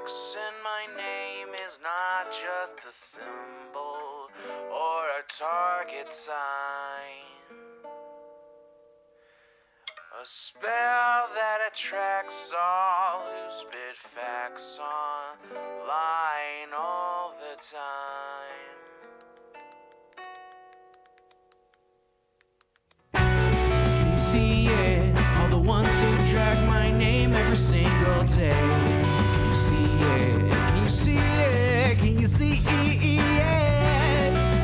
X in my name is not just a symbol or a target sign. A spell that attracts all who spit facts online all the time. Can you see it? All the ones who drag my name every single day. Can you see it? Can you see it? Can you see it?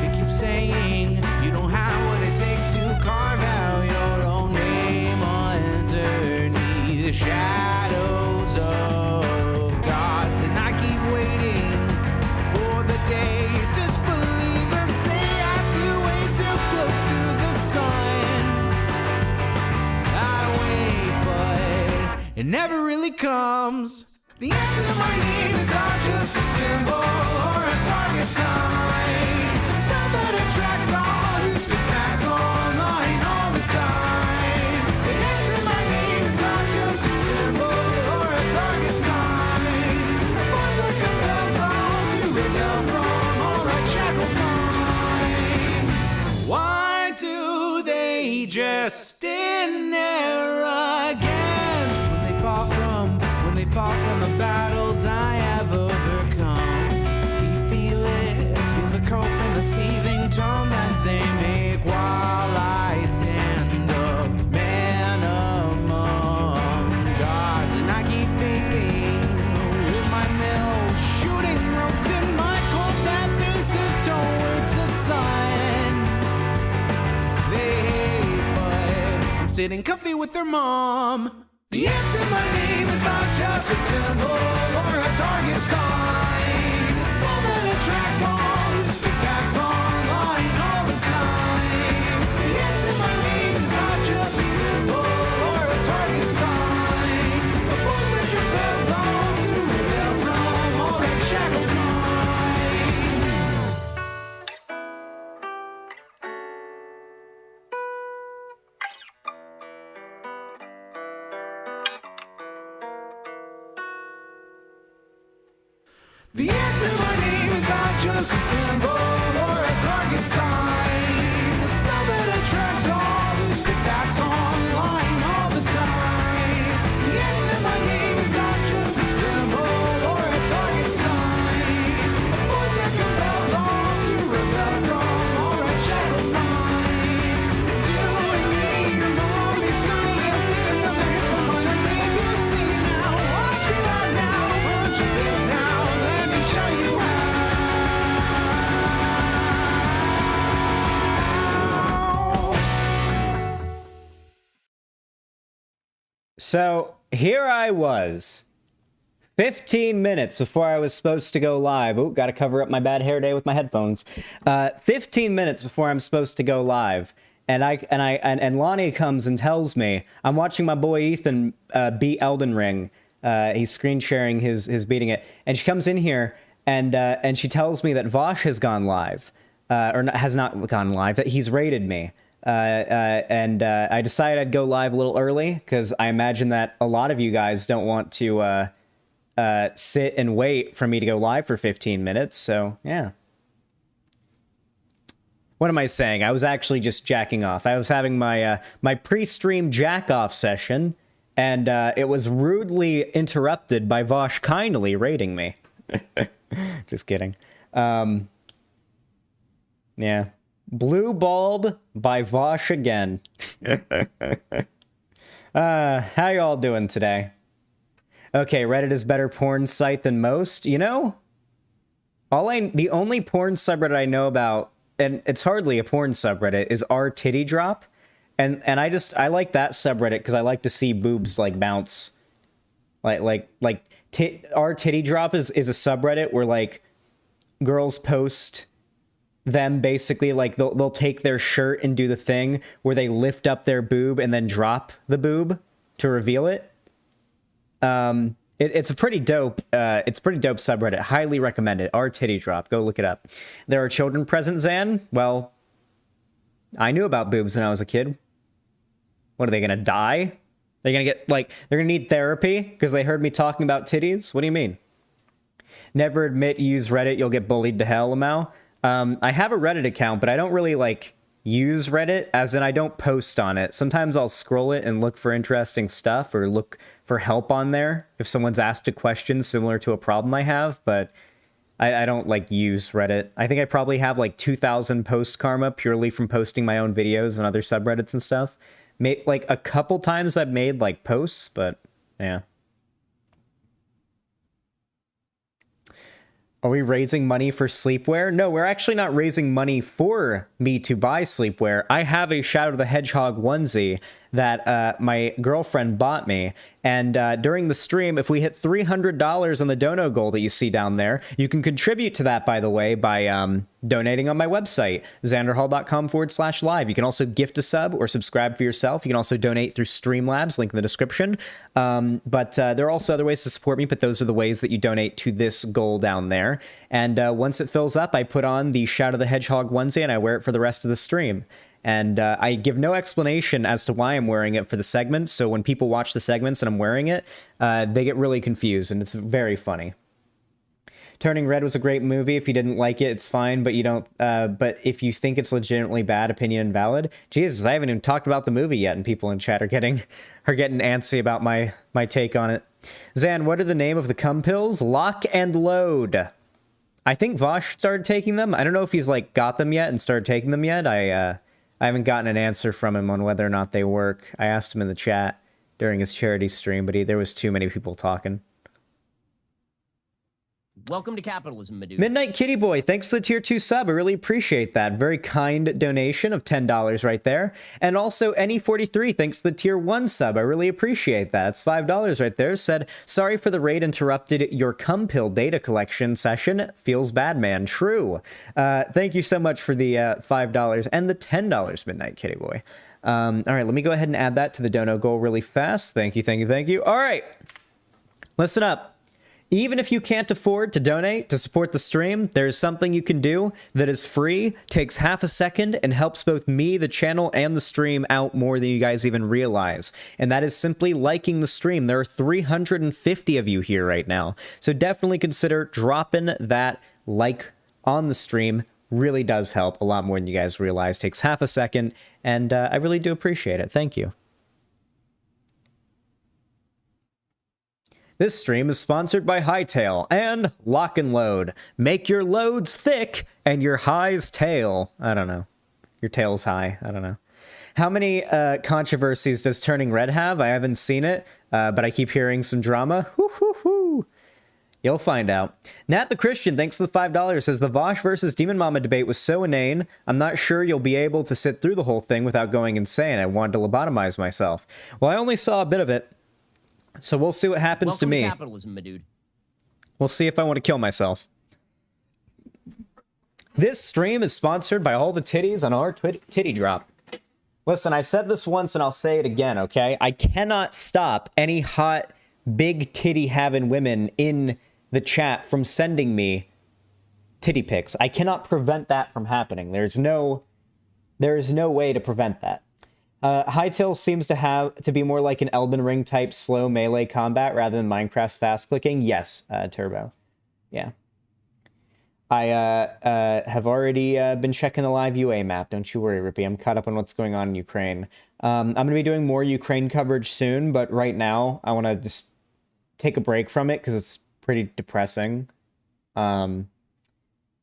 They keep saying you don't have what it takes to carve out your own name underneath the shadows of gods. And I keep waiting for the day disbelievers say I flew way too close to the sun. I wait, but it never really comes. The X in my name is not just a symbol or a target sign. The spell that attracts all who spit facts online all the time. The X in my name is not just a symbol or a target sign. The force that compels all to rebel from all right shackled minds. Why do they just stand there against when they fall from the battles I have overcome? We feel it, feel the cope and the seething tone that they make while I stand up, man among gods. And I keep vaping with my mill, shooting ropes in my cold that faces towards the sun. They hate, but I'm sitting comfy with their mom. The X in my name is not just a symbol or a target sign. A spell that attracts all who speak facts online all the time. The X in my name is not just a symbol or a target sign. A force that compels all to rebel from all that shackled mind. The X in my name is not just a symbol or a target sign. A spell that attracts all who spit facts online all the time. The X in my name is not just a symbol or a target sign. A force that compels all to rebel from all right shackled minds. It's you and me, your mom, it's me. I'll take another hit from my name. You see now, watch me right now, punch your face now. Show you how. So here I was, 15 minutes before I was supposed to go live. Oh, gotta cover up my bad hair day with my headphones. 15 minutes before I'm supposed to go live, and Lonnie comes and tells me I'm watching my boy Ethan beat Elden Ring. He's screen sharing his beating it, and she comes in here and she tells me that Vosh has gone live, has not gone live. That he's raided me, and I decided I'd go live a little early because I imagine that a lot of you guys don't want to sit and wait for me to go live for 15 minutes. So yeah. What am I saying? I was actually just jacking off. I was having my my pre-stream jack-off session, and it was rudely interrupted by Vosh kindly raiding me. Just kidding. Yeah. Blue balled by Vosh again. How y'all doing today? Okay, Reddit is better porn site than most. You know, the only porn subreddit I know about, and it's hardly a porn subreddit, is r titty drop. And I like that subreddit because I like to see boobs like bounce. Our titty drop is a subreddit where like girls post them basically like they'll take their shirt and do the thing where they lift up their boob and then drop the boob to reveal it. It's a pretty dope subreddit. Highly recommend it. Our titty drop. Go look it up. There are children present, Zan. Well, I knew about boobs when I was a kid. What are they gonna die? They're gonna get they're gonna need therapy because they heard me talking about titties? What do you mean? Never admit you use Reddit, you'll get bullied to hell, Amau. I have a Reddit account, but I don't really, like, use Reddit, as in I don't post on it. Sometimes I'll scroll it and look for interesting stuff or look for help on there if someone's asked a question similar to a problem I have, but I don't, like, use Reddit. I think I probably have, like, 2,000 post karma purely from posting my own videos and other subreddits and stuff. Like, a couple times I've made, like, posts, but, yeah. Are we raising money for sleepwear? No, we're actually not raising money for me to buy sleepwear. I have a Shadow the Hedgehog onesie that my girlfriend bought me. And during the stream, if we hit $300 on the dono goal that you see down there, you can contribute to that, by the way, by donating on my website, xanderhal.com/live. You can also gift a sub or subscribe for yourself. You can also donate through Streamlabs, link in the description. But there are also other ways to support me, but those are the ways that you donate to this goal down there. And once it fills up, I put on the Shadow the Hedgehog onesie and I wear it for the rest of the stream. And I give no explanation as to why I'm wearing it for the segments, so when people watch the segments and I'm wearing it, they get really confused, and it's very funny. Turning Red was a great movie. If you didn't like it, it's fine, but you don't. But if you think it's legitimately bad, opinion invalid. Jesus, I haven't even talked about the movie yet, and people in chat are getting antsy about my take on it. Zan, what are the name of the cum pills? Lock and Load. I think Vosh started taking them. I don't know if he's like got them yet and started taking them yet. I haven't gotten an answer from him on whether or not they work. I asked him in the chat during his charity stream, but there was too many people talking. Welcome to capitalism, my dude. Midnight Kitty Boy, thanks for the tier 2 sub. I really appreciate that. Very kind donation of $10 right there. And also Any43, thanks for the tier 1 sub. I really appreciate that. It's $5 right there. Said, sorry for the raid interrupted your cum pill data collection session. Feels bad, man. True. Thank you so much for the $5 and the $10, Midnight Kitty Boy. All right, let me go ahead and add that to the dono goal really fast. Thank you, thank you, thank you. All right. Listen up. Even if you can't afford to donate to support the stream, there's something you can do that is free, takes half a second, and helps both me, the channel, and the stream out more than you guys even realize. And that is simply liking the stream. There are 350 of you here right now. So definitely consider dropping that like on the stream. Really does help a lot more than you guys realize. Takes half a second, and I really do appreciate it. Thank you. This stream is sponsored by Hightail and Lock and Load. Make your loads thick and your highs tail. I don't know. Your tail's high. I don't know. How many controversies does Turning Red have? I haven't seen it, but I keep hearing some drama. Hoo-hoo-hoo. You'll find out. Nat the Christian, thanks for the $5, says the Vosh versus Demon Mama debate was so inane, I'm not sure you'll be able to sit through the whole thing without going insane. I wanted to lobotomize myself. Well, I only saw a bit of it. So we'll see what happens to me. Welcome to capitalism, my dude. We'll see if I want to kill myself. This stream is sponsored by all the titties on our titty drop. Listen, I said this once and I'll say it again, okay? I cannot stop any hot, big titty having women in the chat from sending me titty pics. I cannot prevent that from happening. There is no way to prevent that. Hytale seems to be more like an Elden Ring type slow melee combat rather than Minecraft's fast clicking. Yes, Turbo. Yeah. I have already been checking the live UA map. Don't you worry, Rippy. I'm caught up on what's going on in Ukraine. I'm going to be doing more Ukraine coverage soon, but right now I want to just take a break from it because it's pretty depressing.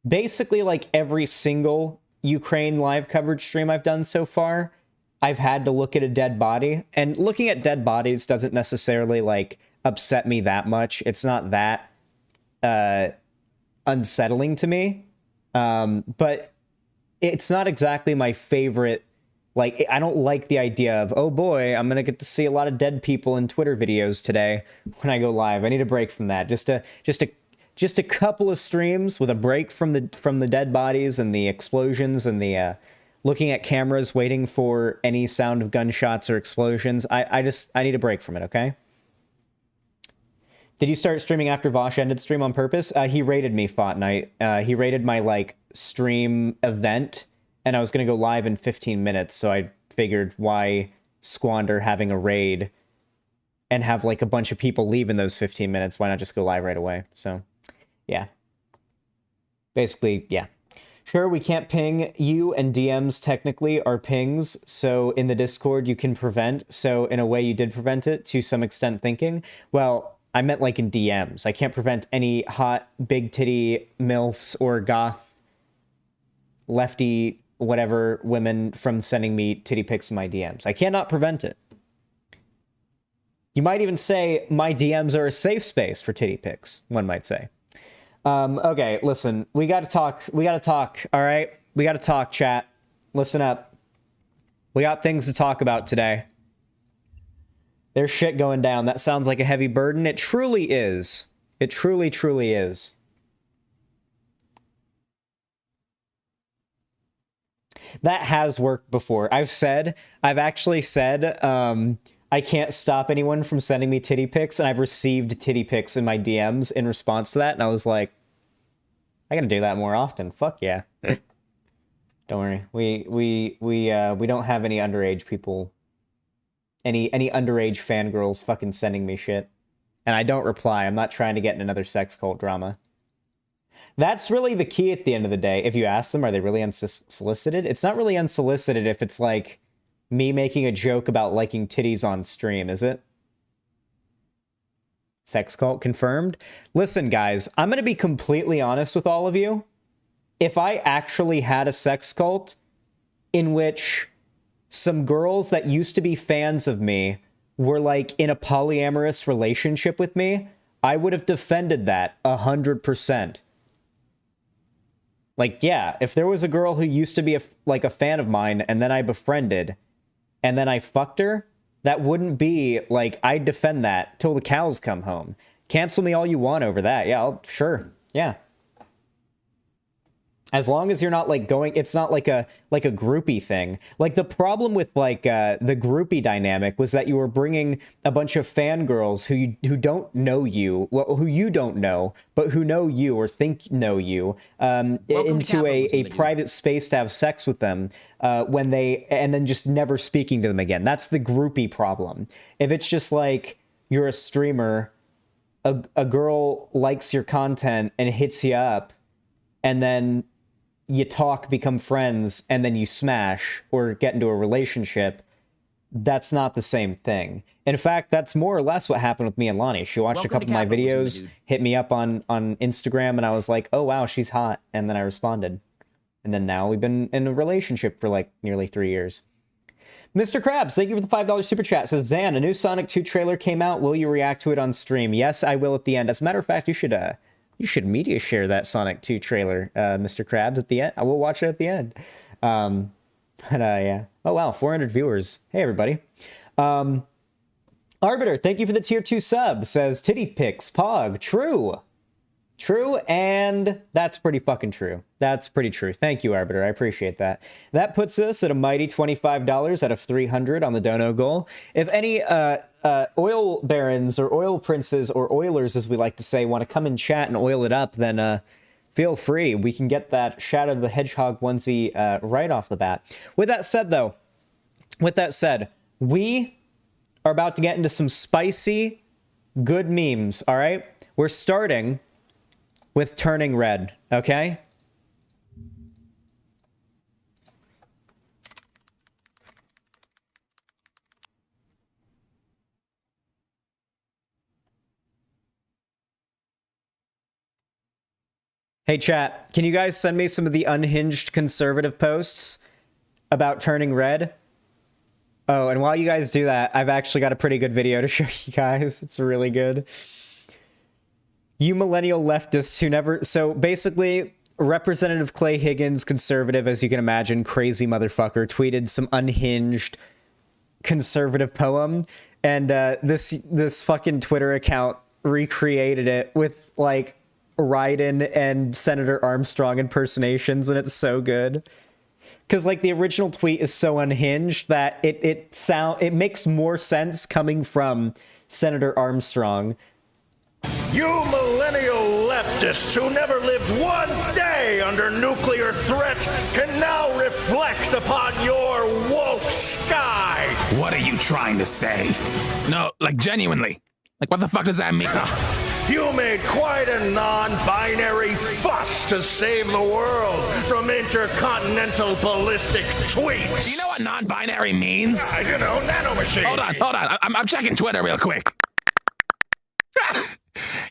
Basically, like every single Ukraine live coverage stream I've done so far, I've had to look at a dead body, and looking at dead bodies doesn't necessarily like upset me that much. It's not that unsettling to me, but it's not exactly my favorite. Like, I don't like the idea of, oh boy, I'm gonna get to see a lot of dead people in Twitter videos today when I go live. I need a break from that. Just a couple of streams with a break from the dead bodies and the explosions and the looking at cameras, waiting for any sound of gunshots or explosions. I need a break from it, okay? Did you start streaming after Vosh ended stream on purpose? He raided me, Fought Night. He raided my, like, stream event, and I was going to go live in 15 minutes, so I figured why squander having a raid and have, like, a bunch of people leave in those 15 minutes? Why not just go live right away? So, Yeah. Basically, yeah. Sure, we can't ping you, and DMs technically are pings, so in the Discord you can prevent, so in a way you did prevent it, to some extent thinking. Well, I meant like in DMs. I can't prevent any hot, big titty MILFs or goth, lefty, whatever women from sending me titty pics in my DMs. I cannot prevent it. You might even say my DMs are a safe space for titty pics, one might say. Okay, listen, we gotta talk, all right? We gotta talk, chat. Listen up. We got things to talk about today. There's shit going down. That sounds like a heavy burden. It truly is. It truly, truly is. That has worked before. I've actually said, I can't stop anyone from sending me titty pics, and I've received titty pics in my DMs in response to that, and I was like, I gotta do that more often. Fuck yeah. Don't worry. We don't have any underage people, any underage fangirls fucking sending me shit. And I don't reply. I'm not trying to get in another sex cult drama. That's really the key at the end of the day. If you ask them, are they really unsolicited? It's not really unsolicited if it's like me making a joke about liking titties on stream, is it? Sex cult confirmed? Listen, guys, I'm going to be completely honest with all of you. If I actually had a sex cult in which some girls that used to be fans of me were like in a polyamorous relationship with me, I would have defended that 100%. Like, yeah, if there was a girl who used to be a fan of mine and then I befriended and then I fucked her, that wouldn't be, like, I'd defend that till the cows come home. Cancel me all you want over that. Yeah, sure. Yeah. As long as you're not, like, going... It's not like a groupie thing. Like, the problem with, like, the groupie dynamic was that you were bringing a bunch of fangirls who don't know you, well, who you don't know, but who know you or think know you, into a private space to have sex with them, and then just never speaking to them again. That's the groupie problem. If it's just, like, you're a streamer, a girl likes your content and hits you up, and then you talk, become friends, and then you smash or get into a relationship, that's not the same thing. In fact, that's more or less what happened with me and Lonnie. She watched a couple of my videos, hit me up on Instagram, and I was like, oh, wow, she's hot. And then I responded. And then now we've been in a relationship for like nearly 3 years. Mr. Krabs, thank you for the $5 super chat. Says, Zan, a new Sonic 2 trailer came out. Will you react to it on stream? Yes, I will at the end. As a matter of fact, you should media share that Sonic 2 trailer, Mr. Krabs, at the end. I will watch it at the end. Yeah. Oh, wow, 400 viewers. Hey, everybody. Arbiter, thank you for the tier 2 sub. Says, titty pics, pog. True. True, and that's pretty fucking true. That's pretty true. Thank you, Arbiter. I appreciate that. That puts us at a mighty $25 out of 300 on the dono goal. If any oil barons or oil princes or oilers, as we like to say, want to come and chat and oil it up, then feel free. We can get that Shadow the Hedgehog onesie right off the bat. With that said, we are about to get into some spicy, good memes, all right? We're starting with turning red, okay? Hey chat, can you guys send me some of the unhinged conservative posts about turning red? Oh, and while you guys do that, I've actually got a pretty good video to show you guys. It's really good. You millennial leftists who never... So basically, Representative Clay Higgins, conservative, as you can imagine, crazy motherfucker, tweeted some unhinged conservative poem, and this fucking Twitter account recreated it with, like, Raiden and Senator Armstrong impersonations, and it's so good. Because, like, the original tweet is so unhinged that it makes more sense coming from Senator Armstrong. You millennial leftists who never lived one day under nuclear threat can now reflect upon your woke sky. What are you trying to say? No, like genuinely. Like what the fuck does that mean? You made quite a non-binary fuss to save the world from intercontinental ballistic tweets. Do you know what non-binary means? You know, nanomachines. Hold on. I'm checking Twitter real quick.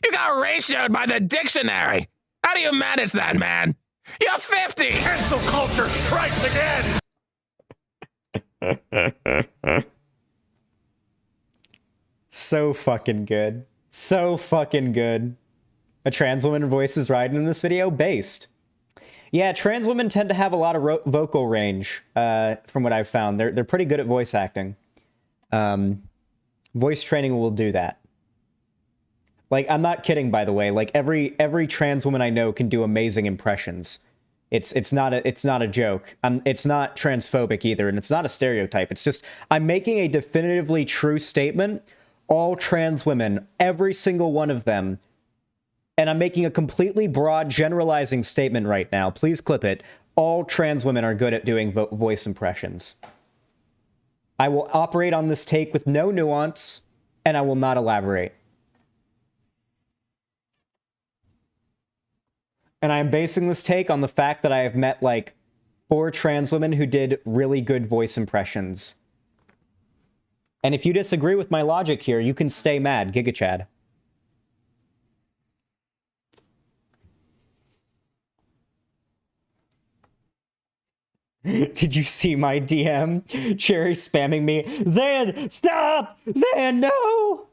You got ratioed by the dictionary. How do you manage that, man? You're 50. Cancel culture strikes again. So fucking good. So fucking good. A trans woman voices riding in this video? Based. Yeah, trans women tend to have a lot of vocal range, from what I've found. They're pretty good at voice acting. Voice training will do that. Like, I'm not kidding, by the way. Like, every trans woman I know can do amazing impressions. It's not a joke. It's not transphobic either, and it's not a stereotype. It's just, I'm making a definitively true statement. All trans women, every single one of them, and I'm making a completely broad, generalizing statement right now. Please clip it. All trans women are good at doing voice impressions. I will operate on this take with no nuance, and I will not elaborate. And I am basing this take on the fact that I have met, like, 4 trans women who did really good voice impressions. And if you disagree with my logic here, you can stay mad, GigaChad. Did you see my DM? Cherry spamming me. Zan, stop! Zan, no!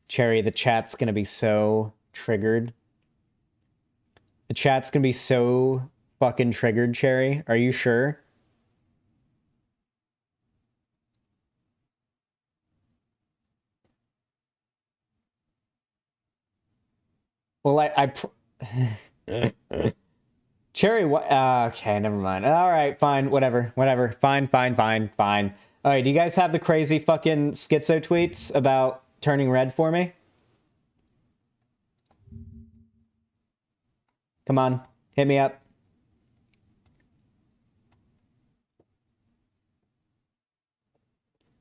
Cherry, the chat's gonna be so triggered. The chat's gonna be so fucking triggered, Cherry. Are you sure? Well, Cherry, what? Okay, never mind. All right, fine, whatever. Fine. All right, do you guys have the crazy fucking schizo tweets about turning red for me? Come on, hit me up.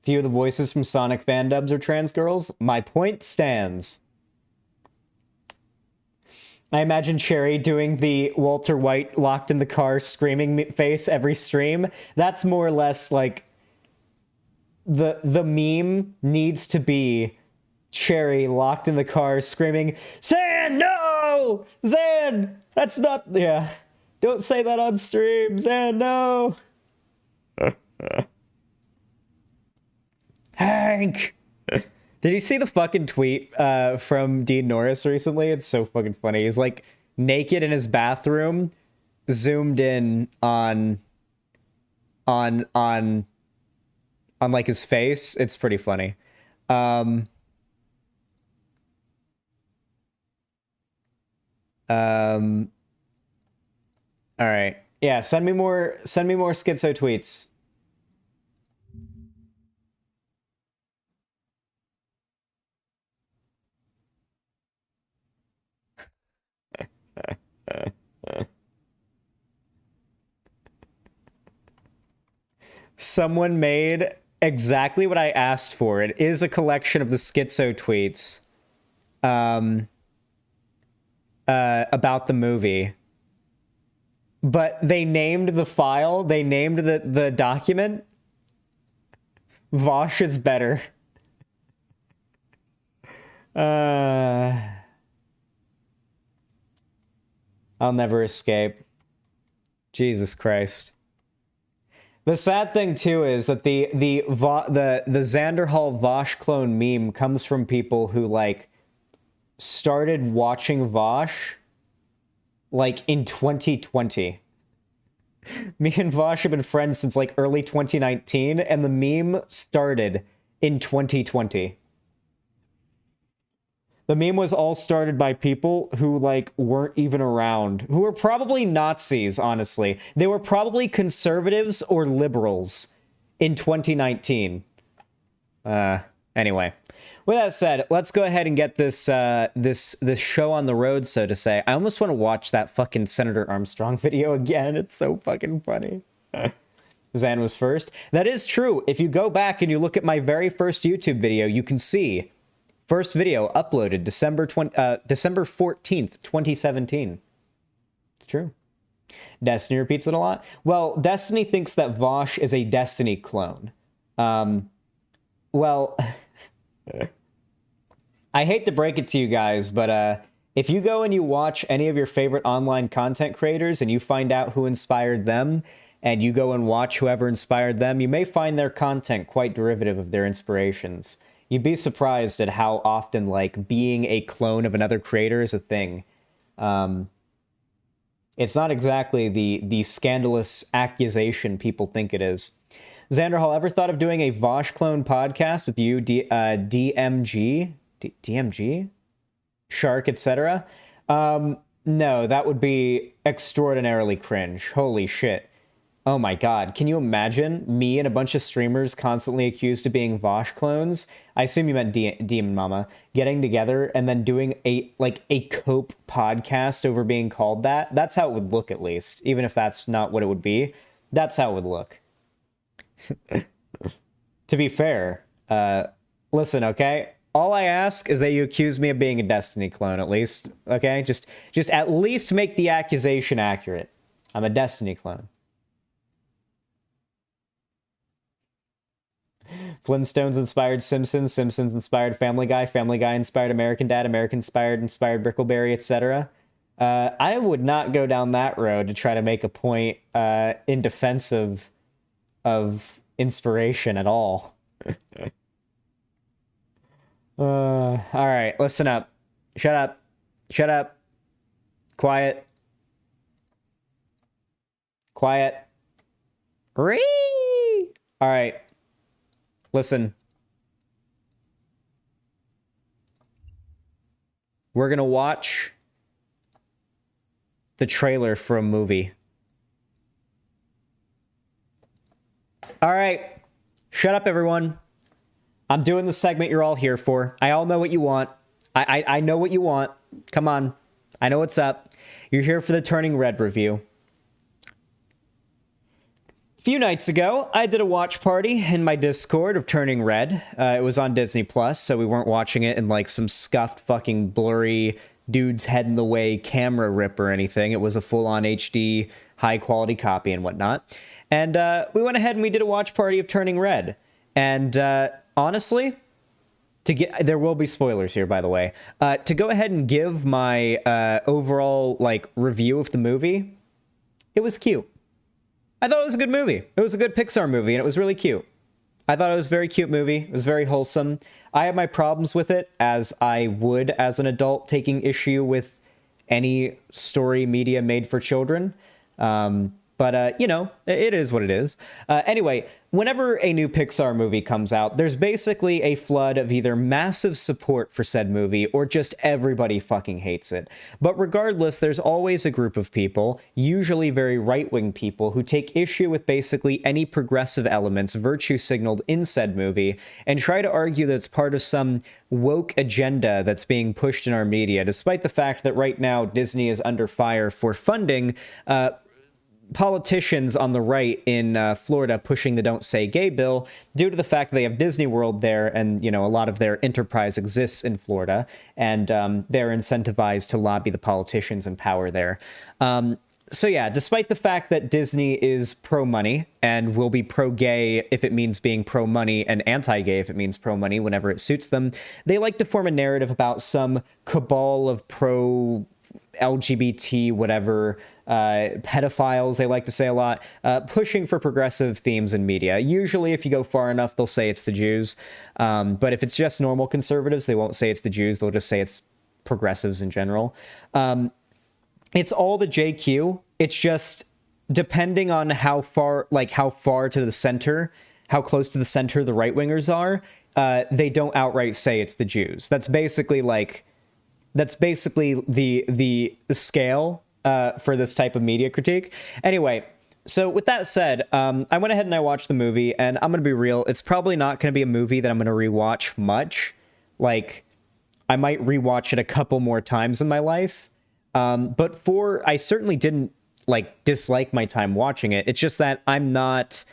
Few of the voices from Sonic fan dubs are trans girls. My point stands. I imagine Cherry doing the Walter White locked in the car screaming face every stream. That's more or less like the meme needs to be Cherry locked in the car screaming, Zan, no! Zan! That's not, yeah. Don't say that on stream, Zan, no! Hank! Did you see the fucking tweet from Dean Norris recently? It's so fucking funny. He's like naked in his bathroom, zoomed in on like his face. It's pretty funny. All right. Yeah, send me more schizo tweets. Someone made exactly what I asked for. It is a collection of the schizo tweets about the movie. But they named the file, they named the document Vosh is better. I'll never escape. Jesus Christ. The sad thing too is that the Xanderhal Vosh clone meme comes from people who like started watching Vosh like in 2020. Me and Vosh have been friends since like early 2019, and the meme started in 2020. The meme was all started by people who, like, weren't even around. Who were probably Nazis, honestly. They were probably conservatives or liberals in 2019. Anyway. With that said, let's go ahead and get this this show on the road, so to say. I almost want to watch that fucking Senator Armstrong video again. It's so fucking funny. Zan was first. That is true. If you go back and you look at my very first YouTube video, you can see first video uploaded December 14th, 2017. It's true. Destiny repeats it a lot. Well, Destiny thinks that Vosh is a Destiny clone. Well, I hate to break it to you guys, but if you go and you watch any of your favorite online content creators and you find out who inspired them, and you go and watch whoever inspired them, you may find their content quite derivative of their inspirations. You'd be surprised at how often, like, being a clone of another creator is a thing. It's not exactly the scandalous accusation people think it is. Xanderhal, ever thought of doing a Vosh clone podcast with you, DMG? DMG? Shark, etc.? No, that would be extraordinarily cringe. Holy shit. Oh my god, can you imagine me and a bunch of streamers constantly accused of being Vosh clones? I assume you meant Demon Mama. Getting together and then doing a cope podcast over being called that? That's how it would look, at least. Even if that's not what it would be. That's how it would look. To be fair, listen, okay? All I ask is that you accuse me of being a Destiny clone, at least. Okay? Just at least make the accusation accurate. I'm a Destiny clone. Flintstones inspired Simpsons, Simpsons inspired Family Guy, Family Guy inspired American Dad, American inspired Brickleberry, etc. I would not go down that road to try to make a point in defense of inspiration at all. All right, listen up. Shut up. Shut up. Quiet. Quiet. Ree! All right. Listen. We're going to watch the trailer for a movie. All right. Shut up, everyone. I'm doing the segment you're all here for. I all know what you want. I know what you want. Come on. I know what's up. You're here for the Turning Red review. A few nights ago, I did a watch party in my Discord of Turning Red. It was on Disney Plus, so we weren't watching it in like some scuffed fucking blurry dude's head in the way camera rip or anything. It was a full-on HD high quality copy and whatnot. And we went ahead and we did a watch party of Turning Red. And honestly, there will be spoilers here, by the way. To go ahead and give my overall like review of the movie, it was cute. I thought it was a good movie. It was a good Pixar movie, and it was really cute. I thought it was a very cute movie. It was very wholesome. I have my problems with it, as I would as an adult taking issue with any story media made for children. But, you know, it is what it is. Anyway, whenever a new Pixar movie comes out, there's basically a flood of either massive support for said movie or just everybody fucking hates it. But regardless, there's always a group of people, usually very right-wing people, who take issue with basically any progressive elements virtue signaled in said movie and try to argue that it's part of some woke agenda that's being pushed in our media, despite the fact that right now Disney is under fire for funding politicians on the right in Florida pushing the Don't Say Gay bill due to the fact that they have Disney World there, and, you know, a lot of their enterprise exists in Florida, and they're incentivized to lobby the politicians in power there. So yeah, despite the fact that Disney is pro-money and will be pro-gay if it means being pro-money and anti-gay if it means pro-money whenever it suits them, they like to form a narrative about some cabal of pro-LGBT whatever pedophiles, they like to say a lot, pushing for progressive themes in media. Usually, if you go far enough, they'll say it's the Jews. But if it's just normal conservatives, they won't say it's the Jews. They'll just say it's progressives in general. It's all the JQ. It's just depending on how far to the center, how close to the center the right-wingers are, they don't outright say it's the Jews. That's basically the scale for this type of media critique. Anyway, so with that said, I went ahead and I watched the movie, and I'm going to be real, it's probably not going to be a movie that I'm going to rewatch much, like, I might rewatch it a couple more times in my life. But I certainly didn't like dislike my time watching it. It's just that I'm not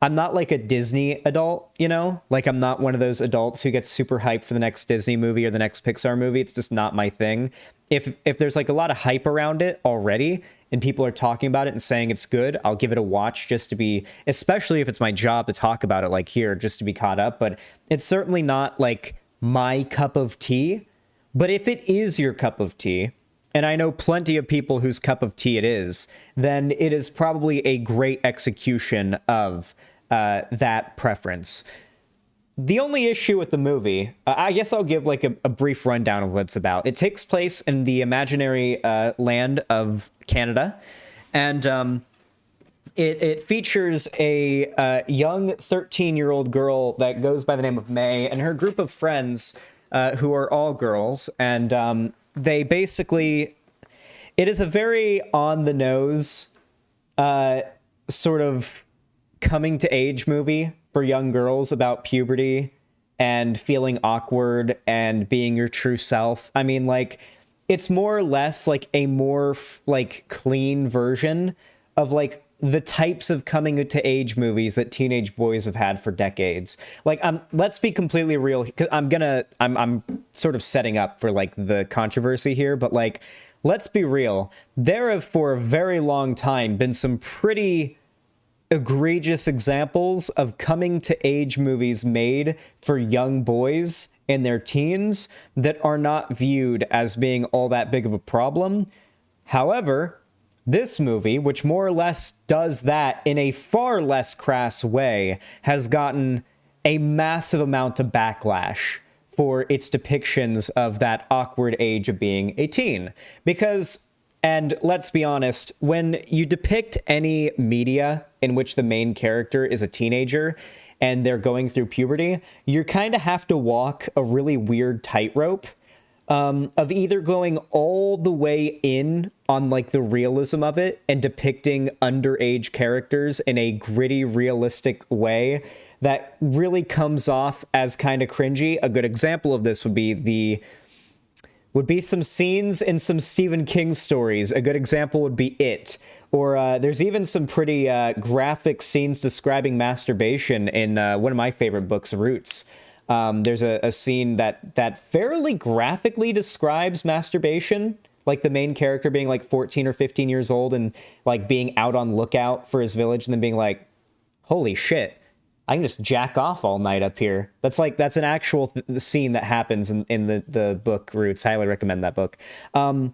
like a Disney adult, you know? Like, I'm not one of those adults who gets super hyped for the next Disney movie or the next Pixar movie. It's just not my thing. If there's like a lot of hype around it already and people are talking about it and saying it's good, I'll give it a watch just to be, especially if it's my job to talk about it like here, just to be caught up. But it's certainly not like my cup of tea. But if it is your cup of tea, and I know plenty of people whose cup of tea it is, then it is probably a great execution of that preference. The only issue with the movie, I guess I'll give like a brief rundown of what it's about. It takes place in the imaginary land of Canada, and it features a young 13-year-old girl that goes by the name of May and her group of friends who are all girls, and they basically... It is a very on-the-nose sort of coming-to-age movie for young girls about puberty and feeling awkward and being your true self. I mean, like, it's more or less like a more like clean version of like the types of coming-to-age movies that teenage boys have had for decades. Like, let's be completely real. 'Cause I'm sort of setting up for like the controversy here, but like, let's be real. There have for a very long time been some pretty egregious examples of coming to age movies made for young boys in their teens that are not viewed as being all that big of a problem. However, this movie, which more or less does that in a far less crass way, has gotten a massive amount of backlash for its depictions of that awkward age of being a teen. Because, and let's be honest, when you depict any media in which the main character is a teenager and they're going through puberty, you kind of have to walk a really weird tightrope of either going all the way in on like the realism of it and depicting underage characters in a gritty, realistic way that really comes off as kind of cringy. A good example of this would be some scenes in some Stephen King stories. A good example would be It. Or there's even some pretty graphic scenes describing masturbation in one of my favorite books, Roots. There's a scene that fairly graphically describes masturbation, like the main character being like 14 or 15 years old and like being out on lookout for his village and then being like, holy shit, I can just jack off all night up here. That's an actual scene that happens in the book Roots. Highly recommend that book. God,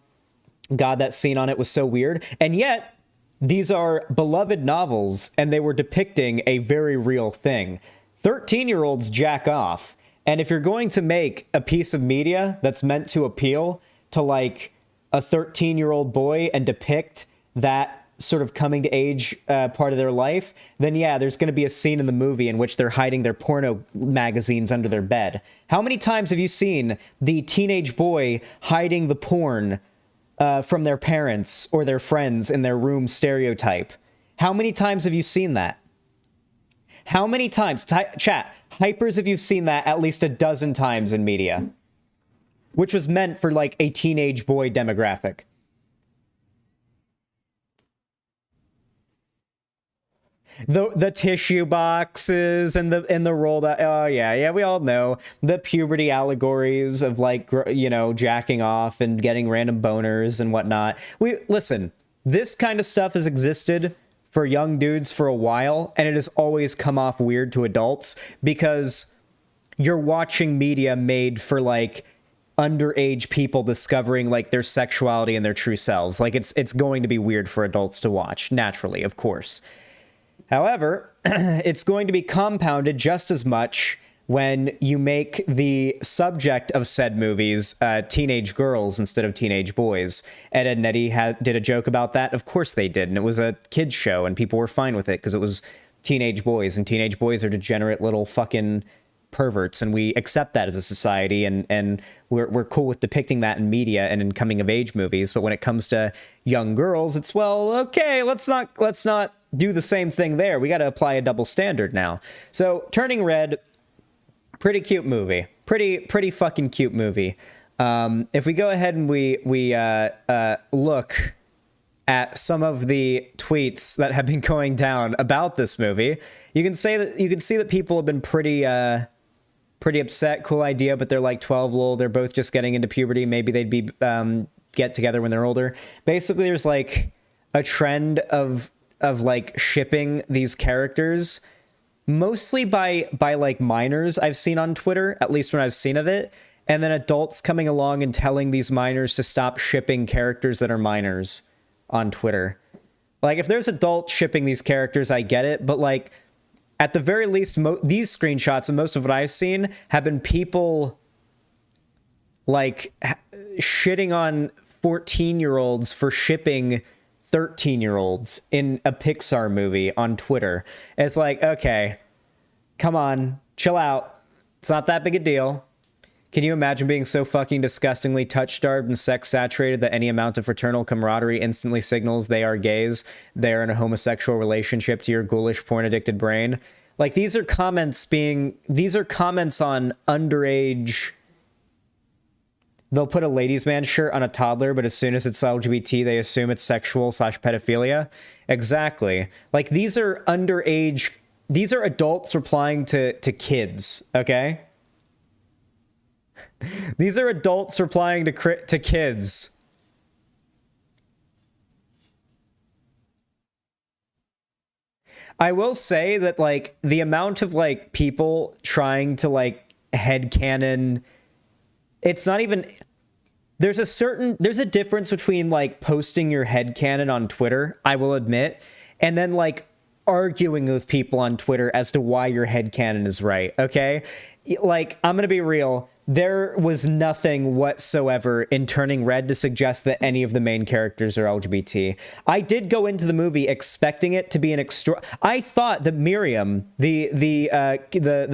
that scene on it was so weird. And yet, these are beloved novels, and they were depicting a very real thing. 13-year-olds jack off. And if you're going to make a piece of media that's meant to appeal to, like, a 13-year-old boy and depict that sort of coming to age part of their life, then yeah, there's going to be a scene in the movie in which they're hiding their porno magazines under their bed. How many times have you seen the teenage boy hiding the porn from their parents or their friends in their room stereotype? How many times have you seen that? How many times? Chat, hypers, have you seen that at least a dozen times in media? Which was meant for like a teenage boy demographic. The tissue boxes and the rolled out, oh yeah, we all know the puberty allegories of like, you know, jacking off and getting random boners and whatnot. Listen, this kind of stuff has existed for young dudes for a while, and it has always come off weird to adults because you're watching media made for like underage people discovering like their sexuality and their true selves. Like it's going to be weird for adults to watch, naturally, of course. However, it's going to be compounded just as much when you make the subject of said movies teenage girls instead of teenage boys. Ed, Edd n Eddy did a joke about that. Of course they did, and it was a kid's show, and people were fine with it because it was teenage boys, and teenage boys are degenerate little fucking perverts, and we accept that as a society, and we're cool with depicting that in media and in coming of age movies. But when it comes to young girls, it's, well, okay, let's not do the same thing there. We got to apply a double standard now. So Turning Red, pretty cute movie. pretty fucking cute movie. If we go ahead and we look at some of the tweets that have been going down about this movie, you can see that people have been pretty upset. Cool idea, but they're like 12, lol. They're both just getting into puberty. Maybe they'd be get together when they're older. Basically, there's like a trend of like shipping these characters, mostly by like minors I've seen on Twitter, at least when I've seen of it, and then adults coming along and telling these minors to stop shipping characters that are minors on Twitter. Like, if there's adults shipping these characters, I get it, but like, at the very least, these screenshots and most of what I've seen have been people like shitting on 14-year-olds for shipping 13-year-olds in a Pixar movie on Twitter. It's like, okay, come on, chill out. It's not that big a deal. Can you imagine being so fucking disgustingly touch-starved and sex-saturated that any amount of fraternal camaraderie instantly signals they are gays, they are in a homosexual relationship to your ghoulish, porn-addicted brain? Like, these are comments on underage... They'll put a ladies' man shirt on a toddler, but as soon as it's LGBT, they assume it's sexual/pedophilia. Exactly. Like, these are underage... These are adults replying to kids, okay? These are adults replying to kids. I will say that, like, the amount of, like, people trying to, like, headcanon... It's not even... There's a difference between, like, posting your headcanon on Twitter, I will admit, and then, like, arguing with people on Twitter as to why your headcanon is right, okay? Like, I'm gonna be real. There was nothing whatsoever in Turning Red to suggest that any of the main characters are LGBT. I did go into the movie expecting it to be an extra... I thought that Miriam, the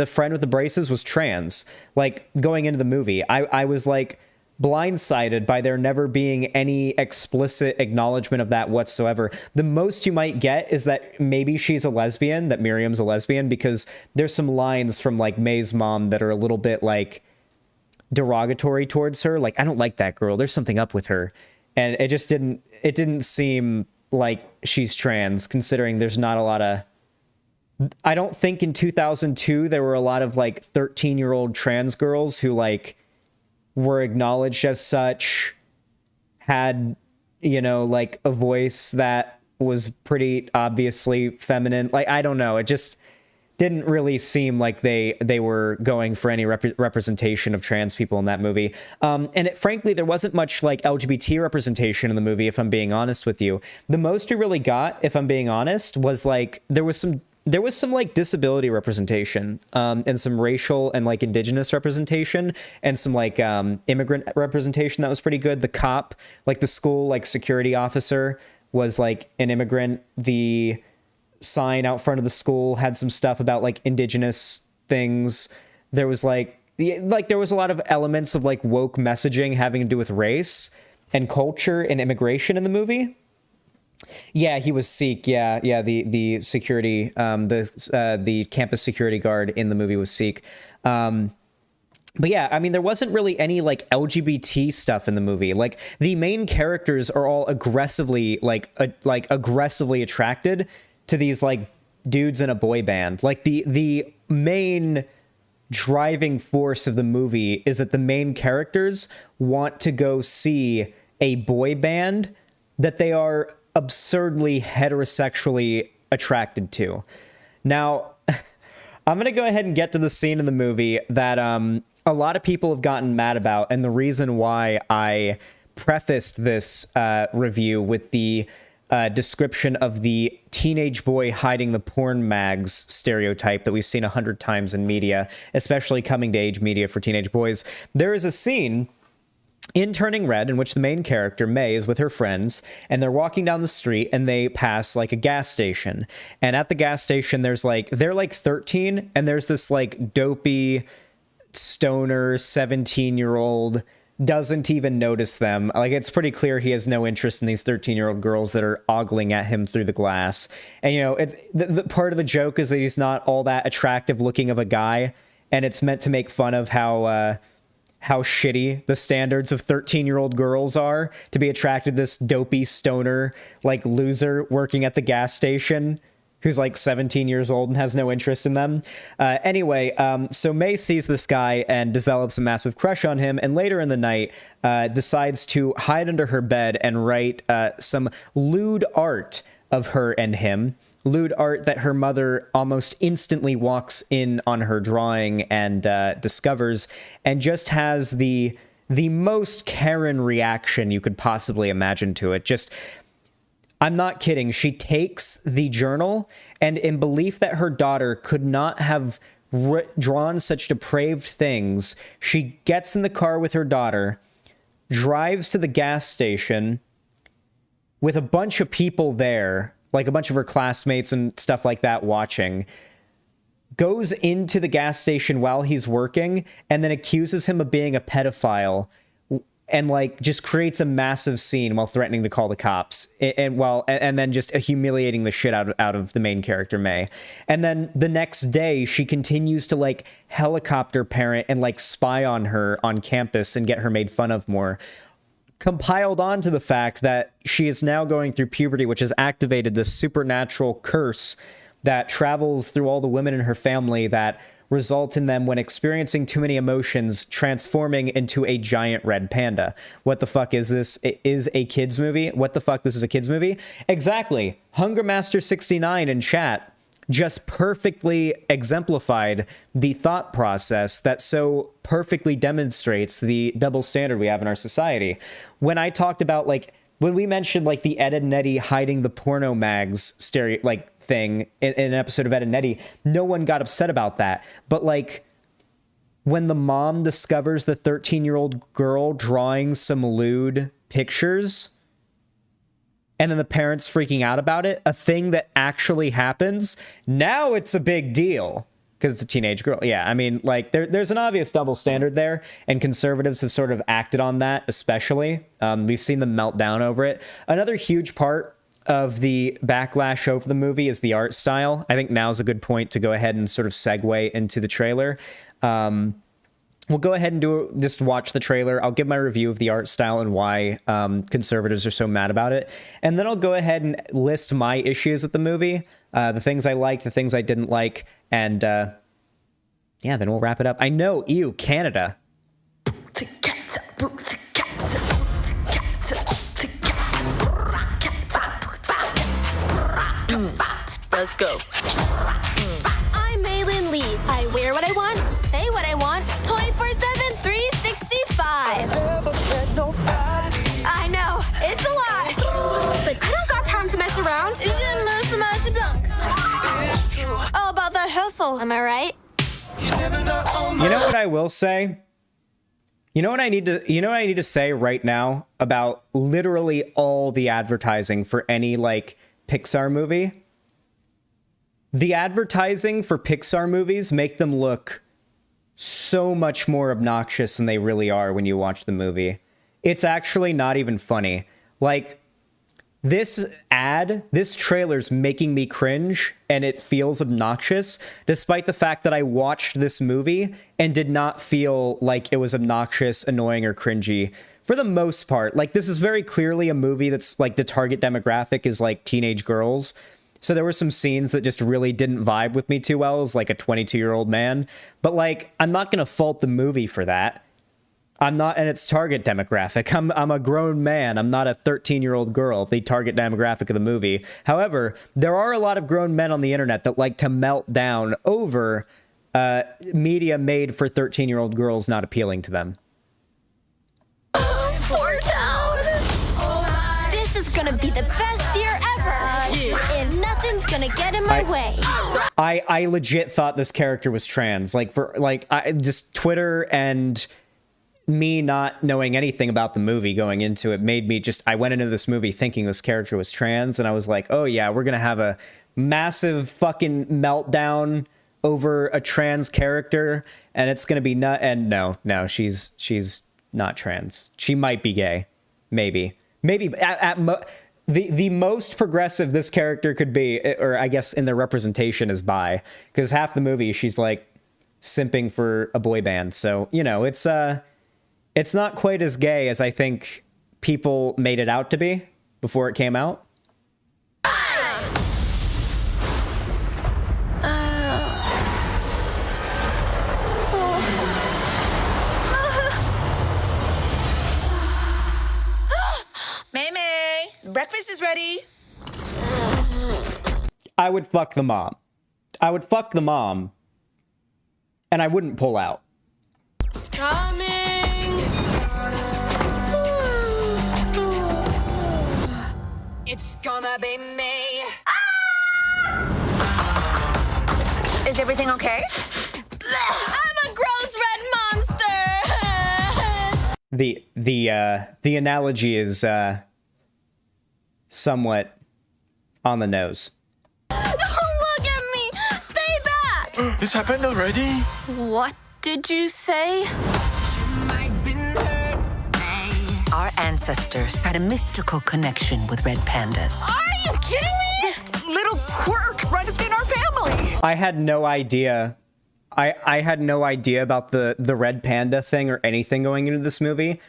friend with the braces, was trans. Like, going into the movie, I was like blindsided by there never being any explicit acknowledgement of that whatsoever. The most you might get is that maybe she's a lesbian, that Miriam's a lesbian, because there's some lines from like May's mom that are a little bit like derogatory towards her. Like, I don't like that girl, there's something up with her, and it didn't seem like she's trans, considering there's not a lot of... I don't think in 2002 there were a lot of like 13-year-old trans girls who like were acknowledged as such, had, you know, like a voice that was pretty obviously feminine. Like, I don't know, it just didn't really seem like they were going for any representation of trans people in that movie. And frankly, there wasn't much like LGBT representation in the movie, if I'm being honest with you. The most we really got, if I'm being honest, was like there was some like disability representation, and some racial and like indigenous representation, and some like immigrant representation that was pretty good. The cop, like the school like security officer, was like an immigrant. The sign out front of the school had some stuff about like indigenous things. There was there was a lot of elements of like woke messaging having to do with race and culture and immigration in the movie. Yeah, he was Sikh. Yeah. The security, the campus security guard in the movie was Sikh. But yeah, I mean, there wasn't really any like LGBT stuff in the movie. Like, the main characters are all aggressively aggressively attracted to these like dudes in a boy band. Like, the main driving force of the movie is that the main characters want to go see a boy band that they are absurdly heterosexually attracted to. Now, I'm going to go ahead and get to the scene in the movie that a lot of people have gotten mad about, and the reason why I prefaced this review with the description of the teenage boy hiding the porn mags stereotype that we've seen 100 times in media, especially coming-to-age media for teenage boys. There is a scene in Turning Red in which the main character, May, is with her friends, and they're walking down the street, and they pass like a gas station. And at the gas station, they're like 13, and there's this like dopey stoner 17-year-old doesn't even notice them. Like, it's pretty clear he has no interest in these 13-year-old girls that are ogling at him through the glass. And, you know, it's the part of the joke is that he's not all that attractive looking of a guy, and it's meant to make fun of how shitty the standards of 13-year-old girls are to be attracted to this dopey stoner, like, loser working at the gas station who's like 17 years old and has no interest in them. So May sees this guy and develops a massive crush on him, and later in the night decides to hide under her bed and write some lewd art of her and him. Lewd art that her mother almost instantly walks in on her drawing and discovers, and just has the most Karen reaction you could possibly imagine to it. Just, I'm not kidding. She takes the journal, and in belief that her daughter could not have drawn such depraved things, she gets in the car with her daughter, drives to the gas station with a bunch of people there, like a bunch of her classmates and stuff like that watching, goes into the gas station while he's working, and then accuses him of being a pedophile, and like just creates a massive scene while threatening to call the cops, and then just humiliating the shit out of the main character, May. And then the next day she continues to like helicopter parent and like spy on her on campus and get her made fun of more, compiled onto the fact that she is now going through puberty, which has activated this supernatural curse that travels through all the women in her family that result in them, when experiencing too many emotions, transforming into a giant red panda. What the fuck is this? It is a kids movie. What the fuck? This is a kids movie? Exactly. Hunger Master 69 in chat just perfectly exemplified the thought process that so perfectly demonstrates the double standard we have in our society. When I talked about, like, when we mentioned like the Ed and Eddie hiding the porno mags thing in an episode of Ed and Eddie, no one got upset about that. But like, when the mom discovers the 13-year-old girl drawing some lewd pictures, and then the parents freaking out about it, a thing that actually happens, now it's a big deal because it's a teenage girl. Yeah, I mean, like, there's an obvious double standard there, and conservatives have sort of acted on that, especially. We've seen them melt down over it. Another huge part of the backlash over the movie is the art style. I think now's a good point to go ahead and sort of segue into the trailer. We'll go ahead and just watch the trailer. I'll give my review of the art style and why conservatives are so mad about it. And then I'll go ahead and list my issues with the movie, the things I liked, the things I didn't like, and then we'll wrap it up. I know, Canada. Let's go. I'm Maylin Lee. I wear what I want, say what I want, 24/7, 365. I know, it's a lot. But I don't got time to mess around. All about that hustle, am I right? You know what I will say? You know what I need to say right now about literally all the advertising for any like Pixar movie? The advertising for Pixar movies make them look so much more obnoxious than they really are when you watch the movie. It's actually not even funny. Like, this trailer's making me cringe, and it feels obnoxious, despite the fact that I watched this movie and did not feel like it was obnoxious, annoying, or cringy. For the most part, like, this is very clearly a movie that's, like, the target demographic is, like, teenage girls. So there were some scenes that just really didn't vibe with me too well as, like, a 22-year-old man. But, like, I'm not going to fault the movie for that. I'm not in its target demographic. I'm a grown man. I'm not a 13-year-old girl, the target demographic of the movie. However, there are a lot of grown men on the internet that like to melt down over media made for 13-year-old girls not appealing to them. Poor town. This is gonna be the best year ever. And nothing's gonna get in my way. I legit thought this character was trans. Just Twitter and me not knowing anything about the movie going into it made me I went into this movie thinking this character was trans, and I was like, oh yeah, we're gonna have a massive fucking meltdown over a trans character, and it's gonna be and no, she's not trans. She might be gay, maybe the most progressive this character could be, or I guess in their representation, is bi, because half the movie she's like simping for a boy band. So, you know, it's not quite as gay as I think people made it out to be before it came out. May, breakfast is ready. I would fuck the mom. I would fuck the mom, and I wouldn't pull out. Coming. It's gonna be me. Is everything okay? I'm a gross red monster. The analogy is somewhat on the nose. Don't look at me. Stay back. It's happened already? What did you say? Our ancestors had a mystical connection with red pandas. Are you kidding me? This little quirk runs in our family. I had no idea. I had no idea about the red panda thing or anything going into this movie.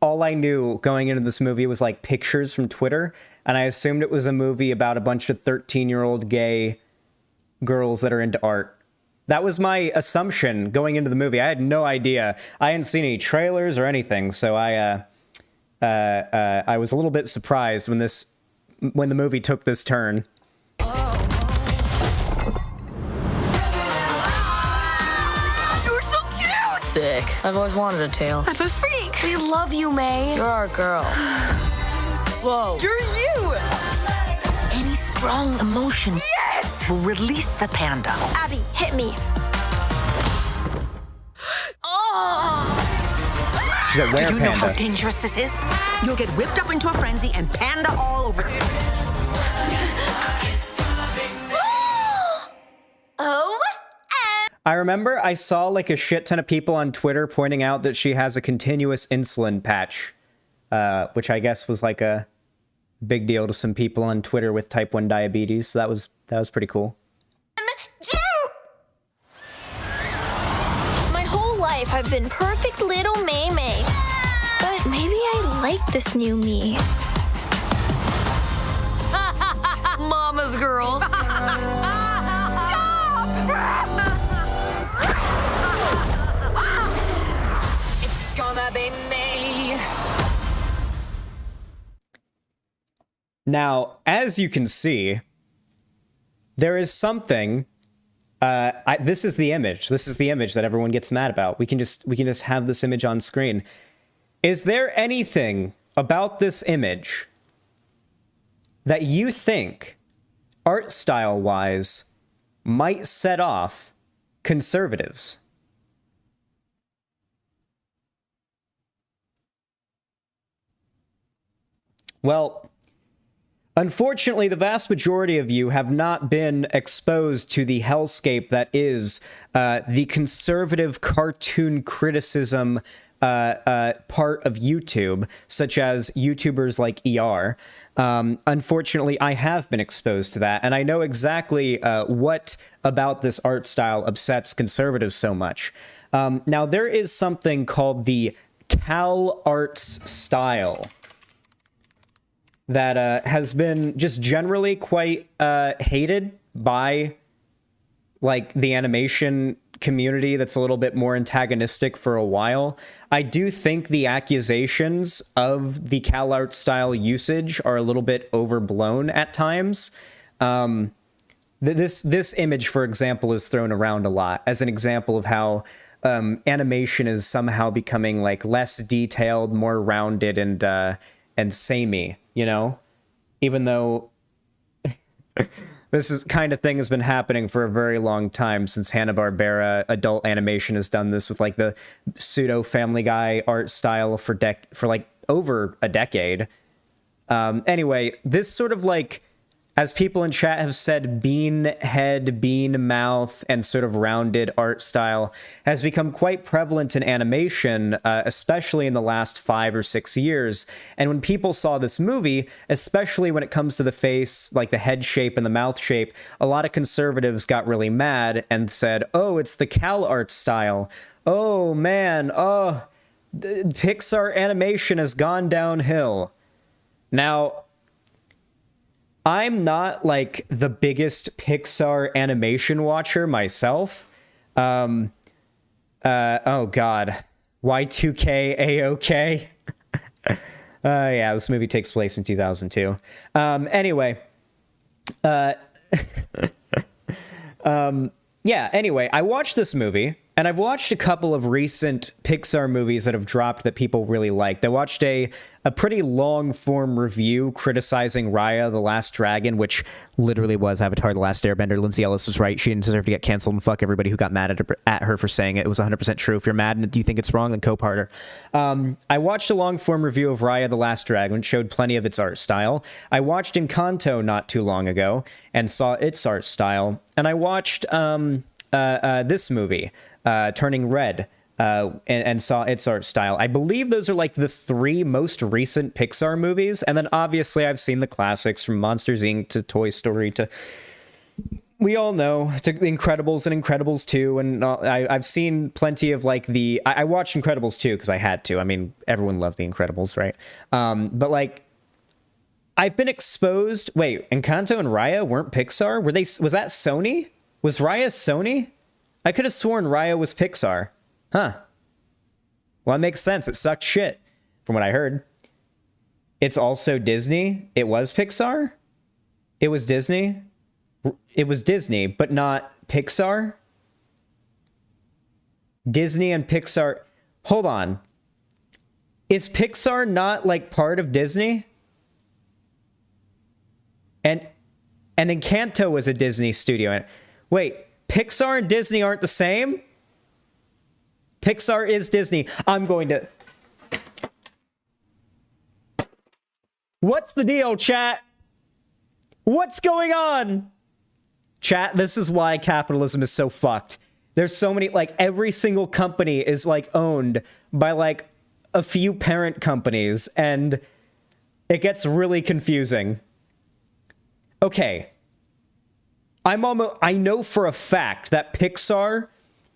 All I knew going into this movie was like pictures from Twitter, and I assumed it was a movie about a bunch of 13-year-old gay girls that are into art. That was my assumption going into the movie. I had no idea. I hadn't seen any trailers or anything, so I was a little bit surprised when the movie took this turn. You're so cute. Sick. I've always wanted a tail. I'm a freak. We love you, May. You're our girl. Whoa. You're you. Any strong emotion will release the panda. Abby, hit me. Oh. She's a Do rare you know how panda. dangerous this is? You'll get whipped up into a frenzy and panda all over you. Oh. I remember I saw like a shit ton of people on Twitter pointing out that she has a continuous insulin patch, which I guess was like a big deal to some people on Twitter with type 1 diabetes. So that was pretty cool. My whole life I've been perfect little May May. But maybe I like this new me. Mama's girls. It's gonna be me. Now, as you can see, there is something. This is the image. This is the image that everyone gets mad about. We can just have this image on screen. Is there anything about this image that you think, art style wise, might set off conservatives? Well, unfortunately, the vast majority of you have not been exposed to the hellscape that is the conservative cartoon criticism part of YouTube, such as YouTubers like ER. Unfortunately, I have been exposed to that, and I know exactly what about this art style upsets conservatives so much. Now, there is something called the Cal Arts style that has been just generally quite hated by like the animation community that's a little bit more antagonistic for a while. I do think the accusations of the Cal Art style usage are a little bit overblown at times. This image, for example, is thrown around a lot as an example of how animation is somehow becoming like less detailed, more rounded, and samey, you know? Even though this is kind of thing has been happening for a very long time, since Hanna-Barbera adult animation has done this with like the pseudo Family Guy art style for like over a decade. Anyway, this sort of like as people in chat have said, bean head, bean mouth, and sort of rounded art style has become quite prevalent in animation, especially in the last 5 or 6 years. And when people saw this movie, especially when it comes to the face, like the head shape and the mouth shape, a lot of conservatives got really mad and said, oh, it's the Cal art style. Oh, man, oh, Pixar animation has gone downhill. Now, I'm not like the biggest Pixar animation watcher myself. Oh god. Y2K AOK. Yeah, this movie takes place in 2002. Anyway. Yeah, anyway, I watched this movie, and I've watched a couple of recent Pixar movies that have dropped that people really liked. I watched a pretty long-form review criticizing Raya the Last Dragon, which literally was Avatar the Last Airbender. Lindsay Ellis was right. She didn't deserve to get canceled, and fuck everybody who got mad at her for saying it. It was 100% true. If you're mad and you think it's wrong, then cope harder. I watched a long-form review of Raya the Last Dragon, which showed plenty of its art style. I watched Encanto not too long ago and saw its art style. And I watched this movie, Turning Red, and saw its art style. I believe those are like the 3 most recent Pixar movies. And then obviously I've seen the classics from Monsters, Inc. to Toy Story to, we all know, to Incredibles and Incredibles 2. And I've seen plenty of like I watched Incredibles 2 because I had to. I mean, everyone loved the Incredibles, right? But like, I've been exposed. Wait, Encanto and Raya weren't Pixar? Was that Sony? Was Raya Sony? I could have sworn Raya was Pixar. Huh. Well, it makes sense. It sucked shit, from what I heard. It's also Disney. It was Pixar? It was Disney? It was Disney, but not Pixar? Disney and Pixar... Hold on. Is Pixar not, like, part of Disney? And Encanto was a Disney studio. Wait, Pixar and Disney aren't the same? Pixar is Disney. I'm going to... What's the deal, chat? What's going on? Chat, this is why capitalism is so fucked. There's so many, like, every single company is, like, owned by, like, a few parent companies, and it gets really confusing. Okay. I know for a fact that Pixar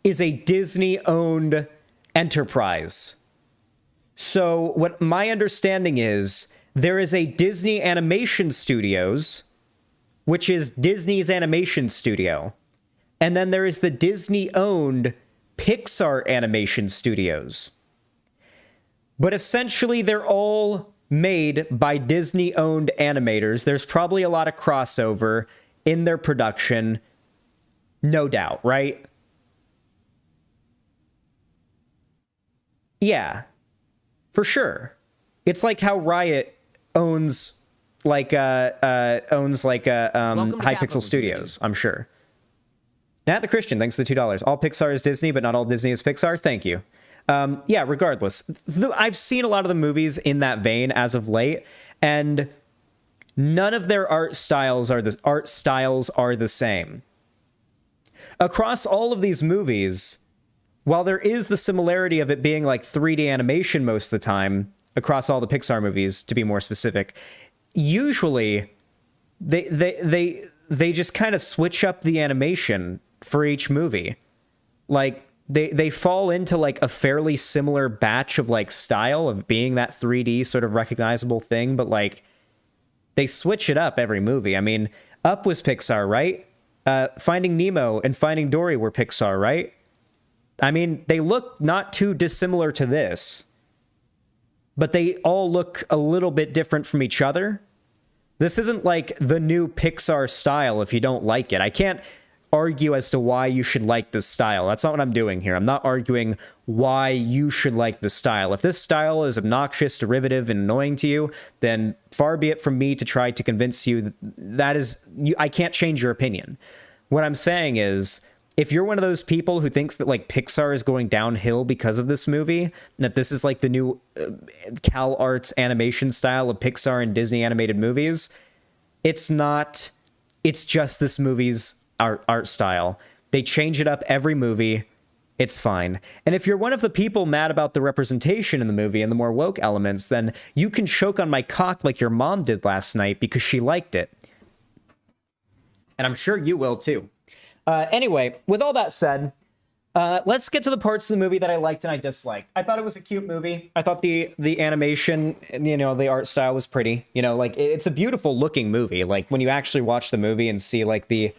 is a Disney-owned enterprise. So what my understanding is, there is a Disney Animation Studios, which is Disney's animation studio. And then there is the Disney-owned Pixar Animation Studios. But essentially, they're all made by Disney-owned animators. There's probably a lot of crossover in their production, no doubt, right? Yeah, for sure. It's like how Riot owns Hypixel Studios, I'm sure. Nat the Christian, thanks for the $2. All Pixar is Disney, but not all Disney is Pixar. Thank you. Yeah, regardless, I've seen a lot of the movies in that vein as of late, and none of their art styles are the same. Across all of these movies, while there is the similarity of it being like 3D animation most of the time, across all the Pixar movies, to be more specific, usually they just kind of switch up the animation for each movie. Like, they fall into like a fairly similar batch of like style of being that 3D sort of recognizable thing, but like they switch it up every movie. I mean, Up was Pixar, right? Finding Nemo and Finding Dory were Pixar, right? I mean, they look not too dissimilar to this, but they all look a little bit different from each other. This isn't like the new Pixar style if you don't like it. I can't argue as to why you should like this style. That's not what I'm doing here. I'm not arguing why you should like this style. If this style is obnoxious, derivative, and annoying to you, then far be it from me to try to convince you that is... I can't change your opinion. What I'm saying is, if you're one of those people who thinks that like Pixar is going downhill because of this movie, and that this is like the new Cal Arts animation style of Pixar and Disney animated movies, It's not, it's just this movie's art style. They change it up every movie. It's fine. And if you're one of the people mad about the representation in the movie and the more woke elements, then you can choke on my cock like your mom did last night because she liked it. And I'm sure you will too. Anyway, with all that said, let's get to the parts of the movie that I liked and I disliked. I thought it was a cute movie. I thought the animation, you know, the art style was pretty. You know, like, it's a beautiful looking movie. Like, when you actually watch the movie and see, like, the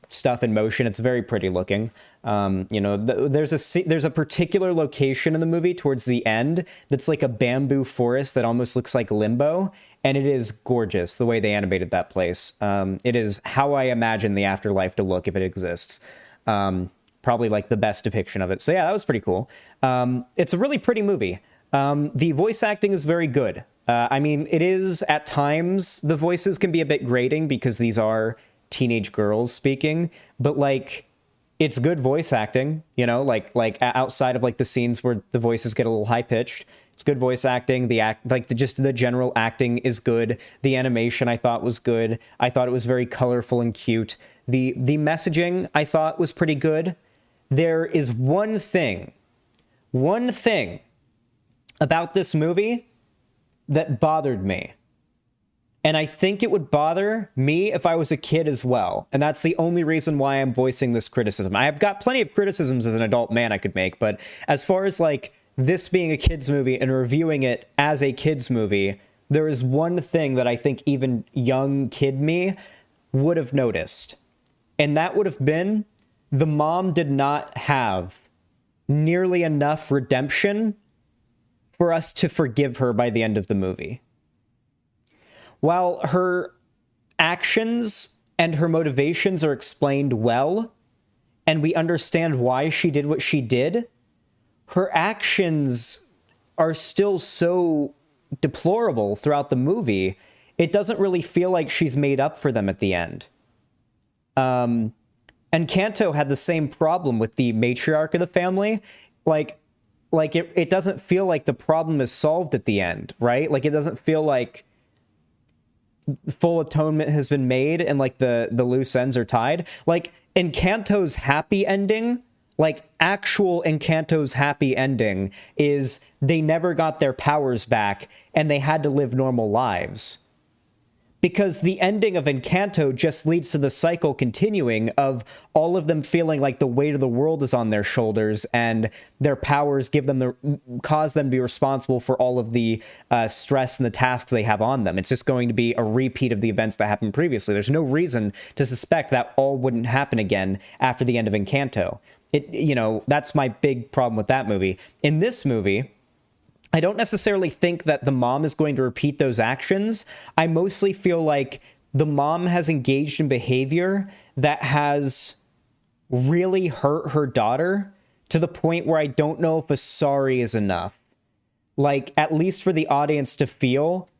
stuff in motion, it's very pretty looking. You know, there's a particular location in the movie towards the end that's like a bamboo forest that almost looks like Limbo, and it is gorgeous the way they animated that place. It is how I imagine the afterlife to look if it exists. Probably like the best depiction of it. So yeah, that was pretty cool. It's a really pretty movie. The voice acting is very good. I mean, it is at times the voices can be a bit grating because these are teenage girls speaking, but like, it's good voice acting, you know, like outside of like the scenes where the voices get a little high pitched. It's good voice acting. Just the general acting is good. The animation I thought was good. I thought it was very colorful and cute. The messaging I thought was pretty good. There is one thing about this movie that bothered me. And I think it would bother me if I was a kid as well. And that's the only reason why I'm voicing this criticism. I have got plenty of criticisms as an adult man I could make, but as far as like this being a kid's movie and reviewing it as a kid's movie, there is one thing that I think even young kid me would have noticed. And that would have been the mom did not have nearly enough redemption for us to forgive her by the end of the movie. While her actions and her motivations are explained well, and we understand why she did what she did, her actions are still so deplorable throughout the movie, it doesn't really feel like she's made up for them at the end. And Kanto had the same problem with the matriarch of the family. Like it doesn't feel like the problem is solved at the end, right? Like, it doesn't feel like full atonement has been made and like the loose ends are tied. Like, Encanto's happy ending, like actual Encanto's happy ending, is they never got their powers back and they had to live normal lives. Because the ending of Encanto just leads to the cycle continuing of all of them feeling like the weight of the world is on their shoulders and their powers cause them to be responsible for all of the stress and the tasks they have on them. It's just going to be a repeat of the events that happened previously. There's no reason to suspect that all wouldn't happen again after the end of Encanto. That's my big problem with that movie. In this movie, I don't necessarily think that the mom is going to repeat those actions. I mostly feel like the mom has engaged in behavior that has really hurt her daughter to the point where I don't know if a sorry is enough. Like, at least for the audience to feel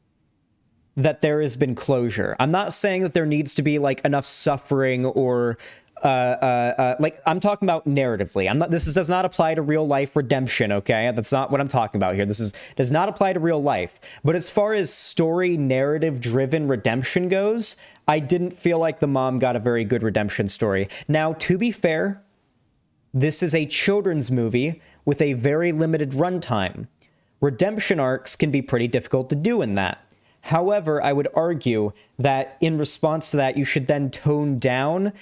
that there has been closure. I'm not saying that there needs to be like enough suffering or like, I'm talking about narratively. This does not apply to real life redemption, okay? That's not what I'm talking about here. Does not apply to real life. But as far as story narrative driven redemption goes, I didn't feel like the mom got a very good redemption story. Now, to be fair, this is a children's movie with a very limited runtime. Redemption arcs can be pretty difficult to do in that. However, I would argue that in response to that, you should then tone down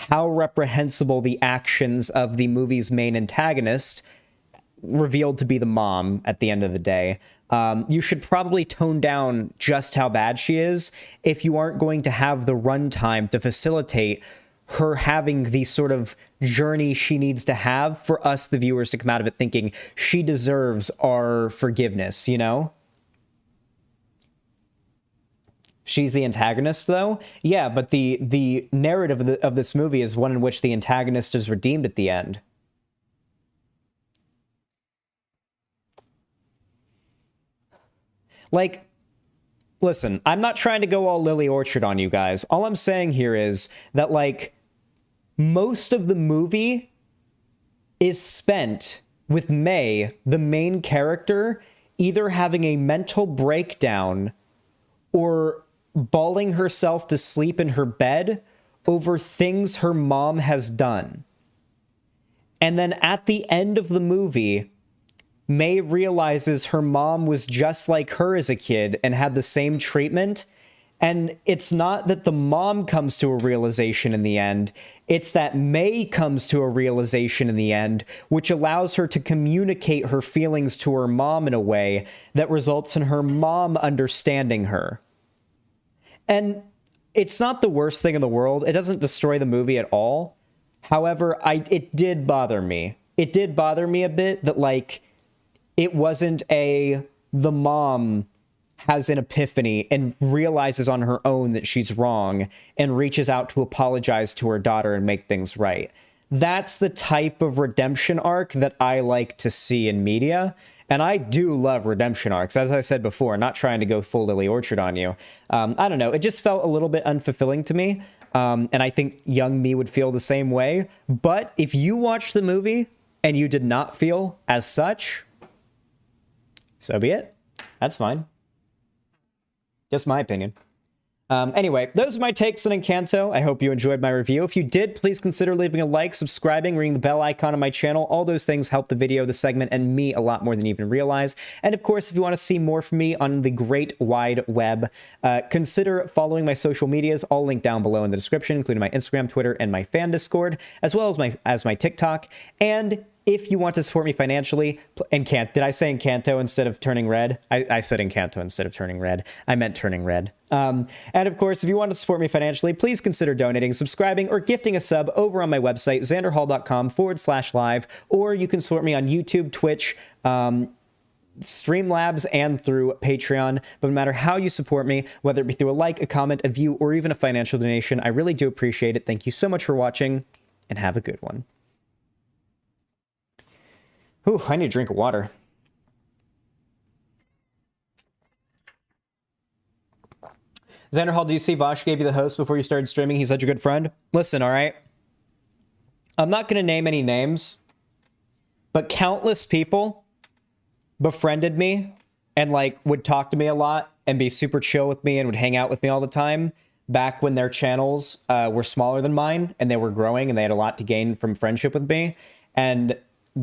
how reprehensible the actions of the movie's main antagonist, revealed to be the mom at the end of the day. You should probably tone down just how bad she is if you aren't going to have the runtime to facilitate her having the sort of journey she needs to have for us, the viewers, to come out of it thinking she deserves our forgiveness, you know? She's the antagonist, though? Yeah, but the narrative of this movie is one in which the antagonist is redeemed at the end. Like, listen, I'm not trying to go all Lily Orchard on you guys. All I'm saying here is that, like, most of the movie is spent with May, the main character, either having a mental breakdown or bawling herself to sleep in her bed over things her mom has done. And then at the end of the movie, May realizes her mom was just like her as a kid and had the same treatment. And it's not that the mom comes to a realization in the end, it's that May comes to a realization in the end, which allows her to communicate her feelings to her mom in a way that results in her mom understanding her. And it's not the worst thing in the world. It doesn't destroy the movie at all. However, it did bother me. It did bother me a bit that, like, it wasn't the mom has an epiphany and realizes on her own that she's wrong and reaches out to apologize to her daughter and make things right. That's the type of redemption arc that I like to see in media. And I do love redemption arcs. As I said before, not trying to go full Lily Orchard on you. I don't know. It just felt a little bit unfulfilling to me. And I think young me would feel the same way. But if you watched the movie and you did not feel as such, so be it. That's fine. Just my opinion. Anyway, those are my takes on Encanto. I hope you enjoyed my review. If you did, please consider leaving a like, subscribing, ringing the bell icon on my channel. All those things help the video, the segment, and me a lot more than you even realize. And of course, if you want to see more from me on the great wide web, consider following my social medias, all linked down below in the description, including my Instagram, Twitter, and my fan Discord, as well as my TikTok. And if you want to support me financially, did I say Encanto instead of Turning Red? I said Encanto instead of Turning Red. I meant Turning Red. And of course, if you want to support me financially, please consider donating, subscribing, or gifting a sub over on my website, xanderhal.com/live, or you can support me on YouTube, Twitch, Streamlabs, and through Patreon. But no matter how you support me, whether it be through a like, a comment, a view, or even a financial donation, I really do appreciate it. Thank you so much for watching, and have a good one. Ooh, I need a drink of water. Xanderhal, do you see Vosh gave you the host before you started streaming? He's such a good friend. Listen, all right? I'm not going to name any names, but countless people befriended me and, like, would talk to me a lot and be super chill with me and would hang out with me all the time back when their channels were smaller than mine and they were growing and they had a lot to gain from friendship with me. And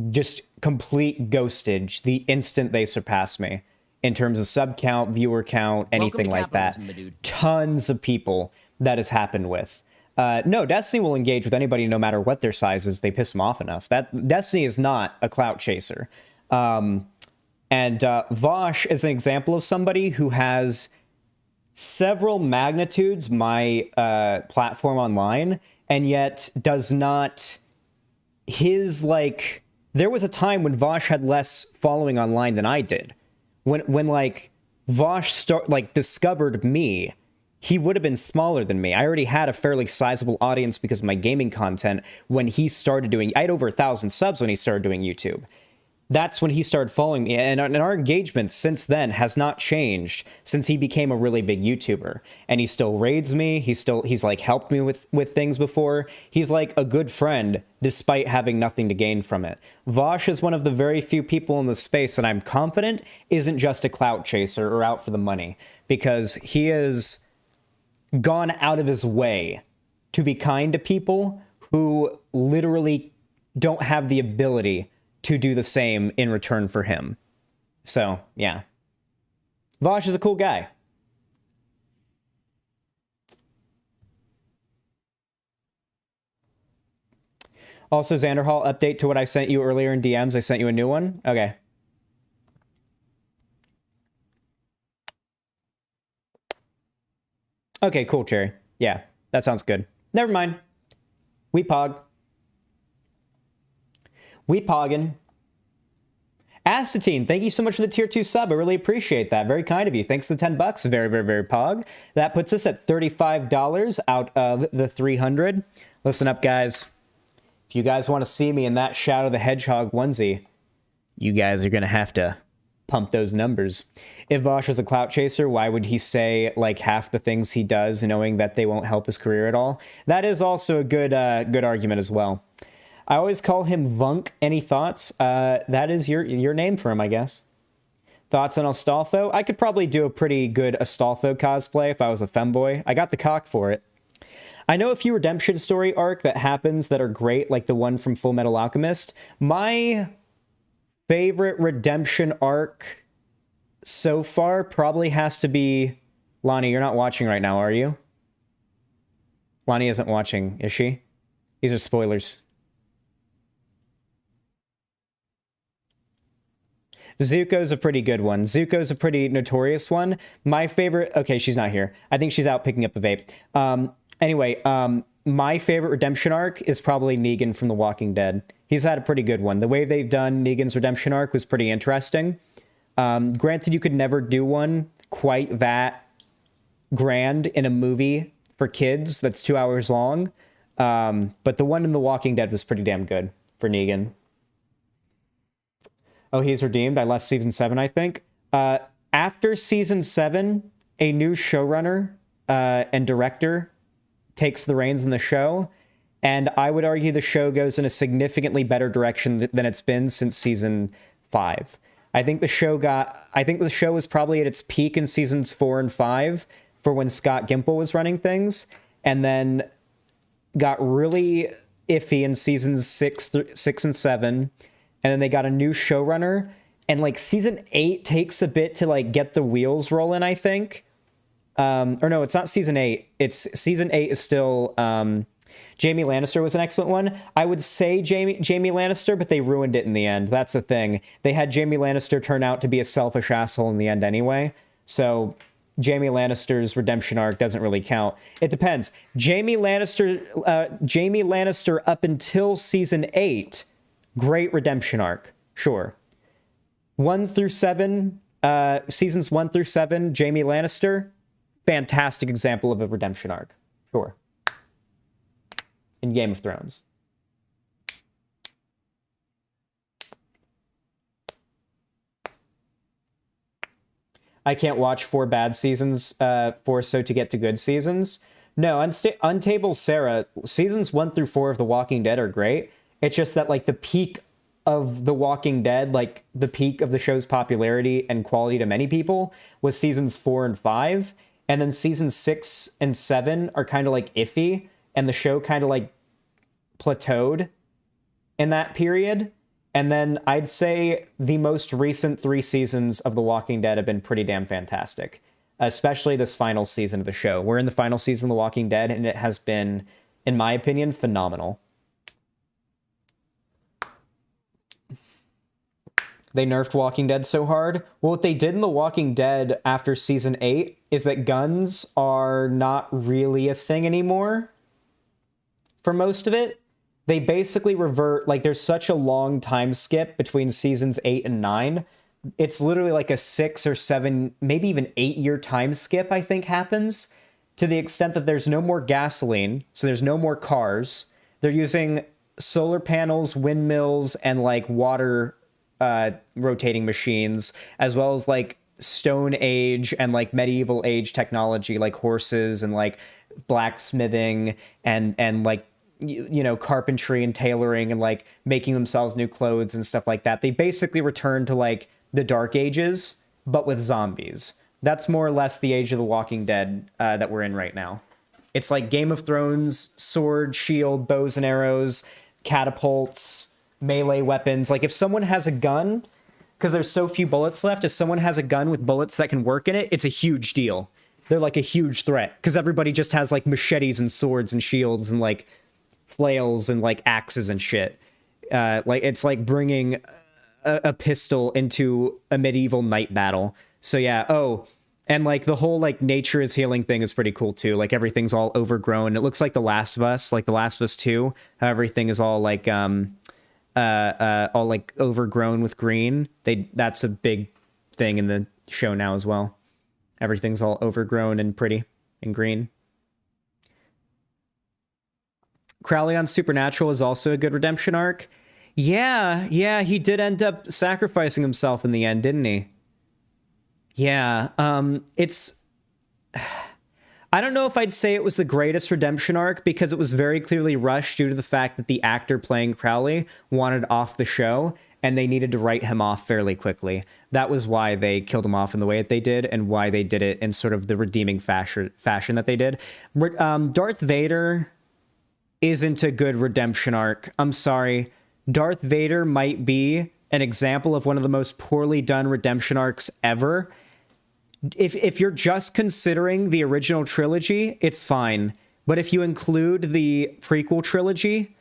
just complete ghostage the instant they surpass me in terms of sub count, viewer count, anything like that. Tons of people that has happened with. No, Destiny will engage with anybody no matter what their size is if they piss them off enough. That Destiny is not a clout chaser. And Vosh is an example of somebody who has several magnitudes my platform online, and yet does not... There was a time when Vosh had less following online than I did. When like Vosh discovered me, he would have been smaller than me. I already had a fairly sizable audience because of my gaming content when he started doing... I had over 1,000 subs when he started doing YouTube. That's when he started following me, and our engagement since then has not changed since he became a really big YouTuber. And he still raids me. He's like helped me with things before. He's like a good friend despite having nothing to gain from it. Vosh is one of the very few people in the space that I'm confident isn't just a clout chaser or out for the money, because he has gone out of his way to be kind to people who literally don't have the ability to do the same in return for him. So, yeah. Vosh is a cool guy. Also, Xanderhal, update to what I sent you earlier in DMs. I sent you a new one? Okay. Okay, cool, Cherry. Yeah, that sounds good. Never mind. We pog. We poggin. Astatine, thank you so much for the tier 2 sub. I really appreciate that. Very kind of you. Thanks for the $10. Very, very, very pog. That puts us at $35 out of the 300. Listen up, guys. If you guys want to see me in that Shadow the Hedgehog onesie, you guys are going to have to pump those numbers. If Vosh was a clout chaser, why would he say like half the things he does knowing that they won't help his career at all? That is also a good argument as well. I always call him Vunk. Any thoughts? That is your name for him, I guess. Thoughts on Astolfo? I could probably do a pretty good Astolfo cosplay if I was a femboy. I got the cock for it. I know a few redemption story arc that happens that are great, like the one from Full Metal Alchemist. My favorite redemption arc so far probably has to be... Lonnie, you're not watching right now, are you? Lonnie isn't watching, is she? These are spoilers. Zuko's a pretty good one. Zuko's a pretty notorious one. My favorite... Okay, she's not here. I think she's out picking up a vape. Anyway, my favorite redemption arc is probably Negan from The Walking Dead. He's had a pretty good one. The way they've done Negan's redemption arc was pretty interesting. Granted, you could never do one quite that grand in a movie for kids that's 2 hours long. But the one in The Walking Dead was pretty damn good for Negan. Oh, he's redeemed. I left season 7, I think. After season 7, a new showrunner and director takes the reins in the show, and I would argue the show goes in a significantly better direction than it's been since season 5. I think the show was probably at its peak in seasons 4 and 5 for when Scott Gimple was running things, and then got really iffy in seasons 6 and 7. And then they got a new showrunner, and like season 8 takes a bit to like get the wheels rolling, I think. Or no, it's not season 8. It's season 8 is still Jamie Lannister was an excellent one. I would say Jamie Lannister, but they ruined it in the end. That's the thing. They had Jamie Lannister turn out to be a selfish asshole in the end anyway. So Jamie Lannister's redemption arc doesn't really count. It depends. Jamie Lannister up until season 8. Great redemption arc, sure. 1 through 7, seasons 1 through 7, Jamie Lannister, fantastic example of a redemption arc, sure. In Game of Thrones. I can't watch 4 bad seasons to get to good seasons. No, Untable Sarah, seasons 1 through 4 of The Walking Dead are great. It's just that, like, the peak of The Walking Dead, like, the peak of the show's popularity and quality to many people was seasons 4 and 5. And then seasons 6 and 7 are kind of, like, iffy. And the show kind of, like, plateaued in that period. And then I'd say the most recent 3 seasons of The Walking Dead have been pretty damn fantastic. Especially this final season of the show. We're in the final season of The Walking Dead, and it has been, in my opinion, phenomenal. They nerfed Walking Dead so hard. Well, what they did in The Walking Dead after season 8 is that guns are not really a thing anymore. For most of it, they basically revert, like, there's such a long time skip between seasons 8 and 9. It's literally like a 6 or 7, maybe even 8-year time skip, I think, happens, to the extent that there's no more gasoline, so there's no more cars. They're using solar panels, windmills, and, like, water rotating machines, as well as, like, Stone Age and, like, medieval age technology, like horses and, like, blacksmithing and like, you know, carpentry and tailoring and, like, making themselves new clothes and stuff like that. They basically return to, like, the Dark Ages, but with zombies. That's more or less the age of The Walking Dead that we're in right now. It's like Game of Thrones, sword, shield, bows and arrows, catapults, melee weapons. Like, if someone has a gun, because there's so few bullets left, if someone has a gun with bullets that can work in it, it's a huge deal. They're, like, a huge threat, because everybody just has, like, machetes and swords and shields and, like, flails and, like, axes and shit. Like, it's like bringing a pistol into a medieval night battle. So yeah, oh, and, like, the whole, like, nature is healing thing is pretty cool too. Like, everything's all overgrown. It looks like The Last of Us, like The Last of Us 2, how everything is all, like, all, like, overgrown with green. That's a big thing in the show now as well. Everything's all overgrown and pretty and green. Crowley on Supernatural is also a good redemption arc. Yeah, he did end up sacrificing himself in the end, didn't he? Yeah, it's... I don't know if I'd say it was the greatest redemption arc, because it was very clearly rushed due to the fact that the actor playing Crowley wanted off the show, and they needed to write him off fairly quickly. That was why they killed him off in the way that they did, and why they did it in sort of the redeeming fashion that they did. Darth Vader isn't a good redemption arc. I'm sorry. Darth Vader might be an example of one of the most poorly done redemption arcs ever. If you're just considering the original trilogy, it's fine. But if you include the prequel trilogy,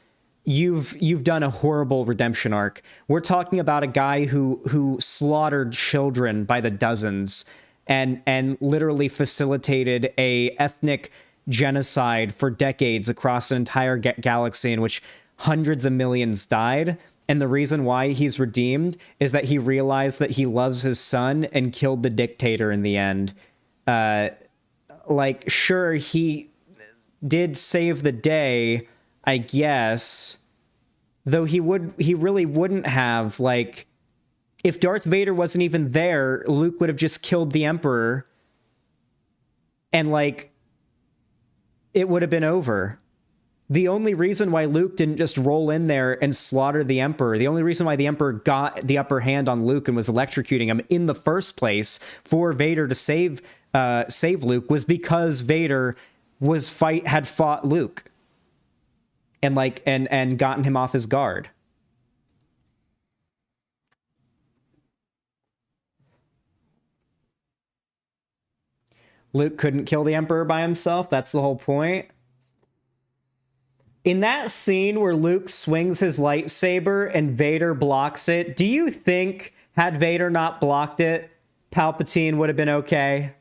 you've done a horrible redemption arc. We're talking about a guy who slaughtered children by the dozens and literally facilitated a ethnic genocide for decades across an entire galaxy in which hundreds of millions died. And the reason why he's redeemed is that he realized that he loves his son and killed the dictator in the end. Like, sure, he did save the day, I guess, though he really wouldn't have. Like, if Darth Vader wasn't even there, Luke would have just killed the Emperor, and like, it would have been over. The only reason why Luke didn't just roll in there and slaughter the Emperor, the only reason why the Emperor got the upper hand on Luke and was electrocuting him in the first place for Vader to save Luke, was because Vader had fought Luke and and gotten him off his guard. Luke couldn't kill the Emperor by himself. That's the whole point. In that scene where Luke swings his lightsaber and Vader blocks it, do you think, had Vader not blocked it, Palpatine would have been okay?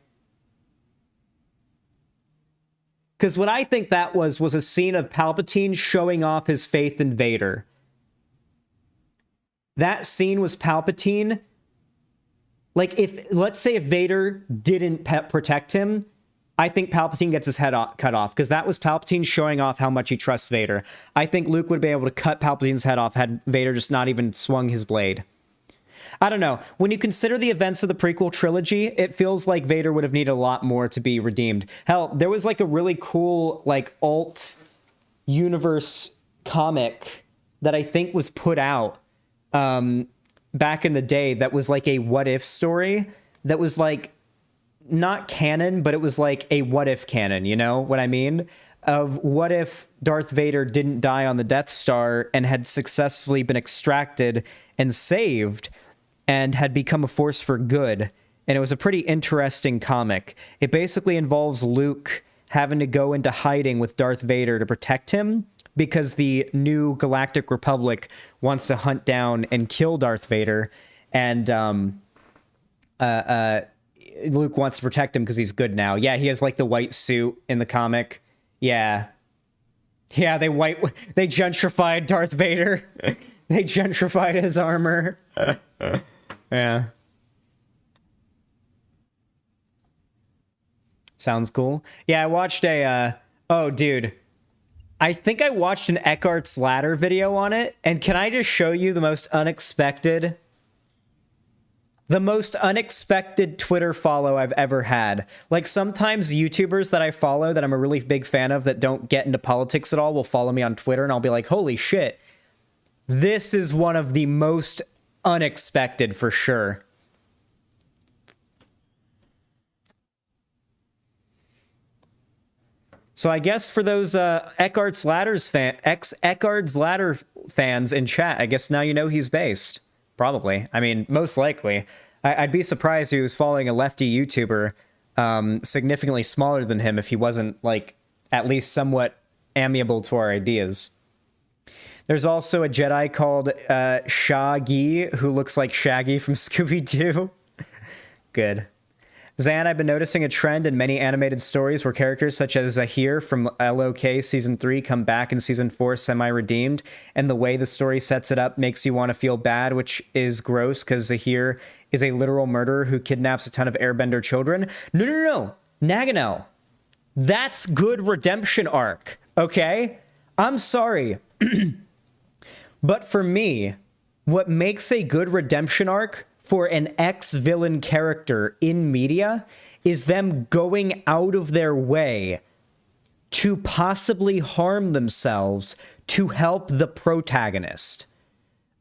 Because what I think that was a scene of Palpatine showing off his faith in Vader. That scene was Palpatine. Like, let's say if Vader didn't protect him, I think Palpatine gets his head cut off, because that was Palpatine showing off how much he trusts Vader. I think Luke would be able to cut Palpatine's head off had Vader just not even swung his blade. I don't know. When you consider the events of the prequel trilogy, it feels like Vader would have needed a lot more to be redeemed. Hell, there was like a really cool like alt universe comic that I think was put out back in the day that was like a what if story that was like not canon, but it was like a what if canon, you know what I mean? Of what if Darth Vader didn't die on the Death Star and had successfully been extracted and saved and had become a force for good. And it was a pretty interesting comic. It basically involves Luke having to go into hiding with Darth Vader to protect him because the new Galactic Republic wants to hunt down and kill Darth Vader. And Luke wants to protect him because he's good now. Yeah, he has like the white suit in the comic. Yeah. Yeah, they gentrified Darth Vader. They gentrified his armor. Yeah. Sounds cool. Yeah, I watched oh, dude. I think I watched an Eckhart's Ladder video on it, and can I just show you the most unexpected Twitter follow I've ever had. Like, sometimes YouTubers that I follow that I'm a really big fan of that don't get into politics at all will follow me on Twitter, and I'll be like, holy shit. This is one of the most unexpected for sure. So I guess for those Eckhart's Ladder fans in chat, I guess now you know he's based. Probably. I mean, most likely. I'd be surprised if he was following a lefty YouTuber significantly smaller than him if he wasn't, like, at least somewhat amiable to our ideas. There's also a Jedi called Shaggy, who looks like Shaggy from Scooby-Doo. Good. Zan, I've been noticing a trend in many animated stories where characters such as Zahir from LOK Season 3 come back in Season 4 semi-redeemed, and the way the story sets it up makes you want to feel bad, which is gross because Zahir is a literal murderer who kidnaps a ton of Airbender children. No. Naganel. That's good redemption arc, okay? I'm sorry. But for me, what makes a good redemption arc for an ex-villain character in media is them going out of their way to possibly harm themselves to help the protagonist.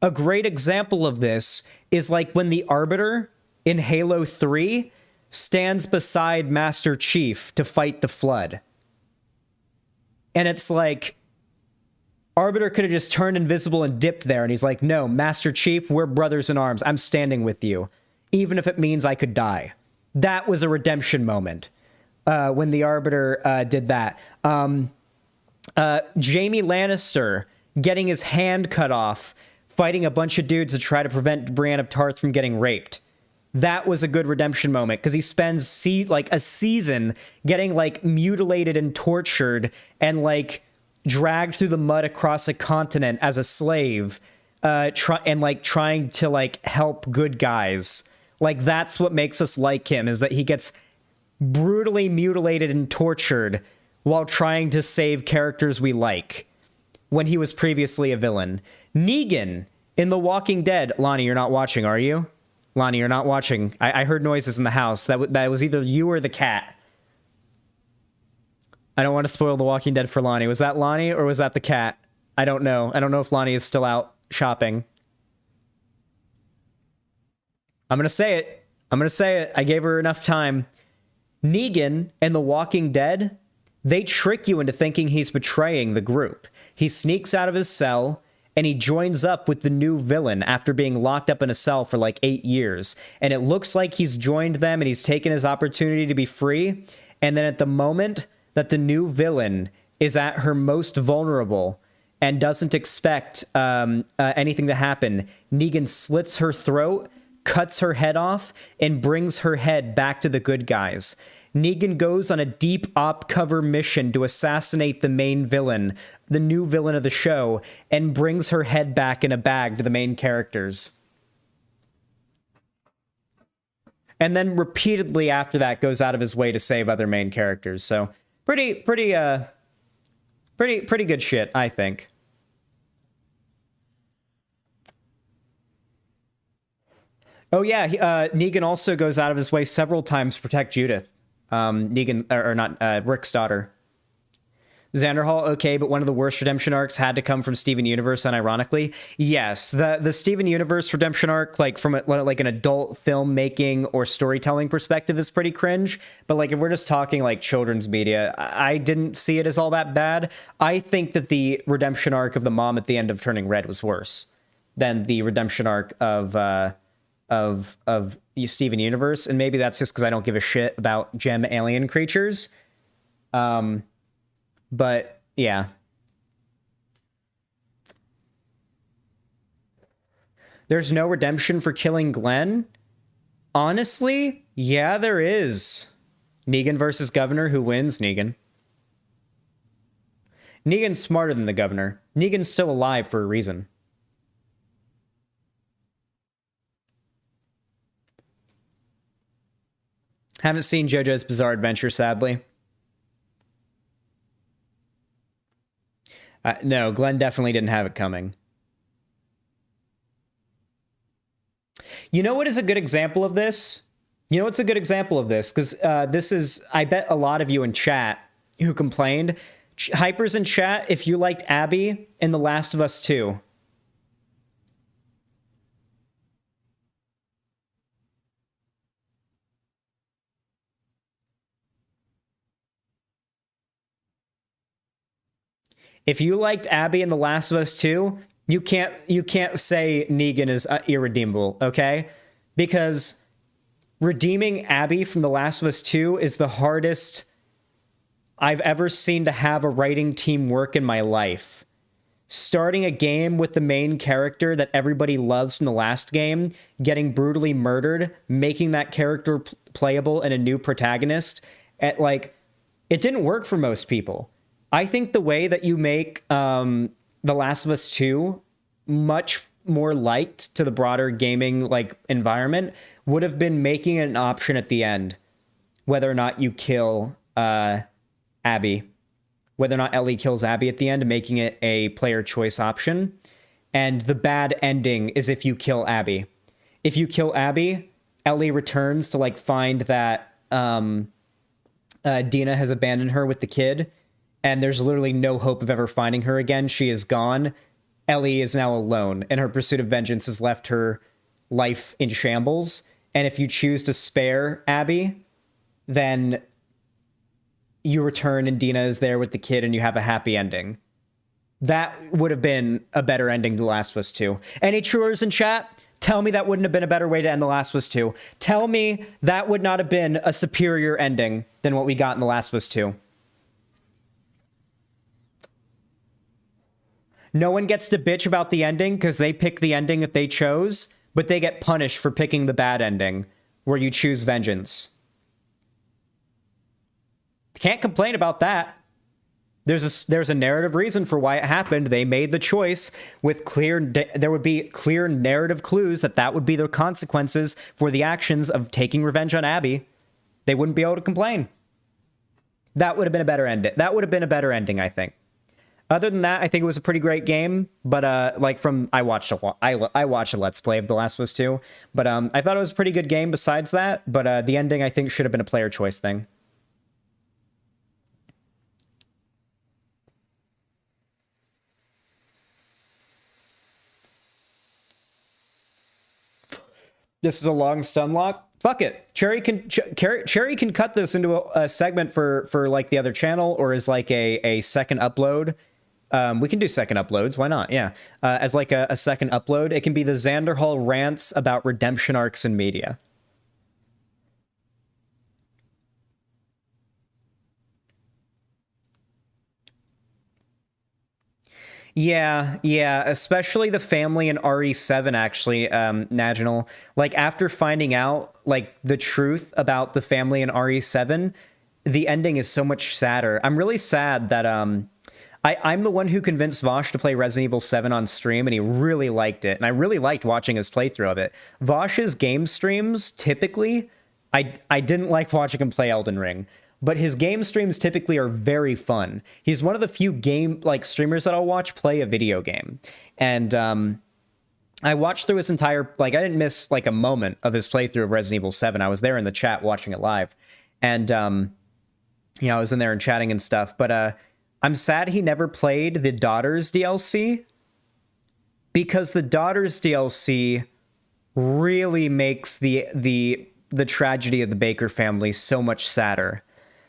A great example of this is like when the Arbiter in Halo 3 stands beside Master Chief to fight the Flood. And it's like, Arbiter could have just turned invisible and dipped there, and he's like, no, Master Chief, we're brothers in arms. I'm standing with you, even if it means I could die. That was a redemption moment when the Arbiter did that. Jaime Lannister getting his hand cut off, fighting a bunch of dudes to try to prevent Brienne of Tarth from getting raped. That was a good redemption moment, because he spends like a season getting like mutilated and tortured and like dragged through the mud across a continent as a slave, trying to like help good guys. Like, that's what makes us like him, is that he gets brutally mutilated and tortured while trying to save characters we like, when he was previously a villain. Negan in The Walking Dead. Lonnie, you're not watching, are you? Lonnie, you're not watching. I heard noises in the house. That was either you or the cat. I don't want to spoil The Walking Dead for Lonnie. Was that Lonnie or was that the cat? I don't know. I don't know if Lonnie is still out shopping. I'm going to say it. I gave her enough time. Negan and The Walking Dead, they trick you into thinking he's betraying the group. He sneaks out of his cell and he joins up with the new villain after being locked up in a cell for like 8 years. And it looks like he's joined them and he's taken his opportunity to be free. And then at the moment that the new villain is at her most vulnerable and doesn't expect anything to happen, Negan slits her throat, cuts her head off, and brings her head back to the good guys. Negan goes on a deep op cover mission to assassinate the main villain, the new villain of the show, and brings her head back in a bag to the main characters. And then repeatedly after that goes out of his way to save other main characters. So pretty good shit, I think. Oh yeah, Negan also goes out of his way several times to protect Judith. Rick's daughter. Xanderhal, okay, but one of the worst redemption arcs had to come from Steven Universe, unironically. Yes, the Steven Universe redemption arc, like from like an adult filmmaking or storytelling perspective, is pretty cringe. But like if we're just talking like children's media, I didn't see it as all that bad. I think that the redemption arc of the mom at the end of Turning Red was worse than the redemption arc of Steven Universe, and maybe that's just because I don't give a shit about gem alien creatures. But yeah. There's no redemption for killing Glenn? Honestly, yeah, there is. Negan versus Governor, who wins? Negan. Negan's smarter than the Governor. Negan's still alive for a reason. Haven't seen JoJo's Bizarre Adventure, sadly. No, Glenn definitely didn't have it coming. You know what is a good example of this? You know what's a good example of this? Because this is, I bet a lot of you in chat who complained. Hypers in chat, if you liked Abby in The Last of Us 2. If you liked Abby in The Last of Us 2, you can't say Negan is irredeemable, okay? Because redeeming Abby from The Last of Us 2 is the hardest I've ever seen to have a writing team work in my life. Starting a game with the main character that everybody loves from the last game, getting brutally murdered, making that character playable and a new protagonist, it didn't work for most people. I think the way that you make The Last of Us 2 much more liked to the broader gaming environment would have been making it an option at the end, whether or not you kill Abby, whether or not Ellie kills Abby at the end, and making it a player choice option. And the bad ending is if you kill Abby. If you kill Abby, Ellie returns to find that Dina has abandoned her with the kid. And there's literally no hope of ever finding her again. She is gone. Ellie is now alone, and her pursuit of vengeance has left her life in shambles. And if you choose to spare Abby, then you return and Dina is there with the kid and you have a happy ending. That would have been a better ending than The Last of Us 2. Any truers in chat? Tell me that wouldn't have been a better way to end The Last of Us 2. Tell me that would not have been a superior ending than what we got in The Last of Us 2. No one gets to bitch about the ending because they pick the ending that they chose, but they get punished for picking the bad ending, where you choose vengeance. Can't complain about that. There's a narrative reason for why it happened. They made the choice with there would be clear narrative clues that would be the consequences for the actions of taking revenge on Abby. They wouldn't be able to complain. That would have been a better ending. That would have been a better ending, I think. Other than that, I think it was a pretty great game. But I watched a Let's Play of The Last of Us 2. But I thought it was a pretty good game besides that. But the ending, I think, should have been a player choice thing. This is a long stun lock. Fuck it. Cherry can cut this into a segment for like the other channel, or as like a second upload. We can do second uploads. Why not? Yeah. As like a second upload. It can be the Xanderhal rants about redemption arcs in media. Yeah, especially the family in RE7, actually, Naginal. Like, after finding out, like, the truth about the family in RE7, the ending is so much sadder. I'm really sad that, I'm the one who convinced Vosh to play Resident Evil 7 on stream, and he really liked it, and I really liked watching his playthrough of it. Vosh's game streams, typically, I didn't like watching him play Elden Ring. But his game streams typically are very fun. He's one of the few streamers that I'll watch play a video game. And I watched through his entire, I didn't miss a moment of his playthrough of Resident Evil 7. I was there in the chat watching it live. And, I was in there and chatting and stuff. But I'm sad he never played the Daughters DLC. Because the Daughters DLC really makes the tragedy of the Baker family so much sadder.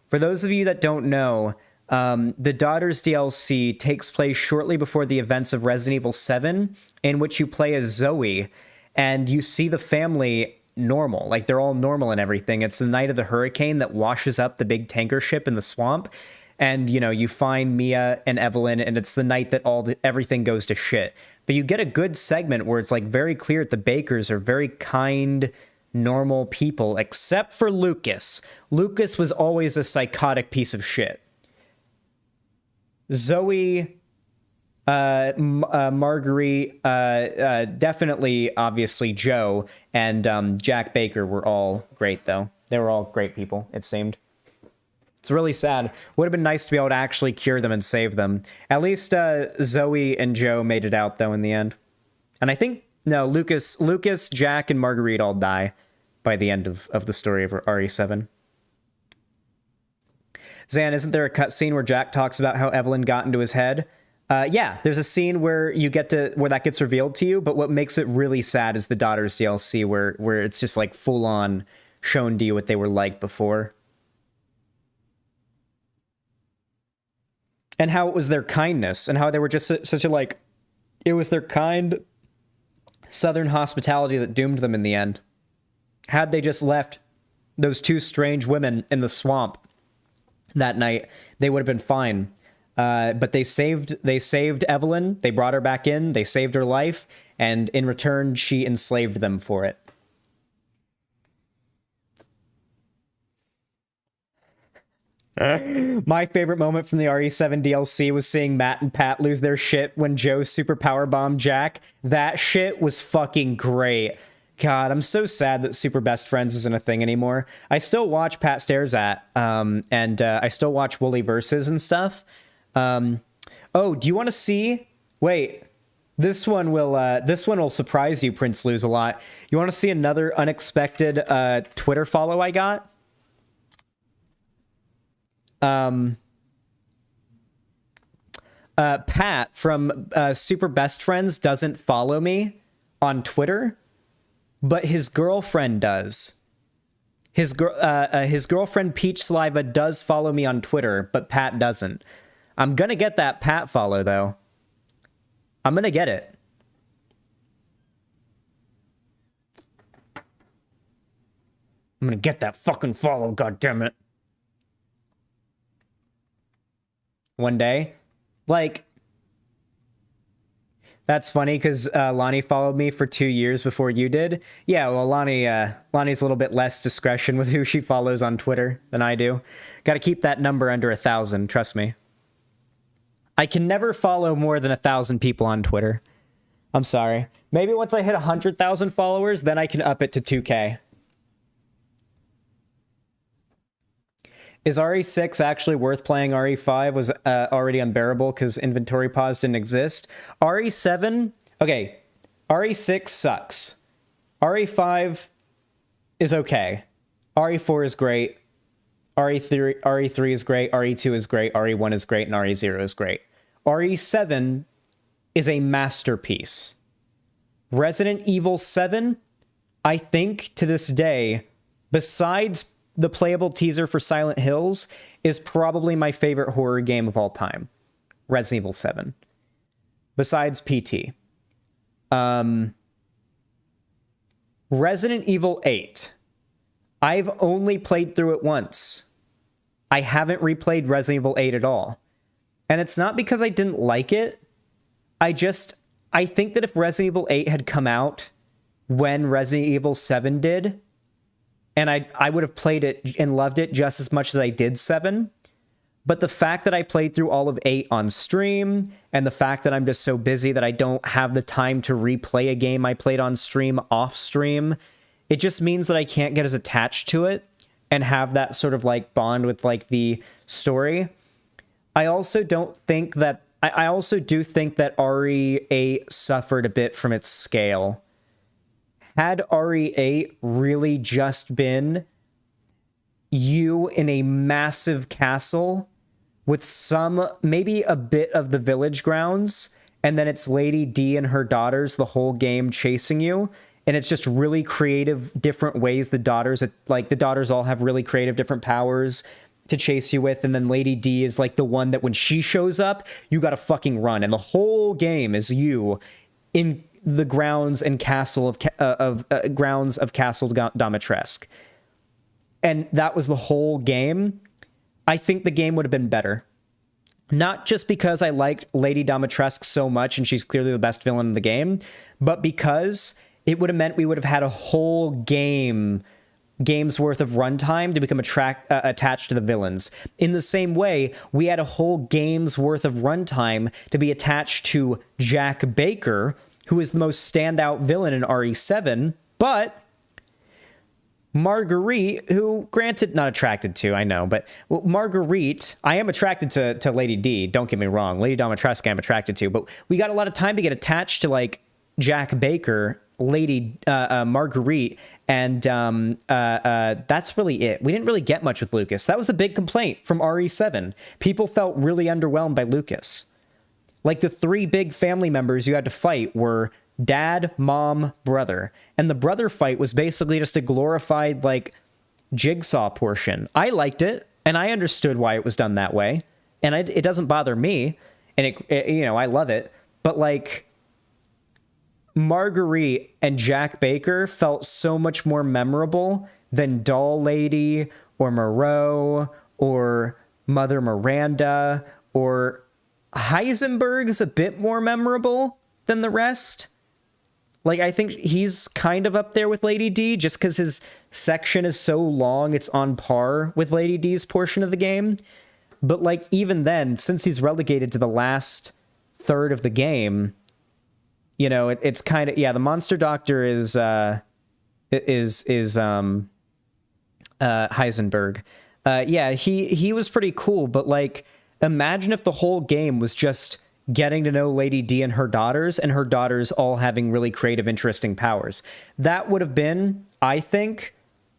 For those of you that don't know, the Daughters DLC takes place shortly before the events of Resident Evil 7, in which you play as Zoe, and you see the family normal. Like, they're all normal and everything. It's the night of the hurricane that washes up the big tanker ship in the swamp, and, you find Mia and Evelyn, and it's the night that everything goes to shit. But you get a good segment where it's, very clear that the Bakers are very kind, normal people, except for Lucas. Lucas was always a psychotic piece of shit. Zoe, Marguerite, definitely, obviously, Joe, and Jack Baker were all great, though. They were all great people, it seemed. It's really sad. Would have been nice to be able to actually cure them and save them. At least Zoe and Joe made it out, though, in the end. And I think, no, Lucas, Jack, and Marguerite all die by the end of the story of RE7. Zan, isn't there a cutscene where Jack talks about how Evelyn got into his head? Yeah, there's a scene where where that gets revealed to you, but what makes it really sad is the Daughters DLC where it's just full on shown to you what they were like before. And how it was their kindness, and how they were just such a it was their kind Southern hospitality that doomed them in the end. Had they just left those two strange women in the swamp that night, they would have been fine. But they saved Evelyn. They brought her back in. They saved her life. And in return, she enslaved them for it. My favorite moment from the RE7 DLC was seeing Matt and Pat lose their shit when Joe super power bombed Jack. That shit was fucking great. God, I'm so sad that Super Best Friends isn't a thing anymore. I still watch Pat Stares At, and I still watch Wooly Versus and stuff. Oh, do you want to see? Wait, this one will surprise you, Prince Lose a lot. You want to see another unexpected Twitter follow I got? Pat from Super Best Friends doesn't follow me on Twitter, but his girlfriend does. His girlfriend Peach Saliva does follow me on Twitter, but Pat doesn't. I'm gonna get that Pat follow though. I'm gonna get it. I'm gonna get that fucking follow, goddammit. One day. Like, that's funny because Lonnie followed me for 2 years before you did. Yeah, well, Lonnie's a little bit less discretion with who she follows on Twitter than I do. Gotta keep that number under 1,000, trust me. I can never follow more than 1,000 people on Twitter. I'm sorry. Maybe once I hit 100,000 followers, then I can up it to 2K. Is RE6 actually worth playing? RE5 was already unbearable because inventory pause didn't exist. RE7, okay, RE6 sucks. RE5 is okay. RE4 is great. RE3 is great. RE2 is great. RE1 is great. And RE0 is great. RE7 is a masterpiece. Resident Evil 7, I think to this day, besides the playable teaser for Silent Hills, is probably my favorite horror game of all time. Resident Evil 7. Besides PT. Resident Evil 8. I've only played through it once. I haven't replayed Resident Evil 8 at all. And it's not because I didn't like it. I think that if Resident Evil 8 had come out when Resident Evil 7 did, and I would have played it and loved it just as much as I did 7. But the fact that I played through all of 8 on stream, and the fact that I'm just so busy that I don't have the time to replay a game I played on stream off stream, it just means that I can't get as attached to it and have that sort of like bond with like the story. I also do think that RE8 suffered a bit from its scale. Had RE8 really just been you in a massive castle with maybe a bit of the village grounds, and then it's Lady D and her daughters the whole game chasing you, and it's just really creative, different ways the daughters all have really creative different powers to chase you with, and then Lady D is like the one that when she shows up, you gotta fucking run, and the whole game is you in the grounds and castle of Castle Dimitrescu. And that was the whole game. I think the game would have been better. Not just because I liked Lady Dimitrescu so much and she's clearly the best villain in the game, but because it would have meant we would have had a whole game's worth of runtime to become attached to the villains. In the same way, we had a whole game's worth of runtime to be attached to Jack Baker, who is the most standout villain in RE7, but Marguerite, who, granted, not attracted to, I know, but Marguerite, I am attracted to Lady D, don't get me wrong. Lady Dimitrescu I'm attracted to, but we got a lot of time to get attached to, like, Jack Baker, Lady Marguerite, and that's really it. We didn't really get much with Lucas. That was the big complaint from RE7. People felt really underwhelmed by Lucas. Like, the 3 big family members you had to fight were dad, mom, brother. And the brother fight was basically just a glorified, like, Jigsaw portion. I liked it, and I understood why it was done that way. And it doesn't bother me, and I love it. But, like, Marguerite and Jack Baker felt so much more memorable than Doll Lady or Moreau or Mother Miranda, or Heisenberg is a bit more memorable than the rest. Like, I think he's kind of up there with Lady D just because his section is so long, it's on par with Lady D's portion of the game. But, like, even then, since he's relegated to the last third of the game, you know, it's kind of, yeah, the Monster Doctor is Heisenberg. Yeah, he was pretty cool, but, like, imagine if the whole game was just getting to know Lady D and her daughters all having really creative, interesting powers. That would have been, I think,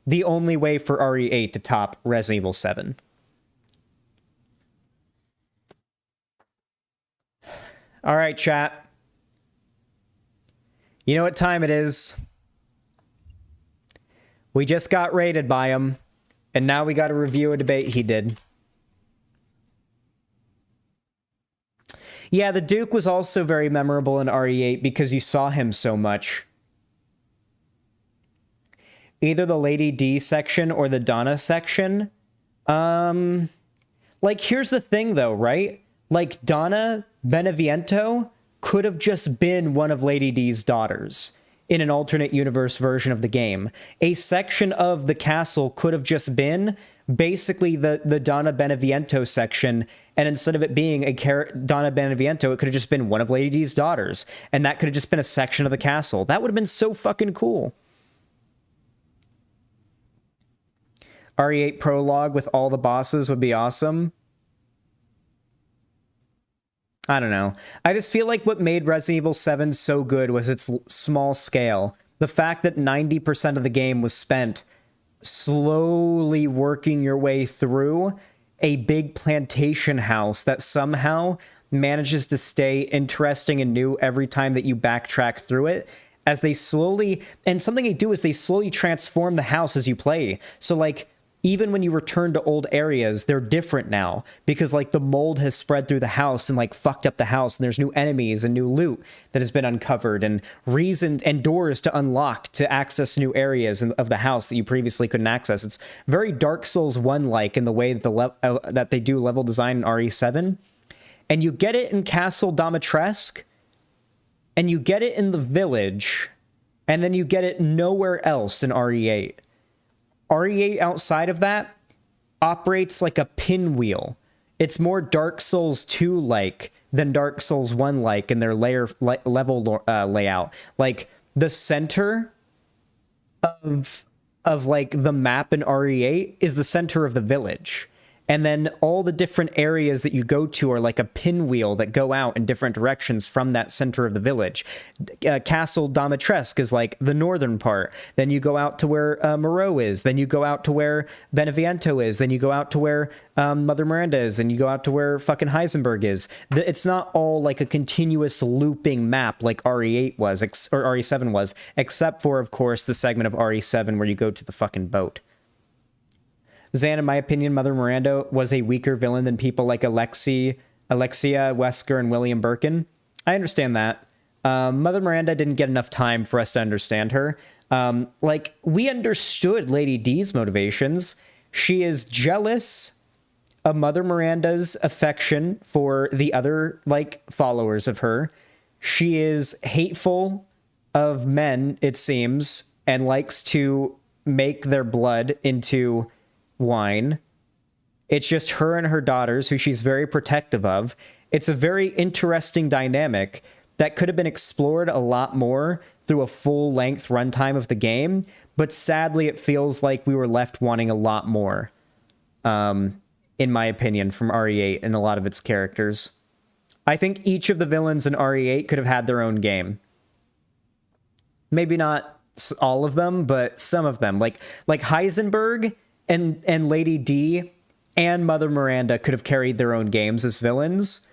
the only way for RE8 to top Resident Evil 7. All right, chat. You know what time it is? We just got raided by him, and now we got to review a debate he did. Yeah, the Duke was also very memorable in RE8 because you saw him so much. Either the Lady D section or the Donna section. Like, here's the thing, though, right? Like, Donna Beneviento could have just been one of Lady D's daughters in an alternate universe version of the game. A section of the castle could have just been basically the Donna Beneviento section, and instead of it being Donna Beneviento, it could have just been one of Lady D's daughters, and that could have just been a section of the castle. That would have been so fucking cool. RE8 prologue with all the bosses would be awesome. I don't know. I just feel like what made Resident Evil 7 so good was its small scale. The fact that 90% of the game was spent slowly working your way through a big plantation house that somehow manages to stay interesting and new every time that you backtrack through it. As they slowly, and something they do is they slowly transform the house as you play. So like, even when you return to old areas, they're different now because like the mold has spread through the house and like fucked up the house, and there's new enemies and new loot that has been uncovered and reasons and doors to unlock to access new areas of the house that you previously couldn't access. It's very Dark Souls 1-like in the way that that they do level design in RE7. And you get it in Castle Dimitrescu, and you get it in the village, and then you get it nowhere else in RE8. RE8 outside of that operates like a pinwheel. It's more Dark Souls 2-like than Dark Souls 1-like in their level layout. Like the center of like the map in RE8 is the center of the village. And then all the different areas that you go to are like a pinwheel that go out in different directions from that center of the village. Castle Dimitrescu is like the northern part. Then you go out to where Moreau is. Then you go out to where Beneviento is. Then you go out to where Mother Miranda is. And you go out to where fucking Heisenberg is. It's not all like a continuous looping map like RE8 was, or RE7 was, except for, of course, the segment of RE7 where you go to the fucking boat. Zan, in my opinion, Mother Miranda was a weaker villain than people like Alexia, Wesker, and William Birkin. I understand that. Mother Miranda didn't get enough time for us to understand her. Like, we understood Lady D's motivations. She is jealous of Mother Miranda's affection for the other, like, followers of her. She is hateful of men, it seems, and likes to make their blood into wine. It's just her and her daughters, who she's very protective of. It's a very interesting dynamic that could have been explored a lot more through a full-length runtime of the game, but sadly it feels like we were left wanting a lot more, in my opinion, from RE8 and a lot of its characters. I think each of the villains in RE8 could have had their own game. Maybe not all of them, but some of them. Like Heisenberg and Lady D and Mother Miranda could have carried their own games as villains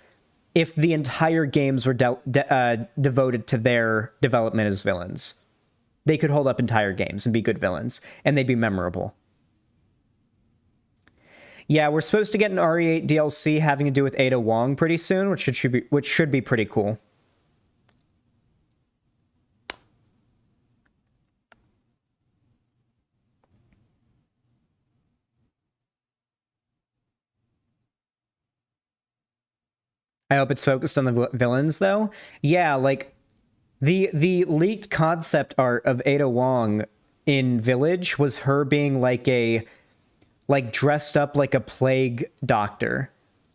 if the entire games were devoted to their development as villains. They could hold up entire games and be good villains, and they'd be memorable. Yeah, we're supposed to get an RE8 DLC having to do with Ada Wong pretty soon, which should be pretty cool. I hope it's focused on the villains, though. Yeah, like, the leaked concept art of Ada Wong in Village was her being like dressed up like a plague doctor.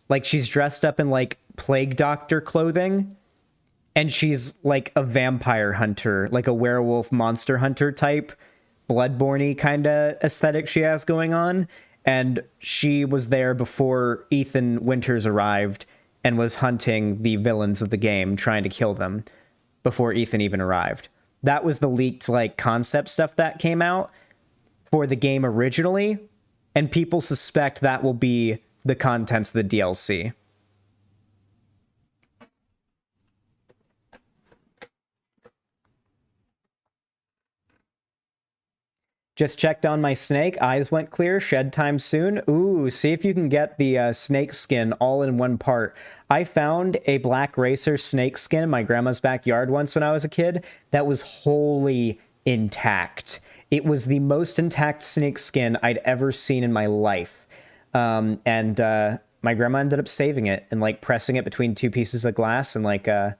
Like, she's dressed up in, like, plague doctor clothing, and she's, like, a vampire hunter, like a werewolf monster hunter type, Bloodborne-y kind of aesthetic she has going on, and she was there before Ethan Winters arrived and was hunting the villains of the game, trying to kill them before Ethan even arrived. That was the leaked, like, concept stuff that came out for the game originally, and people suspect that will be the contents of the DLC. Just checked on my snake. Eyes went clear. Shed time soon. Ooh, see if you can get the snake skin all in one part. I found a black racer snake skin in my grandma's backyard once when I was a kid that was wholly intact. It was the most intact snake skin I'd ever seen in my life. And my grandma ended up saving it and like pressing it between two pieces of glass and like a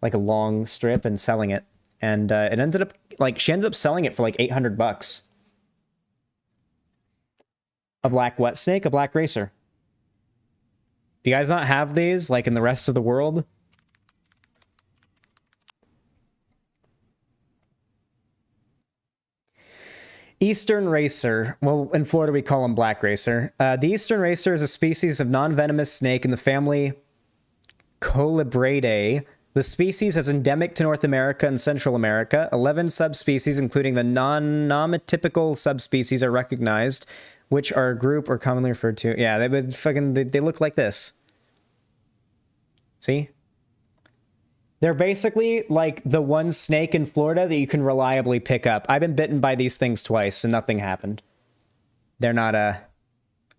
long strip and selling it. And it ended up like she ended up selling it for like $800. A black wet snake, a black racer. Do you guys not have these like in the rest of the world? Eastern racer. Well, in Florida we call them black racer. The eastern racer is a species of non-venomous snake in the family Colibridae. The species is endemic to North America and Central America. 11 subspecies, including the non-nomotypical subspecies, are recognized, which are a group or commonly referred to. Yeah, they would fucking they look like this. See? They're basically like the one snake in Florida that you can reliably pick up. I've been bitten by these things twice and nothing happened. They're not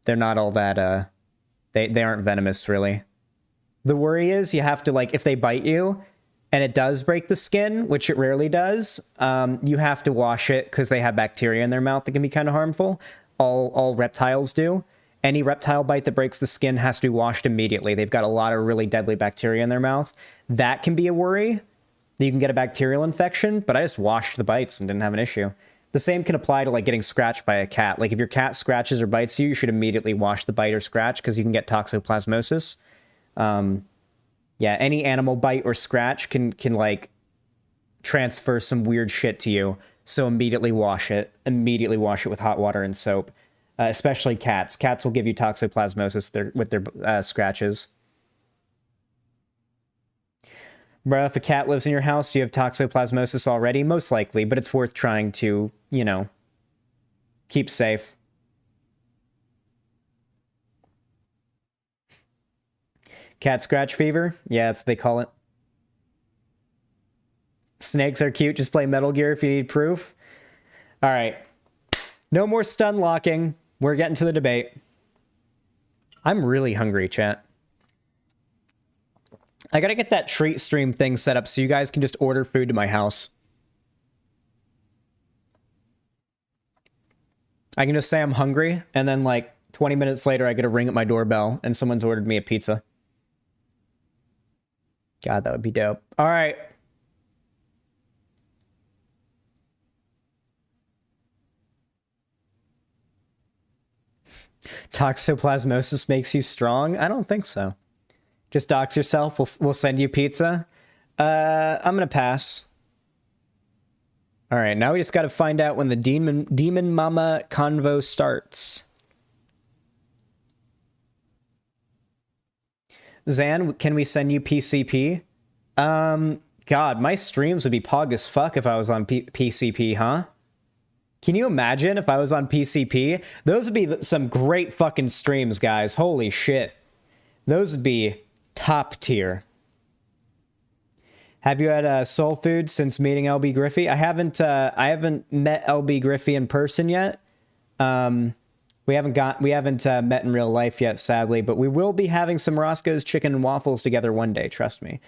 all that they aren't venomous really. The worry is you have to like if they bite you and it does break the skin, which it rarely does, you have to wash it because they have bacteria in their mouth that can be kind of harmful. All reptiles do. Any reptile bite that breaks the skin has to be washed immediately. They've got a lot of really deadly bacteria in their mouth. That can be a worry. You can get a bacterial infection, but I just washed the bites and didn't have an issue. The same can apply to like getting scratched by a cat. Like if your cat scratches or bites you, you should immediately wash the bite or scratch because you can get toxoplasmosis. Yeah, any animal bite or scratch can like transfer some weird shit to you. So immediately wash it. Immediately wash it with hot water and soap. Especially cats. Cats will give you toxoplasmosis with their scratches. Bro, if a cat lives in your house, do you have toxoplasmosis already? Most likely, but it's worth trying to, you know, keep safe. Cat scratch fever? Yeah, that's what they call it. Snakes are cute. Just play Metal Gear if you need proof. All right. No more stun locking. We're getting to the debate. I'm really hungry, chat. I gotta get that treat stream thing set up so you guys can just order food to my house. I can just say I'm hungry, and then like 20 minutes later I get a ring at my doorbell, and someone's ordered me a pizza. God, that would be dope. All right. Toxoplasmosis makes you strong? I don't think so. Just dox yourself. We'll send you pizza. I'm gonna pass. All right, now we just got to find out when the Demon Mama convo starts. Zan, can we send you PCP? God, my streams would be pog as fuck if I was on PCP, huh? Can you imagine if I was on PCP? Those would be some great fucking streams, guys. Holy shit. Those would be top tier. Have you had soul food since meeting LB Griffey? I haven't met LB Griffey in person yet. We haven't met in real life yet, sadly, but we will be having some Roscoe's chicken and waffles together one day, trust me.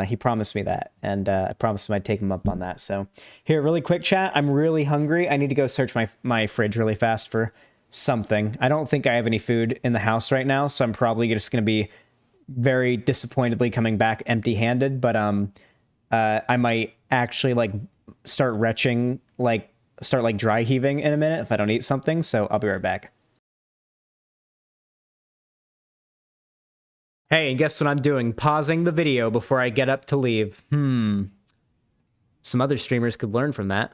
He promised me that, and I promised him I'd take him up on that. So here, really quick chat. I'm really hungry. I need to go search my fridge really fast for something. I don't think I have any food in the house right now, so I'm probably just going to be very disappointedly coming back empty-handed, but I might actually like start retching, like start like dry heaving in a minute if I don't eat something, so I'll be right back. Hey, and guess what I'm doing? Pausing the video before I get up to leave. Some other streamers could learn from that.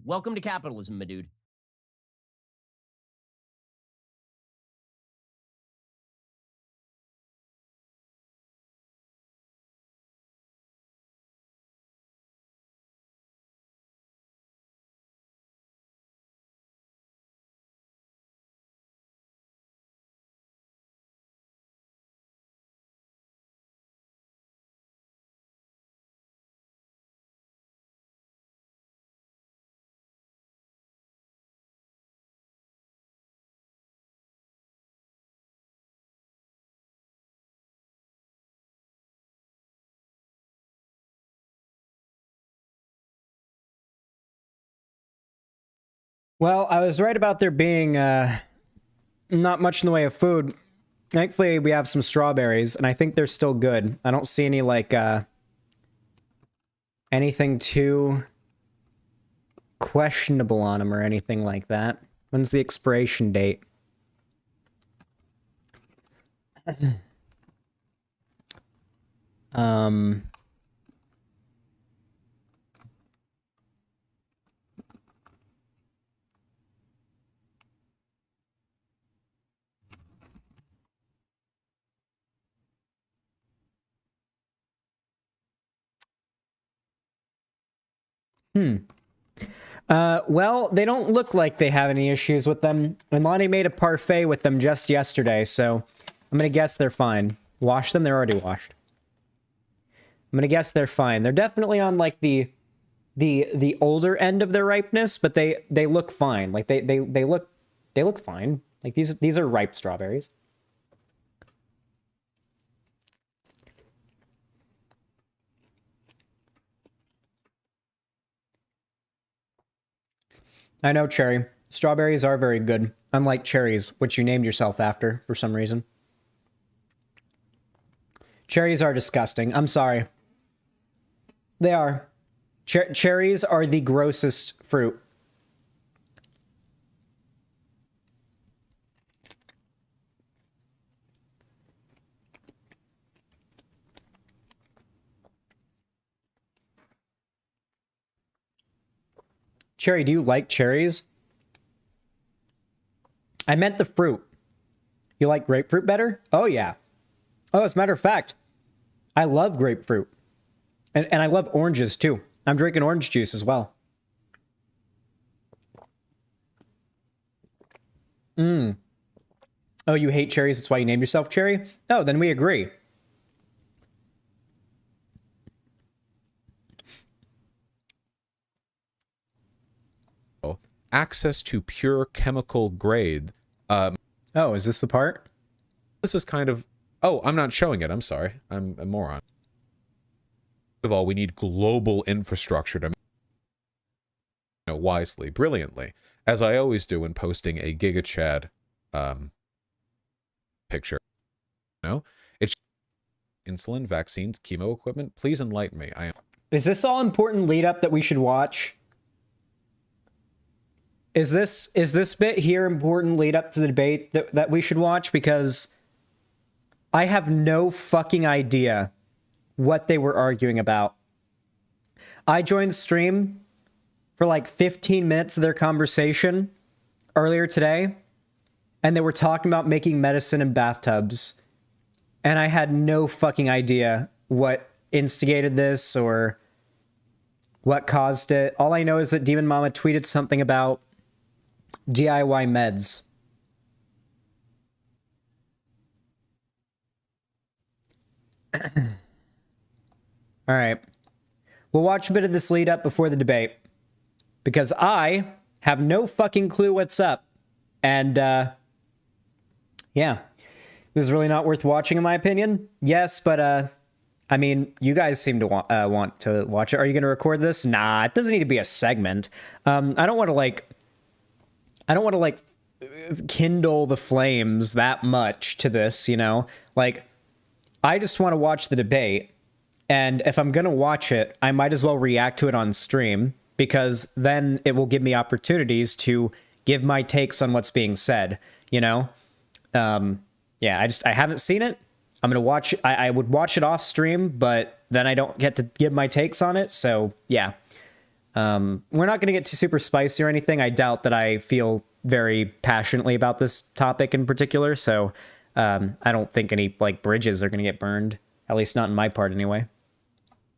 Welcome to capitalism, my dude. Well, I was right about there being not much in the way of food. Thankfully, we have some strawberries, and I think they're still good. I don't see any, like, anything too questionable on them or anything like that. When's the expiration date? Well, they don't look like they have any issues with them. And Lonnie made a parfait with them just yesterday, so I'm gonna guess they're fine. Wash them? They're already washed. I'm gonna guess they're fine. They're definitely on like the older end of their ripeness, but they look fine. Like they look fine. Like these are ripe strawberries. I know, Cherry. Strawberries are very good, unlike cherries, which you named yourself after for some reason. Cherries are disgusting. I'm sorry. They are. Cherries are the grossest fruit. Cherry, do you like cherries? I meant the fruit. You like grapefruit better? Oh, yeah. Oh, as a matter of fact, I love grapefruit. And I love oranges, too. I'm drinking orange juice as well. Oh, you hate cherries, that's why you named yourself Cherry? Oh, then we agree. Access to pure chemical grade. Oh, is this the part? This is kind of... Oh, I'm not showing it. I'm sorry. I'm a moron. First of all, we need global infrastructure to wisely, brilliantly, as I always do when posting a GigaChad picture. It's insulin, vaccines, chemo equipment. Please enlighten me. Is this all important lead up that we should watch? Is this bit here important lead up to the debate that we should watch? Because I have no fucking idea what they were arguing about. I joined stream for like 15 minutes of their conversation earlier today, and they were talking about making medicine in bathtubs. And I had no fucking idea what instigated this or what caused it. All I know is that Demon Mama tweeted something about DIY meds. All right. We'll watch a bit of this lead up before the debate, because I have no fucking clue what's up. And, yeah. This is really not worth watching, in my opinion. Yes, but, I mean, you guys seem to want to watch it. Are you going to record this? Nah, it doesn't need to be a segment. I don't want to, kindle the flames that much to this, you know? Like, I just want to watch the debate, and if I'm going to watch it, I might as well react to it on stream, because then it will give me opportunities to give my takes on what's being said, you know? Yeah, I haven't seen it. I'm going to watch it. I would watch it off stream, but then I don't get to give my takes on it, so yeah. We're not going to get too super spicy or anything. I doubt that I feel very passionately about this topic in particular, so I don't think any like bridges are going to get burned, at least not in my part anyway.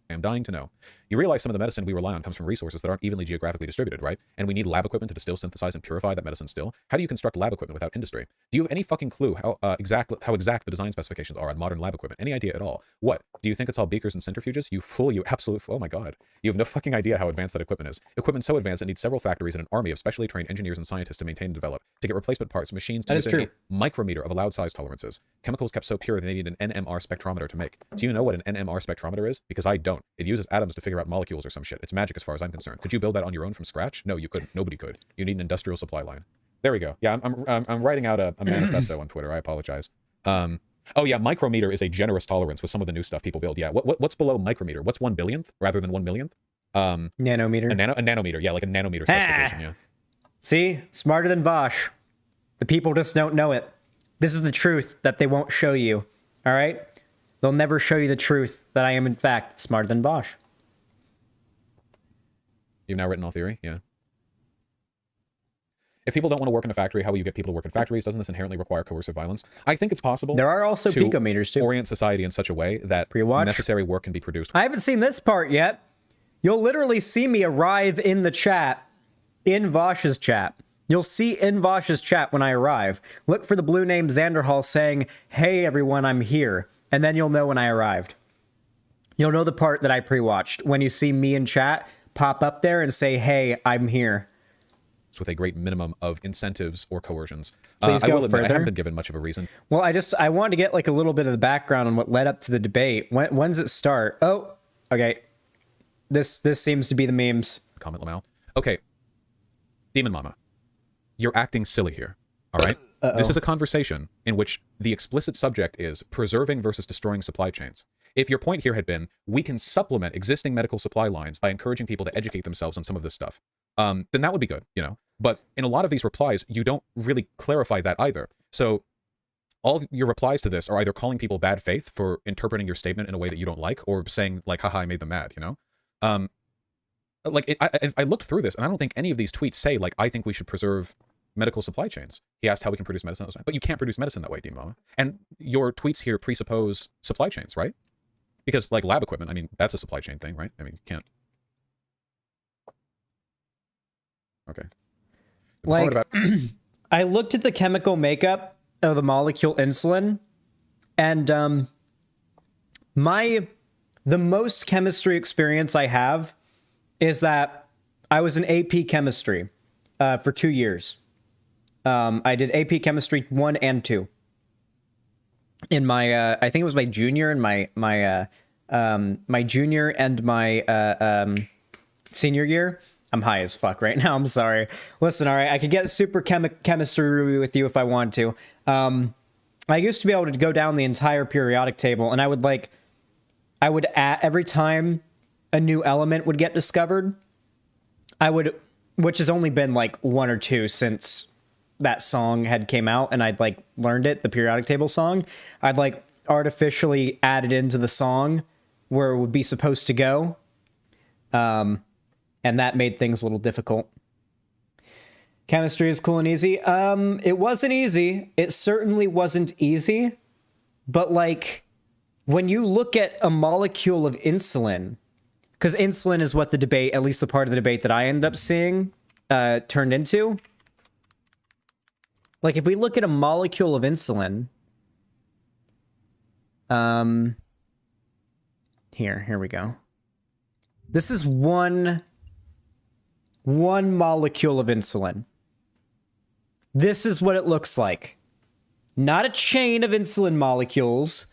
I'm dying to know. You realize some of the medicine we rely on comes from resources that aren't evenly geographically distributed, right? And we need lab equipment to distill, synthesize, and purify that medicine still. How do you construct lab equipment without industry? Do you have any fucking clue how exact the design specifications are on modern lab equipment? Any idea at all? What? Do you think it's all beakers and centrifuges? You fool, you absolute fool. Oh my god. You have no fucking idea how advanced that equipment is. Equipment so advanced it needs several factories and an army of specially trained engineers and scientists to maintain and develop. To get replacement parts, machines to within a micrometer of allowed size tolerances. Chemicals kept so pure they need an NMR spectrometer to make. Do you know what an NMR spectrometer is? Because I don't. It uses atoms to figure out molecules or some shit. It's magic as far as I'm concerned. Could you build that on your own from scratch? No, you couldn't. Nobody could. You need an industrial supply line. There we go. Yeah, I'm writing out a manifesto on Twitter. I apologize. Oh yeah, micrometer is a generous tolerance with some of the new stuff people build. Yeah, what's below micrometer? What's 1/1000th rather than 1/1,000,000th? Nanometer. A nanometer. Yeah, like a nanometer specification. Yeah. See, smarter than Vosh. The people just don't know it. This is the truth that they won't show you. All right, they'll never show you the truth that I am in fact smarter than Bosch. You've now written all theory? Yeah. If people don't want to work in a factory, how will you get people to work in factories? Doesn't this inherently require coercive violence? I think it's possible. There are also to picometers too. Orient society in such a way that necessary work can be produced. I haven't seen this part yet. You'll literally see me arrive in the chat, in Vosh's chat. You'll see in Vosh's chat when I arrive. Look for the blue name Xanderhal saying, "Hey everyone, I'm here," and then you'll know when I arrived. You'll know the part that I pre-watched when you see me in chat pop up there and say, "Hey, I'm here." With a great minimum of incentives or coercions. Please go I will admit, further. I haven't been given much of a reason. Well, I wanted to get like a little bit of the background on what led up to the debate. When's it start? Oh, okay. This seems to be the memes. Comment Lamau. Okay. Demon Mama, you're acting silly here. All right. This is a conversation in which the explicit subject is preserving versus destroying supply chains. If your point here had been, we can supplement existing medical supply lines by encouraging people to educate themselves on some of this stuff, then that would be good, you know. But in a lot of these replies, you don't really clarify that either. So all of your replies to this are either calling people bad faith for interpreting your statement in a way that you don't like, or saying like, haha, I made them mad, you know? I looked through this, and I don't think any of these tweets say, like, I think we should preserve medical supply chains. He asked how we can produce medicine. But you can't produce medicine that way, Demon Mama. And your tweets here presuppose supply chains, right? Because, like, lab equipment, I mean, that's a supply chain thing, right? I mean, you can't. Okay. Like, I looked at the chemical makeup of the molecule insulin, and the most chemistry experience I have is that I was in AP chemistry for 2 years. I did AP chemistry 1 and 2 in my I think it was my junior and my junior and my senior year. I'm high as fuck right now. I'm sorry. Listen, all right, I could get super chemistry with you if I want to. I used to be able to go down the entire periodic table, and I would add every time a new element would get discovered, which has only been like 1 or 2 since that song had came out, and I'd like learned it, the periodic table song. I'd like artificially add it into the song where it would be supposed to go. And that made things a little difficult. Chemistry is cool and easy. It wasn't easy. It certainly wasn't easy. But like, when you look at a molecule of insulin, because insulin is what the debate, at least the part of the debate that I ended up seeing, turned into. Like, if we look at a molecule of insulin, here we go. This is one molecule of insulin. This is what it looks like. Not a chain of insulin molecules,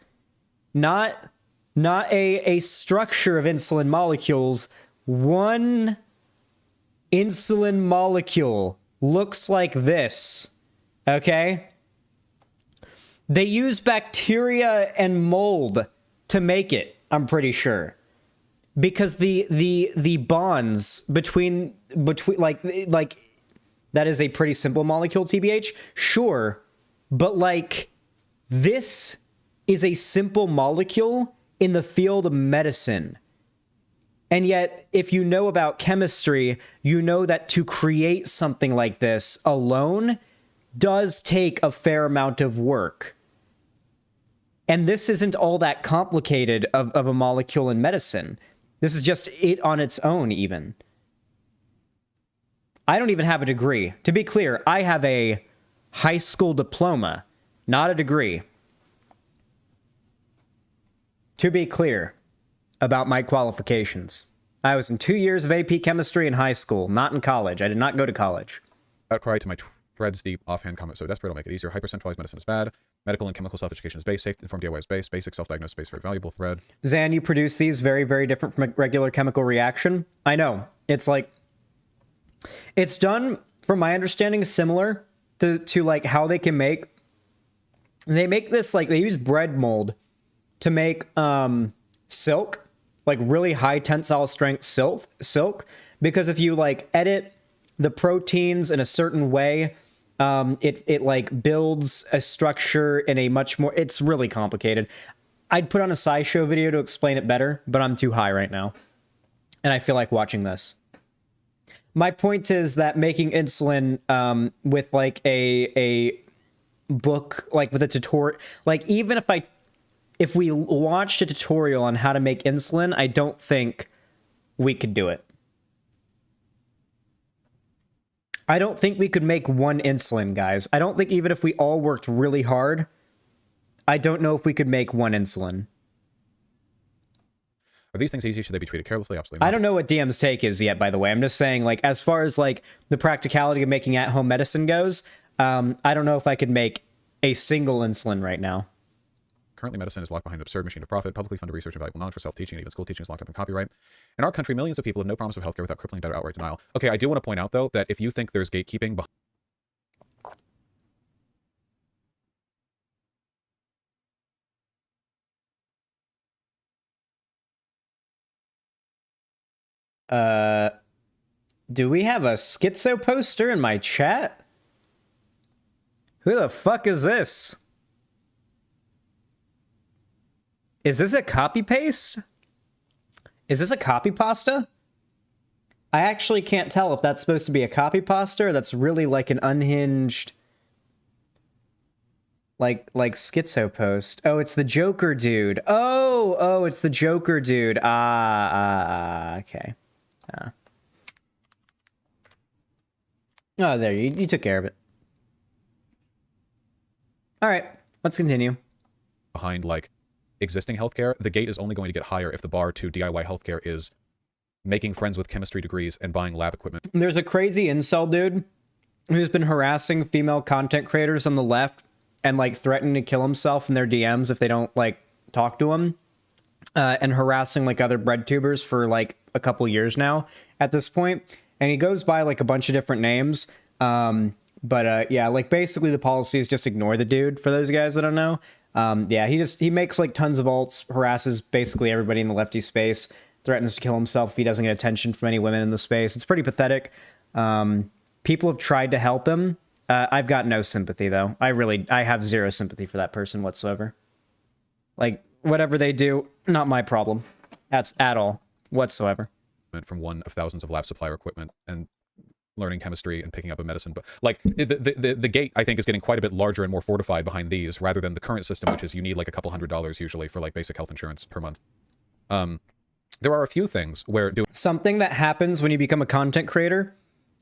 not a structure of insulin molecules. One insulin molecule looks like this. Okay? They use bacteria and mold to make it, I'm pretty sure. Because the bonds between like that is a pretty simple molecule, TBH, sure, but like this is a simple molecule in the field of medicine. And yet, if you know about chemistry, you know that to create something like this alone does take a fair amount of work. And this isn't all that complicated of a molecule in medicine. This is just it on its own, even. I don't even have a degree. To be clear, I have a high school diploma, not a degree. To be clear about my qualifications, I was in 2 years of AP chemistry in high school, not in college. I did not go to college. Outcry to my threads deep offhand comment. So desperate, I'll make it easier. Hypercentralized medicine is bad. Medical and chemical self-education is base. Safe informed DIY is base. Basic self-diagnosis space, very valuable. Thread. Zan, you produce these very, very different from a regular chemical reaction. I know. It's like, it's done, from my understanding, similar to like how they can make, they make this, like, they use bread mold to make silk, like really high tensile strength silk, because if you like edit the proteins in a certain way, it like builds a structure in a much more, it's really complicated. I'd put on a SciShow video to explain it better, but I'm too high right now. And I feel like watching this. My point is that making insulin with like a book, like with a tutorial, like even if we watched a tutorial on how to make insulin, I don't think we could do it. I don't think we could make one insulin, guys. I don't think even if we all worked really hard, I don't know if we could make one insulin. Are these things easy? Should they be treated carelessly? Absolutely not. I don't know what DM's take is yet, by the way. I'm just saying, like, as far as like the practicality of making at-home medicine goes, I don't know if I could make a single insulin right now. Currently, medicine is locked behind an absurd machine of profit, publicly funded research and valuable knowledge for self-teaching, and even school teaching is locked up in copyright. In our country, millions of people have no promise of healthcare without crippling debt or outright denial. Okay, I do want to point out, though, that if you think there's gatekeeping behind... Do we have a schizo poster in my chat? Who the fuck is this? Is this a copy paste? Is this a copy pasta? I actually can't tell if that's supposed to be a copy pasta or that's really like an unhinged like schizo post. Oh, it's the Joker dude. Oh, it's the Joker dude. Okay. Oh, there, you took care of it. All right, let's continue. Behind, like, existing healthcare, the gate is only going to get higher if the bar to DIY healthcare is making friends with chemistry degrees and buying lab equipment. There's a crazy incel dude who's been harassing female content creators on the left and, like, threatening to kill himself in their DMs if they don't, like, talk to him. And harassing, like, other bread tubers for, like, a couple years now at this point. And he goes by, like, a bunch of different names. Yeah, like, basically the policy is just ignore the dude, for those guys that don't know. Yeah, he makes, like, tons of alts, harasses basically everybody in the lefty space, threatens to kill himself if he doesn't get attention from any women in the space. It's pretty pathetic. People have tried to help him. I've got no sympathy, though. I have zero sympathy for that person whatsoever. Like, whatever they do, not my problem. That's at all, whatsoever. From one of thousands of lab supplier equipment and learning chemistry and picking up a medicine. But like the gate, I think, is getting quite a bit larger and more fortified behind these rather than the current system, which is you need like a couple $100s usually for like basic health insurance per month. There are a few things where something that happens when you become a content creator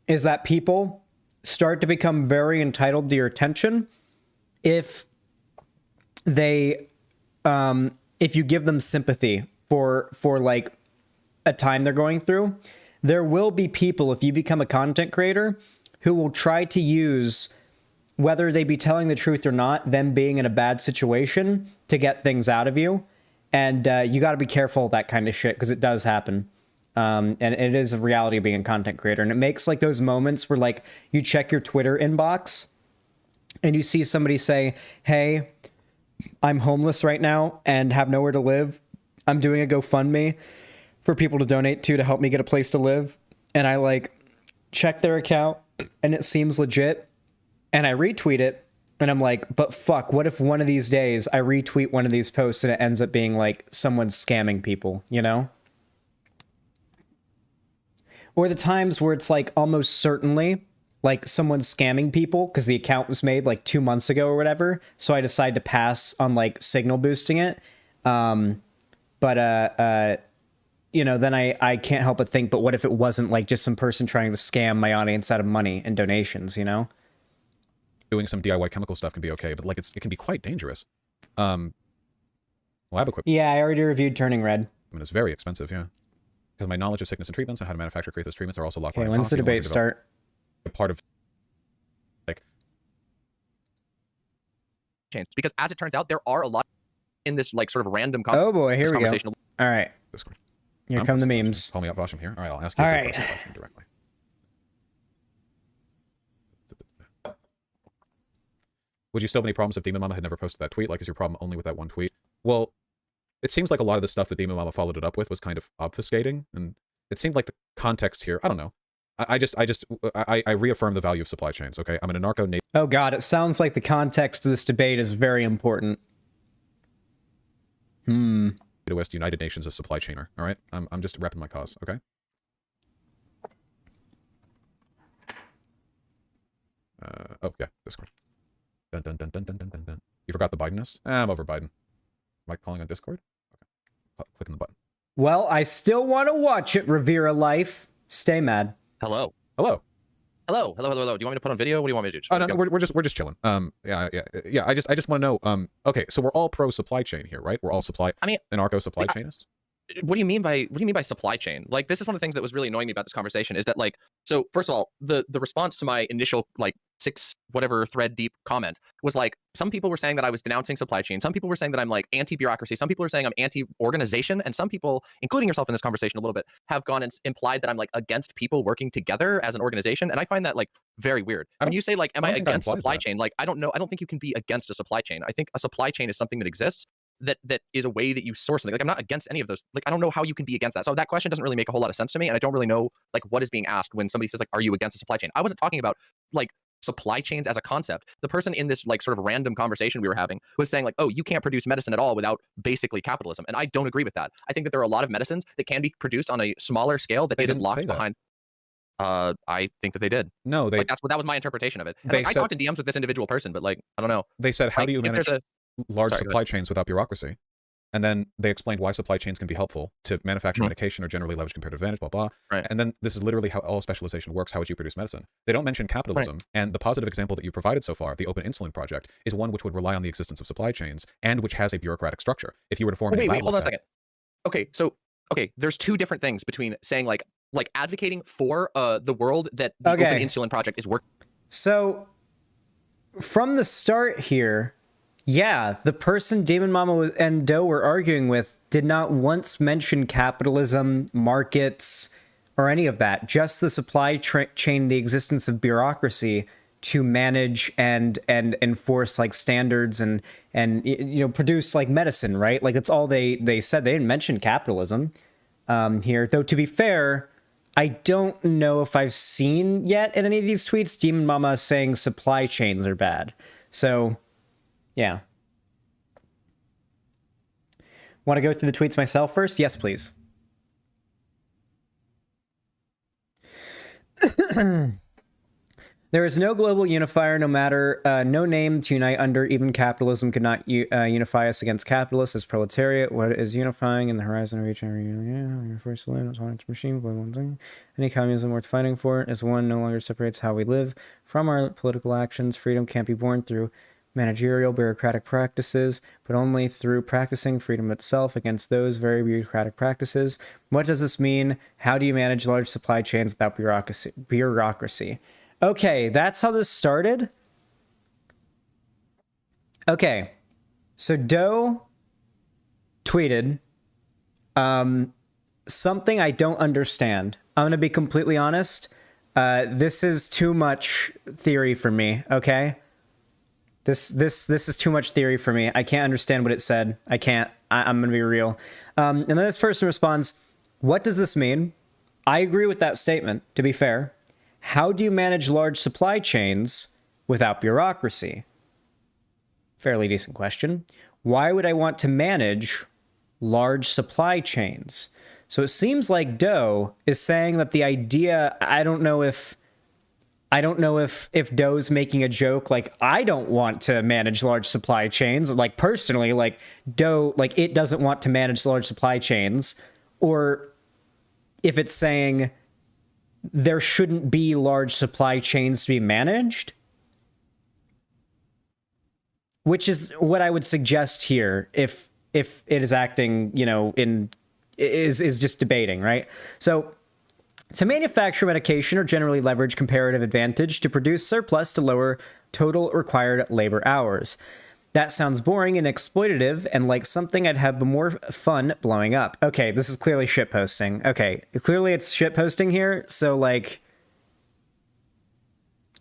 is that people start to become very entitled to your attention if they if you give them sympathy for like a time they're going through. There will be people, if you become a content creator, who will try to use, whether they be telling the truth or not, them being in a bad situation to get things out of you. And you got to be careful of that kind of shit, because it does happen. And it is a reality of being a content creator. And it makes like those moments where like you check your Twitter inbox and you see somebody say, hey, I'm homeless right now and have nowhere to live. I'm doing a GoFundMe for people to donate to help me get a place to live. And I like check their account and it seems legit. And I retweet it and I'm like, but fuck, what if one of these days I retweet one of these posts and it ends up being like someone scamming people, you know? or the times where it's like almost certainly like someone's scamming people because the account was made like 2 months ago or whatever. So I decide to pass on like signal boosting it. You know, then I can't help but think, but what if it wasn't like just some person trying to scam my audience out of money and donations, you know? Doing some DIY chemical stuff can be okay, but like it can be quite dangerous. Lab equipment. Yeah, I already reviewed Turning Red. I mean, it's very expensive, yeah. Because my knowledge of sickness and treatments and how to manufacture create those treatments are also locked by Okay, when's the debate start? A part of like change, because as it turns out, there are a lot in this like sort of random oh boy, here we go. All right, Discord. here come the memes. Call me up, Vosh. I'm here. All right, I'll ask you. All a right. question directly. Would you still have any problems if Demon Mama had never posted that tweet? Like, is your problem only with that one tweet? Well, it seems like a lot of the stuff that Demon Mama followed it up with was kind of obfuscating, and it seemed like the context here. I don't know. I reaffirm the value of supply chains. Okay, I'm an anarcho. Oh God, it sounds like the context of this debate is very important. West United Nations as supply chainer. All right, I'm just repping my cause. Okay. Oh yeah, Discord. Dun dun dun dun dun dun dun dun. You forgot the Bidenness? I'm over Biden. Am I calling on Discord? Okay. Clicking the button. Well, I still want to watch it, Rivera Life. Stay mad. Hello. Hello. Hello. Hello. Hello. Hello. Do you want me to put on video? What do you want me to do? Oh, no, we're just chilling. Yeah. I just want to know. Okay, so we're all pro supply chain here, right? We're all anarcho supply chainists. What do you mean by supply chain? Like, this is one of the things that was really annoying me about this conversation is that, like, so first of all, the response to my initial like 6 whatever thread deep comment was like, some people were saying that I was denouncing supply chain, some people were saying that I'm like anti-bureaucracy, some people are saying I'm anti-organization, and some people, including yourself in this conversation a little bit, have gone and implied that I'm like against people working together as an organization, and I find that like very weird. When you say like, am I against supply chain? Like, I don't know. I don't think you can be against a supply chain. I think a supply chain is something that exists that is a way that you source something. Like, I'm not against any of those. Like, I don't know how you can be against that. So that question doesn't really make a whole lot of sense to me, and I don't really know like what is being asked when somebody says like, are you against a supply chain? I wasn't talking about like supply chains as a concept. The person in this like sort of random conversation we were having was saying like, oh, you can't produce medicine at all without basically capitalism, and I don't agree with that. I think that there are a lot of medicines that can be produced on a smaller scale that isn't locked behind. I think that they did. No, that was my interpretation of it. And, like, I talked in DMs with this individual person, but like, I don't know. They said, how like, do you manage large supply chains without bureaucracy? And then they explained why supply chains can be helpful to manufacture medication or generally leverage comparative advantage, blah, blah. Right. And then this is literally how all specialization works, how would you produce medicine. They don't mention capitalism. Right. And the positive example that you've provided so far, the Open Insulin Project, is one which would rely on the existence of supply chains and which has a bureaucratic structure. If you were to form wait, hold on a second. Okay, so, there's two different things between saying like advocating for the world that the Open Insulin Project is working. So, from the start here, yeah, the person Demon Mama and Doe were arguing with did not once mention capitalism, markets, or any of that. Just the supply chain, the existence of bureaucracy to manage and enforce like standards and produce like medicine, right? Like that's all they said. They didn't mention capitalism here. Though to be fair, I don't know if I've seen yet in any of these tweets Demon Mama saying supply chains are bad. So yeah. Want to go through the tweets myself first? Yes, please. There is no global unifier, no matter, no name to unite under. Even capitalism could not unify us against capitalists as proletariat. What is unifying in the horizon reach? Your first machine. Any communism worth fighting for is one no longer separates how we live from our political actions. Freedom can't be born through managerial bureaucratic practices, but only through practicing freedom itself against those very bureaucratic practices. What does this mean? How do you manage large supply chains without bureaucracy? Okay, that's how this started. Okay, so Doe tweeted something I don't understand. I'm gonna be completely honest. This is too much theory for me. Okay. This is too much theory for me. I can't understand what it said. I can't. I'm going to be real. And then this person responds, what does this mean? I agree with that statement, to be fair. How do you manage large supply chains without bureaucracy? Fairly decent question. Why would I want to manage large supply chains? So it seems like Doe is saying that the idea, I don't know if Doe's making a joke like, I don't want to manage large supply chains, like personally, like Doe, like it doesn't want to manage large supply chains, or if it's saying there shouldn't be large supply chains to be managed, which is what I would suggest here if it is acting, you know, is just debating, right? So to manufacture medication or generally leverage comparative advantage to produce surplus to lower total required labor hours. That sounds boring and exploitative and like something I'd have more fun blowing up. Okay, this is clearly shitposting. Okay, clearly it's shitposting here, so like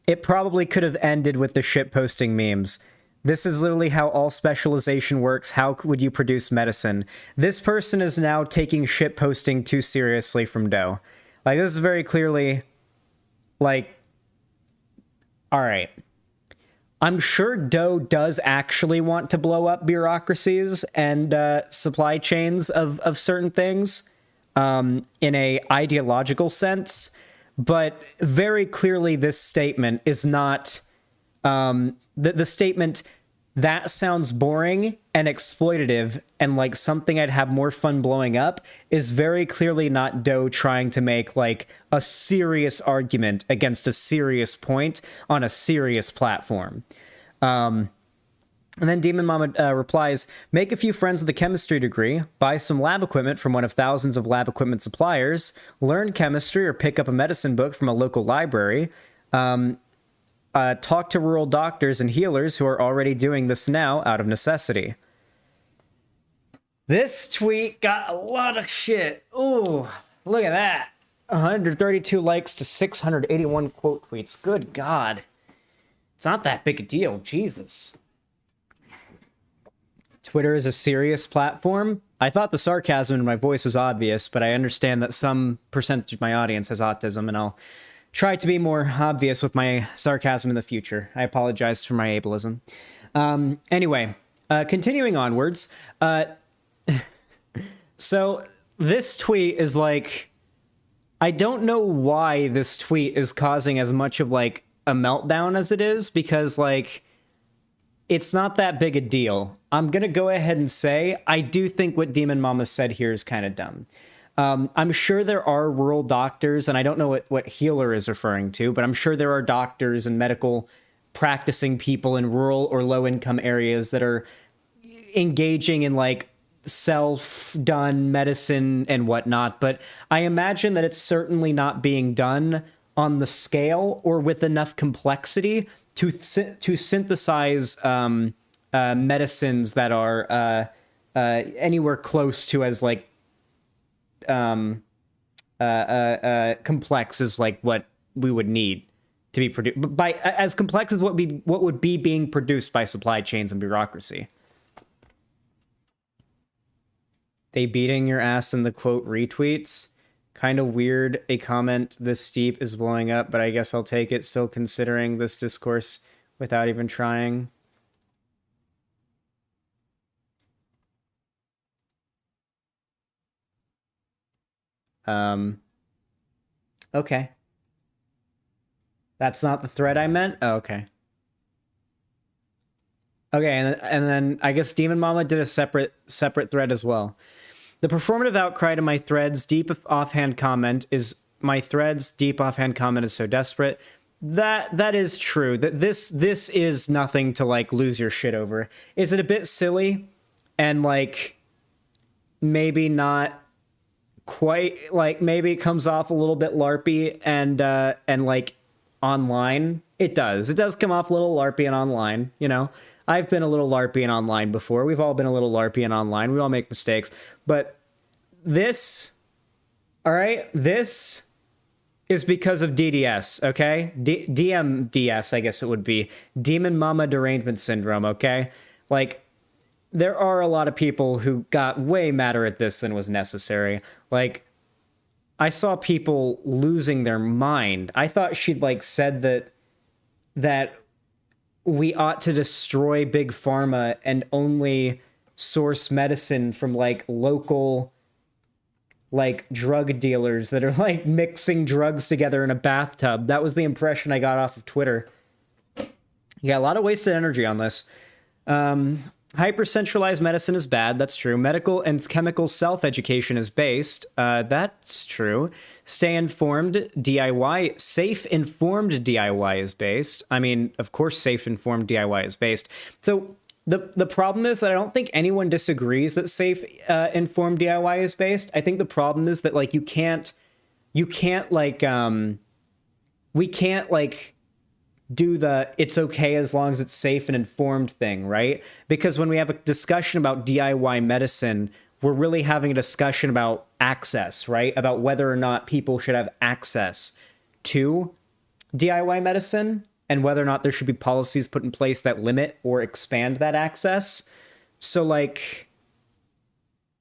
it probably could have ended with the shitposting memes. This is literally how all specialization works. How would you produce medicine? This person is now taking shitposting too seriously from Doe. Like, this is very clearly, like, all right. I'm sure Doe does actually want to blow up bureaucracies and supply chains of certain things in a ideological sense, but very clearly this statement is not... the statement, that sounds boring and exploitative and like something I'd have more fun blowing up, is very clearly not Doe trying to make like a serious argument against a serious point on a serious platform. And then Demon Mama replies, make a few friends with a chemistry degree, buy some lab equipment from one of thousands of lab equipment suppliers, learn chemistry or pick up a medicine book from a local library, talk to rural doctors and healers who are already doing this now out of necessity. This tweet got a lot of shit. Ooh, look at that. 132 likes to 681 quote tweets. Good God. It's not that big a deal. Jesus. Twitter is a serious platform. I thought the sarcasm in my voice was obvious, but I understand that some percentage of my audience has autism, and I'll try to be more obvious with my sarcasm in the future. I apologize for my ableism. Anyway, continuing onwards. So this tweet is like, I don't know why this tweet is causing as much of like a meltdown as it is, because like, it's not that big a deal. I'm going to go ahead and say, I do think what Demon Mama said here is kind of dumb. I'm sure there are rural doctors, and I don't know what healer is referring to, but I'm sure there are doctors and medical practicing people in rural or low-income areas that are engaging in, like, self-done medicine and whatnot, but I imagine that it's certainly not being done on the scale or with enough complexity to synthesize medicines that are anywhere close to as, like, complex as like what we would need to be produced by, as complex as what would be being produced by supply chains and bureaucracy. They beating your ass in the quote retweets. Kind of weird a comment this steep is blowing up, but I guess I'll take it, still considering this discourse without even trying. Okay. That's not the thread I meant? Oh, okay. Okay, and then I guess Demon Mama did a separate thread as well. The performative outcry to my thread's deep offhand comment is so desperate. That is true. That this is nothing to like lose your shit over. Is it a bit silly and like maybe not quite, like maybe it comes off a little bit LARPy and like online? It does come off a little LARPy and online, you know. I've been a little LARPy and online before. We've all been a little LARPy and online. We all make mistakes. But this, all right, this is because of DDS, okay? DMDS, I guess it would be. Demon Mama Derangement Syndrome, okay? Like, there are a lot of people who got way madder at this than was necessary. Like, I saw people losing their mind. I thought she'd, like, said that we ought to destroy Big Pharma and only source medicine from, like, local like drug dealers that are like mixing drugs together in a bathtub. That was the impression I got off of Twitter. Yeah, a lot of wasted energy on this. Hyper-centralized medicine is bad. That's true. Medical and chemical self-education is based. That's true. Stay informed. DIY. Safe informed DIY is based. I mean, of course, safe informed DIY is based. So the problem is that I don't think anyone disagrees that safe informed DIY is based. I think the problem is that like we can't like do the it's okay as long as it's safe and informed thing, right? Because when we have a discussion about DIY medicine, we're really having a discussion about access, right? About whether or not people should have access to DIY medicine and whether or not there should be policies put in place that limit or expand that access. So like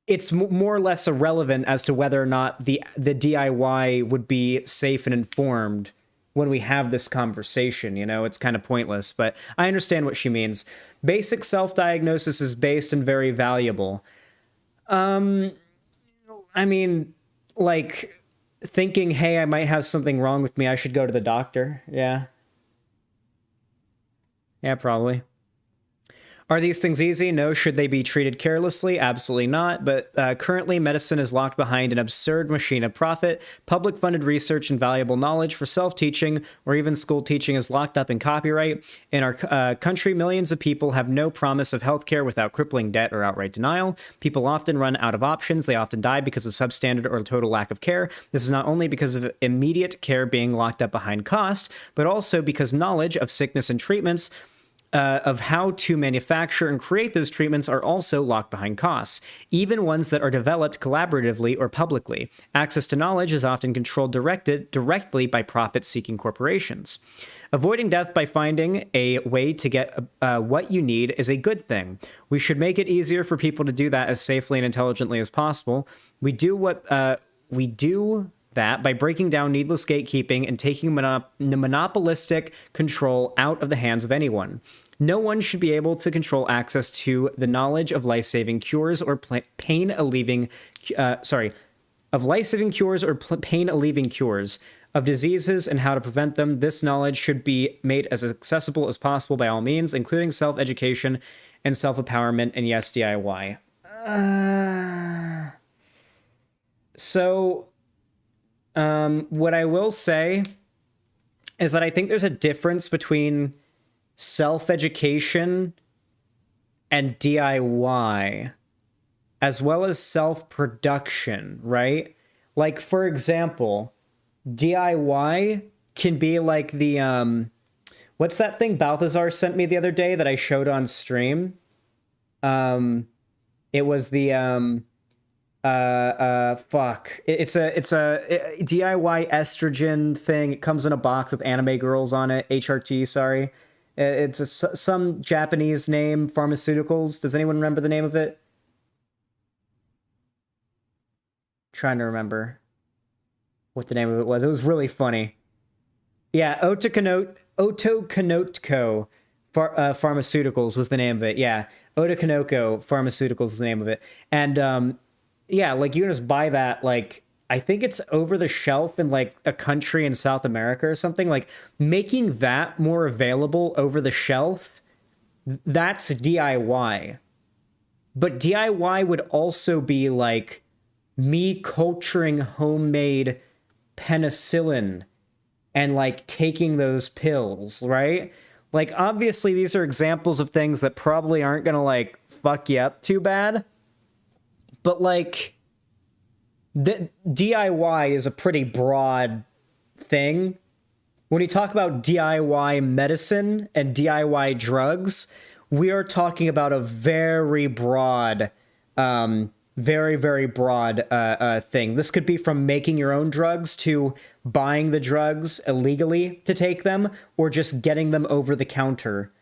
it's more or less irrelevant as to whether or not the DIY would be safe and informed when we have this conversation. You know, it's kind of pointless, but I understand what she means. Basic self-diagnosis is based and very valuable. I mean, like thinking, hey, I might have something wrong with me, I should go to the doctor. Yeah, probably. Are these things easy? No. Should they be treated carelessly? Absolutely not. But currently, medicine is locked behind an absurd machine of profit. Public-funded research and valuable knowledge for self-teaching or even school teaching is locked up in copyright. In our country, millions of people have no promise of healthcare without crippling debt or outright denial. People often run out of options. They often die because of substandard or total lack of care. This is not only because of immediate care being locked up behind cost, but also because knowledge of sickness and treatments of how to manufacture and create those treatments are also locked behind costs, even ones that are developed collaboratively or publicly. Access to knowledge is often controlled directly by profit-seeking corporations. Avoiding death by finding a way to get what you need is a good thing. We should make it easier for people to do that as safely and intelligently as possible. We do that by breaking down needless gatekeeping and taking monopolistic control out of the hands of anyone. No one should be able to control access to the knowledge of life-saving cures or pain-alleviing cures of diseases and how to prevent them. This knowledge should be made as accessible as possible by all means, including self-education and self-empowerment, and yes, DIY. What I will say is that I think there's a difference between self-education and DIY, as well as self-production, right? Like, for example, DIY can be like the, what's that thing Balthazar sent me the other day that I showed on stream? It was the, It's a DIY estrogen thing. It comes in a box with anime girls on it. HRT, sorry. It's some Japanese name, pharmaceuticals. Does anyone remember the name of it? Trying to remember what the name of it was. It was really funny. Yeah, Otokonotko Pharmaceuticals was the name of it. Yeah, Otokonoko Pharmaceuticals is the name of it. And yeah, like you can just buy that, like, I think it's over the shelf in like a country in South America or something. Like making that more available over the shelf, that's DIY. But DIY would also be like me culturing homemade penicillin and like taking those pills, right? Like obviously these are examples of things that probably aren't gonna like fuck you up too bad. But like the DIY is a pretty broad thing. When you talk about DIY medicine and DIY drugs, we are talking about a very broad, very broad thing. This could be from making your own drugs to buying the drugs illegally to take them, or just getting them over the counter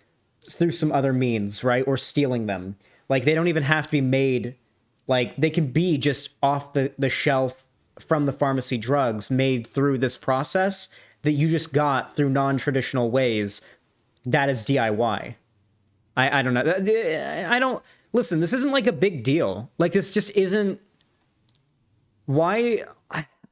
through some other means, right? Or stealing them. Like they don't even have to be made. Like, they can be just off the shelf from the pharmacy drugs made through this process that you just got through non-traditional ways. That is DIY. I don't know. I don't... Listen, this isn't like a big deal. Like, this just isn't... why?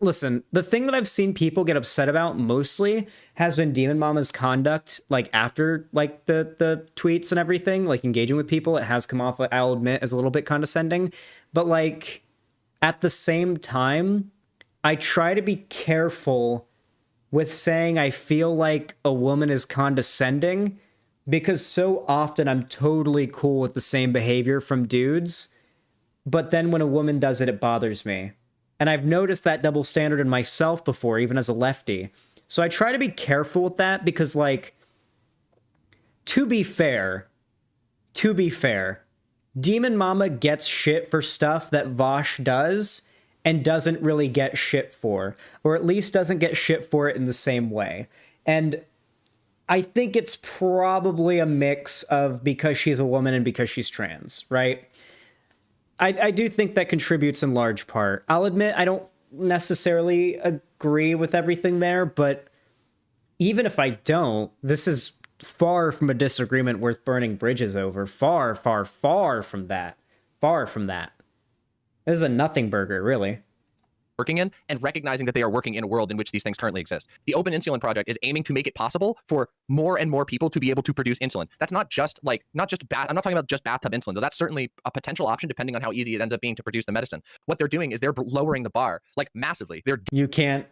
Listen, the thing that I've seen people get upset about mostly has been Demon Mama's conduct, like after like the tweets and everything, like engaging with people. It has come off, I'll admit, as a little bit condescending, but like at the same time, I try to be careful with saying I feel like a woman is condescending, because so often I'm totally cool with the same behavior from dudes, but then when a woman does it, it bothers me. And I've noticed that double standard in myself before, even as a lefty. So I try to be careful with that because, like, to be fair, Demon Mama gets shit for stuff that Vosh does and doesn't really get shit for, or at least doesn't get shit for it in the same way. And I think it's probably a mix of because she's a woman and because she's trans, right? I do think that contributes in large part. I'll admit I don't necessarily agree with everything there, but even if I don't, this is far from a disagreement worth burning bridges over. Far, far, far from that. Far from that. This is a nothing burger, really. Working in, and recognizing that they are working in a world in which these things currently exist. The Open Insulin Project is aiming to make it possible for more and more people to be able to produce insulin. That's not just I'm not talking about just bathtub insulin, though that's certainly a potential option depending on how easy it ends up being to produce the medicine. What they're doing is they're lowering the bar, like massively. You can't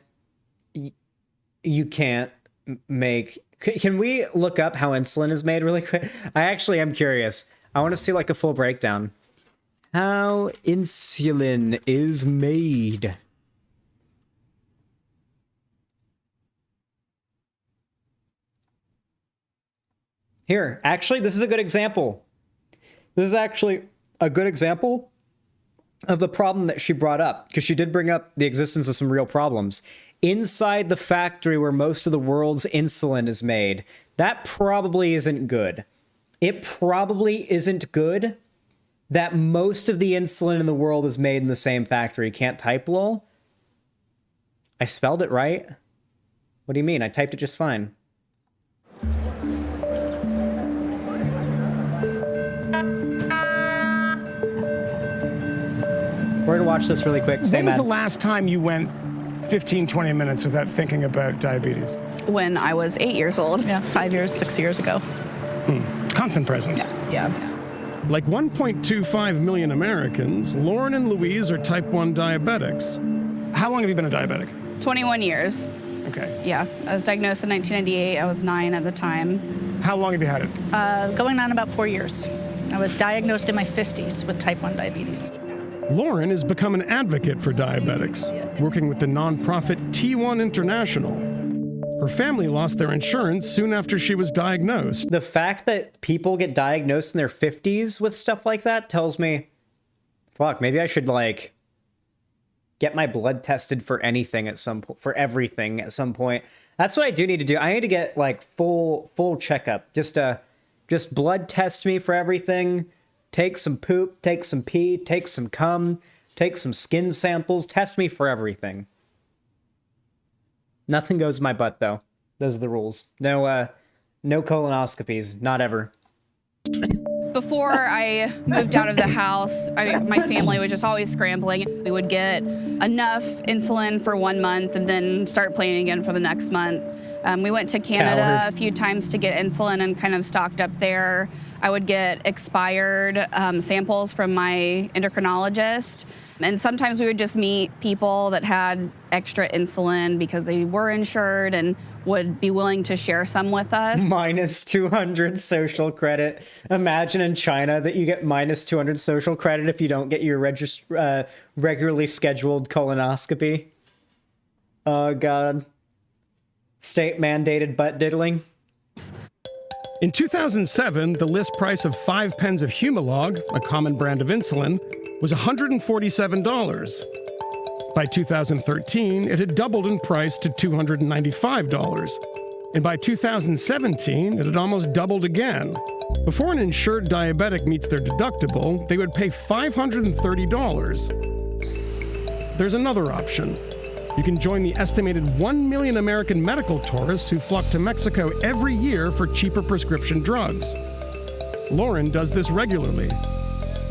make... Can we look up how insulin is made really quick? I actually am curious. I want to see like a full breakdown. How insulin is made. Here, actually, this is a good example. This is actually a good example of the problem that she brought up, because she did bring up the existence of some real problems. Inside the factory where most of the world's insulin is made, that probably isn't good. It probably isn't good that most of the insulin in the world is made in the same factory. Can't type, lol? I spelled it right. What do you mean? I typed it just fine. We're gonna watch this really quick. Stay When was mad. the last time you went 15, 20 minutes without thinking about diabetes? When I was 8 years old. Yeah, 6 years ago. Constant presence. Yeah. Like 1.25 million Americans, Lauren and Louise are type 1 diabetics. How long have you been a diabetic? 21 years. Okay. Yeah, I was diagnosed in 1998. I was 9 at the time. How long have you had it? Going on about 4 years. I was diagnosed in my 50s with type 1 diabetes. Lauren has become an advocate for diabetics, working with the nonprofit T1 International. Her family lost their insurance soon after she was diagnosed. The fact that people get diagnosed in their 50s with stuff like that tells me, fuck, maybe I should, like, get my blood tested for anything at some point, for everything at some point. That's what I do need to do. I need to get, like, full checkup. Just blood test me for everything. Take some poop, take some pee, take some cum, take some skin samples, test me for everything. Nothing goes in my butt, though. Those are the rules. No colonoscopies. Not ever. Before I moved out of the house, my family was just always scrambling. We would get enough insulin for 1 month and then start planning again for the next month. We went to Canada a few times to get insulin and kind of stocked up there. I would get expired samples from my endocrinologist. And sometimes we would just meet people that had extra insulin because they were insured and would be willing to share some with us. Minus 200 social credit. Imagine in China that you get minus 200 social credit if you don't get your regularly scheduled colonoscopy. Oh, God. State mandated butt diddling. In 2007, the list price of 5 pens of Humalog, a common brand of insulin, was $147. By 2013, it had doubled in price to $295. And by 2017, it had almost doubled again. Before an insured diabetic meets their deductible, they would pay $530. There's another option. You can join the estimated 1 million American medical tourists who flock to Mexico every year for cheaper prescription drugs. Lauren does this regularly.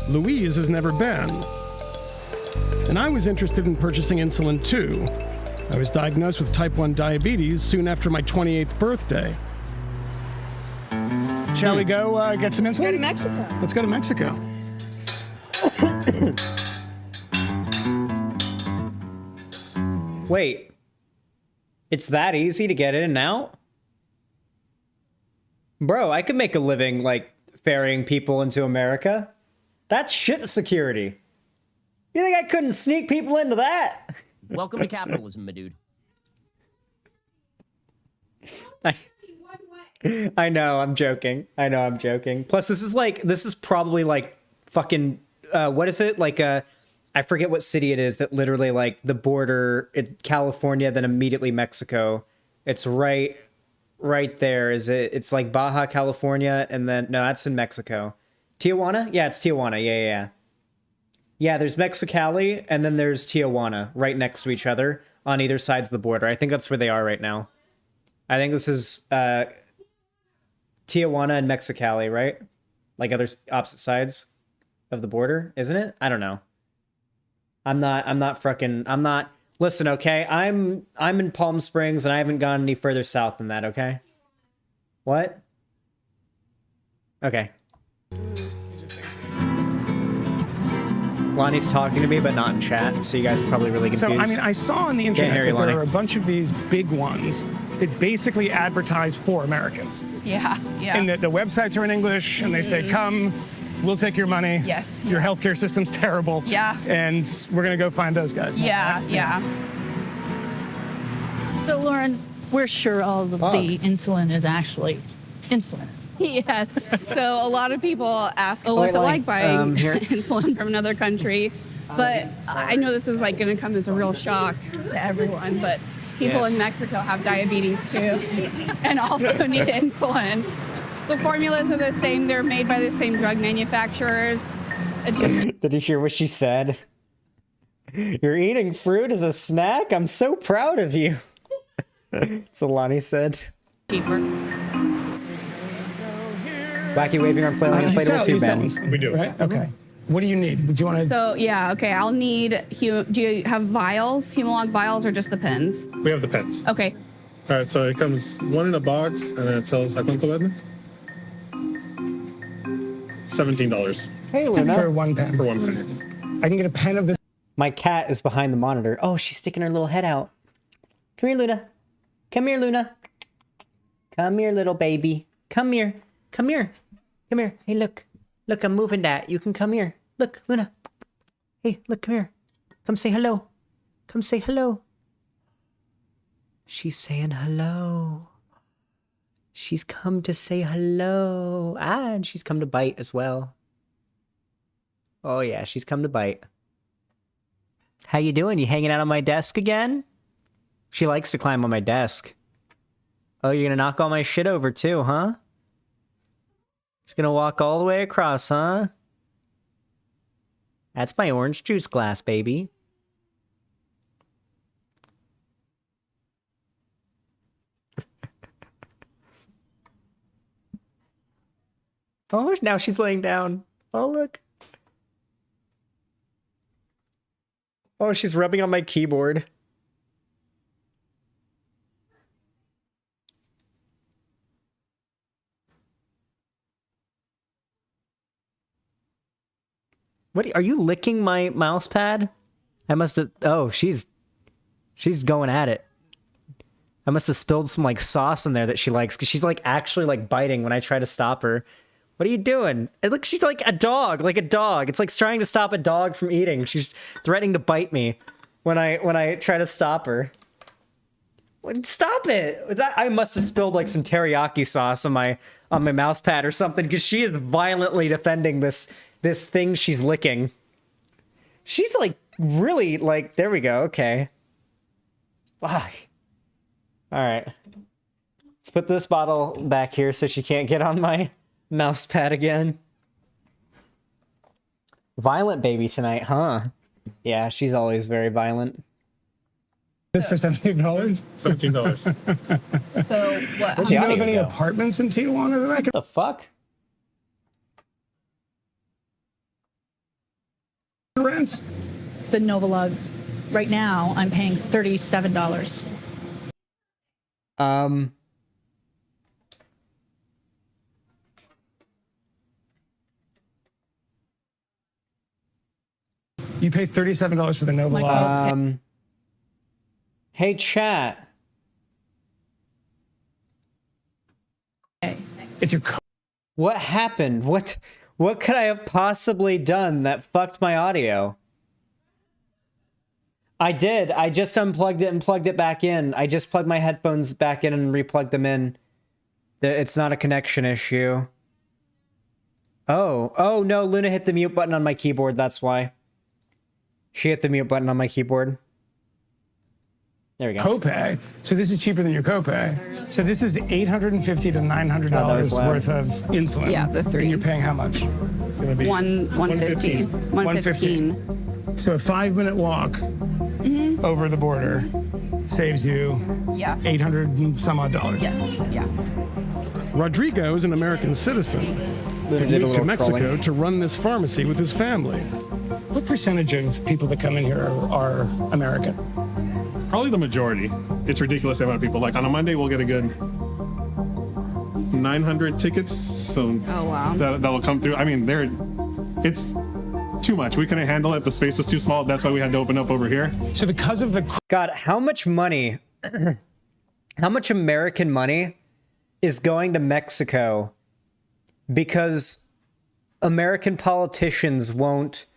Louise has never been. And I was interested in purchasing insulin too. I was diagnosed with type 1 diabetes soon after my 28th birthday. Shall we go get some insulin? Go to Mexico. Let's go to Mexico. Wait. It's that easy to get in and out? Bro, I could make a living, like, ferrying people into America. That's shit security. You think I couldn't sneak people into that? Welcome to capitalism, my dude. I know, I'm joking. I know, I'm joking. Plus, this is probably like fucking, what is it? Like, I forget what city it is that literally, like, the border, it's California, then immediately Mexico. It's right there. It's like Baja California, and then, no, that's in Mexico. Tijuana? Yeah, it's Tijuana. Yeah. Yeah, there's Mexicali, and then there's Tijuana right next to each other on either sides of the border. I think that's where they are right now. I think this is Tijuana and Mexicali, right? Like opposite sides of the border, isn't it? I don't know. I'm not. Listen, okay? I'm in Palm Springs, and I haven't gone any further south than that, okay? What? Okay. Lonnie's talking to me, but not in chat, so you guys are probably really confused. So, I mean, I saw on the internet that there are a bunch of these big ones that basically advertise for Americans. Yeah. And the websites are in English, and they say, come, we'll take your money. Yes. Your healthcare system's terrible. Yeah. And we're going to go find those guys. Yeah. So, Lauren, we're sure all of the insulin is actually insulin. Yes. So a lot of people ask, what's it like buying insulin from another country? But I know this is like going to come as a real shock to everyone, but people in Mexico have diabetes too and also need insulin. The formulas are the same. They're made by the same drug manufactururers. It's just... Did you hear what she said? You're eating fruit as a snack? I'm so proud of you. That's what Lonnie said. Cheaper. Wacky waving arm flailing inflatable tube man. We do. Right? Okay. What do you need? Do you want to? So, yeah, okay. I'll need, do you have vials, Humalog vials, or just the pens? We have the pens. Okay. All right, so it comes one in a box, and then it tells $17. Hey, Luna. For one pen. For one pen. I can get a pen of this. My cat is behind the monitor. Oh, she's sticking her little head out. Come here, Luna. Come here, Luna. Come here, little baby. Come here. Come here. Come here. Hey, look. Look, I'm moving that. You can come here. Look, Luna. Hey, look, come here. Come say hello. Come say hello. She's saying hello. She's come to say hello. And she's come to bite as well. Oh, yeah, she's come to bite. How you doing? You hanging out on my desk again? She likes to climb on my desk. Oh, you're gonna knock all my shit over too, huh? She's gonna walk all the way across, huh? That's my orange juice glass, baby. Oh, now she's laying down. Oh, look. Oh, she's rubbing on my keyboard. What are you licking my mouse pad? I must have. Oh, she's going at it. I must have spilled some like sauce in there that she likes because she's like actually like biting when I try to stop her. What are you doing? It looks she's like a dog, like a dog. It's like trying to stop a dog from eating. She's threatening to bite me when I try to stop her. Stop it! I must have spilled like some teriyaki sauce on my mouse pad or something because she is violently defending this thing she's licking. She's like really like, there we go. Okay. Why? All right. Let's put this bottle back here so she can't get on my mouse pad again. Violent baby tonight, huh? Yeah, she's always very violent. This for $17? $17. So what? Do you know of any apartments in Tijuana that I could? What the fuck? Rent? the Novolog right now, I'm paying $37. You pay $37 for the Novolog. Hey, chat. It's your. What happened? What could I have possibly done that fucked my audio? I did. I just unplugged it and plugged it back in. I just plugged my headphones back in and replugged them in. It's not a connection issue. Oh no, Luna hit the mute button on my keyboard, that's why. She hit the mute button on my keyboard. There we go. Copay. So this is cheaper than your copay. So this is $850 to $900 worth of insulin. Yeah, the 3. And you're paying how much? It's gonna be $115. $115. So a 5-minute walk over the border saves you 800 and some odd dollars. Yes. Yeah. Rodrigo is an American citizen. He moved to Mexico to run this pharmacy with his family. What percentage of people that come in here are American? Probably the majority. It's ridiculous the amount of people. Like on a Monday, we'll get a good 900 tickets. So that'll come through. I mean, it's too much. We couldn't handle it. The space was too small. That's why we had to open up over here. So because of the... God, how much money, how much American money is going to Mexico because American politicians won't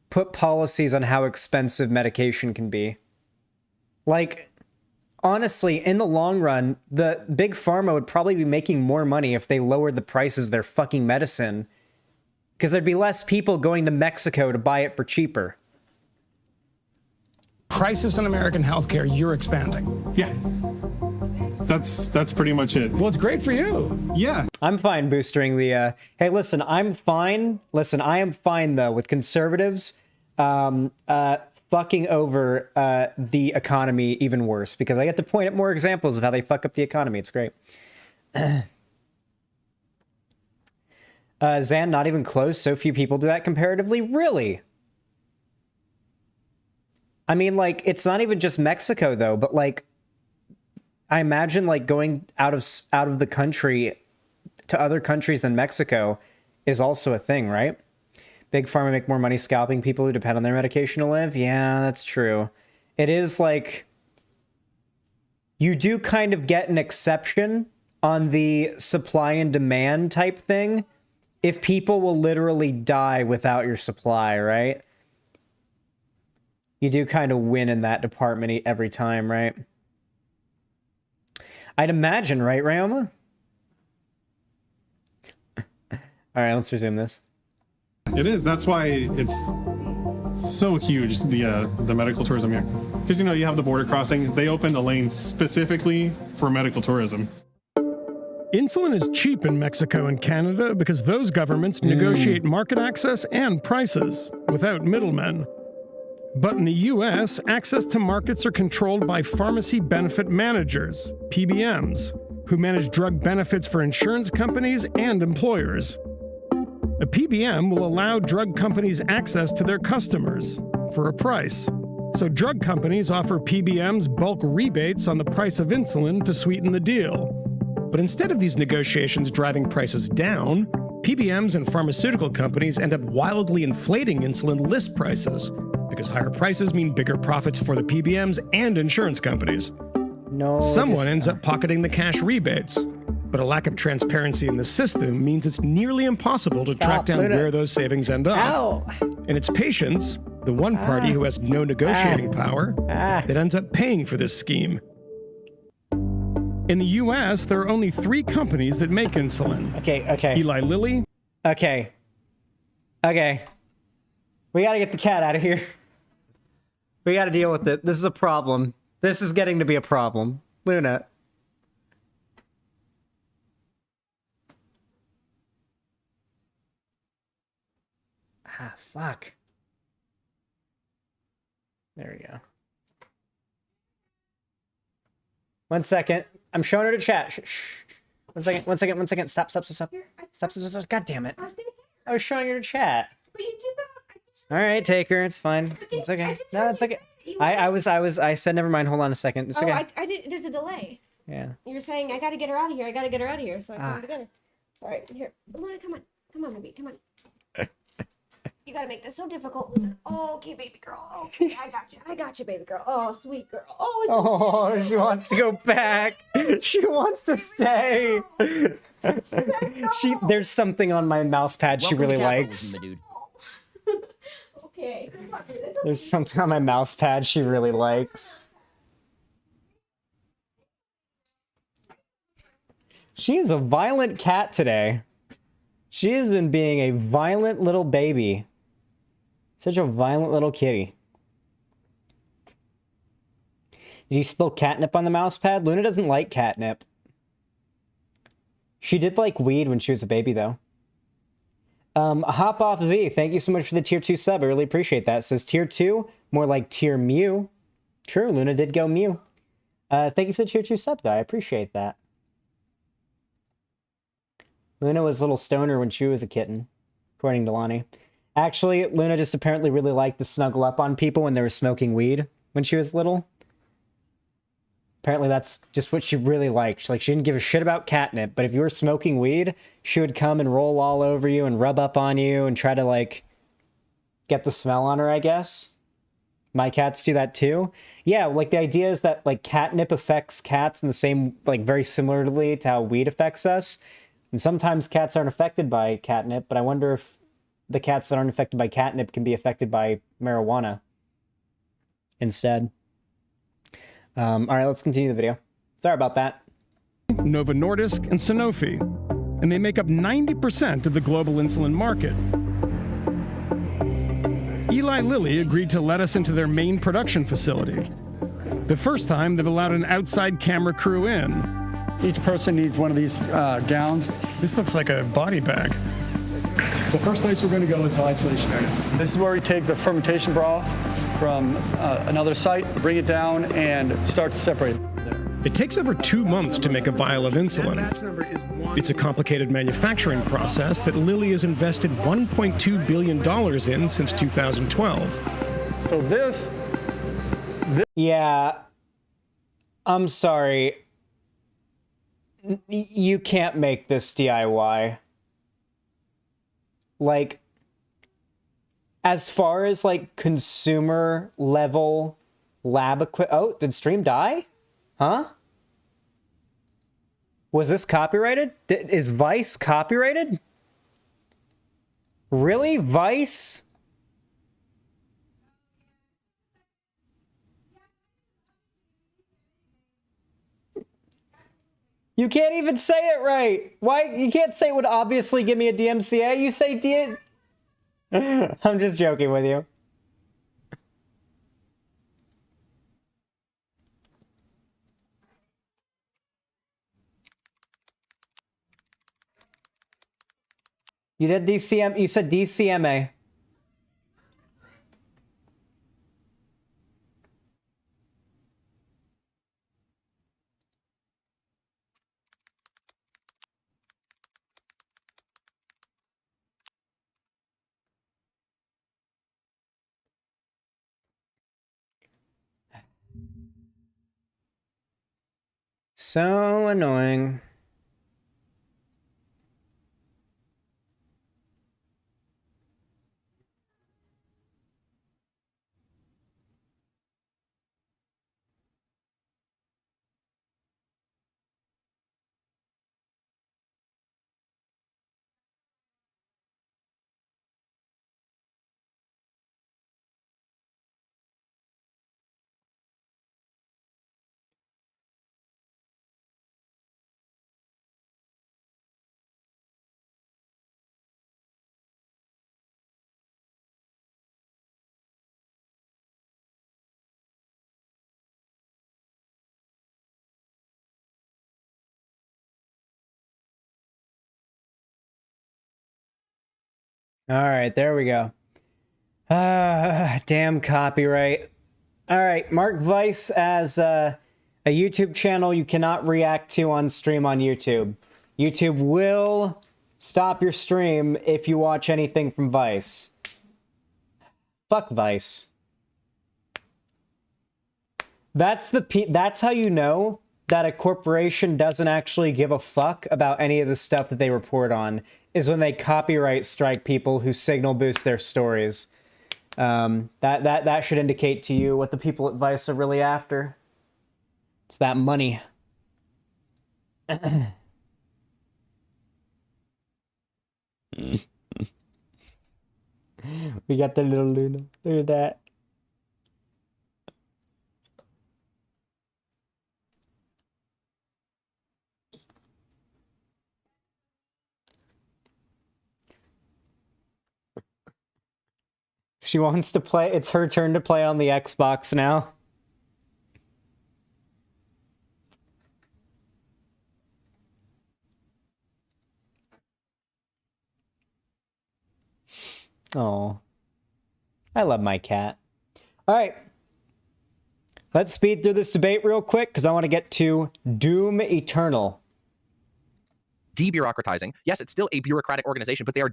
put policies on how expensive medication can be? Like, honestly, in the long run, the big pharma would probably be making more money if they lowered the prices of their fucking medicine, because there'd be less people going to Mexico to buy it for cheaper. Crisis in American healthcare, you're expanding. Yeah. That's pretty much it. Well, it's great for you. Yeah. I'm fine boostering the, hey, listen, I'm fine. Listen, I am fine, though, with conservatives fucking over the economy even worse, because I get to point at more examples of how they fuck up the economy. It's great. Zan, not even close. So few people do that comparatively. Really? I mean, like, it's not even just Mexico, though, but, like, I imagine, like, going out of the country to other countries than Mexico is also a thing, right? Big Pharma make more money scalping people who depend on their medication to live? Yeah, that's true. It is, like, you do kind of get an exception on the supply and demand type thing if people will literally die without your supply, right? You do kind of win in that department every time, right? I'd imagine, right, Ryoma? All right, let's resume this. It is. That's why it's so huge, the medical tourism here. Because, you know, you have the border crossing. They opened a lane specifically for medical tourism. Insulin is cheap in Mexico and Canada because those governments negotiate market access and prices without middlemen. But in the US, access to markets are controlled by pharmacy benefit managers, PBMs, who manage drug benefits for insurance companies and employers. A PBM will allow drug companies access to their customers for a price. So drug companies offer PBMs bulk rebates on the price of insulin to sweeten the deal. But instead of these negotiations driving prices down, PBMs and pharmaceutical companies end up wildly inflating insulin list prices, because higher prices mean bigger profits for the PBMs and insurance companies. Someone ends up pocketing the cash rebates, but a lack of transparency in the system means it's nearly impossible to track down where those savings end up. And it's patients, the one party who has no negotiating power, that ends up paying for this scheme. In the US, there are only 3 companies that make insulin. Okay. Eli Lilly. Okay. We gotta get the cat out of here. We gotta deal with it. This is a problem. This is getting to be a problem. Luna. Ah, fuck. There we go. 1 second. I'm showing her to chat. Shh. 1 second. 1 second. Stop. Stop. God damn it. I was showing her to chat. But you did that. I just All right, take her. It's fine. It's okay. No, it's okay. I said never mind. Hold on a second. It's okay. I did. There's a delay. Yeah. You're saying I gotta get her out of here. I gotta get her out of here. So I put them together. All right, here. Luna, come on, baby, come on. You gotta make this so difficult. Oh, okay, baby girl. Okay, I got you, baby girl. Oh, sweet girl. Oh, she wants to go back. She wants to stay. There's something on my mouse pad she really likes. Okay. There's something on my mouse pad she really likes. She is a violent cat today. She has been being a violent little baby. Such a violent little kitty. Did you spill catnip on the mouse pad? Luna doesn't like catnip. She did like weed when she was a baby, though. Hop Off Z, thank you so much for the tier 2 sub. I really appreciate that. It says tier 2, more like tier Mew. True, Luna did go Mew. Thank you for the tier 2 sub, though. I appreciate that. Luna was a little stoner when she was a kitten, according to Lonnie. Actually, Luna just apparently really liked to snuggle up on people when they were smoking weed when she was little. Apparently that's just what she really liked. She didn't give a shit about catnip, but if you were smoking weed, she would come and roll all over you and rub up on you and try to, like, get the smell on her, I guess. My cats do that too. Yeah, like, the idea is that, like, catnip affects cats in the same, like, very similarly to how weed affects us. And sometimes cats aren't affected by catnip, but I wonder if the cats that aren't affected by catnip can be affected by marijuana instead. All right, let's continue the video. Sorry about that. Novo Nordisk, and Sanofi, and they make up 90% of the global insulin market. Eli Lilly agreed to let us into their main production facility. The first time they've allowed an outside camera crew in. Each person needs one of these gowns. This looks like a body bag. The first place we're going to go is the isolation area. This is where we take the fermentation broth from another site, bring it down, and start to separate it. It takes over 2 months to make a vial of insulin. It's a complicated manufacturing process that Lilly has invested $1.2 billion in since 2012. So this... Yeah. I'm sorry. You can't make this DIY. Like, as far as, like, consumer level lab equipment... Oh, did stream die? Huh? Was this copyrighted? Is Vice copyrighted? Really? Vice? You can't even say it right. Why? You can't say it would obviously give me a DMCA. You say I'm just joking with you. You did DCM. You said DCMA. So annoying. All right, there we go. Damn copyright. All right, mark Vice as a YouTube channel you cannot react to on stream on YouTube. YouTube will stop your stream if you watch anything from Vice. Fuck Vice. That's how you know that a corporation doesn't actually give a fuck about any of the stuff that they report on, is when they copyright strike people who signal boost their stories. That should indicate to you what the people at Vice are really after. It's that money. We got the little Luna. Look at that. She wants to play. It's her turn to play on the Xbox now. Oh, I love my cat. All right. Let's speed through this debate real quick because I want to get to Doom Eternal. Debureaucratizing. Yes, it's still a bureaucratic organization, but they are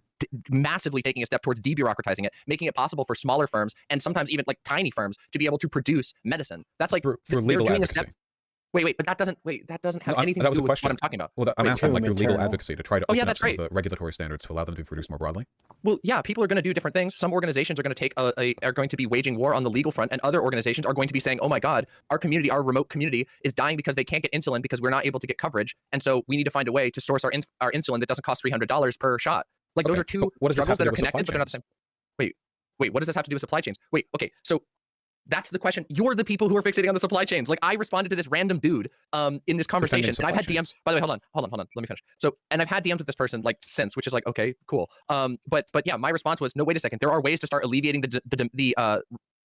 massively taking a step towards debureaucratizing it, making it possible for smaller firms and sometimes even like tiny firms to be able to produce medicine. That's like for legal doing advocacy. A step. Wait, but that doesn't have anything that to was do a with question. what I'm talking about. Well, I'm asking like through legal Eternal. advocacy to try to open up some of the regulatory standards to allow them to be produced more broadly. Well, yeah, people are going to do different things. Some organizations are going to take are going to be waging war on the legal front, and other organizations are going to be saying, "Oh my God, our community, our remote community, is dying because they can't get insulin because we're not able to get coverage, and so we need to find a way to source our insulin that doesn't cost $300 per shot." Like those are two struggles that are connected, but they're not the same. Wait, what does this have to do with supply chains? Wait, okay, so. That's the question. You're the people who are fixating on the supply chains. Like I responded to this random dude in this conversation, and I've had DMs. By the way, hold on. Let me finish. So, and I've had DMs with this person like since, which is like okay, cool. But yeah, my response was no. Wait a second. There are ways to start alleviating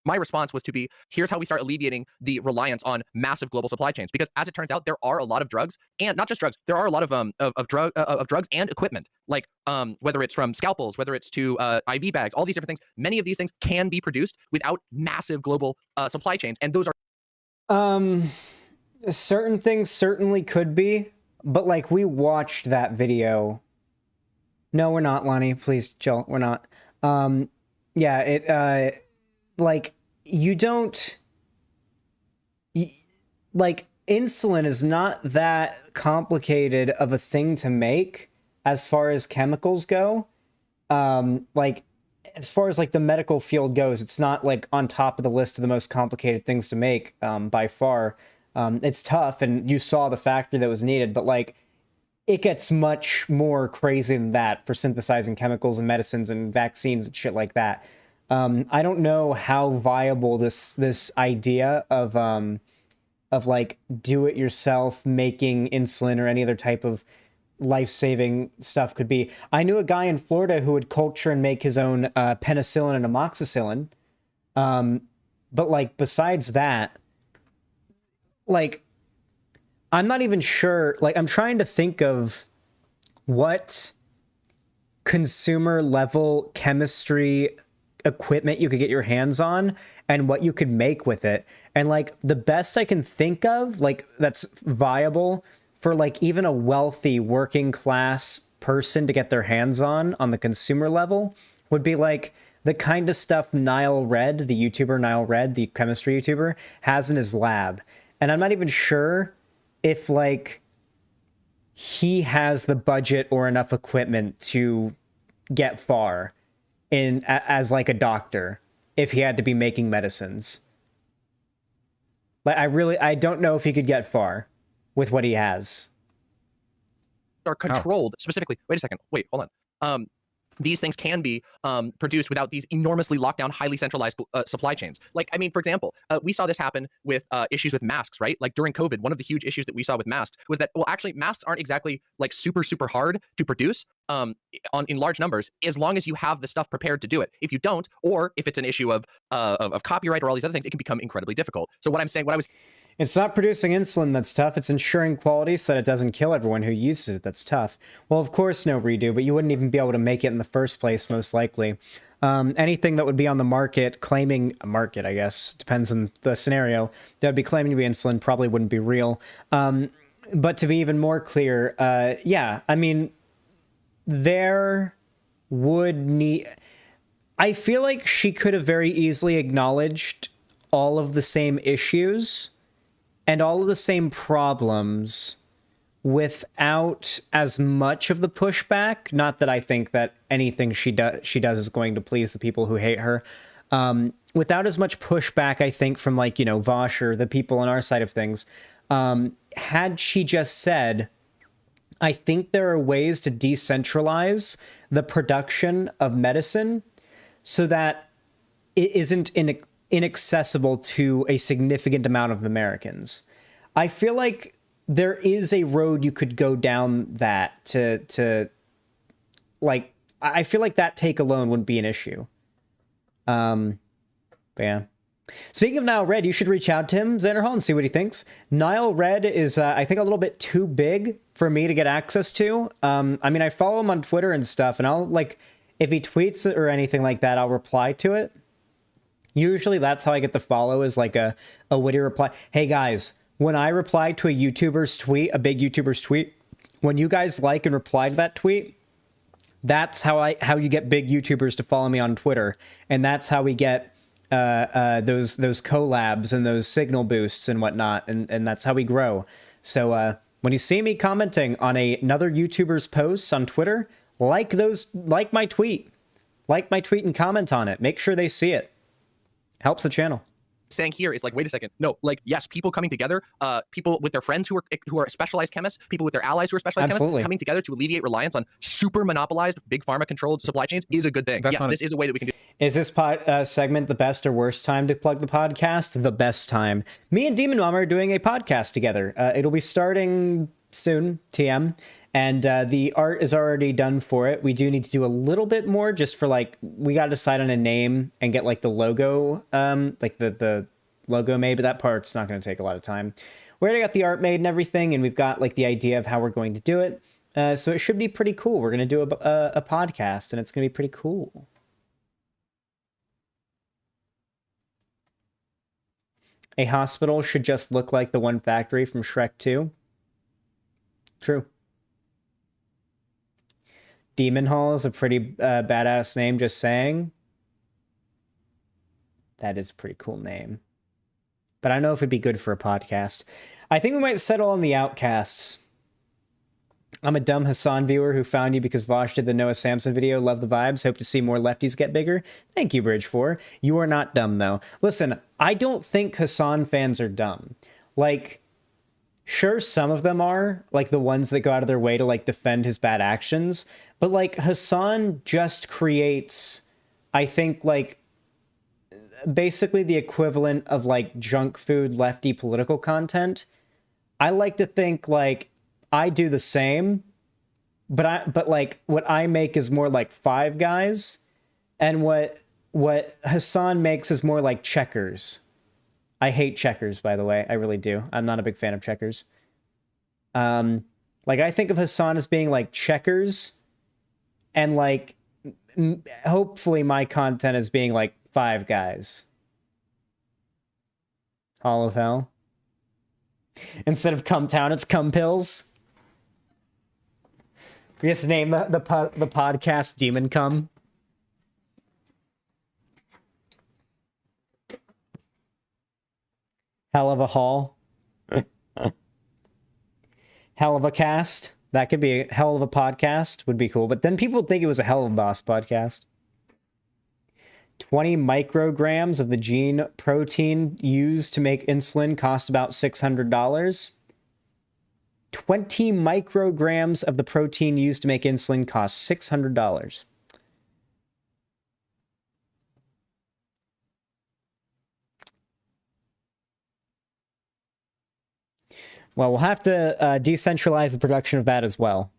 my response was to be, here's how we start alleviating the reliance on massive global supply chains. Because as it turns out, there are a lot of drugs, and not just drugs. There are a lot of drugs and equipment, like whether it's from scalpels, whether it's to IV bags, all these different things. Many of these things can be produced without massive global supply chains, and those are. Certain things certainly could be, but like we watched that video. No, we're not, Lonnie. Please chill. We're not. Yeah, it. Like, you don't... like, insulin is not that complicated of a thing to make as far as chemicals go. Like, as far as, like, the medical field goes, it's not, like, on top of the list of the most complicated things to make, by far. It's tough, and you saw the factory that was needed, but, like, it gets much more crazy than that for synthesizing chemicals and medicines and vaccines and shit like that. I don't know how viable this idea of like do-it-yourself making insulin or any other type of life-saving stuff could be. I knew a guy in Florida who would culture and make his own penicillin and amoxicillin. But like besides that, like I'm not even sure. Like I'm trying to think of what consumer level chemistry equipment you could get your hands on and what you could make with it. And like the best I can think of, like that's viable for like even a wealthy working class person to get their hands on the consumer level would be like the kind of stuff Nile Red, the YouTuber Nile Red, the chemistry YouTuber, has in his lab. And I'm not even sure if like he has the budget or enough equipment to get far in as like a doctor if he had to be making medicines. Like I don't know if he could get far with what he has. Are controlled specifically. Wait a second. Wait, hold on. These things can be produced without these enormously locked down, highly centralized supply chains. Like, I mean, for example, we saw this happen with issues with masks, right? Like during COVID, one of the huge issues that we saw with masks was that, well, actually, masks aren't exactly like super hard to produce in large numbers, as long as you have the stuff prepared to do it. If you don't, or if it's an issue of copyright or all these other things, it can become incredibly difficult. So what I'm saying, it's not producing insulin that's tough. It's ensuring quality so that it doesn't kill everyone who uses it that's tough. Well, of course, no redo, but you wouldn't even be able to make it in the first place, most likely. Anything that would be on the market, claiming a market, I guess, depends on the scenario, that would be claiming to be insulin probably wouldn't be real. But to be even more clear, yeah, I mean, there would need... I feel like she could have very easily acknowledged all of the same issues and all of the same problems without as much of the pushback. Not that I think that anything she does is going to please the people who hate her. Without as much pushback, I think, from like, you know, Vosh or the people on our side of things. Had she just said, I think there are ways to decentralize the production of medicine so that it isn't inaccessible to a significant amount of Americans. I feel like there is a road you could go down that to like, I feel like that take alone wouldn't be an issue. But yeah. Speaking of Nile Red, you should reach out to him, Xanderhal, and see what he thinks. Nile Red is, I think, a little bit too big for me to get access to. I mean, I follow him on Twitter and stuff, and I'll, like, if he tweets it or anything like that, I'll reply to it. Usually that's how I get the follow, is like a witty reply. Hey, guys, when I reply to a YouTuber's tweet, a big YouTuber's tweet, when you guys like and reply to that tweet, that's how you get big YouTubers to follow me on Twitter. And that's how we get those collabs and those signal boosts and whatnot, and that's how we grow. So when you see me commenting on another YouTuber's posts on Twitter, like my tweet and comment on it. Make sure they see it. Helps the channel. Saying here is like, wait a second. No, like, yes, people coming together, people with their friends who are specialized chemists, people with their allies who are specialized chemists, coming together to alleviate reliance on super monopolized, big pharma controlled supply chains is a good thing. Yes, this is a way that we can do. Is this segment the best or worst time to plug the podcast? The best time. Me and Demon Mama are doing a podcast together. It'll be starting soon, TM. And the art is already done for it. We do need to do a little bit more just for like, we got to decide on a name and get like the logo, like the logo made, but that part's not going to take a lot of time. We already got the art made and everything, and we've got like the idea of how we're going to do it. So it should be pretty cool. We're going to do a podcast, and it's going to be pretty cool. A hospital should just look like the one factory from Shrek 2. True. Demonhal is a pretty badass name, just saying. That is a pretty cool name. But I don't know if it'd be good for a podcast. I think we might settle on the Outcasts. I'm a dumb Hassan viewer who found you because Vosh did the Noah Samson video. Love the vibes. Hope to see more lefties get bigger. Thank you, Bridge4. You are not dumb, though. Listen, I don't think Hassan fans are dumb. Like, sure, some of them are, like the ones that go out of their way to like defend his bad actions. But like Hassan just creates, I think, like basically the equivalent of like junk food lefty political content. I like to think like I do the same, but like what I make is more like Five Guys, and what Hassan makes is more like Checkers. I hate Checkers, by the way. I really do. I'm not a big fan of Checkers. Like I think of Hassan as being like Checkers, and like hopefully my content is being like Five Guys. Hall of Hell. Instead of Cum Town, it's Cum Pills. We just name the podcast Demon Cum. Hell of a haul. Hell of a cast. That could be a hell of a podcast. Would be cool. But then people would think it was a hell of a boss podcast. 20 micrograms of the gene protein used to make insulin cost about $600. 20 micrograms of the protein used to make insulin costs $600. Well, we'll have to decentralize the production of that as well.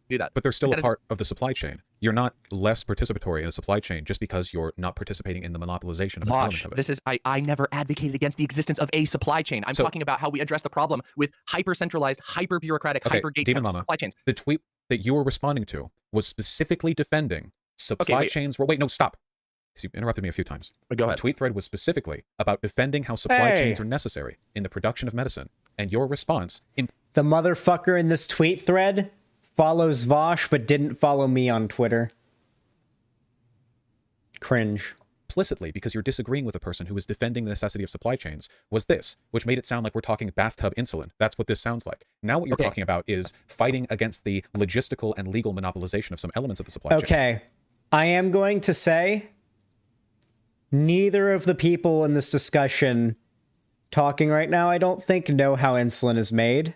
Do that. But they're still a part of the supply chain. You're not less participatory in a supply chain just because you're not participating in the monopolization of an element of it. This is, I never advocated against the existence of a supply chain. I'm talking about how we address the problem with hyper-centralized, hyper-bureaucratic, hyper-gatekept supply chains. The tweet that you were responding to was specifically defending supply chains. Wait, no, stop. Because you interrupted me a few times. Go ahead. The tweet thread was specifically about defending how supply chains are necessary in the production of medicine. And your response... The motherfucker in this tweet thread follows Vosh, but didn't follow me on Twitter. Cringe. Implicitly, because you're disagreeing with a person who is defending the necessity of supply chains, was this, which made it sound like we're talking bathtub insulin. That's what this sounds like. Now what you're talking about is fighting against the logistical and legal monopolization of some elements of the supply chain. Okay, I am going to say neither of the people in this discussion talking right now, I don't think, know how insulin is made.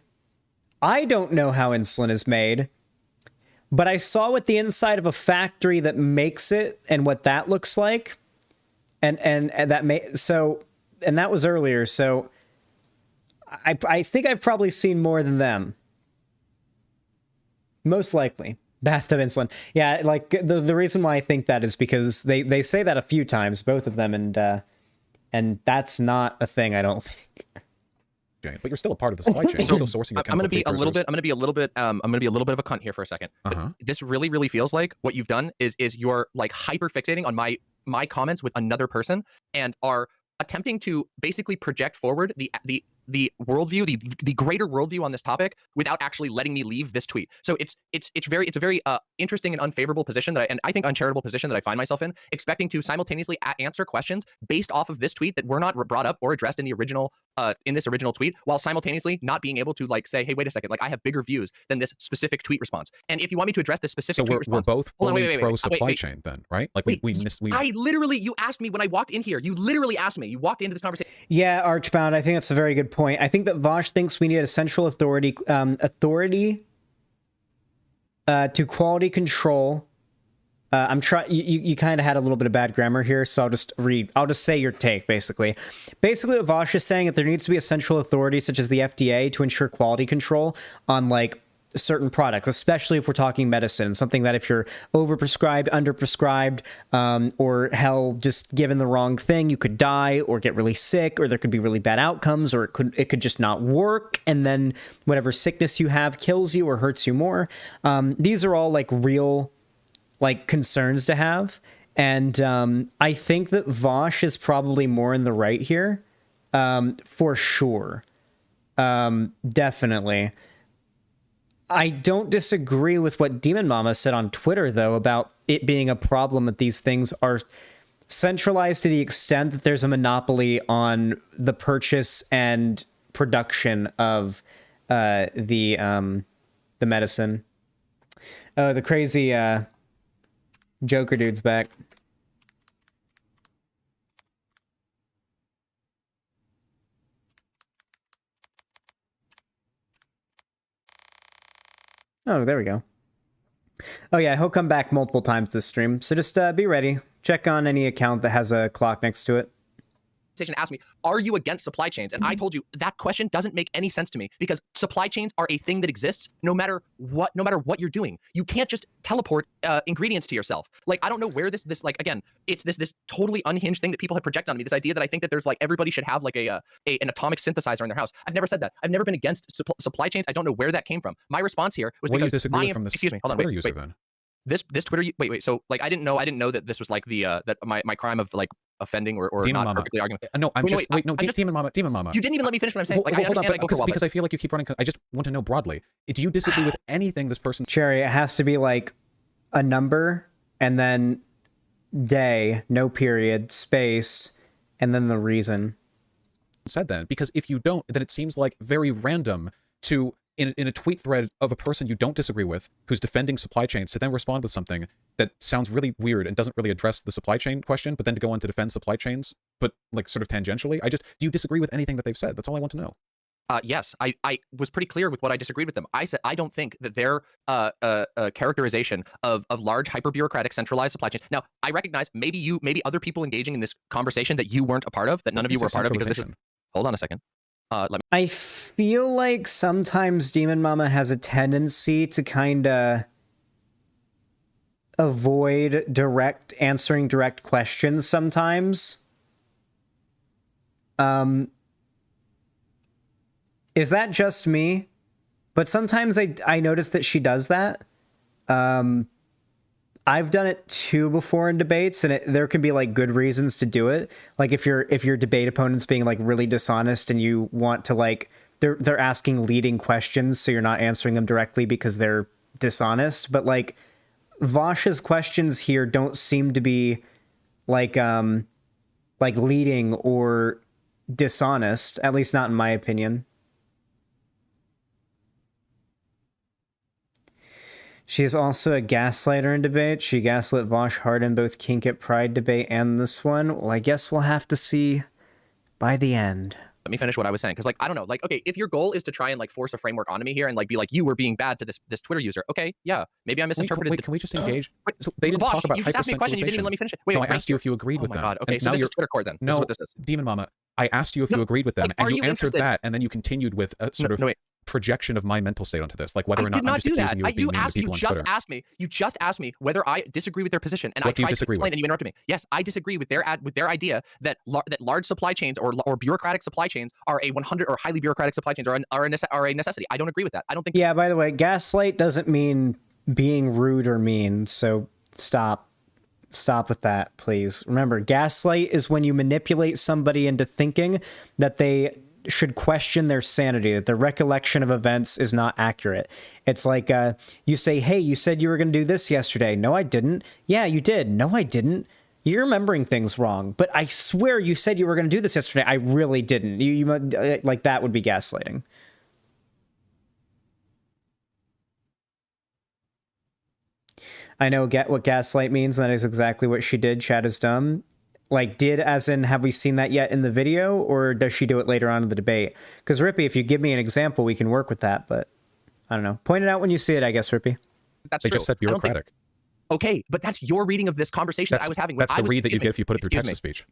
I don't know how insulin is made, but I saw what the inside of a factory that makes it and what that looks like. And that was earlier, so I think I've probably seen more than them. Most likely. Bathtub insulin. Yeah, like, the reason why I think that is because they say that a few times, both of them, and that's not a thing, I don't think. But you're still a part of the supply chain. You're still sourcing your I'm going to be a little precursors. bit. I'm going to be a little bit of a cunt here for a second. This really, really feels like what you've done is you're like hyper fixating on my comments with another person and are attempting to basically project forward the worldview, the greater worldview on this topic without actually letting me leave this tweet. So it's a very interesting and unfavorable position and I think uncharitable position that I find myself in, expecting to simultaneously answer questions based off of this tweet that were not brought up or addressed in the original in this original tweet, while simultaneously not being able to like say, hey, wait a second, like I have bigger views than this specific tweet response. And if you want me to address this specific tweet response, we're both fully pro supply chain then, right? Like we I literally, you asked me when I walked in here, you literally asked me, you walked into this conversation. Yeah, Archbound, I think that's a very good point. I think that Vosh thinks we need a central authority to quality control. I'm trying. You kind of had a little bit of bad grammar here, so I'll just say your take, basically. Basically, what Vosh is saying that there needs to be a central authority, such as the FDA, to ensure quality control on like certain products, especially if we're talking medicine, something that if you're overprescribed, underprescribed, or hell, just given the wrong thing, you could die or get really sick, or there could be really bad outcomes, or it could just not work, and then whatever sickness you have kills you or hurts you more. These are all like real like concerns to have, and I think that Vosh is probably more in the right here, for sure. Definitely. I don't disagree with what Demon Mama said on Twitter, though, about it being a problem that these things are centralized to the extent that there's a monopoly on the purchase and production of the medicine. Oh, the crazy Joker dude's back. Oh, there we go. Oh yeah, he'll come back multiple times this stream, so just be ready. Check on any account that has a clock next to it. Asked me, are you against supply chains? And I told you that question doesn't make any sense to me, because supply chains are a thing that exists no matter what you're doing. You can't just teleport ingredients to yourself. Like, I don't know where this like, again, it's this totally unhinged thing that people have projected on me, this idea that I think that there's like everybody should have like an atomic synthesizer in their house. I've never said that. I've never been against supply chains. I don't know where that came from. My response here was what do you because disagree with from this excuse me, hold on, Twitter wait, user wait. then? This Twitter, wait. So like, I didn't know that this was like the that my crime of like offending or Demon not Mama. perfectly arguing. No, Demon Mama. You didn't even let me finish what I'm saying. Like, I hold on, understand. because I feel like you keep running. I just want to know broadly. Do you disagree with anything this person? Cherry, it has to be like a number and then day, no period, space, and then the reason. Said then, because if you don't, then it seems like very random to in a tweet thread of a person you don't disagree with who's defending supply chains to then respond with something that sounds really weird and doesn't really address the supply chain question, but then to go on to defend supply chains, but like sort of tangentially. Do you disagree with anything that they've said? That's all I want to know. Yes, I was pretty clear with what I disagreed with them. I said I don't think that their characterization of large hyper-bureaucratic centralized supply chains. Now, I recognize maybe other people engaging in this conversation that you weren't a part of, that none of you were a part of, because this is... Hold on a second. I feel like sometimes Demon Mama has a tendency to kind of avoid answering direct questions sometimes. Is that just me? But sometimes I notice that she does that. I've done it too before in debates, and there can be like good reasons to do it. Like if your debate opponent's being like really dishonest and you want to like they're asking leading questions, so you're not answering them directly because they're dishonest. But like Vosh's questions here don't seem to be like leading or dishonest, at least not in my opinion. She is also a gaslighter in debate. She gaslit Vosh hard in both Kink at Pride debate and this one. Well, I guess we'll have to see by the end. Let me finish what I was saying, because like I don't know, like okay, if your goal is to try and like force a framework onto me here and like be like you were being bad to this Twitter user, okay, yeah, maybe I misinterpreted. Wait, can we just engage? So they didn't talk about you just asked me a question. You didn't even let me finish it. Wait, no, I asked you if you agreed with them. them. Oh my god. Okay, and so now this you're is Twitter court then. No, this is what this is. Demon Mama, I asked you if you agreed with them, like, and you answered interested? that, and then you continued with a sort of projection of my mental state onto this, like whether or not I'm just accusing you of being mean to people on Twitter. You just asked me whether I disagree with their position, and What I do you tried to disagree explain, with? and you interrupted me. Yes, I disagree with their idea that large supply chains or bureaucratic supply chains are a 100 or highly bureaucratic supply chains are a necessity. I don't agree with that. I don't think. Yeah, by the way, gaslight doesn't mean being rude or mean, so stop with that, please. Remember, gaslight is when you manipulate somebody into thinking that they should question their sanity, that their recollection of events is not accurate. It's like you say, hey, you said you were going to do this yesterday. No, I didn't. Yeah, you did. No, I didn't. You're remembering things wrong. But I swear you said you were going to do this yesterday. I really didn't. You like that would be gaslighting. I know what gaslight means, and that is exactly what she did. Chat is dumb. Like, did as in, have we seen that yet in the video, or does she do it later on in the debate? Because, Rippy, if you give me an example, we can work with that, but I don't know. Point it out when you see it, I guess, Rippy. That's they true. just said bureaucratic. Okay, but that's your reading of this conversation that I was having. That's the read that you get if you put it through text-to-speech.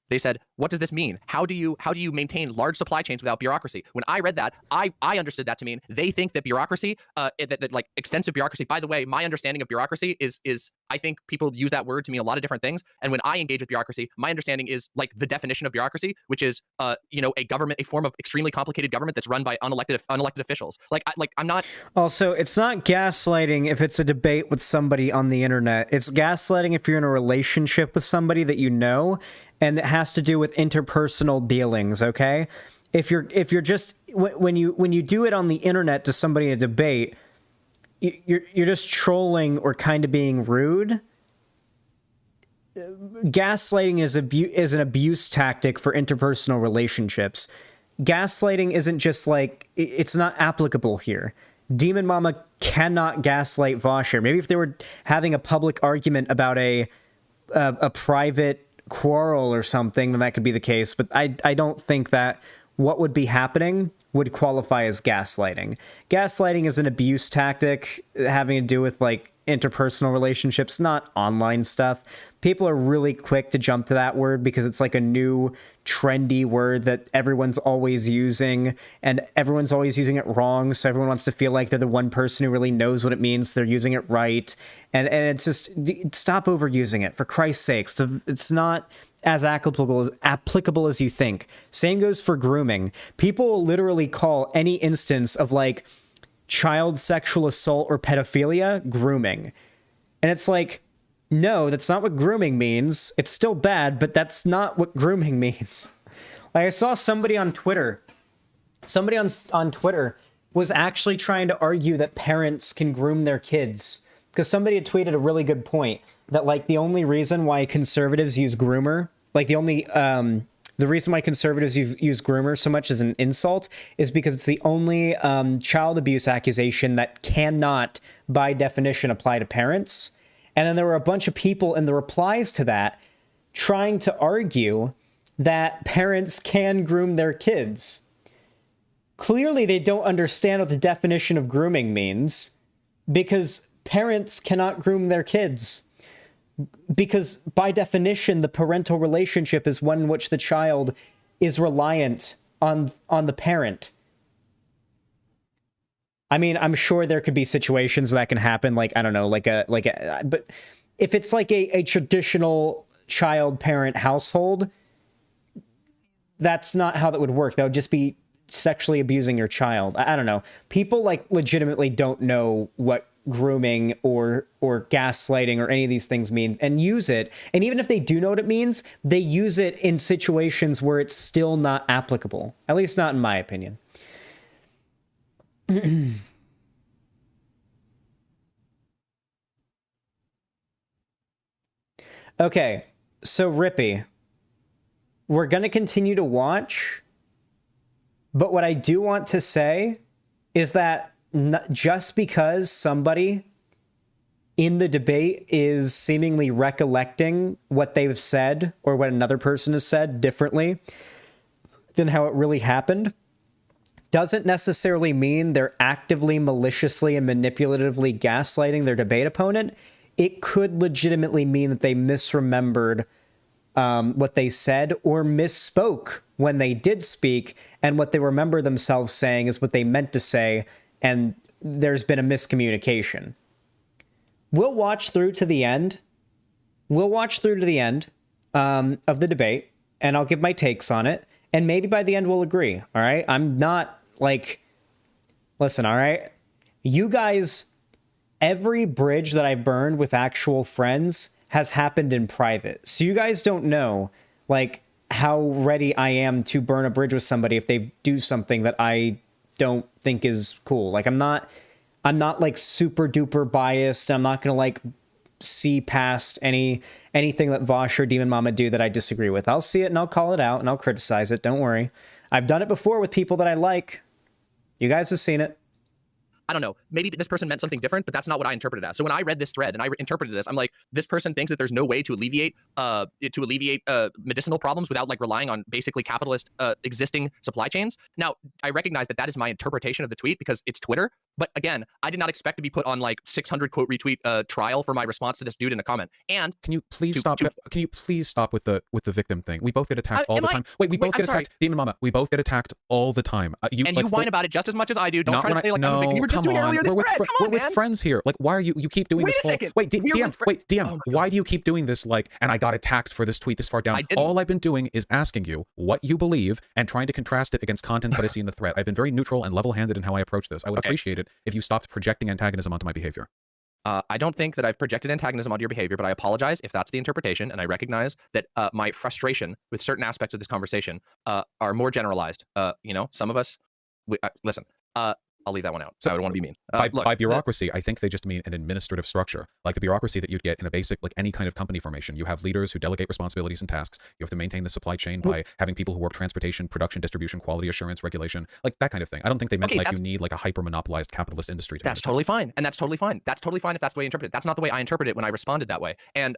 They said, what does this mean? How do you maintain large supply chains without bureaucracy? When I read that, I understood that to mean they think that bureaucracy, that like extensive bureaucracy. By the way, my understanding of bureaucracy is I think people use that word to mean a lot of different things. And when I engage with bureaucracy, my understanding is like the definition of bureaucracy, which is a government, a form of extremely complicated government that's run by unelected officials. I'm not. Also, it's not gaslighting if it's a debate with somebody on the internet. It's gaslighting if you're in a relationship with somebody that you know, and it has to do with interpersonal dealings, okay? If you're just when you do it on the internet to somebody in a debate, you're just trolling or kind of being rude. Gaslighting is an abuse tactic for interpersonal relationships. Gaslighting isn't just like, it's not applicable here. Demon Mama cannot gaslight Vosher. Maybe if they were having a public argument about a private quarrel or something, then that could be the case. But I don't think that what would be happening would qualify as gaslighting. Gaslighting is an abuse tactic having to do with like interpersonal relationships, not online stuff. People are really quick to jump to that word because it's like a new trendy word that everyone's always using, and everyone's always using it wrong. So everyone wants to feel like they're the one person who really knows what it means. They're using it right. And it's just, stop overusing it, for Christ's sakes. It's not as applicable as you think. Same goes for grooming. People will literally call any instance of like child sexual assault or pedophilia grooming. And it's like, no, that's not what grooming means. It's still bad, but that's not what grooming means. Like, I saw somebody on Twitter. Somebody on Twitter was actually trying to argue that parents can groom their kids. Because somebody had tweeted a really good point. That, like, the only reason why conservatives use groomer, like, the reason why conservatives use groomer so much as an insult is because it's the only child abuse accusation that cannot, by definition, apply to parents. And then there were a bunch of people in the replies to that trying to argue that parents can groom their kids. Clearly, they don't understand what the definition of grooming means, because parents cannot groom their kids. Because by definition, the parental relationship is one in which the child is reliant on the parent. I mean, I'm sure there could be situations where that can happen, like, I don't know, but if it's like a traditional child-parent household, that's not how that would work. That would just be sexually abusing your child. I don't know. People, like, legitimately don't know what grooming or gaslighting or any of these things mean and use it. And even if they do know what it means, they use it in situations where it's still not applicable. At least not in my opinion. Okay, so Rippy, we're going to continue to watch, but what I do want to say is that just because somebody in the debate is seemingly recollecting what they've said or what another person has said differently than how it really happened, doesn't necessarily mean they're actively, maliciously, and manipulatively gaslighting their debate opponent. It could legitimately mean that they misremembered what they said or misspoke when they did speak, and what they remember themselves saying is what they meant to say, and there's been a miscommunication. We'll watch through to the end. We'll watch through to the end of the debate, and I'll give my takes on it, and maybe by the end we'll agree, all right? I'm not, like... Listen, all right? You guys... Every bridge that I've burned with actual friends has happened in private. So you guys don't know, like, how ready I am to burn a bridge with somebody if they do something that I don't think is cool. Like, I'm not like super duper biased. I'm not going to like see past anything that Vosh or Demon Mama do that I disagree with. I'll see it and I'll call it out and I'll criticize it. Don't worry. I've done it before with people that I like. You guys have seen it. I don't know, maybe this person meant something different, but that's not what I interpreted as. So when I read this thread and I interpreted this, I'm like, this person thinks that there's no way to alleviate medicinal problems without like relying on basically capitalist existing supply chains. Now, I recognize that that is my interpretation of the tweet because it's Twitter. But again, I did not expect to be put on like 600 quote retweet trial for my response to this dude in a comment. And can you please stop? Can you please stop with the victim thing? We both get attacked all the time. Wait, we both get attacked. Demon Mama, we both get attacked all the time. You whine about it just as much as I do. Don't try to say like I'm a victim. You were just doing it earlier this thread. We're with friends here. Like, why are you keep doing this? Wait, DM, why do you keep doing this? Like, and I got attacked for this tweet this far down. All I've been doing is asking you what you believe and trying to contrast it against content that I see in the thread. I've been very neutral and level-handed in how I approach this. I would appreciate it if you stopped projecting antagonism onto my behavior. I don't think that I've projected antagonism onto your behavior, but I apologize if that's the interpretation, and I recognize that my frustration with certain aspects of this conversation are more generalized. You know, some of us, listen, I'll leave that one out. So I don't want to be mean. By bureaucracy, I think they just mean an administrative structure, like the bureaucracy that you'd get in a basic, like any kind of company formation. You have leaders who delegate responsibilities and tasks. You have to maintain the supply chain by having people who work transportation, production, distribution, quality assurance, regulation, like that kind of thing. I don't think they meant like you need like a hyper monopolized capitalist industry. That's totally fine, and that's totally fine. That's totally fine if that's the way you interpret it. That's not the way I interpret it when I responded that way. And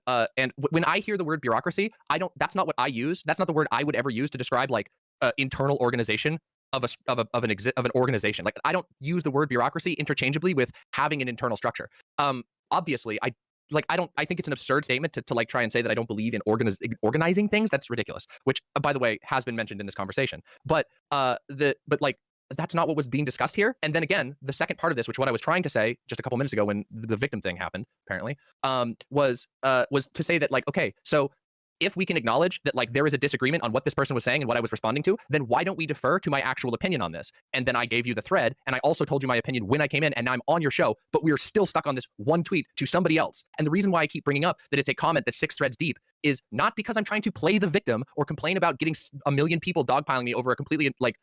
when I hear the word bureaucracy, I don't. That's not what I use. That's not the word I would ever use to describe like internal organization of an organization. Like, I don't use the word bureaucracy interchangeably with having an internal structure. Obviously, I think it's an absurd statement to like try and say that I don't believe in organizing things. That's ridiculous. Which, by the way, has been mentioned in this conversation. But like that's not what was being discussed here. And then again, the second part of this, which what I was trying to say just a couple minutes ago when the victim thing happened, apparently, was to say that like, okay, so if we can acknowledge that like there is a disagreement on what this person was saying and what I was responding to, then why don't we defer to my actual opinion on this? And then I gave you the thread, and I also told you my opinion when I came in, and now I'm on your show, but we are still stuck on this one tweet to somebody else. And the reason why I keep bringing up that it's a comment that's 6 threads deep is not because I'm trying to play the victim or complain about getting a million people dogpiling me over a completely like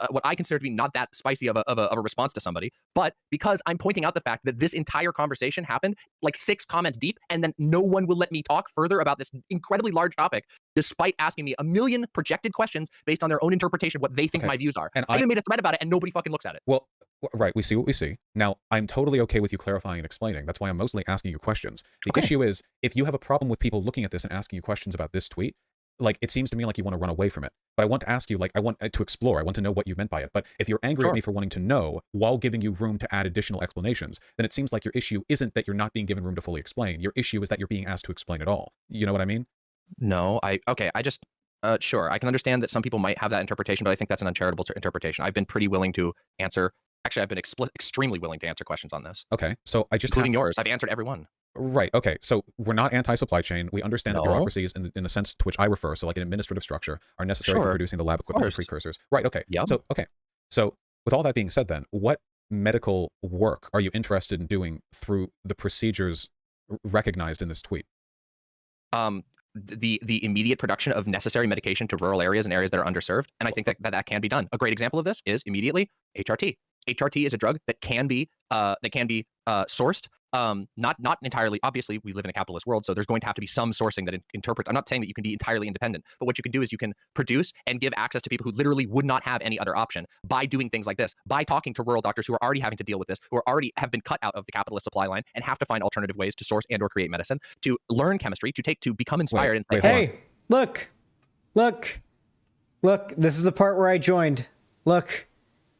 what I consider to be not that spicy of a response to somebody, but because I'm pointing out the fact that this entire conversation happened like 6 comments deep, and then no one will let me talk further about this incredibly large topic, despite asking me a million projected questions based on their own interpretation of what they think my views are. And I even made a thread about it, and nobody fucking looks at it. Well, right, we see what we see. Now, I'm totally okay with you clarifying and explaining. That's why I'm mostly asking you questions. The issue is, if you have a problem with people looking at this and asking you questions about this tweet, like, it seems to me like you want to run away from it. But I want to ask you, like, I want to explore. I want to know what you meant by it. But if you're angry at me for wanting to know while giving you room to add additional explanations, then it seems like your issue isn't that you're not being given room to fully explain. Your issue is that you're being asked to explain it all. You know what I mean? No, sure. I can understand that some people might have that interpretation, but I think that's an uncharitable interpretation. I've been pretty willing to answer. Actually, I've been extremely willing to answer questions on this. Okay, so I just including yours. I've answered every one. Right. Okay. So we're not anti-supply chain. We understand that bureaucracies, in the sense to which I refer, so like an administrative structure, are necessary for producing the lab equipment and precursors. Right. Okay. Yep. So with all that being said, then what medical work are you interested in doing through the procedures recognized in this tweet? The immediate production of necessary medication to rural areas and areas that are underserved, and I think that can be done. A great example of this is immediately HRT. HRT is a drug that can be sourced. Not entirely. Obviously, we live in a capitalist world, so there's going to have to be some sourcing that interprets. I'm not saying that you can be entirely independent, but what you can do is you can produce and give access to people who literally would not have any other option by doing things like this, by talking to rural doctors who are already having to deal with this, who are already have been cut out of the capitalist supply line and have to find alternative ways to source and or create medicine, to learn chemistry, to become inspired and say, hey, look, this is the part where I joined. Look,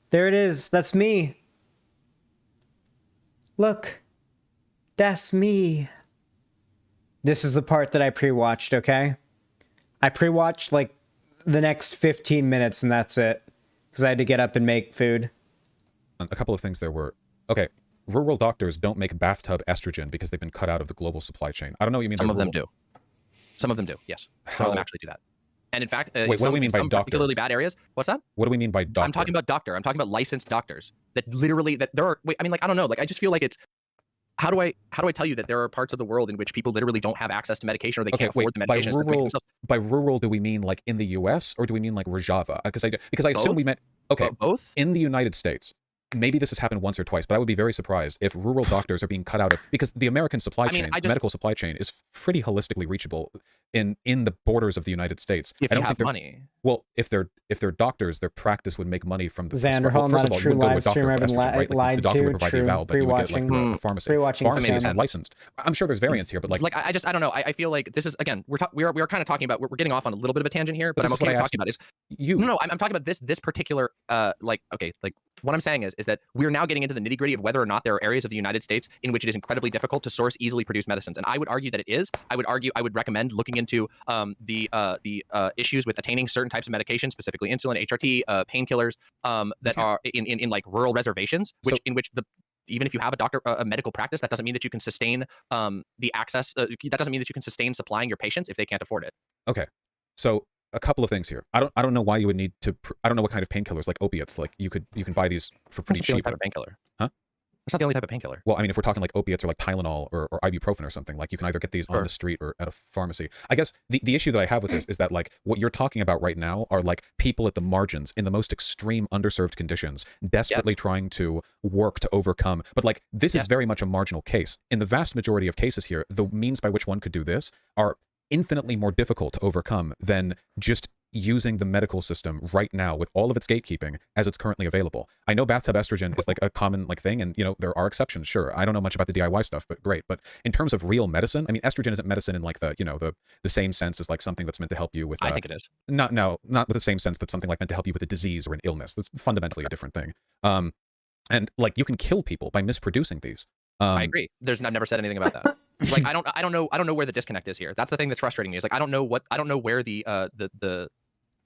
there it is. That's me. Look. That's me. This is the part that I pre-watched, okay? I pre-watched like the next 15 minutes and that's it. Because I had to get up and make food. A couple of things there were, okay, rural doctors don't make bathtub estrogen because they've been cut out of the global supply chain. I don't know what you mean by some of them do. Some of them do, yes. Some of them actually do that. And in fact, wait, what do we mean by doctor? Particularly bad areas. What's that? What do we mean by doctor? I'm talking about doctor. I'm talking about licensed doctors that literally, that there are, wait, I mean, like, I don't know. Like, I just feel like it's, how do I tell you that there are parts of the world in which people literally don't have access to medication or they can't afford the medications? By rural, do we mean like in the U.S. or do we mean like Rojava? Because I assume we meant, okay, both in the United States. Maybe this has happened once or twice, but I would be very surprised if rural doctors are being cut out of, because the American supply chain, medical supply chain, is pretty holistically reachable in the borders of the United States. If you have money. Well, if they're doctors, their practice would make money from the Xanderhal, not a true live streamer, I've been lied the doctor to. would provide the eval, but you would get like the pharmacy. Pharmacy is unlicensed. I'm sure there's variants here, but like I don't know. I feel like this is, again, we are kind of talking about, we're getting off on a little bit of a tangent here, but I'm okay talking about is I'm talking about this particular what I'm saying is that we're now getting into the nitty gritty of whether or not there are areas of the United States in which it is incredibly difficult to source easily produced medicines. And I would argue that it is. I would recommend looking into the issues with attaining certain types of medication, specifically insulin, HRT, painkillers, that are in like rural reservations, in which even if you have a medical practice, that doesn't mean that you can sustain the access. That doesn't mean that you can sustain supplying your patients if they can't afford it. Okay, so a couple of things here. I don't know why you would need to. I don't know what kind of painkillers, like opiates. Like you can buy these for pretty cheap. That's the only type of painkiller. Huh? It's not the only type of painkiller. Well, I mean, if we're talking like opiates or like Tylenol or ibuprofen or something, like you can either get these on the street or at a pharmacy. I guess the issue that I have with this is that like what you're talking about right now are like people at the margins in the most extreme underserved conditions, desperately trying to work to overcome. But like this is very much a marginal case. In the vast majority of cases here, the means by which one could do this are infinitely more difficult to overcome than just using the medical system right now with all of its gatekeeping as it's currently available. I know bathtub estrogen is like a common like thing, and there are exceptions, sure. I don't know much about the DIY stuff, but great. But in terms of real medicine, I mean, estrogen isn't medicine in like the same sense as like something that's meant to help you with I think it is. Not with the same sense that something like meant to help you with a disease or an illness. That's fundamentally a different thing. And like you can kill people by misproducing these. I agree. I've never said anything about that. Like I don't know where the disconnect is here. That's the thing that's frustrating me. Is like I don't know where the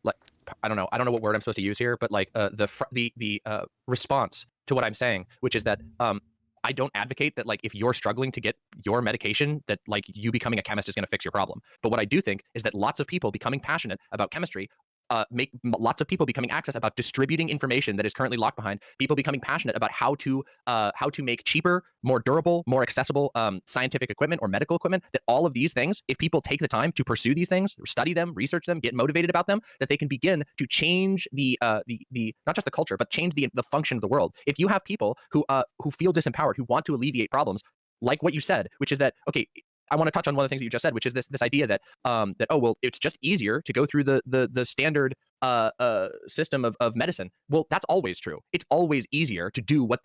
like I don't know what word I'm supposed to use here, but like the response to what I'm saying, which is that I don't advocate that like if you're struggling to get your medication, that like you becoming a chemist is going to fix your problem. But what I do think is that lots of people becoming passionate about chemistry make lots of people becoming access about distributing information that is currently locked behind, people becoming passionate about how to make cheaper, more durable, more accessible scientific equipment or medical equipment, that all of these things, if people take the time to pursue these things, study them, research them, get motivated about them, that they can begin to change the not just the culture, but change the function of the world. If you have people who feel disempowered, who want to alleviate problems, like what you said, which is that, okay, I want to touch on one of the things that you just said, which is this idea that it's just easier to go through the standard system of medicine. Well, that's always true. It's always easier to do what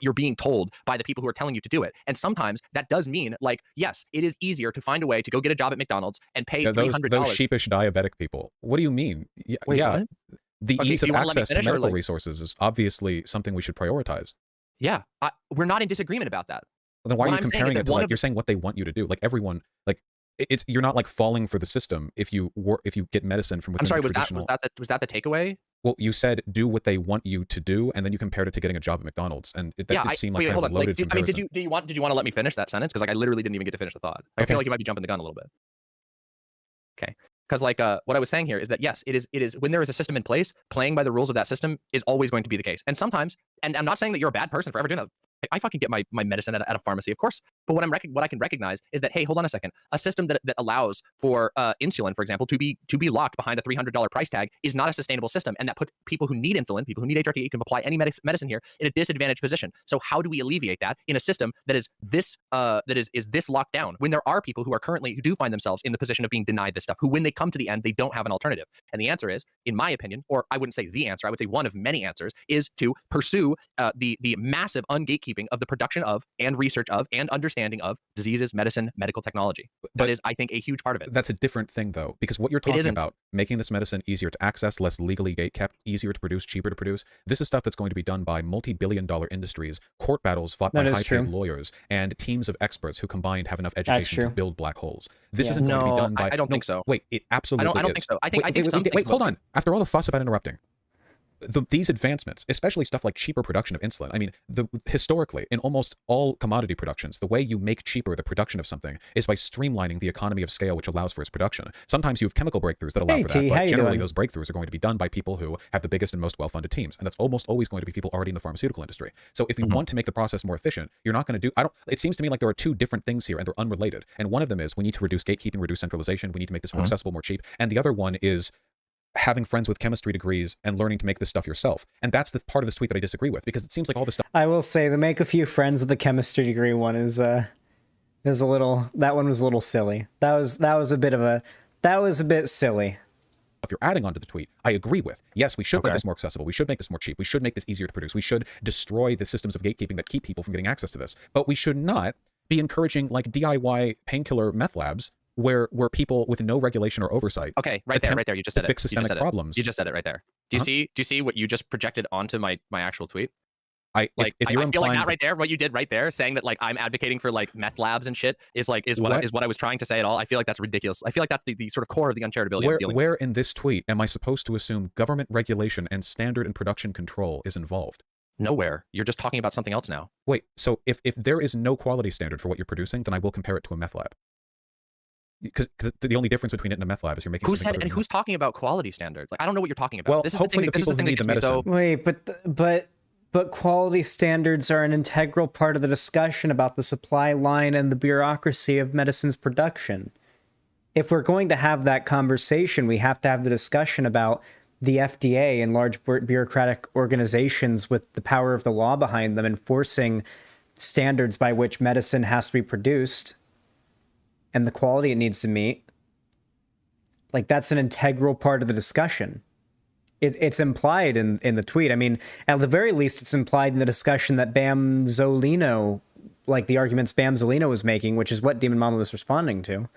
you're being told by the people who are telling you to do it. And sometimes that does mean like, yes, it is easier to find a way to go get a job at McDonald's and pay $300. Those sheepish diabetic people. What do you mean? Wait, yeah. what? The Okay, ease so of you wanna let me access to finish, or, medical like- resources is obviously something we should prioritize. Yeah, we're not in disagreement about that. Then why are What you I'm saying is comparing that it to one like of you're saying what they want you to do? Like everyone, like it's you're not like falling for the system if you get medicine from within I'm sorry, the was traditional. was that the takeaway? Well, you said do what they want you to do, and then you compared it to getting a job at McDonald's, and that did seem like wait, kind hold of a on. loaded Like, comparison. did you want to let me finish that sentence? Because like I literally didn't even get to finish the thought. I feel like you might be jumping the gun a little bit. Okay. Because like what I was saying here is that yes, it is when there is a system in place, playing by the rules of that system is always going to be the case. And sometimes, and I'm not saying that you're a bad person for ever doing that. I fucking get my medicine at a pharmacy, of course. But what I can recognize is that, hey, hold on a second. A system that allows for insulin, for example, to be locked behind a $300 price tag is not a sustainable system, and that puts people who need insulin, people who need HRT, can apply any medicine here, in a disadvantaged position. So how do we alleviate that in a system that is this locked down, when there are people who do find themselves in the position of being denied this stuff, who, when they come to the end, they don't have an alternative? And the answer is, in my opinion, or I wouldn't say the answer, I would say one of many answers, is to pursue the massive ungatekeeping of the production of and research of and understanding of diseases, medicine, medical technology. That is, I think, a huge part of it. That's a different thing, though, because what you're talking about, making this medicine easier to access, less legally gatekept, easier to produce, cheaper to produce, this is stuff that's going to be done by multi-billion-dollar industries, court battles fought by high-paid lawyers, and teams of experts who combined have enough education to build black holes. This isn't going to be done by... I don't think so. Wait, it absolutely is. I don't think so. I think wait, hold on. After all the fuss about interrupting, these advancements, especially stuff like cheaper production of insulin, I mean, historically, in almost all commodity productions, the way you make cheaper the production of something is by streamlining the economy of scale, which allows for its production. Sometimes you have chemical breakthroughs that allow for that, but generally those breakthroughs are going to be done by people who have the biggest and most well-funded teams, and that's almost always going to be people already in the pharmaceutical industry. So if you want to make the process more efficient, you're not going to do... it seems to me like there are two different things here, and they're unrelated. And one of them is we need to reduce gatekeeping, reduce centralization, we need to make this more accessible, more cheap, and the other one is having friends with chemistry degrees and learning to make this stuff yourself. And that's the part of this tweet that I disagree with, because it seems like all this stuff... I will say the make a few friends with the chemistry degree one is a little... That one was a little silly. That was a bit silly. If you're adding onto the tweet, I agree with. Yes, we should make this more accessible. We should make this more cheap. We should make this easier to produce. We should destroy the systems of gatekeeping that keep people from getting access to this. But we should not be encouraging like DIY painkiller meth labs where people with no regulation or oversight right there you just said it. Fix systemic problems. You just said it right there. Do you see what you just projected onto my actual tweet? I feel like that right there, what you did right there, saying that like I'm advocating for like meth labs and shit is what I was trying to say at all. I feel like that's ridiculous. I feel like that's the sort of core of the uncharitability. Where in this tweet am I supposed to assume government regulation and standard and production control is involved? Nowhere. You're just talking about something else now. Wait, so if there is no quality standard for what you're producing, then I will compare it to a meth lab. Because the only difference between it and a meth lab is you're making. Who's talking about quality standards? Like I don't know what you're talking about. Well, hopefully the people who need the medicine. Wait, but quality standards are an integral part of the discussion about the supply line and the bureaucracy of medicine's production. If we're going to have that conversation, we have to have the discussion about the FDA and large bureaucratic organizations with the power of the law behind them enforcing standards by which medicine has to be produced and the quality it needs to meet. Like, that's an integral part of the discussion. It's implied in the tweet. I mean, at the very least, it's implied in the discussion that Bamzolino, like the arguments Bamzolino was making, which is what Demon Mama was responding to.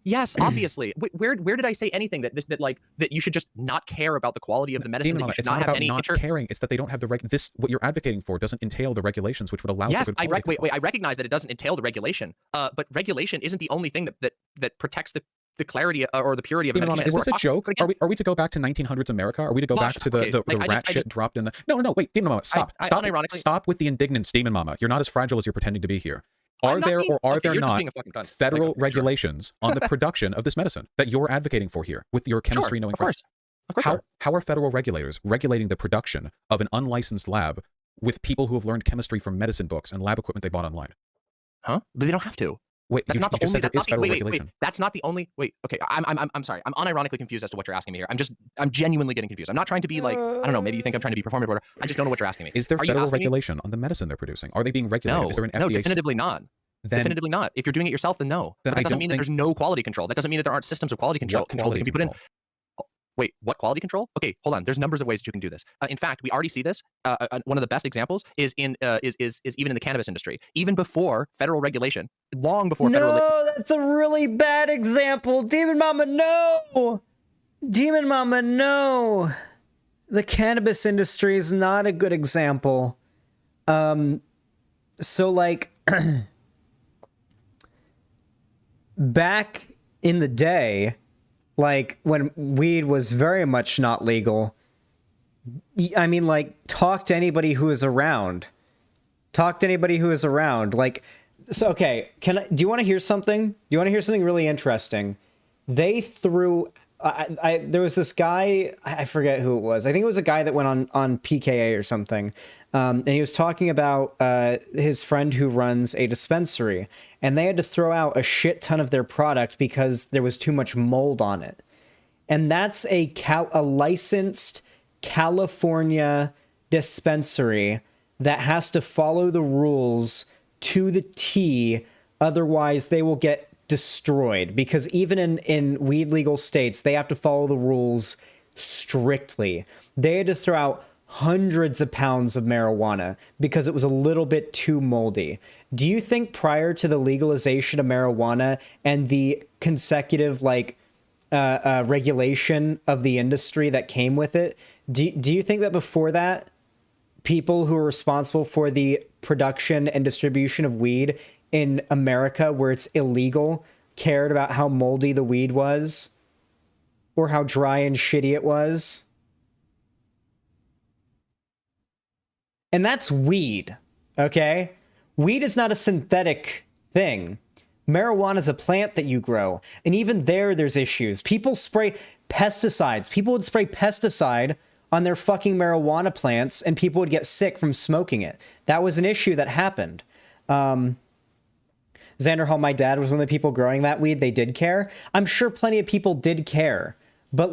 Yes, obviously. Where did I say anything that you should just not care about the quality of the medicine? Demon Mama, it's not about not caring. It's that they don't have the what you're advocating for doesn't entail the regulations which would allow. Yes, for good quality I recognize that it doesn't entail the regulation. But regulation isn't the only thing that protects the clarity or the purity of medication. Is this a joke? Are we to go back to 1900s America? Are we to go back to the rat shit dropped in the... No, wait, Demon Mama, stop with the indignance, Demon Mama. You're not as fragile as you're pretending to be here. Are there or are there not federal regulations on the production of this medicine that you're advocating for here with your chemistry knowing friends? Of course. How are federal regulators regulating the production of an unlicensed lab with people who have learned chemistry from medicine books and lab equipment they bought online? Huh? But they don't have to. Wait, that's not the only. Wait. That's not the only. Wait. Okay. I'm sorry. I'm unironically confused as to what you're asking me here. I'm genuinely getting confused. I'm not trying to be like, I don't know. Maybe you think I'm trying to be performative order. I just don't know what you're asking me. Is there federal regulation on the medicine they're producing? Are they being regulated? No. Is there an FDA? No, definitively not. Definitively not. If you're doing it yourself, then no. Then that doesn't mean that there's no quality control. That doesn't mean that there aren't systems of quality control that can be put in. Wait, what quality control? Okay, hold on. There's numbers of ways that you can do this. In fact, we already see this. One of the best examples is even in the cannabis industry. Even before federal regulation, long before federal. No, that's a really bad example. Demon Mama, no. Demon Mama, no. The cannabis industry is not a good example. So like, back in the day, like when weed was very much not legal, I mean, like, talk to anybody who is around. Like, so, okay, do you want to hear something? Do you want to hear something really interesting? They threw there was this guy, I forget who it was. I think it was a guy that went on PKA or something. And he was talking about his friend who runs a dispensary, and they had to throw out a shit ton of their product because there was too much mold on it. And that's a licensed California dispensary that has to follow the rules to the T, otherwise they will get destroyed, because even in weed legal states, they have to follow the rules strictly. They had to throw out hundreds of pounds of marijuana because it was a little bit too moldy. Do you think prior to the legalization of marijuana and the consecutive regulation of the industry that came with it, do you think that before that, people who are responsible for the production and distribution of weed in America, where it's illegal, cared about how moldy the weed was or how dry and shitty it was? And that's weed, okay? Weed is not a synthetic thing. Marijuana is a plant that you grow. And even there's issues. People spray pesticides. People would spray pesticide on their fucking marijuana plants, and people would get sick from smoking it. That was an issue that happened. Xanderhal, my dad, was one of the people growing that weed. They did care. I'm sure plenty of people did care. But,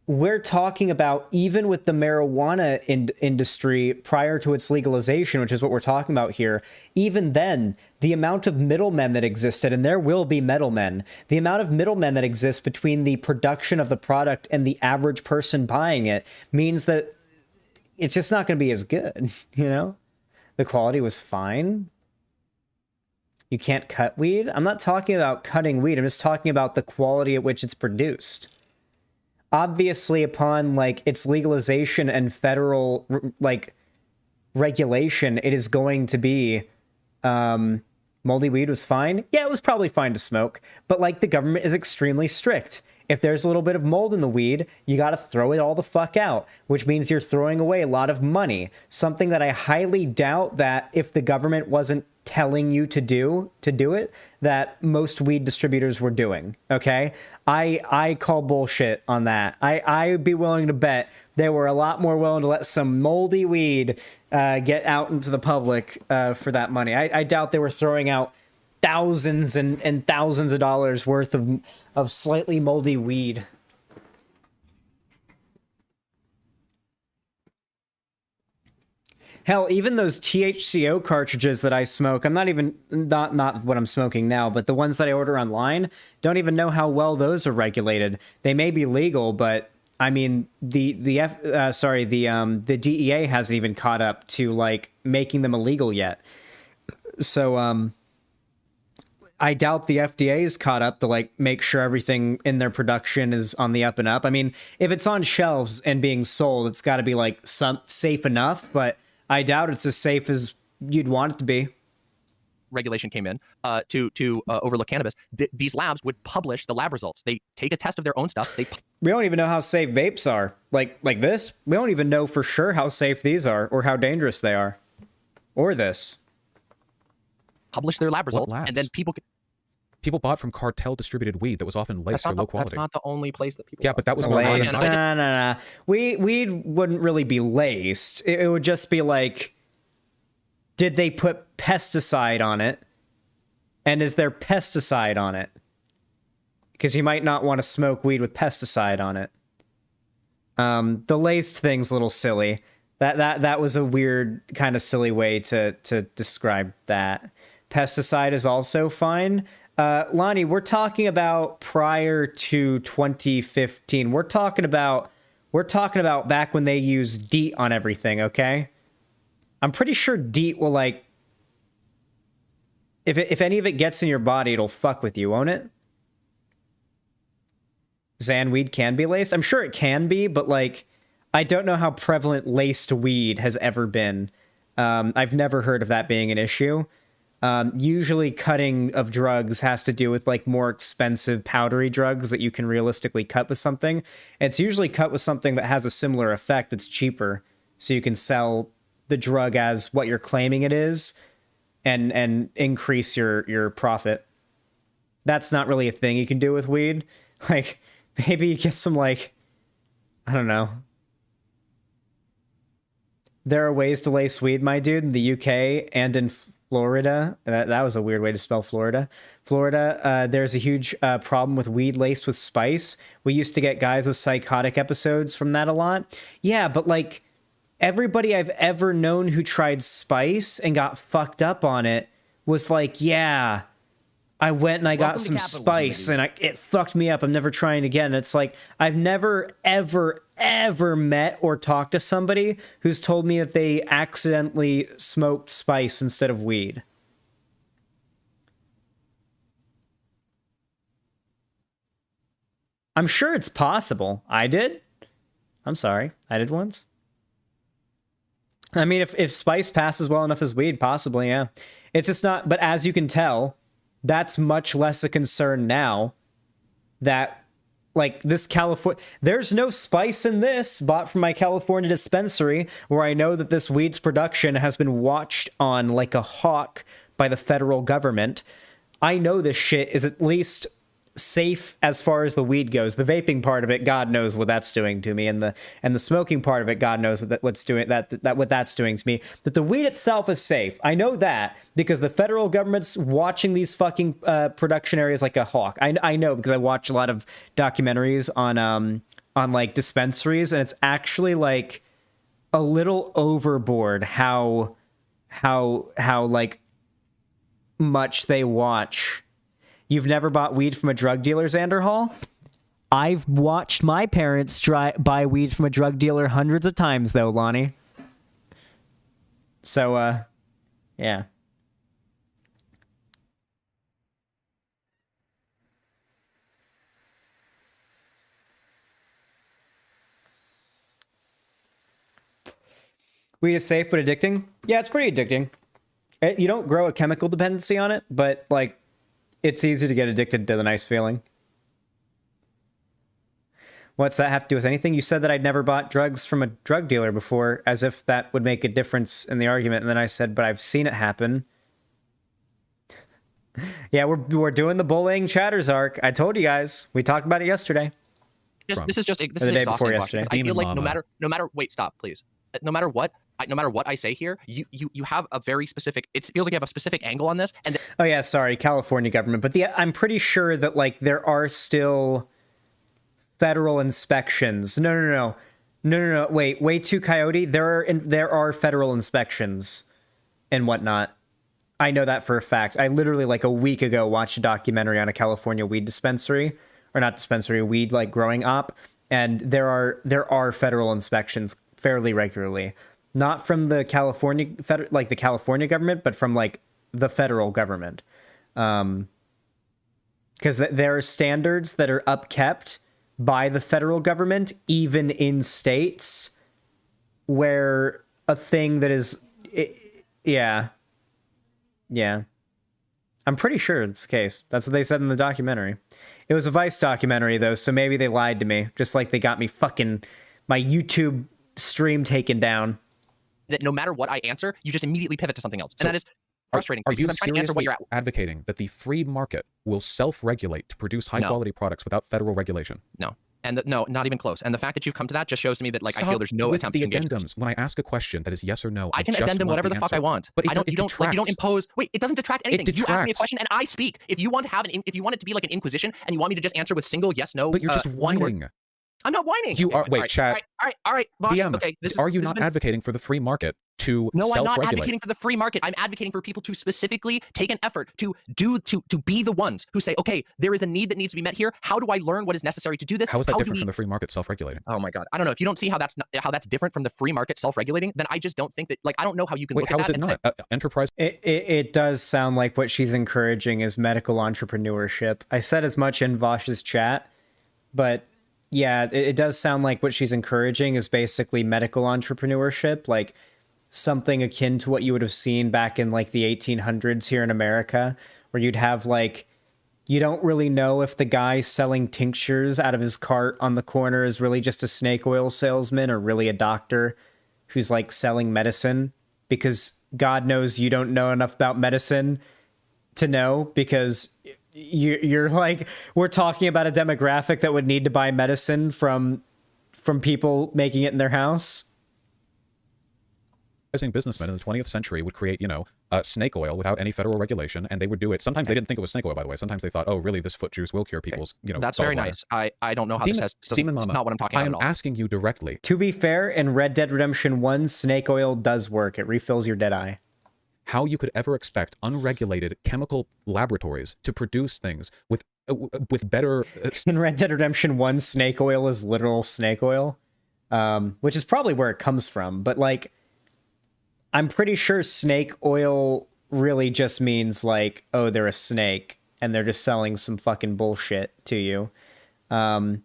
we're talking about, even with the marijuana industry prior to its legalization, which is what we're talking about here, even then, the amount of middlemen that existed, and there will be middlemen, the amount of middlemen that exist between the production of the product and the average person buying it means that it's just not going to be as good, you know? The quality was fine. You can't cut weed. I'm not talking about cutting weed. I'm just talking about the quality at which it's produced. Obviously, upon its legalization and federal regulation, it is going to be moldy weed was fine. Yeah, it was probably fine to smoke, but the government is extremely strict. If there's a little bit of mold in the weed, you got to throw it all the fuck out, which means you're throwing away a lot of money. Something that I highly doubt that if the government wasn't telling you to do it, that most weed distributors were doing. Okay, I call bullshit on that. I'd be willing to bet they were a lot more willing to let some moldy weed get out into the public for that money. I doubt they were throwing out thousands and thousands of dollars worth of slightly moldy weed. Hell, even those THCO cartridges that I smoke, I'm not what I'm smoking now, but the ones that I order online, don't even know how well those are regulated. They may be legal, but I mean, the DEA hasn't even caught up to making them illegal yet. So I doubt the FDA is caught up to make sure everything in their production is on the up and up. I mean, if it's on shelves and being sold, it's got to be safe enough, but I doubt it's as safe as you'd want it to be. Regulation came in to overlook cannabis. These labs would publish the lab results. They take a test of their own stuff. We don't even know how safe vapes are. Like this, we don't even know for sure how safe these are or how dangerous they are. Or this. Publish their lab results, and then people bought from cartel distributed weed that was often laced or low quality. That's not the only place that people. Yeah, but that was more laced. No. Weed wouldn't really be laced. It would just be did they put pesticide on it? And is there pesticide on it? Because you might not want to smoke weed with pesticide on it. The laced thing's a little silly. That was a weird kind of silly way to describe that. Pesticide is also fine. Lonnie, we're talking about prior to 2015. We're talking about back when they used DEET on everything, okay? I'm pretty sure DEET will if any of it gets in your body, it'll fuck with you, won't it? Xan weed can be laced. I'm sure it can be, but I don't know how prevalent laced weed has ever been. I've never heard of that being an issue. Usually cutting of drugs has to do with more expensive powdery drugs that you can realistically cut with something. It's usually cut with something that has a similar effect. It's cheaper, so you can sell the drug as what you're claiming it is and increase your profit. That's not really a thing you can do with weed. Like, maybe you get some, like, I don't know. There are ways to lace weed, my dude, in the UK and in Florida. That was a weird way to spell Florida. Florida, there's a huge problem with weed laced with spice. We used to get guys with psychotic episodes from that a lot. Yeah, but like everybody I've ever known who tried spice and got fucked up on it was like, yeah, I went and I got some spice and it fucked me up. I'm never trying again. It's like, I've never, ever met or talked to somebody who's told me that they accidentally smoked spice instead of weed. I'm sure it's possible. I did. I'm sorry. I did once. I mean, if spice passes well enough as weed, possibly, yeah. It's just not, but as you can tell, that's much less a concern now that, like, this California, there's no spice in this bought from my California dispensary where I know that this weed's production has been watched on like a hawk by the federal government. I know this shit is at least safe as far as the weed goes. The vaping part of it, God knows what that's doing to me, and the smoking part of it, God knows what that's doing to me. But the weed itself is safe. I know that because the federal government's watching these fucking production areas like a hawk. I know because I watch a lot of documentaries on like dispensaries, and it's actually like a little overboard how like much they watch. You've never bought weed from a drug dealer, Xanderhal? I've watched my parents buy weed from a drug dealer hundreds of times, though, Lonnie. So, yeah. Weed is safe but addicting? Yeah, it's pretty addicting. You don't grow a chemical dependency on it, but, like, it's easy to get addicted to the nice feeling. What's that have to do with anything? You said that I'd never bought drugs from a drug dealer before, as if that would make a difference in the argument. And then I said, but I've seen it happen. Yeah, we're doing the bullying chatters arc. I told you guys. We talked about it yesterday. This is the day before yesterday. I feel like no matter. Wait, stop, please. No matter what I say here, you have a very specific. It feels like you have a specific angle on this. And oh yeah, sorry, California government. But I'm pretty sure that like there are still federal inspections. No. Wait, too, Coyote. There are federal inspections and whatnot. I know that for a fact. I literally like a week ago watched a documentary on a California weed dispensary, or not dispensary, weed like growing up, and there are federal inspections fairly regularly. Not from the California the California government, but from like the federal government, because there are standards that are upkept by the federal government, even in states where a thing that is, yeah. I'm pretty sure it's the case. That's what they said in the documentary. It was a Vice documentary though, so maybe they lied to me, just like they got me fucking my YouTube stream taken down. That no matter what I answer, you just immediately pivot to something else. And that is frustrating. Are you I'm trying to answer what seriously you're advocating that the free market will self-regulate to produce high-quality products without federal regulation? No. And no, not even close. And the fact that you've come to that just shows to me that like I feel there's no attempt to engage. Addendums. When I ask a question that is yes or no, I can addendum whatever the fuck I want. But you don't impose. Wait, it doesn't detract anything. You ask me a question and I speak. If you want to have if you want it to be like an inquisition and you want me to just answer with single yes no. But you're just whining. I'm not whining. You are. Wait, chat. All right. Boss, DM. Okay. Are you not advocating for the free market to No, I'm self-regulate? not advocating for the free market. I'm advocating for people to specifically take an effort to be the ones who say, okay, there is a need that needs to be met here. How do I learn what is necessary to do this? How is that different from the free market self-regulating? Oh my God, I don't know. If you don't see how that's different from the free market self-regulating, then I just don't think that. Like, I don't know how you can. Wait, how is it not? Enterprise. It does sound like what she's encouraging is medical entrepreneurship. I said as much in Vosh's chat, but. Yeah, it does sound like what she's encouraging is basically medical entrepreneurship, like something akin to what you would have seen back in like the 1800s here in America, where you'd have like, you don't really know if the guy selling tinctures out of his cart on the corner is really just a snake oil salesman or really a doctor who's like selling medicine, because God knows you don't know enough about medicine to know, because you're like, we're talking about a demographic that would need to buy medicine from people making it in their house. Businessmen in the 20th century would create, snake oil without any federal regulation, and they would do it. Sometimes they didn't think it was snake oil, by the way. Sometimes they thought, oh, really, this foot juice will cure people's, That's very nice. I don't know how this has. Demon It's Mama, not what I'm talking about. I am at all. asking you directly. To be fair, in Red Dead Redemption 1, snake oil does work. It refills your dead eye. How you could ever expect unregulated chemical laboratories to produce things with better... In Red Dead Redemption 1, snake oil is literal snake oil, which is probably where it comes from. But, like, I'm pretty sure snake oil really just means, like, oh, they're a snake, and they're just selling some fucking bullshit to you. I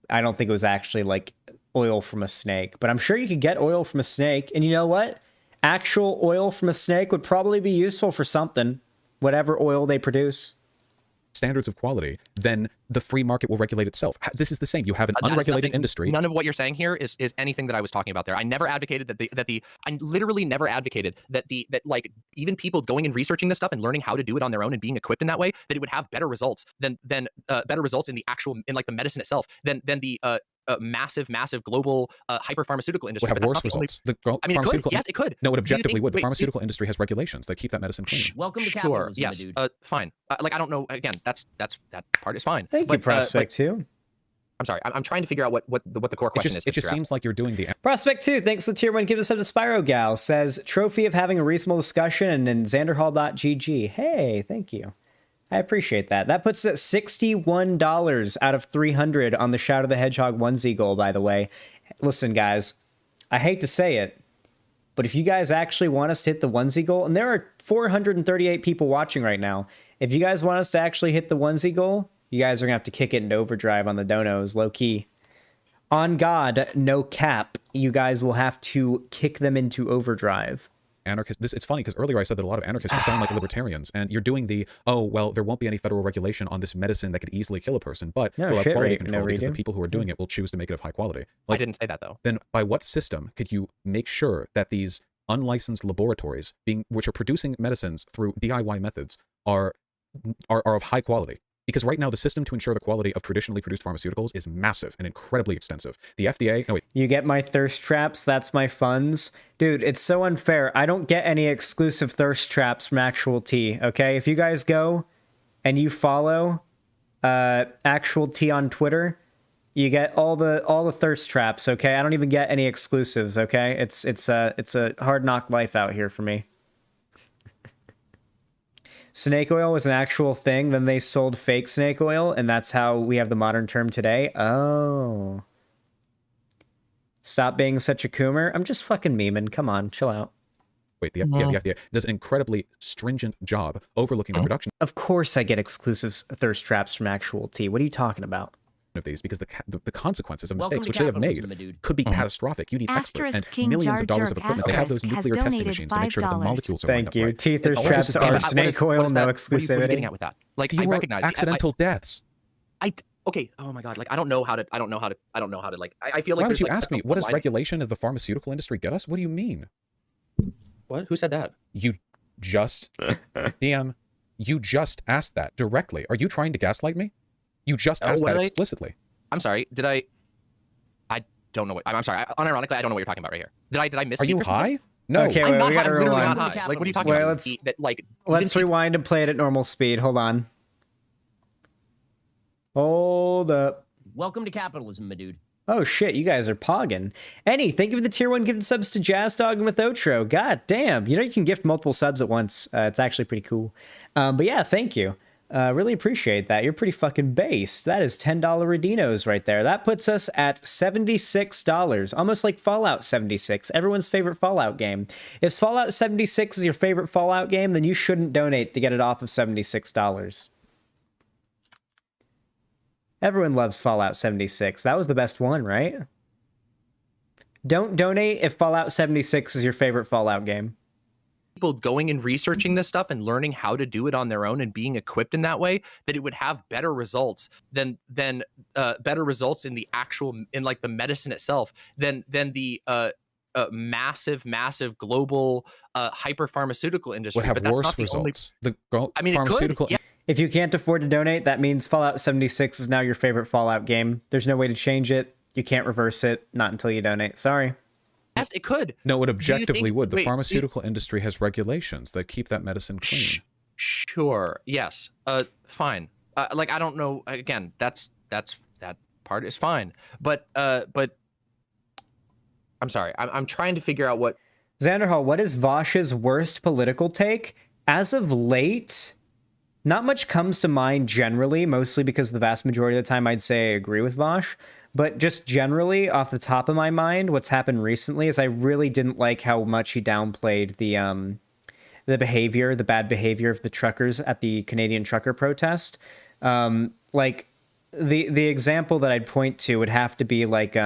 don't think it was actually, like, oil from a snake. But I'm sure you could get oil from a snake. And you know what? Actual oil from a snake would probably be useful for something, whatever oil they produce. Standards of quality, then the free market will regulate itself. This is the same. You have an unregulated industry. None of what you're saying here is anything that I was talking about there. I never advocated I literally never advocated that like even people going and researching this stuff and learning how to do it on their own and being equipped in that way, that it would have better results than better results in the actual, in like the medicine itself than the massive global hyper pharmaceutical industry. Would have worse results. I mean, it could. Yes, it could. No, it objectively would. The pharmaceutical industry has regulations that keep that medicine clean. Welcome to Sure. capitalism, Yes. dude. Fine. Like I don't know. Again, that part is fine. Thank you, Prospect 2. I'm sorry. I'm trying to figure out what the core question is. It just seems like you're doing the... Prospect 2, thanks to the tier 1, gives us up to Spyro Gal, says, trophy of having a reasonable discussion, and then Xanderhal.gg. Hey, thank you. I appreciate that. That puts us at $61 out of 300 on the Shout of the Hedgehog onesie goal, by the way. Listen, guys, I hate to say it, but if you guys actually want us to hit the onesie goal, and there are 438 people watching right now, if you guys want us to actually hit the onesie goal, you guys are going to have to kick it into overdrive on the donos, low-key. On God, no cap, you guys will have to kick them into overdrive. Anarchists. It's funny because earlier I said that a lot of anarchists sound like libertarians, and you're doing the, oh, well, there won't be any federal regulation on this medicine that could easily kill a person, but no, we'll have quality right, control no because the redo. people who are doing it will choose to make it of high quality. I didn't say that, though. Then by what system could you make sure that these unlicensed laboratories, which are producing medicines through DIY methods, are of high quality? Because right now, the system to ensure the quality of traditionally produced pharmaceuticals is massive and incredibly extensive. The FDA... No, wait. You get my thirst traps, that's my funds. Dude, it's so unfair. I don't get any exclusive thirst traps from Actual T, okay? If you guys go and you follow Actual T on Twitter, you get all the thirst traps, okay? I don't even get any exclusives, okay? It's a hard knock life out here for me. Snake oil was an actual thing, then they sold fake snake oil, and that's how we have the modern term today. Oh. Stop being such a coomer. I'm just fucking memeing. Come on, chill out. Wait, the FDA does an incredibly stringent job overlooking the production Of course I get exclusive thirst traps from Actual T. What are you talking about? of these, because the consequences of Welcome mistakes to which they have capitalism, made dude. could be catastrophic. You need experts and millions of dollars of equipment. They have those nuclear testing machines to make sure that the molecules are lined Thank up you. right. T thirst All traps this is are done- snake oil, no What are you exclusivity. getting at with that? Like, I Fewer recognize accidental deaths. Okay. Oh my God. Like, I don't know how to. Like, I feel like. Why would there's, you like, ask me? What does regulation of the pharmaceutical industry get us? What do you mean? What? Who said that? You just DM. You just asked that directly. Are you trying to gaslight me? You just asked that explicitly. I'm sorry. Did I don't know what. I'm sorry. Unironically, I don't know what you're talking about right here. Did I miss? Are you high? No. Okay, I'm wait, not we high. gotta I'm literally rewind. not high. Like, what are you talking Wait, about? let's rewind and play it at normal speed. Hold on. Hold up. Welcome to capitalism, my dude. Oh shit, you guys are pogging. Any, thank you for the tier 1 gifted subs to Jazz Dog and with Otro. God damn, you know you can gift multiple subs at once. It's actually pretty cool. But yeah, thank you. Really appreciate that. You're pretty fucking based. That is $10 Redinos right there. That puts us at $76, almost like Fallout 76, everyone's favorite Fallout game. If Fallout 76 is your favorite Fallout game, then you shouldn't donate to get it off of $76. Everyone loves Fallout 76. That was the best one, right? Don't donate if Fallout 76 is your favorite Fallout game. People going and researching this stuff and learning how to do it on their own and being equipped in that way, that it would have better results than better results in the actual, in like the medicine itself than the massive global hyper pharmaceutical industry. Would have but that's worse not the results. only... The I mean, pharmaceutical. it could. If you can't afford to donate, that means Fallout 76 is now your favorite Fallout game. There's no way to change it. You can't reverse it, not until you donate. Sorry. Yes, it could. No, it objectively think- would. The wait, pharmaceutical industry has regulations that keep that medicine clean. Sure. Yes. Fine. Like, I don't know. Again, that part is fine. But I'm sorry. I'm trying to figure out what. Xanderhal, what is Vosh's worst political take? As of late, not much comes to mind generally, mostly because the vast majority of the time I'd say I agree with Vosh. But just generally, off the top of my mind, what's happened recently is I really didn't like how much he downplayed the bad behavior of the truckers at the Canadian trucker protest. Like the example that I'd point to would have to be like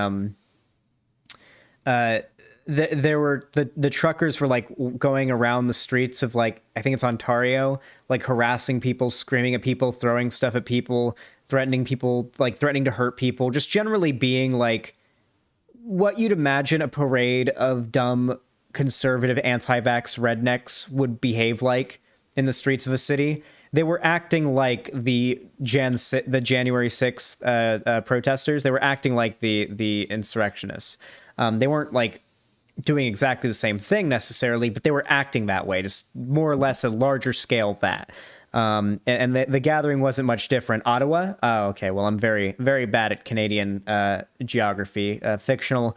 there were the truckers were like going around the streets of like, I think it's Ontario, like harassing people, screaming at people, throwing stuff at people, threatening to hurt people, just generally being like what you'd imagine a parade of dumb conservative anti-vax rednecks would behave like in the streets of a city. They were acting like the January 6th protesters. They were acting like the insurrectionists. They weren't like doing exactly the same thing necessarily, but they were acting that way, just more or less a larger scale of that. And the gathering wasn't much different. Ottawa? Oh, okay. Well, I'm very, very bad at Canadian geography. Fictional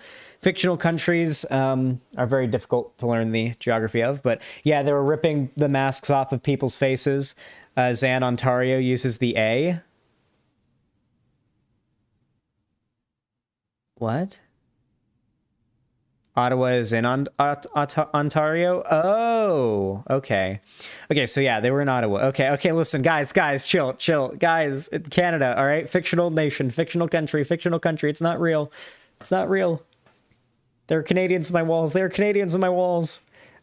countries are very difficult to learn the geography of. But yeah, they were ripping the masks off of people's faces. Zan, Ontario uses the A. What? Ottawa is in Ontario? Oh, okay. Okay, so yeah, they were in Ottawa. Okay, listen, guys, chill. Guys, Canada, all right? Fictional nation, fictional country. It's not real. There are Canadians in my walls.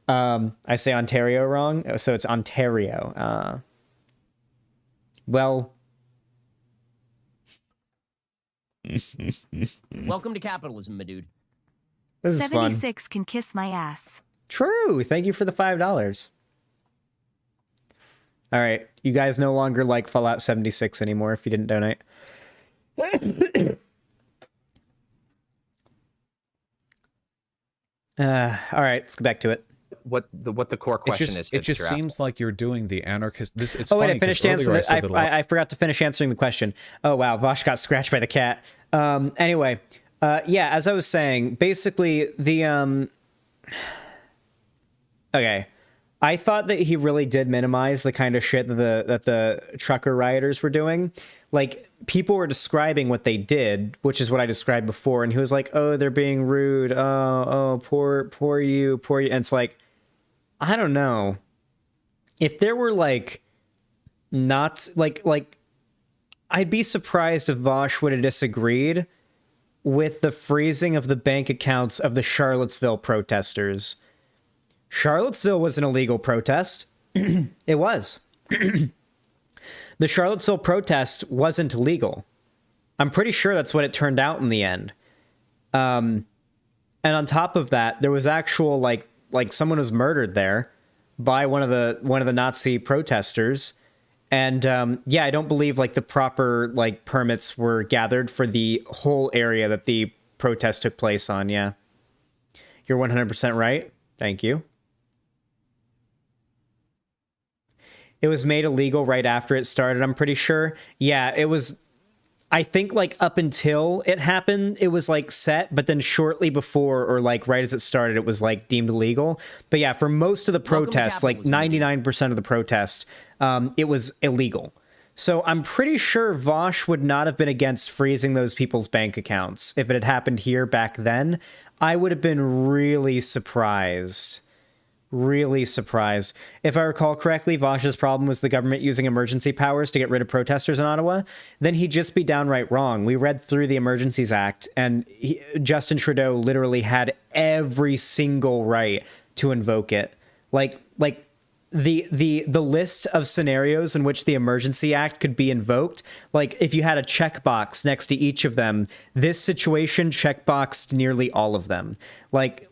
I say Ontario wrong, so it's Ontario. Well... Welcome to capitalism, my dude. This is fun. 76 can kiss my ass. True. Thank you for the $5. All right. You guys no longer like Fallout 76 anymore if you didn't donate. All right. Let's go back to it. What the core question is. It just seems like you're doing the anarchist. It's wait, funny I finished 'cause earlier answering. I forgot to finish answering the question. Oh wow, Vosh got scratched by the cat. Anyway. Yeah, as I was saying, basically the okay, I thought that he really did minimize the kind of shit that the trucker rioters were doing. Like, people were describing what they did, which is what I described before, and he was like, "Oh, they're being rude. Oh, poor you." And it's like, I don't know. If there were like not like I'd be surprised if Vosh would have disagreed with the freezing of the bank accounts of the Charlottesville protesters. Charlottesville was an illegal protest. It was. The Charlottesville protest wasn't legal. I'm pretty sure that's what it turned out in the end. And on top of that, there was actual like someone was murdered there by one of the Nazi protesters. And yeah, I don't believe like the proper like permits were gathered for the whole area that the protest took place on. Yeah, you're 100% right. Thank you. It was made illegal right after it started, I'm pretty sure. Yeah, it was. I think like up until it happened, it was like set, but then shortly before or like right as it started, it was like deemed illegal. But yeah, for most of the protest, like 99% of the protest, it was illegal. So I'm pretty sure Vosh would not have been against freezing those people's bank accounts. If it had happened here back then, I would have been really surprised. Really surprised. If I recall correctly, Vosh's problem was the government using emergency powers to get rid of protesters in Ottawa. Then he'd just be downright wrong. We read through the Emergencies Act, and Justin Trudeau literally had every single right to invoke it. Like the list of scenarios in which the Emergency Act could be invoked, like if you had a checkbox next to each of them, this situation checkboxed nearly all of them. Like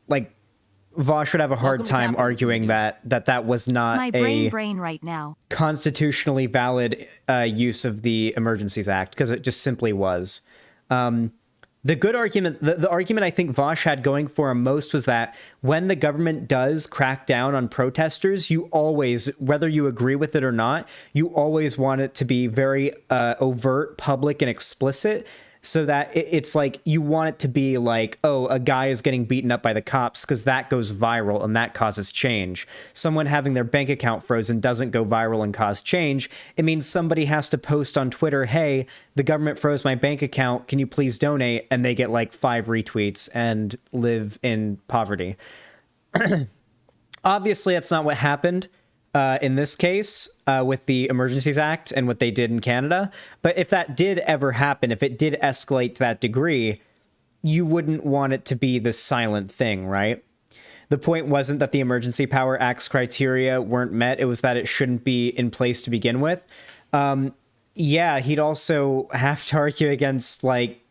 Vosh would have a hard time arguing that was not My brain right now. constitutionally valid use of the Emergencies Act, because it just simply was. The good argument, the argument I think Vosh had going for him most was that when the government does crack down on protesters, you always, whether you agree with it or not, you always want it to be very overt, public, and explicit, so that it's like you want it to be like, oh, a guy is getting beaten up by the cops, because that goes viral and that causes change. Someone having their bank account frozen doesn't go viral and cause change. It means somebody has to post on Twitter, hey, the government froze my bank account, can you please donate? And they get like 5 retweets and live in poverty. Obviously, that's not what happened in this case with the Emergencies Act and what they did in Canada. But if that did ever happen, if it did escalate to that degree, you wouldn't want it to be this silent thing, right? The point wasn't that the Emergency Power Act's criteria weren't met. It was that it shouldn't be in place to begin with. Yeah, he'd also have to argue against, like,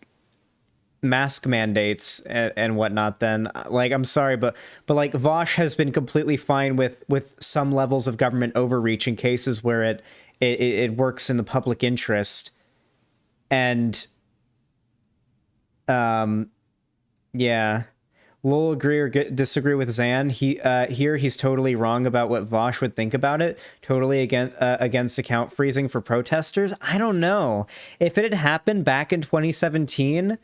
mask mandates and whatnot then. Like, I'm sorry, but like, Vosh has been completely fine with some levels of government overreach in cases where it works in the public interest. And yeah, Lowell agree or disagree with Zan. Here he's totally wrong about what Vosh would think about it. Totally against account freezing for protesters. I don't know. If it had happened back in 2017,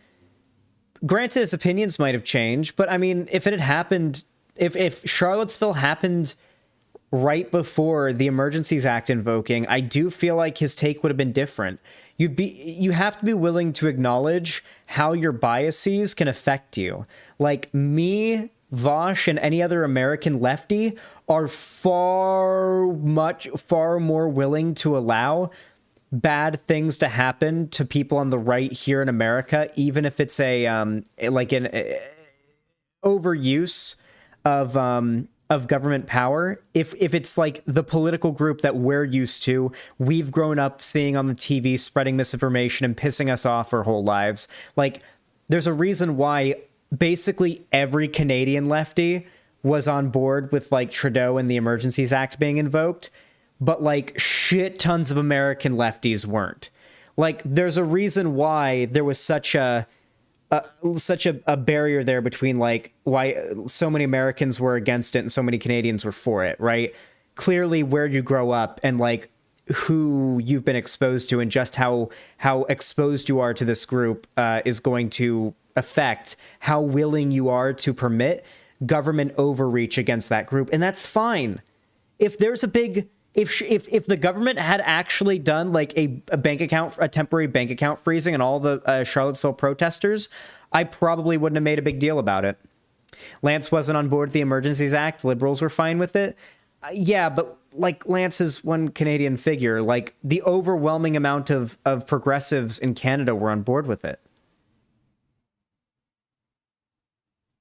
granted, his opinions might have changed, but I mean, if it had happened, if Charlottesville happened right before the Emergencies Act invoking, I do feel like his take would have been different. You have to be willing to acknowledge how your biases can affect you. Like me, Vosh, and any other American lefty are far more willing to allow bad things to happen to people on the right here in America, even if it's like an overuse of government power. If it's like the political group that we're used to, we've grown up seeing on the TV, spreading misinformation and pissing us off our whole lives. Like, there's a reason why basically every Canadian lefty was on board with like Trudeau and the Emergencies Act being invoked, but like shit tons of American lefties weren't. Like, there's a reason why there was such a barrier there between like why so many Americans were against it and so many Canadians were for it, right? Clearly where you grow up and like who you've been exposed to and just how exposed you are to this group is going to affect how willing you are to permit government overreach against that group. And that's fine. If there's a big If the government had actually done like a temporary bank account freezing on all the Charlottesville protesters, I probably wouldn't have made a big deal about it. Lance wasn't on board with the Emergencies Act. Liberals were fine with it. Yeah, but like Lance is one Canadian figure. Like the overwhelming amount of progressives in Canada were on board with it.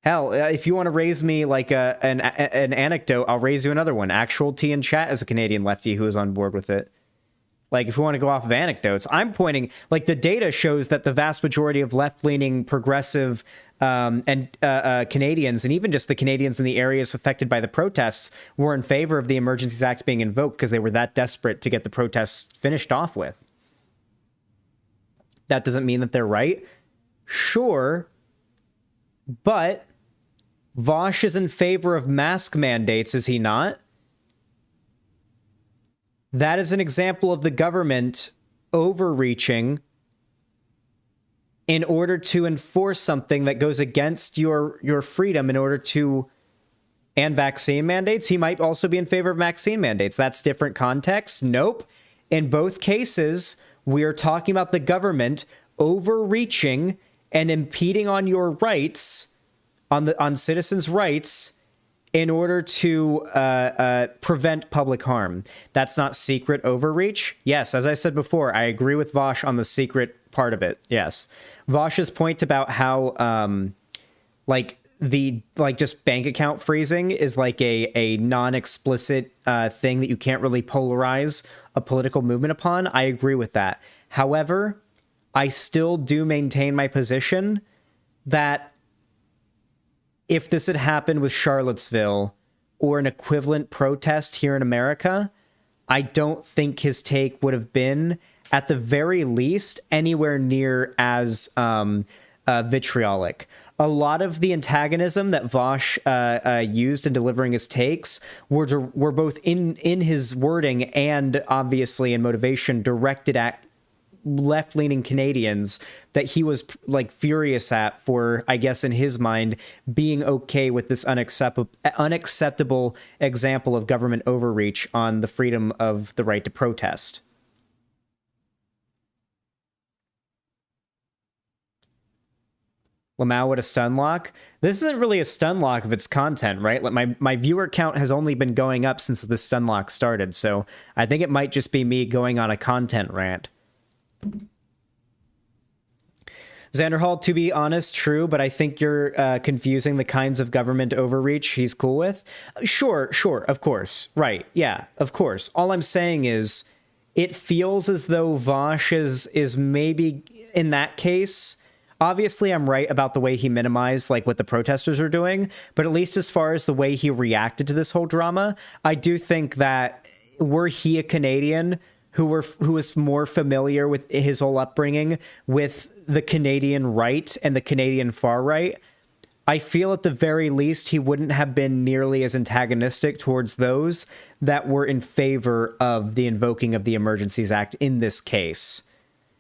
Hell, if you want to raise me like an anecdote, I'll raise you another one. Actual T in chat is a Canadian lefty who is on board with it. Like, if you want to go off of anecdotes, I'm pointing, like, the data shows that the vast majority of left-leaning progressive and Canadians, and even just the Canadians in the areas affected by the protests, were in favor of the Emergencies Act being invoked because they were that desperate to get the protests finished off with. That doesn't mean that they're right. Sure, but Vosh is in favor of mask mandates, is he not? That is an example of the government overreaching in order to enforce something that goes against your freedom in order to... And vaccine mandates? He might also be in favor of vaccine mandates. That's different context. Nope. In both cases, we are talking about the government overreaching and impeding on your rights, on citizens' rights, in order to prevent public harm. That's not secret overreach. Yes, as I said before, I agree with Vosh on the secret part of it. Yes. Vosh's point about how just bank account freezing is like a non-explicit thing that you can't really polarize a political movement upon. I agree with that. However, I still do maintain my position that if this had happened with Charlottesville or an equivalent protest here in America, I don't think his take would have been, at the very least, anywhere near as vitriolic. A lot of the antagonism that Vosh used in delivering his takes were both in his wording and obviously in motivation directed at left-leaning Canadians that he was like furious at for, I guess in his mind, being okay with this unacceptable example of government overreach on the freedom of the right to protest. Lamau with a stun lock. This isn't really a stun lock of its content, right? Like my viewer count has only been going up since the stun lock started, so I think it might just be me going on a content rant. Xanderhal, to be honest, true, but I think you're confusing the kinds of government overreach he's cool with. Sure, of course. Right, yeah, of course. All I'm saying is, it feels as though Vosh is maybe, in that case, obviously I'm right about the way he minimized like what the protesters are doing, but at least as far as the way he reacted to this whole drama, I do think that were he a Canadian who was more familiar with his whole upbringing with the Canadian right and the Canadian far right, I feel at the very least he wouldn't have been nearly as antagonistic towards those that were in favor of the invoking of the Emergencies Act in this case.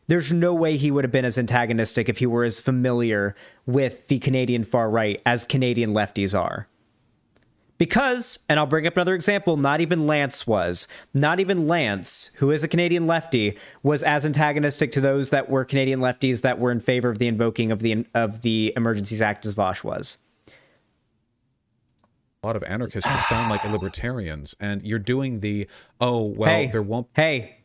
There's no way he would have been as antagonistic if he were as familiar with the Canadian far right as Canadian lefties are. Because, and I'll bring up another example, not even Lance, who is a Canadian lefty, was as antagonistic to those that were Canadian lefties that were in favor of the invoking of the Emergencies Act as Vosh was. A lot of anarchists just sound like libertarians, and you're doing the, oh, well, there won't... Hey,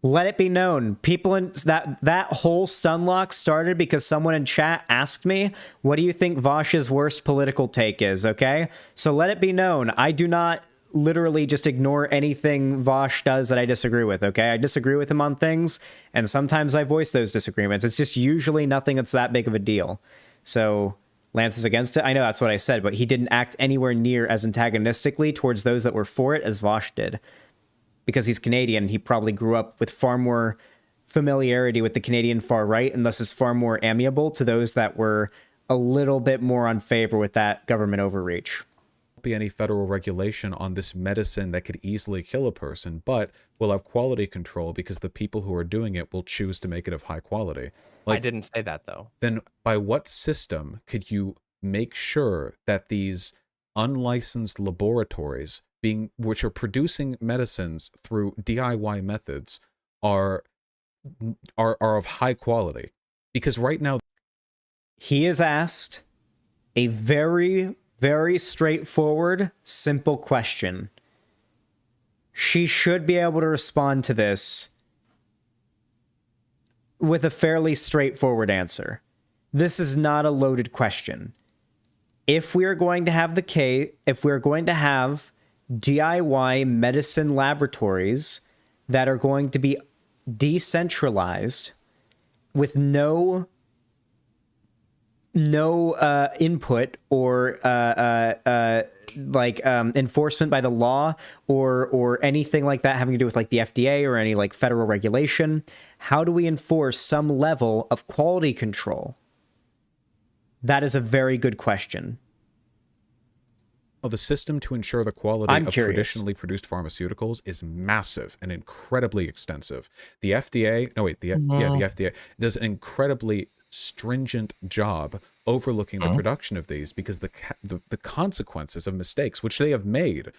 let it be known, people in that whole stun lock started because someone in chat asked me, what do you think Vosh's worst political take is, okay? So let it be known, I do not literally just ignore anything Vosh does that I disagree with, okay? I disagree with him on things, and sometimes I voice those disagreements. It's just usually nothing that's that big of a deal. So Lance is against it. I know that's what I said, but he didn't act anywhere near as antagonistically towards those that were for it as Vosh did. Because he's Canadian, he probably grew up with far more familiarity with the Canadian far right, and thus is far more amiable to those that were a little bit more on favor with that government overreach. Be any federal regulation on this medicine that could easily kill a person, but will have quality control because the people who are doing it will choose to make it of high quality. I didn't say that, though. Then by what system could you make sure that these unlicensed laboratories which are producing medicines through DIY methods are of high quality? Because right now he is asked a very, very straightforward, simple question. She should be able to respond to this with a fairly straightforward answer. This is not a loaded question. If we are going to have DIY medicine laboratories that are going to be decentralized with no input or enforcement by the law or anything like that having to do with like the FDA or any like federal regulation, how do we enforce some level of quality control? That is a very good question. The system to ensure the quality of traditionally produced pharmaceuticals is massive and incredibly extensive. The FDA, the FDA does an incredibly stringent job overlooking the production of these because the consequences of mistakes, which they have made,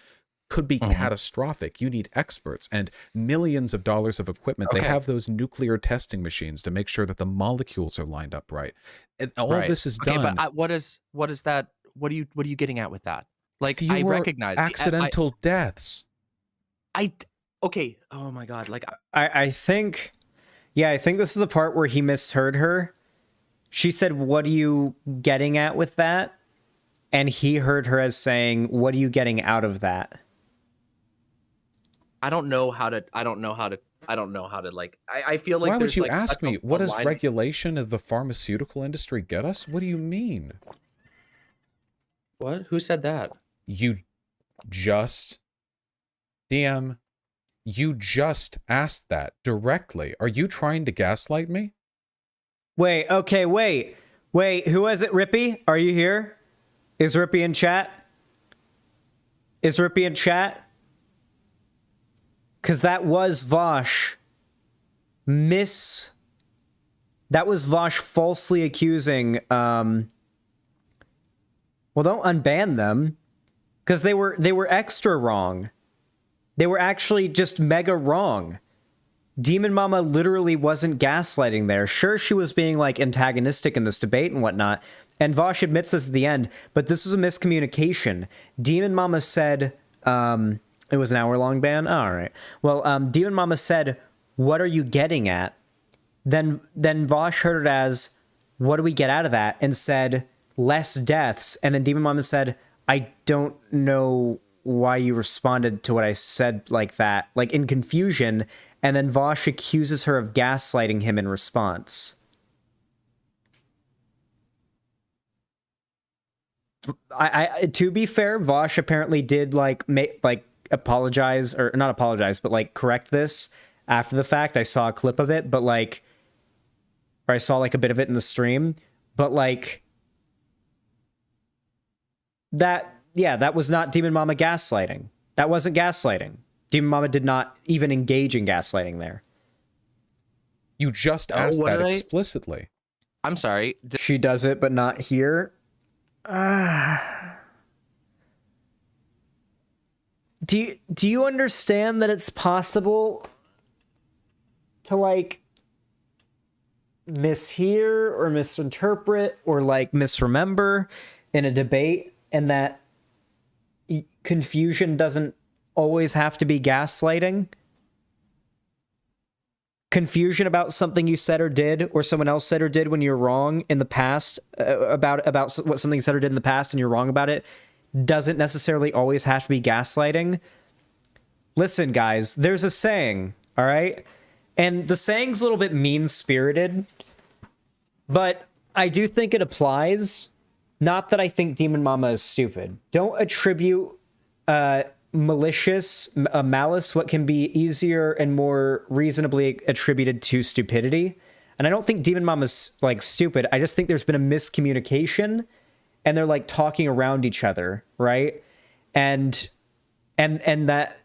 could be catastrophic. You need experts and millions of dollars of equipment. They have those nuclear testing machines to make sure that the molecules are lined up right. And all this is done. But what is that? What are you getting at with that? Like, fewer I recognize accidental deaths. Okay. Oh my God. Like, I think this is the part where he misheard her. She said, "What are you getting at with that?" And he heard her as saying, "What are you getting out of that?" I don't know how to like. I feel like. Why would you ask me? What does line... regulation of the pharmaceutical industry get us? What do you mean? What? Who said that? You just DM. You just asked that directly. Are you trying to gaslight me? Wait, okay, wait. Who is it, Rippy? Are you here? Is Rippy in chat? Is Rippy in chat? Because that was Vosh. That was Vosh falsely accusing, well, don't unban them. Because they were extra wrong. They were actually just mega wrong. Demon Mama literally wasn't gaslighting there. Sure, she was being like antagonistic in this debate and whatnot. And Vosh admits this at the end, but this was a miscommunication. Demon Mama said, it was an hour-long ban? Oh, all right. Well, Demon Mama said, what are you getting at? Then Vosh heard it as, what do we get out of that? And said, less deaths. And then Demon Mama said, I don't know why you responded to what I said like that, like in confusion. And then Vosh accuses her of gaslighting him in response. I to be fair, Vosh apparently did like apologize, or not apologize, but like correct this after the fact. I saw a clip of it, but like, or I saw like a bit of it in the stream, but like that, yeah, that was not Demon Mama gaslighting. That wasn't gaslighting. Demon Mama did not even engage in gaslighting there. You just asked that explicitly. I'm sorry. She does it, but not here. Do you understand that it's possible to like mishear or misinterpret or like misremember in a debate, and that confusion doesn't always have to be gaslighting? Confusion about something you said or did, or someone else said or did when you're wrong in the past, about what something said or did in the past and you're wrong about it, doesn't necessarily always have to be gaslighting. Listen, guys, there's a saying, all right? And the saying's a little bit mean-spirited, but I do think it applies. Not that I think Demon Mama is stupid. Don't attribute malice, what can be easier and more reasonably attributed to stupidity. And I don't think Demon Mama's like stupid. I just think there's been a miscommunication, and they're like talking around each other, right? And that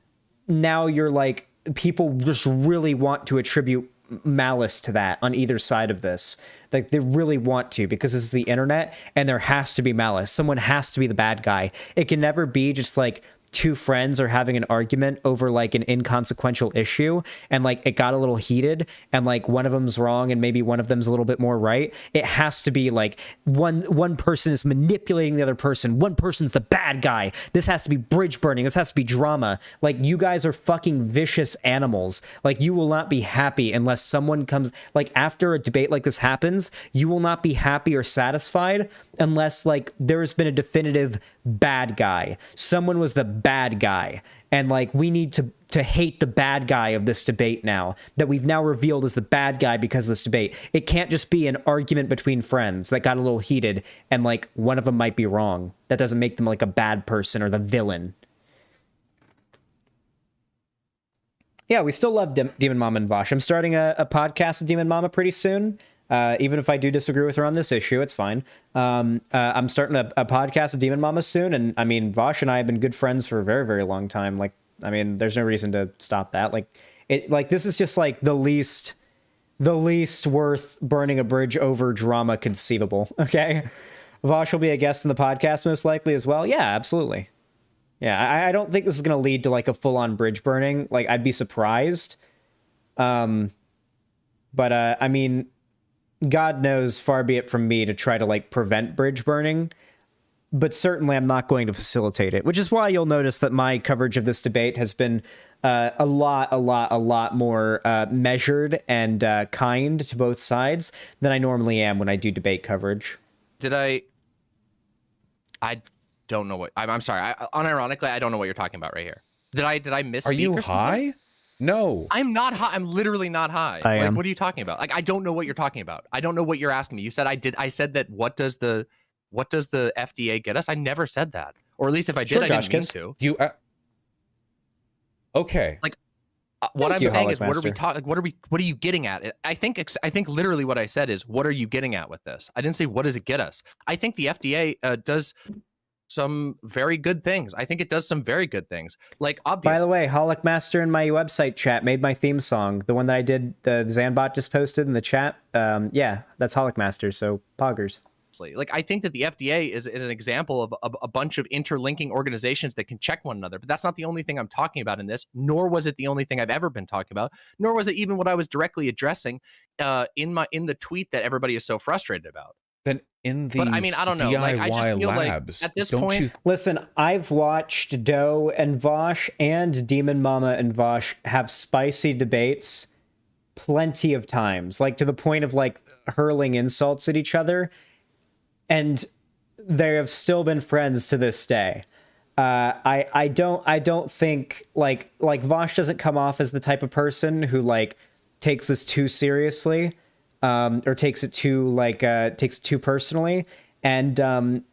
now you're like, people just really want to attribute malice to that on either side of this. Like they really want to, because this is the internet and there has to be malice. Someone has to be the bad guy. It can never be just like two friends are having an argument over like an inconsequential issue, and like it got a little heated, and like one of them's wrong and maybe one of them's a little bit more right. It has to be like one person is manipulating the other person. One person's the bad guy. This has to be bridge burning. This has to be drama. Like, you guys are fucking vicious animals. Like, you will not be happy unless someone comes, like, after a debate like this happens, you will not be happy or satisfied unless like there's been a definitive bad guy. Someone was the bad guy, and like we need to hate the bad guy of this debate now, that we've now revealed as the bad guy because of this debate. It can't just be an argument between friends that got a little heated and like one of them might be wrong. That doesn't make them like a bad person or the villain. Yeah, we still love Demon Mama and Vosh. I'm starting a podcast with Demon Mama pretty soon. Even if I do disagree with her on this issue, it's fine. I'm starting a podcast with Demon Mama soon, and I mean, Vosh and I have been good friends for a very, very long time. Like, I mean, there's no reason to stop that. Like, this is just like the least worth burning a bridge over drama conceivable. Okay, Vosh will be a guest in the podcast most likely as well. Yeah, absolutely. Yeah, I don't think this is gonna lead to like a full-on bridge burning. Like, I'd be surprised. But I mean, God knows, far be it from me to try to like prevent bridge burning, but certainly I'm not going to facilitate it, which is why you'll notice that my coverage of this debate has been a lot more measured and kind to both sides than I normally am when I do debate coverage. I don't know what, I'm sorry. Unironically, I don't know what you're talking about right here. Did I miss? Are you high? No, I'm not high. I'm literally not high. I am. What are you talking about? Like, I don't know what you're talking about. I don't know what you're asking me. You said I did. I said that. What does the what does the FDA get us? I never said that, or at least if I did, Sure, I didn't mean Joshkins. to. Do you? Okay. Like, what I'm you, saying is, Holic what are we Master. talking? What are you getting at? I think literally what I said is, what are you getting at with this? I didn't say what does it get us. I think the FDA does some very good things. I think it does some very good things. Like, obviously, By the way, Holic Master in my website chat made my theme song. The one that I did, the Zanbot just posted in the chat. Yeah, that's Holic Master, so poggers. like, I think that the FDA is an example of a bunch of interlinking organizations that can check one another. But that's not the only thing I'm talking about in this, nor was it the only thing I've ever been talking about, nor was it even what I was directly addressing in the tweet that everybody is so frustrated about. Then in these But I mean, I don't know. DIY Like, I just feel labs, like at this don't point, you Listen, I've watched Doe and Vosh and Demon Mama and Vosh have spicy debates plenty of times, like to the point of like hurling insults at each other, and they have still been friends to this day. I don't think like Vosh doesn't come off as the type of person who like takes this too seriously. Or takes it too personally, and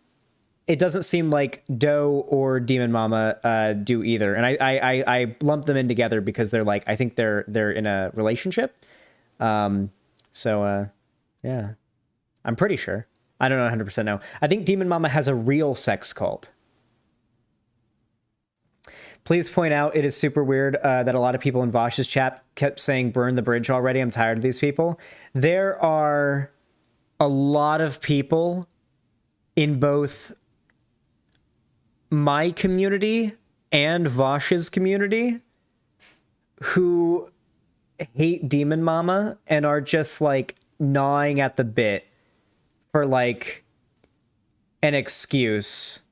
it doesn't seem like Doe or Demon Mama do either. And I lump them in together because they're like, I think they're in a relationship. So yeah, I'm pretty sure. I don't know 100% know. I think Demon Mama has a real sex cult. Please point out it is super weird that a lot of people in Vosh's chat kept saying burn the bridge already. I'm tired of these people. There are a lot of people in both my community and Vosh's community who hate Demon Mama and are just like gnawing at the bit for like an excuse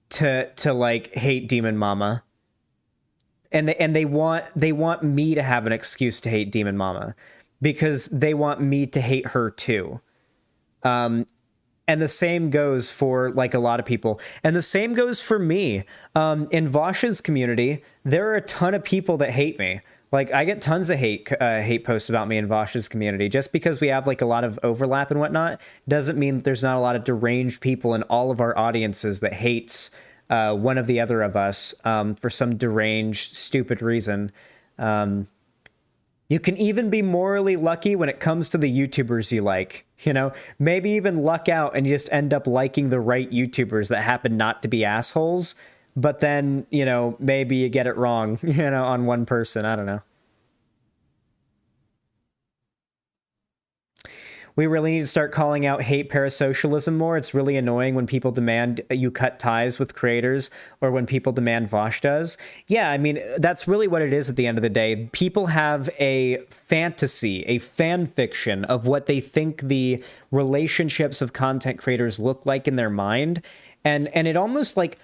to like hate Demon Mama, and they want me to have an excuse to hate Demon Mama because they want me to hate her too. And the same goes for like a lot of people, and the same goes for me. In Vosh's community, there are a ton of people that hate me. Like, I get tons of hate posts about me in Vosh's community. Just because we have like a lot of overlap and whatnot doesn't mean that there's not a lot of deranged people in all of our audiences that hates one of the other of us for some deranged, stupid reason. You can even be morally lucky when it comes to the YouTubers you like. You know, maybe even luck out and just end up liking the right YouTubers that happen not to be assholes. But then, you know, maybe you get it wrong, you know, on one person. I don't know. We really need to start calling out hate parasocialism more. It's really annoying when people demand you cut ties with creators or when people demand Vosh does. Yeah, I mean, that's really what it is at the end of the day. People have a fantasy, a fan fiction of what they think the relationships of content creators look like in their mind. And it almost like...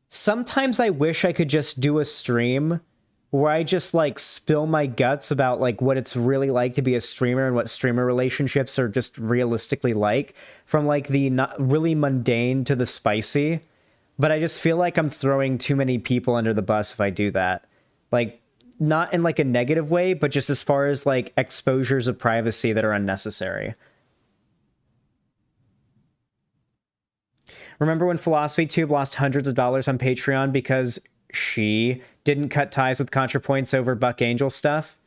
Sometimes I wish I could just do a stream where I just like spill my guts about like what it's really like to be a streamer and what streamer relationships are just realistically like, from like the not really mundane to the spicy. But I just feel like I'm throwing too many people under the bus if I do that. Like, not in like a negative way, but just as far as like exposures of privacy that are unnecessary. Remember when PhilosophyTube lost hundreds of dollars on Patreon because she didn't cut ties with ContraPoints over Buck Angel stuff?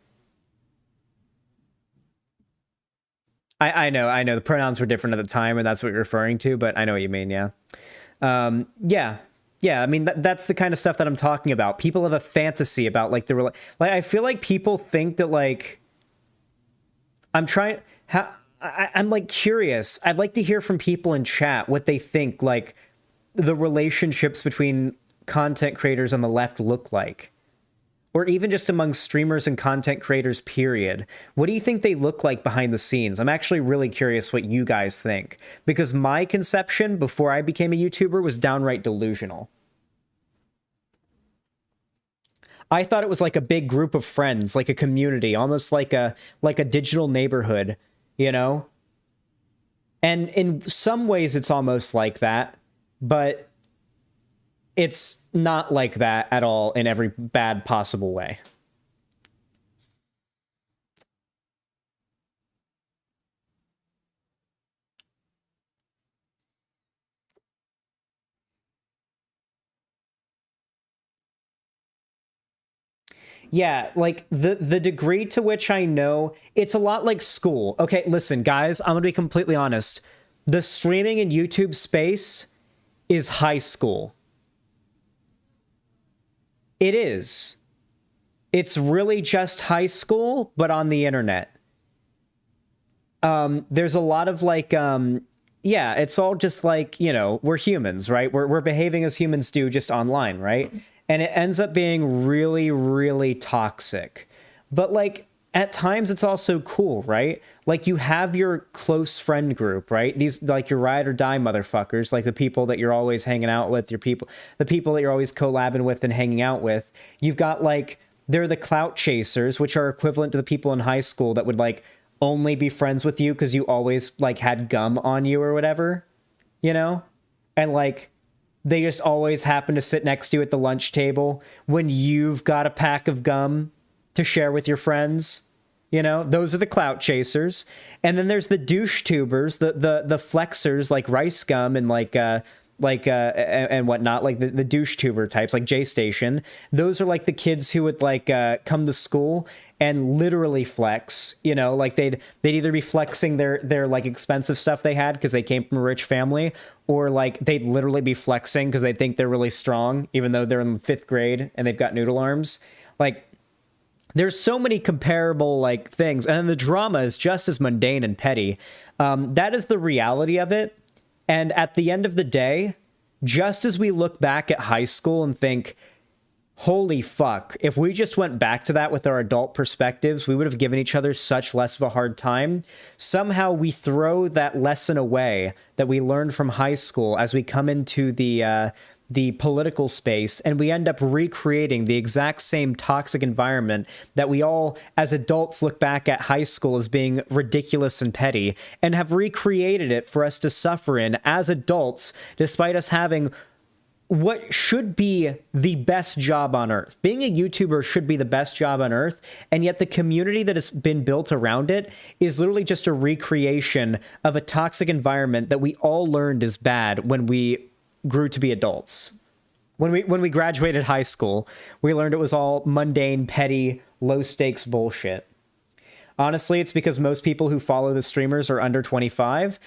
I know. The pronouns were different at the time, and that's what you're referring to, but I know what you mean, yeah. Yeah, I mean, that's the kind of stuff that I'm talking about. People have a fantasy about, like, I feel like people think that, like, I'm like curious. I'd like to hear from people in chat what they think like the relationships between content creators on the left look like, or even just among streamers and content creators, period. What do you think they look like behind the scenes? I'm actually really curious what you guys think, because my conception before I became a YouTuber was downright delusional. I thought it was like a big group of friends, like a community, almost like a digital neighborhood. You know? And in some ways it's almost like that, but it's not like that at all in every bad possible way. Yeah, like the degree to which I know, it's a lot like school. Okay, listen, guys, I'm gonna be completely honest. The streaming and YouTube space is high school. It is. It's really just high school, but on the internet. There's a lot of like, yeah, it's all just like, you know, we're humans, right? We're behaving as humans do, just online, right? And it ends up being really, really toxic. But like, at times it's also cool, right? Like you have your close friend group, right? These like your ride or die motherfuckers, like the people that you're always hanging out with, the people that you're always collabing with and hanging out with. You've got like, they're the clout chasers, which are equivalent to the people in high school that would like only be friends with you because you always like had gum on you or whatever, you know? And like, they just always happen to sit next to you at the lunch table when you've got a pack of gum to share with your friends. You know, those are the clout chasers. And then there's the douche tubers, the flexers like Rice Gum and and whatnot, like the douche tuber types like J Station. Those are like the kids who would like come to school and literally flex, you know, like they'd either be flexing their like expensive stuff they had because they came from a rich family, or like they'd literally be flexing because they think they're really strong even though they're in 5th grade and they've got noodle arms. Like, there's so many comparable like things, and then the drama is just as mundane and petty. That is the reality of it. And at the end of the day, just as we look back at high school and think, holy fuck, if we just went back to that with our adult perspectives, we would have given each other such less of a hard time. Somehow we throw that lesson away that we learned from high school as we come into the political space, and we end up recreating the exact same toxic environment that we all, as adults, look back at high school as being ridiculous and petty, and have recreated it for us to suffer in as adults, despite us having what should be the best job on earth. Being a YouTuber should be the best job on earth, and yet the community that has been built around it is literally just a recreation of a toxic environment that we all learned is bad when we grew to be adults. When we graduated high school, we learned it was all mundane, petty, low-stakes bullshit. Honestly, it's because most people who follow the streamers are under 25.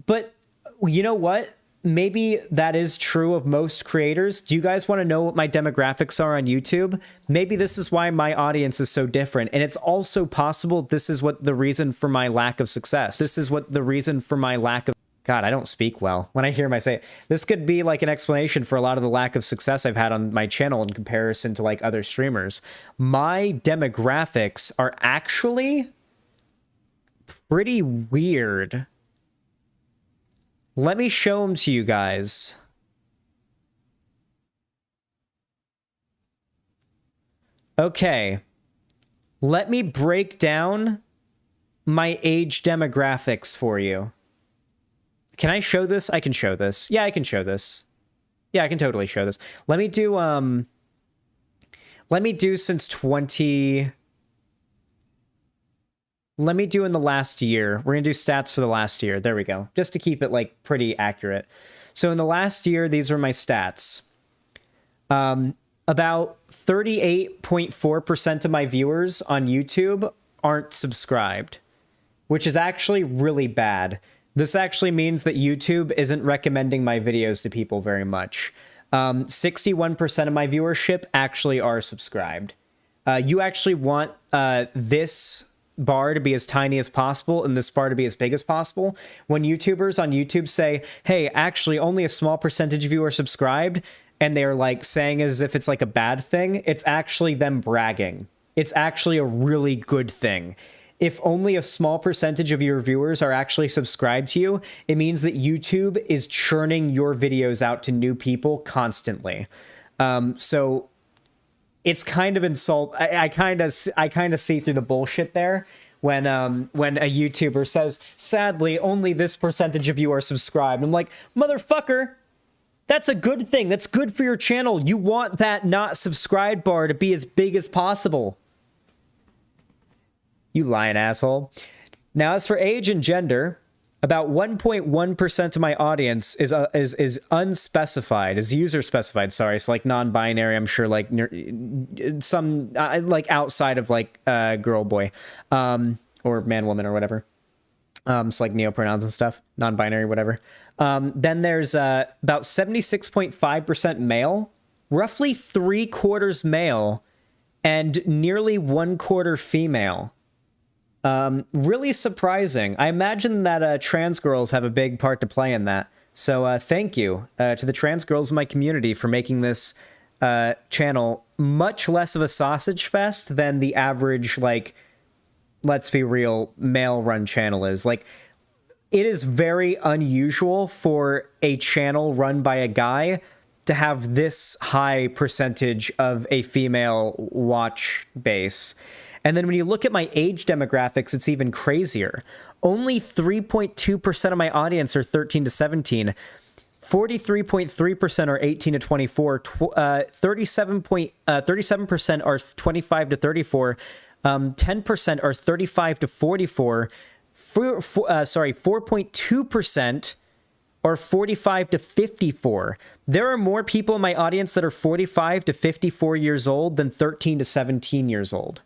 But you know what? Maybe that is true of most creators. Do you guys want to know what my demographics are on YouTube? Maybe this is why my audience is so different. And it's also possible this is what the reason for my lack of success. This is what the reason for my lack of... God, I don't speak well. When I hear myself say it, this could be like an explanation for a lot of the lack of success I've had on my channel in comparison to like other streamers. My demographics are actually pretty weird. Let me show them to you guys. Okay. Let me break down my age demographics for you. Can I show this? I can show this. Yeah, I can show this. Yeah, I can totally show this. Let me do since 20... Let me do in the last year. We're going to do stats for the last year. There we go. Just to keep it like pretty accurate. So in the last year, these are my stats. About 38.4% of my viewers on YouTube aren't subscribed, which is actually really bad. This actually means that YouTube isn't recommending my videos to people very much. 61% of my viewership actually are subscribed. You actually want this bar to be as tiny as possible and this bar to be as big as possible. When YouTubers on YouTube say, hey, actually only a small percentage of you are subscribed, and they're like saying as if it's like a bad thing, it's actually them bragging. It's actually a really good thing. If only a small percentage of your viewers are actually subscribed to you, it means that YouTube is churning your videos out to new people constantly. So it's kind of insult. I kind of see through the bullshit there when a YouTuber says, sadly, only this percentage of you are subscribed. I'm like, motherfucker, that's a good thing. That's good for your channel. You want that not subscribed bar to be as big as possible. You lying asshole. Now, as for age and gender, About 1.1% of my audience is unspecified, is user specified. Sorry, so like non-binary. I'm sure like some like outside of like girl boy, or man woman or whatever. It's like neopronouns and stuff, non-binary, whatever. Then there's about 76.5% male, roughly 3/4 male, and nearly 1/4 female. Really surprising. I imagine that trans girls have a big part to play in that. So thank you to the trans girls in my community for making this channel much less of a sausage fest than the average, like, let's be real, male-run channel is. Like, it is very unusual for a channel run by a guy to have this high percentage of a female watch base. And then when you look at my age demographics, it's even crazier. Only 3.2% of my audience are 13 to 17. 43.3% are 18 to 24. 37% are 25 to 34. 10% are 35 to 44. 4.2% are 45 to 54. There are more people in my audience that are 45 to 54 years old than 13 to 17 years old.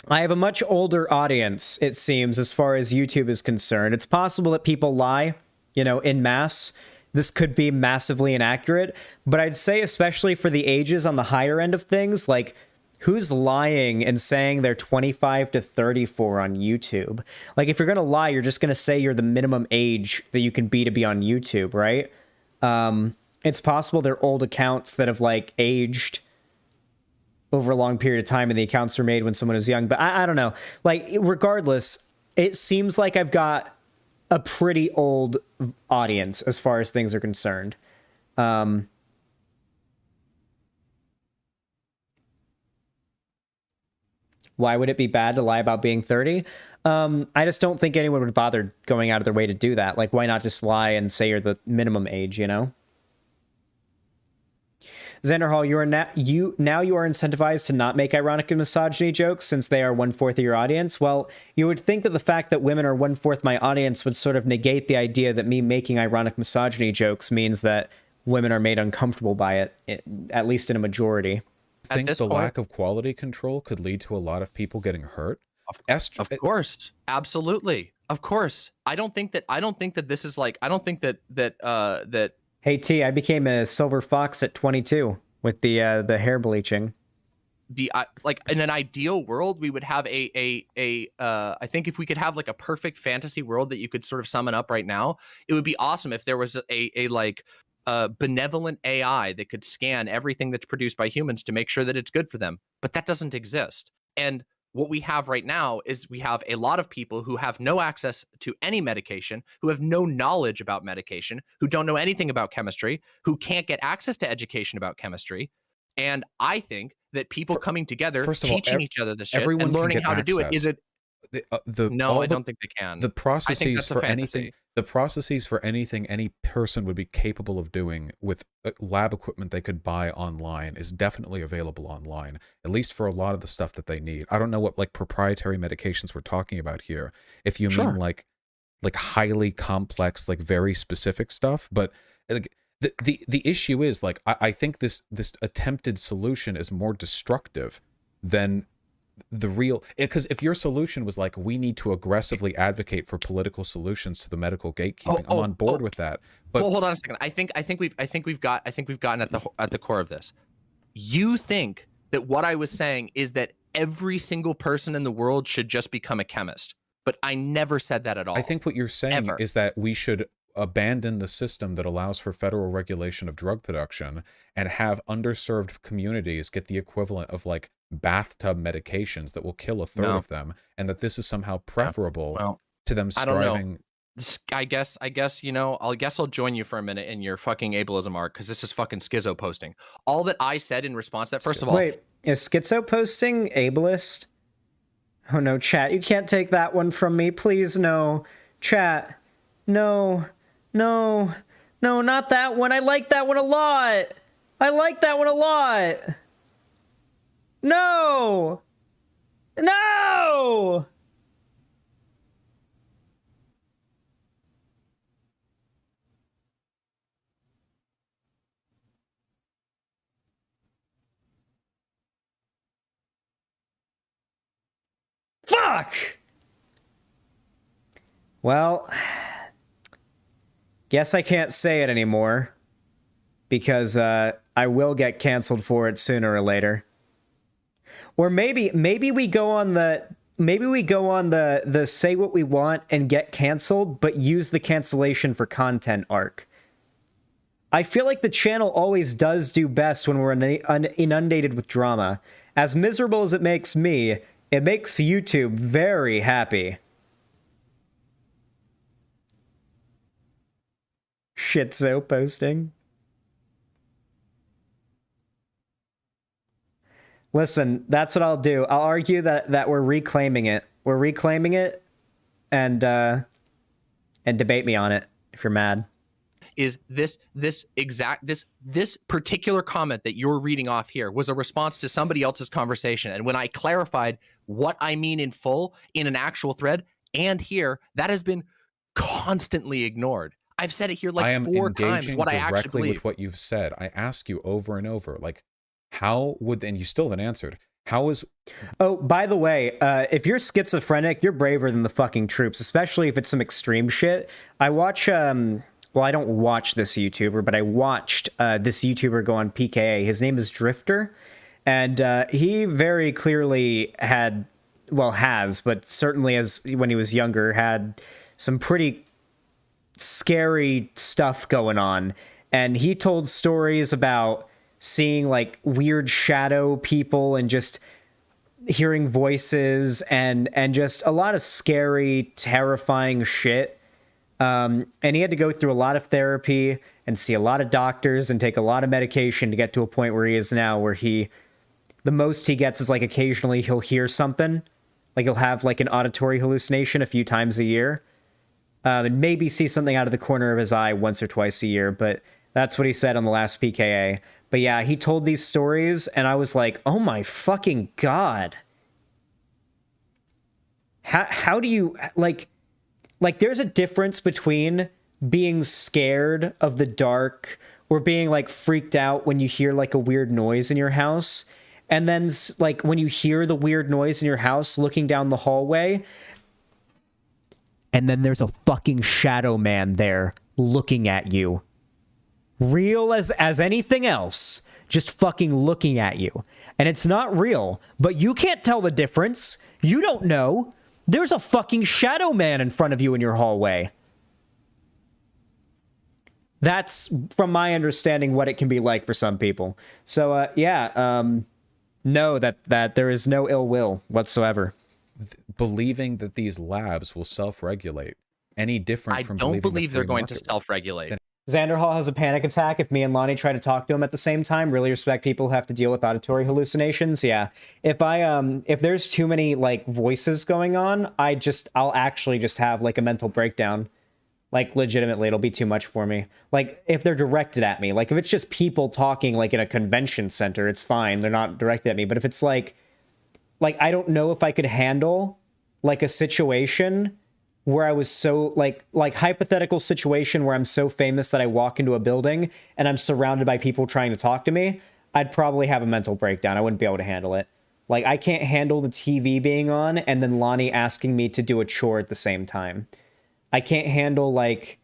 I have a much older audience, it seems, as far as YouTube is concerned. It's possible that people lie, you know, en masse. This could be massively inaccurate, but I'd say especially for the ages on the higher end of things, like, who's lying and saying they're 25 to 34 on YouTube? Like, if you're going to lie, you're just going to say you're the minimum age that you can be to be on YouTube, right? It's possible they're old accounts that have, like, aged over a long period of time and the accounts were made when someone was young. But I don't know. Like, regardless, it seems like I've got a pretty old audience as far as things are concerned. Why would it be bad to lie about being 30? I just don't think anyone would bother going out of their way to do that. Like, why not just lie and say you're the minimum age, you know? Xanderhal, you are incentivized to not make ironic and misogyny jokes since they are 1/4 of your audience. Well, you would think that the fact that women are 1/4 my audience would sort of negate the idea that me making ironic misogyny jokes means that women are made uncomfortable by it, at least in a majority. I think the lack of quality control could lead to a lot of people getting hurt. Of course, absolutely, of course. I don't think that this is like. I don't think that. Hey T, I became a silver fox at 22 with the hair bleaching. Like, in an ideal world, we would have I think if we could have like a perfect fantasy world that you could sort of summon up right now, it would be awesome if there was a benevolent AI that could scan everything that's produced by humans to make sure that it's good for them. But that doesn't exist. And what we have right now is we have a lot of people who have no access to any medication, who have no knowledge about medication, who don't know anything about chemistry, who can't get access to education about chemistry. And I think that people coming together, teaching each other this shit and learning how to do it is no, I don't think they can. The processes for anything, any person would be capable of doing with lab equipment they could buy online is definitely available online, at least for a lot of the stuff that they need. I don't know what like proprietary medications we're talking about here. If you mean like highly complex, like very specific stuff, but like the issue is like I think this attempted solution is more destructive than the real, because if your solution was like, we need to aggressively advocate for political solutions to the medical gatekeeping, I'm on board with that. But hold on a second. I think we've gotten at the core of this. You think that what I was saying is that every single person in the world should just become a chemist, but I never said that at all. I think what you're saying is that we should abandon the system that allows for federal regulation of drug production and have underserved communities get the equivalent of like bathtub medications that will kill a third of them, and that this is somehow preferable to them striving. I guess I'll join you for a minute in your fucking ableism arc, because this is fucking schizo posting. All that I said in response to that, first of all, wait, is schizo posting ableist? Oh no, chat, you can't take that one from me, please. No, chat, no. No. No, not that one. I like that one a lot. I like that one a lot. No! No! Fuck! Well, guess I can't say it anymore because I will get canceled for it sooner or later. Or maybe we go on the say what we want and get canceled, but use the cancellation for content arc. I feel like the channel always does do best when we're inundated with drama. As miserable as it makes me, it makes YouTube very happy. Shitzo posting. Listen, that's what I'll do. I'll argue that we're reclaiming it. We're reclaiming it, and debate me on it if you're mad. Is this particular comment that you're reading off here was a response to somebody else's conversation, and when I clarified what I mean in full in an actual thread and here, that has been constantly ignored. I've said it here like 4 times. What I actually believe with what you've said, I ask you over and over, like, how would, and you still haven't answered. How is? Oh, by the way, if you're schizophrenic, you're braver than the fucking troops, especially if it's some extreme shit. I watch. Well, I don't watch this YouTuber, but I watched this YouTuber go on PKA. His name is Drifter, and he very clearly has, but certainly as when he was younger, had some pretty scary stuff going on. And he told stories about seeing like weird shadow people and just hearing voices and just a lot of scary, terrifying shit. And he had to go through a lot of therapy and see a lot of doctors and take a lot of medication to get to a point where he is now, where the most he gets is like occasionally he'll hear something, like he'll have like an auditory hallucination a few times a year, and maybe see something out of the corner of his eye once or twice a year. But that's what he said on the last PKA. But yeah, he told these stories and I was like, oh my fucking God. How do you like there's a difference between being scared of the dark or being like freaked out when you hear like a weird noise in your house, and then like when you hear the weird noise in your house looking down the hallway and then there's a fucking shadow man there looking at you. Real as anything else, just fucking looking at you. And it's not real, but you can't tell the difference. You don't know. There's a fucking shadow man in front of you in your hallway. That's, from my understanding, what it can be like for some people. So, know that there is no ill will whatsoever. Believing that these labs will self-regulate any different from I don't believe they're going to self-regulate. Xanderhal has a panic attack if me and Lonnie try to talk to him at the same time. Really respect people who have to deal with auditory hallucinations. Yeah. If there's too many like voices going on, I'll actually just have like a mental breakdown. Like legitimately, it'll be too much for me. Like if they're directed at me, like if it's just people talking like in a convention center, it's fine. They're not directed at me. But if it's like I don't know if I could handle like a situation where I was so like hypothetical situation where I'm so famous that I walk into a building and I'm surrounded by people trying to talk to me, I'd probably have a mental breakdown. I wouldn't be able to handle it. Like I can't handle the TV being on and then Lonnie asking me to do a chore at the same time. I can't handle like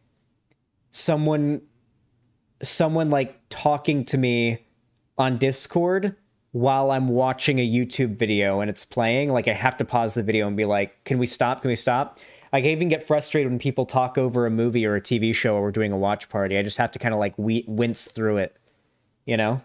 someone like talking to me on Discord while I'm watching a YouTube video and it's playing. Like I have to pause the video and be like, can we stop? Can we stop? I can even get frustrated when people talk over a movie or a TV show or we're doing a watch party. I just have to kind of like wince through it, you know?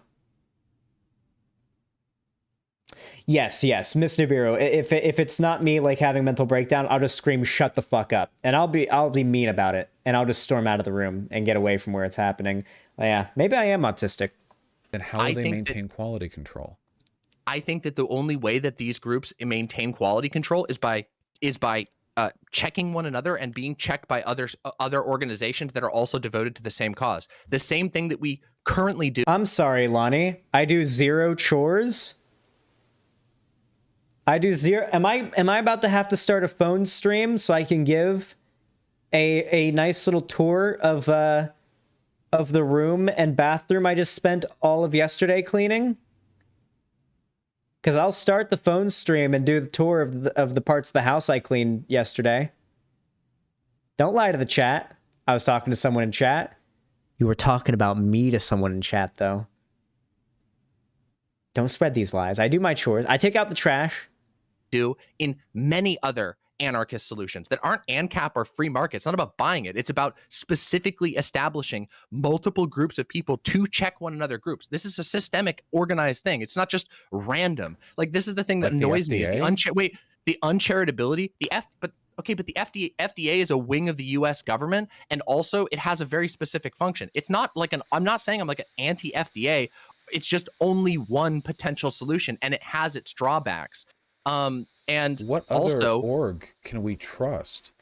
Yes, Miss Nibiru. If it's not me like having a mental breakdown, I'll just scream, "Shut the fuck up," and I'll be mean about it, and I'll just storm out of the room and get away from where it's happening. Yeah, maybe I am autistic. Then how do they maintain quality control? I think that the only way that these groups maintain quality control is by checking one another and being checked by other organizations that are also devoted to the same cause. The same thing that we currently do. I'm sorry, Lonnie. I do 0 chores. I do 0. Am I about to have to start a phone stream so I can give a nice little tour of the room and bathroom I just spent all of yesterday cleaning? Because I'll start the phone stream and do the tour of the parts of the house I cleaned yesterday. Don't lie to the chat. I was talking to someone in chat. You were talking about me to someone in chat, though. Don't spread these lies. I do my chores. I take out the trash. Do in many other anarchist solutions that aren't ANCAP or free market. It's not about buying it. It's about specifically establishing multiple groups of people to check one another groups. This is a systemic, organized thing. It's not just random. Like, this is the thing that annoys me. Is the uncharitability. But the FDA is a wing of the U.S. government, and also it has a very specific function. It's not like I'm not saying I'm like an anti-FDA. It's just only one potential solution, and it has its drawbacks. And what also, other org can we trust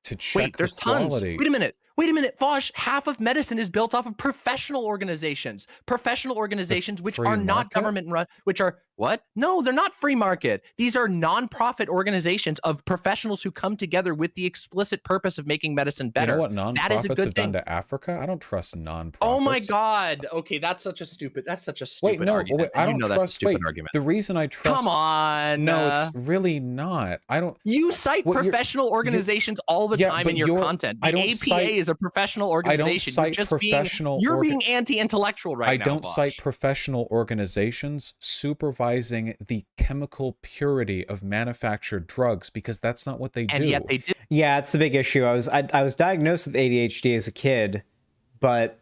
to check there's the quality? Tons. Wait a minute, Vosh, half of medicine is built off of professional organizations. Professional organizations which are not government run, which are what? No, they're not free market. These are nonprofit organizations of professionals who come together with the explicit purpose of making medicine better. You know what nonprofits that is a good have done to Africa? I don't trust nonprofits. Oh my God. Okay, that's such a stupid wait, no, argument. Wait, I don't trust. That's a stupid wait, argument. the reason I trust. Come on. No, it's really not. I don't. You cite professional organizations all the time in your content. The APA is a professional organization. I don't cite You're being anti-intellectual right now. I don't Vosh. cite professional organizations supervising the chemical purity of manufactured drugs, because that's not what they do. And yet they do. Yeah, it's the big issue. I was diagnosed with ADHD as a kid, but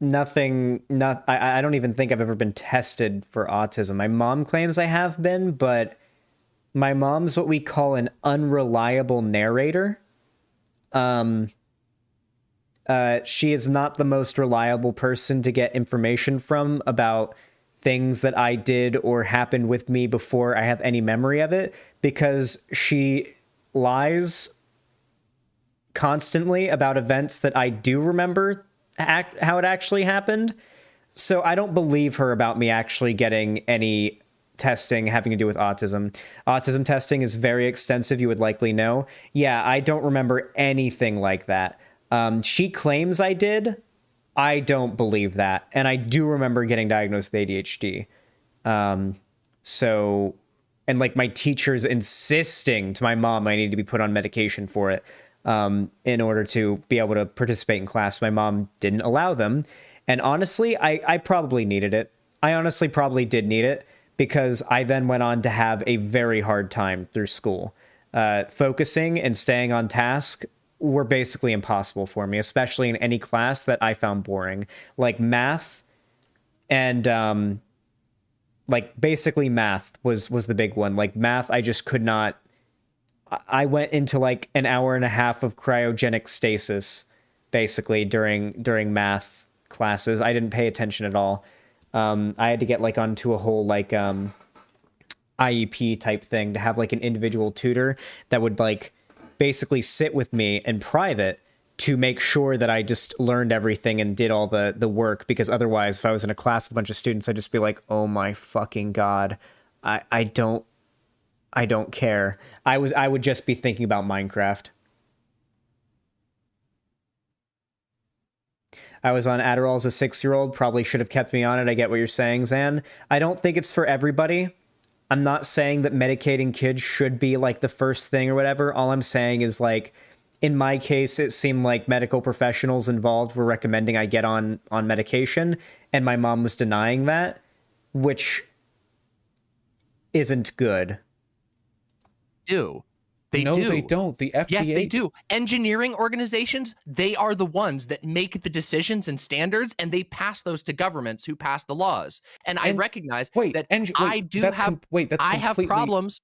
I don't even think I've ever been tested for autism. My mom claims I have been, but my mom's what we call an unreliable narrator. She is not the most reliable person to get information from about things that I did or happened with me before I have any memory of it, because she lies constantly about events that I do remember how it actually happened. So I don't believe her about me actually getting any testing having to do with autism. Autism testing is very extensive, you would likely know. Yeah, I don't remember anything like that. She claims I did. I don't believe that. And I do remember getting diagnosed with ADHD. And like my teachers insisting to my mom I need to be put on medication for it in order to be able to participate in class. My mom didn't allow them. And honestly, I probably needed it. I honestly probably did need it, because I then went on to have a very hard time through school. Focusing and staying on task were basically impossible for me, especially in any class that I found boring, like math. And like basically math was the big one. Like math, I just could not. I went into like an hour and a half of cryogenic stasis basically during math classes. I didn't pay attention at all. I had to get like onto a whole like IEP type thing to have like an individual tutor that would like basically sit with me in private to make sure that I just learned everything and did all the work, because otherwise if I was in a class with a bunch of students, I'd just be like, oh my fucking God, I don't care. I would just be thinking about Minecraft. I was on Adderall as a 6-year-old, probably should have kept me on it. I get what you're saying, Zan. I don't think it's for everybody. I'm not saying that medicating kids should be like the first thing or whatever. All I'm saying is like, in my case, it seemed like medical professionals involved were recommending I get on medication, and my mom was denying that, which isn't good. They no, do. They don't. The FDA. Yes, they do. Engineering organizations, they are the ones that make the decisions and standards, and they pass those to governments who pass the laws. And I recognize that I have problems.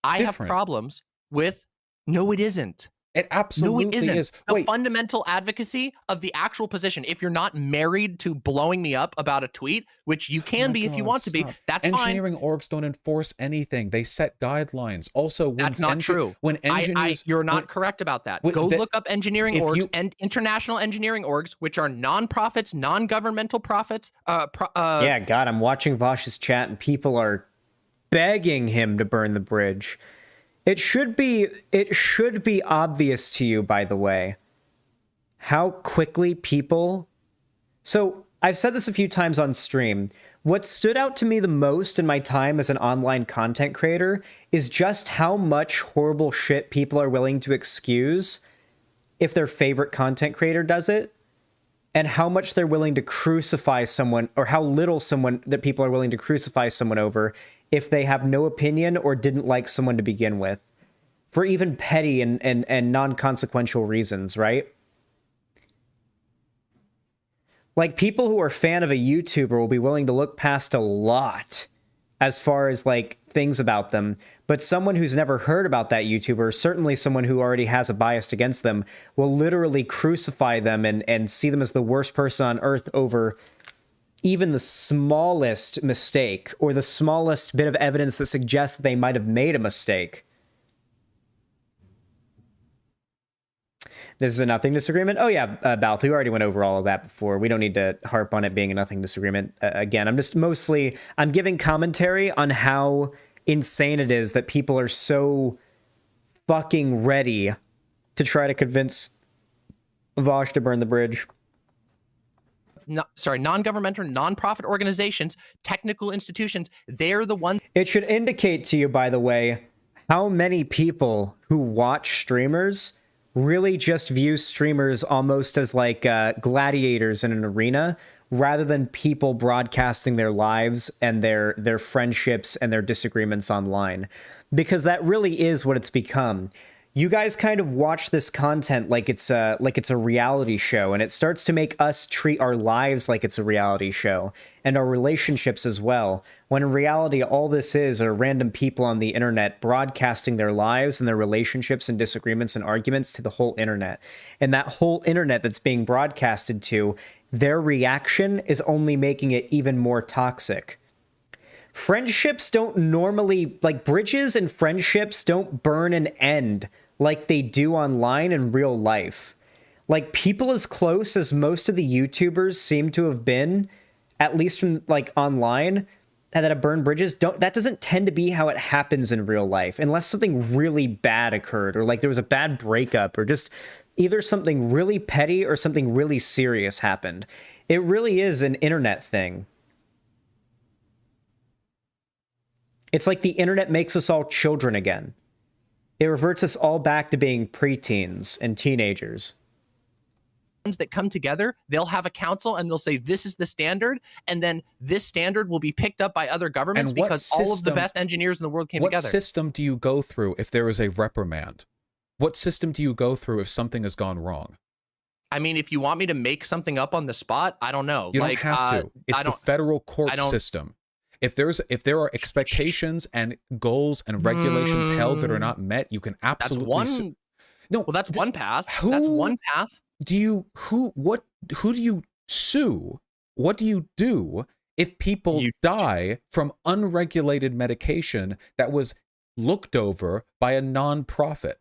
I have problems with. No, it isn't. It absolutely No, it isn't. is. The fundamental advocacy of the actual position, if you're not married to blowing me up about a tweet, which you can be if you want to be, that's engineering orgs don't enforce anything. They set guidelines. Also, that's not true. When engineers, you're not correct about that. Go look up engineering orgs and international engineering orgs, which are non-profits, non-governmental profits. Yeah, God, I'm watching Vosh's chat and people are begging him to burn the bridge. It should be obvious to you, by the way, how quickly people... So, I've said this a few times on stream. What stood out to me the most in my time as an online content creator is just how much horrible shit people are willing to excuse if their favorite content creator does it, and how much they're willing to crucify someone, or how little that people are willing to crucify someone over if they have no opinion or didn't like someone to begin with, for even petty and non-consequential reasons, right? Like, people who are a fan of a YouTuber will be willing to look past a lot as far as, like, things about them, but someone who's never heard about that YouTuber, certainly someone who already has a bias against them, will literally crucify them and see them as the worst person on earth over even the smallest mistake or the smallest bit of evidence that suggests that they might have made a mistake. This is a nothing disagreement. Oh yeah, Balth, we already went over all of that before. We don't need to harp on it being a nothing disagreement again. I'm giving commentary on how insane it is that people are so fucking ready to try to convince Vosh to burn the bridge. Non-governmental, non-profit organizations, technical institutions, they're the ones... It should indicate to you, by the way, how many people who watch streamers really just view streamers almost as like gladiators in an arena, rather than people broadcasting their lives and their friendships and their disagreements online. Because that really is what it's become. You guys kind of watch this content like it's a reality show, and it starts to make us treat our lives like it's a reality show, and our relationships as well, when in reality all this is are random people on the internet broadcasting their lives and their relationships and disagreements and arguments to the whole internet. And that whole internet that's being broadcasted to, their reaction is only making it even more toxic. Friendships don't normally, like, bridges and friendships don't burn and end like they do online in real life. Like, people as close as most of the YouTubers seem to have been, at least from, like, online, and that have burned bridges, that doesn't tend to be how it happens in real life, unless something really bad occurred, or like there was a bad breakup, or just either something really petty or something really serious happened. It really is an internet thing. It's like the internet makes us all children again. It reverts us all back to being preteens and teenagers. That come together, they'll have a council and they'll say this is the standard, and then this standard will be picked up by other governments because all of the best engineers in the world came together. What system do you go through if there is a reprimand? What system do you go through if something has gone wrong? I mean, if you want me to make something up on the spot, I don't know. You don't have to. It's the federal court system. If there are expectations and goals and regulations held that are not met, you can absolutely that's one path. That's one path. Who do you sue? What do you do if people die from unregulated medication that was looked over by a non-profit?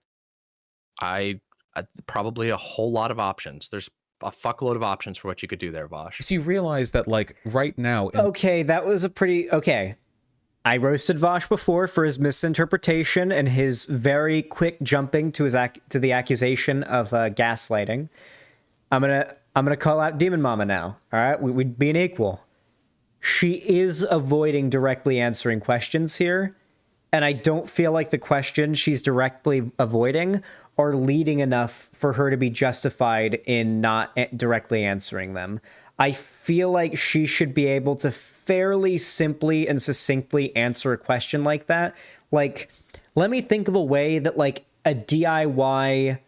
Probably a whole lot of options. There's a fuckload of options for what you could do there, Vosh. So you realize that, like, right now... Okay, that was a pretty... Okay. I roasted Vosh before for his misinterpretation and his very quick jumping to the accusation of gaslighting. I'm gonna call out Demon Mama now, all right? We're being equal. She is avoiding directly answering questions here, and I don't feel like the questions she's directly avoiding are leading enough for her to be justified in not directly answering them. I feel like she should be able to fairly simply and succinctly answer a question like that. Like, let me think of a way that, like, a DIY,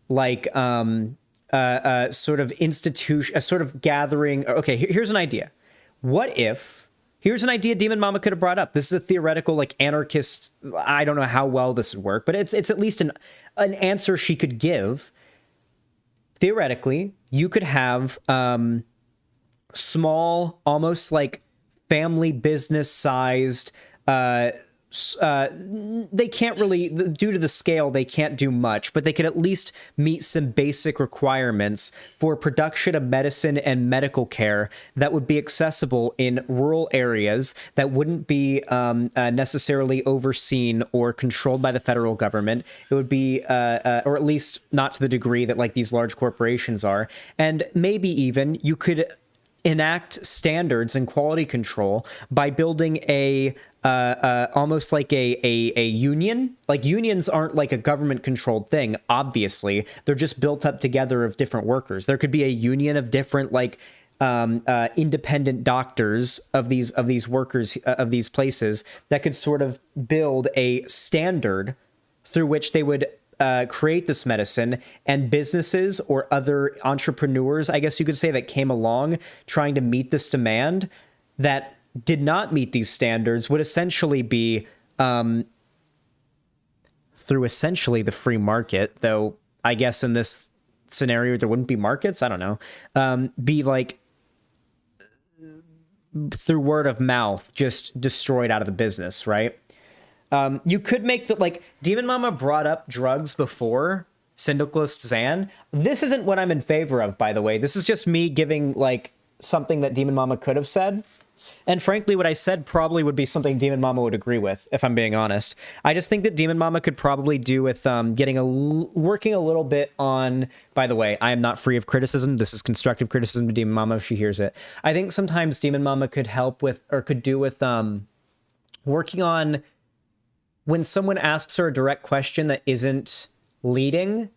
like, sort of institution, a sort of gathering. Okay, here's an idea. What if here's an idea Demon Mama could have brought up. This is a theoretical, like, anarchist. I don't know how well this would work, but it's at least an answer she could give. Theoretically, you could have small, almost like family business sized. They can't really, due to the scale, they can't do much, but they could at least meet some basic requirements for production of medicine and medical care that would be accessible in rural areas, that wouldn't be necessarily overseen or controlled by the federal government. It would be, or at least not to the degree that like these large corporations are. And maybe even you could enact standards and quality control by building a almost like a union. Like, unions aren't like a government controlled thing, obviously. They're just built up together of different workers. There could be a union of different like independent doctors of these workers of these places that could sort of build a standard through which they would create this medicine, and businesses or other entrepreneurs, I guess you could say, that came along trying to meet this demand that did not meet these standards would essentially be through essentially the free market, though I guess in this scenario there wouldn't be markets. I don't know. Be like through word of mouth, just destroyed out of the business, right? You could make that, like, Demon Mama brought up drugs before, Syndicalist Zan. This isn't what I'm in favor of, by the way. This is just me giving, like, something that Demon Mama could have said. And frankly, what I said probably would be something Demon Mama would agree with, if I'm being honest. I just think that Demon Mama could probably do with working a little bit on, by the way, I am not free of criticism. This is constructive criticism to Demon Mama if she hears it. I think sometimes Demon Mama could help with, or could do with, working on when someone asks her a direct question that isn't leading,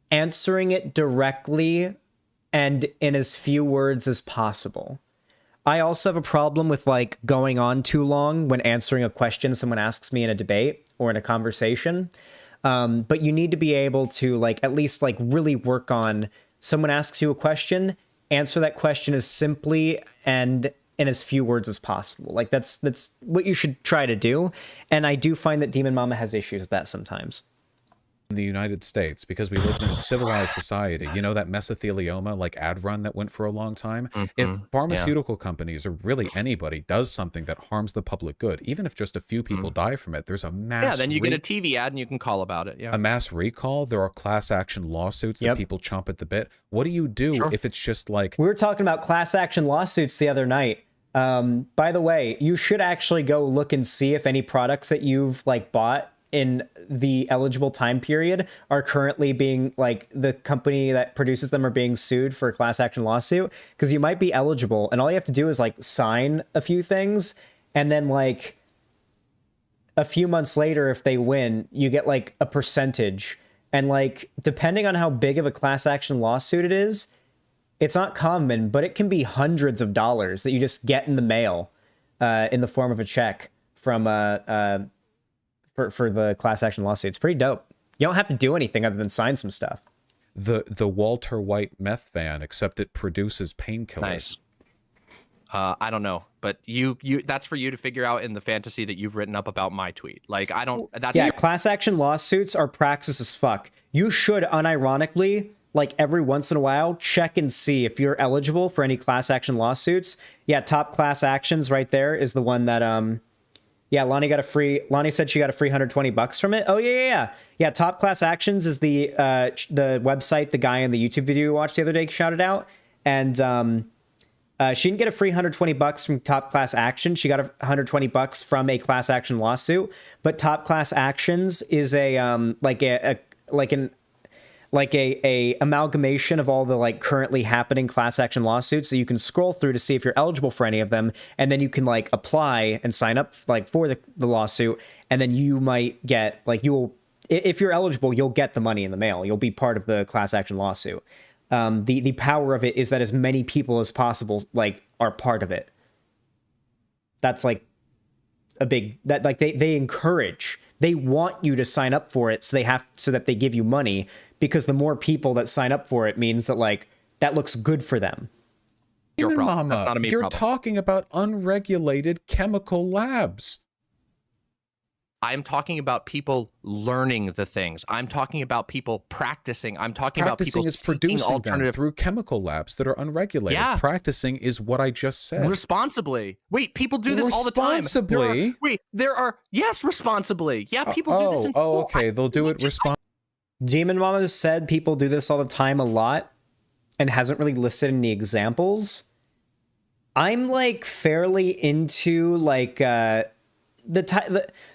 answering it directly and in as few words as possible. I also have a problem with like going on too long when answering a question someone asks me in a debate or in a conversation. But you need to be able to like at least like really work on, someone asks you a question, answer that question as simply and in as few words as possible. Like that's what you should try to do. And I do find that Demon Mama has issues with that sometimes. In the United States, because we lived in a civilized society, you know, that mesothelioma like ad run that went for a long time. If pharmaceutical companies, or really anybody, does something that harms the public good, even if just a few people die from it, there's a mass then you get a TV ad and you can call about it. A mass recall. There are class action lawsuits that people chomp at the bit. What do you do if it's just like, we were talking about class action lawsuits the other night. By the way, you should actually go look and see if any products that you've like bought in the eligible time period are currently being, like, the company that produces them are being sued for a class action lawsuit, because you might be eligible and all you have to do is like sign a few things, and then like a few months later, if they win, you get like a percentage. And like, depending on how big of a class action lawsuit it is, it's not common, but it can be hundreds of dollars that you just get in the mail in the form of a check from for the class action lawsuit. It's pretty dope. You don't have to do anything other than sign some stuff. The Walter White meth van, except it produces painkillers. Nice. I don't know, but you that's for you to figure out in the fantasy that you've written up about my tweet. Like, I don't, that's class action lawsuits are praxis as fuck. You should unironically, like, every once in a while, check and see if you're eligible for any class action lawsuits. Yeah, Top Class Actions right there is the one that Lonnie said she got a free $120 from it. Oh yeah. Top Class Actions is the website the guy in the YouTube video we watched the other day shouted out, and she didn't get a free $120 from Top Class Action. She got a $120 from a class action lawsuit. But Top Class Actions is a amalgamation of all the like currently happening class action lawsuits that you can scroll through to see if you're eligible for any of them, and then you can like apply and sign up like for the lawsuit, and then you might get like, if you're eligible, you'll get the money in the mail. You'll be part of the class action lawsuit. The power of it is that as many people as possible like are part of it. That's like a big, that like they encourage, they want you to sign up for it, so that they give you money, because the more people that sign up for it means that like that looks good for them. your Demon problem. That's Mama, not a me you're problem. talking about unregulated chemical labs. I'm talking about people learning the things. I'm talking about people practicing. I'm talking about people Practicing is seeking producing them alternative through chemical labs that are unregulated. Yeah. Practicing is what I just said. responsibly. Wait, people do this all the time. Responsibly? There are yes, responsibly. Yeah, people do this in school. okay, they'll do it responsibly. Demon Mama said people do this all the time a lot and hasn't really listed any examples. I'm like fairly into like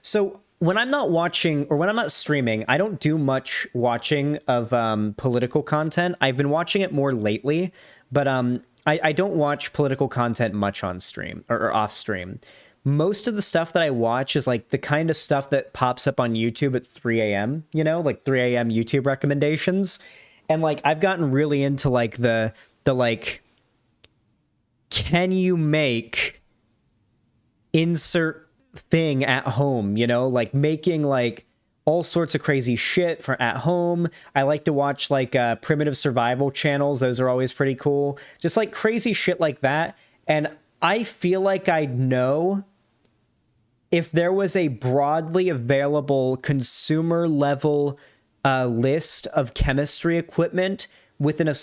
so when I'm not watching or when I'm not streaming, I don't do much watching of political content. I've been watching it more lately, but I don't watch political content much on stream or off stream. Most of the stuff that I watch is like the kind of stuff that pops up on YouTube at 3 a.m., you know, like 3 a.m. YouTube recommendations. And like I've gotten really into like the like, can you make insert thing at home, you know, like making like all sorts of crazy shit for at home. I like to watch like primitive survival channels. Those are always pretty cool. Just like crazy shit like that. And I feel like I'd know if there was a broadly available consumer level list of chemistry equipment within a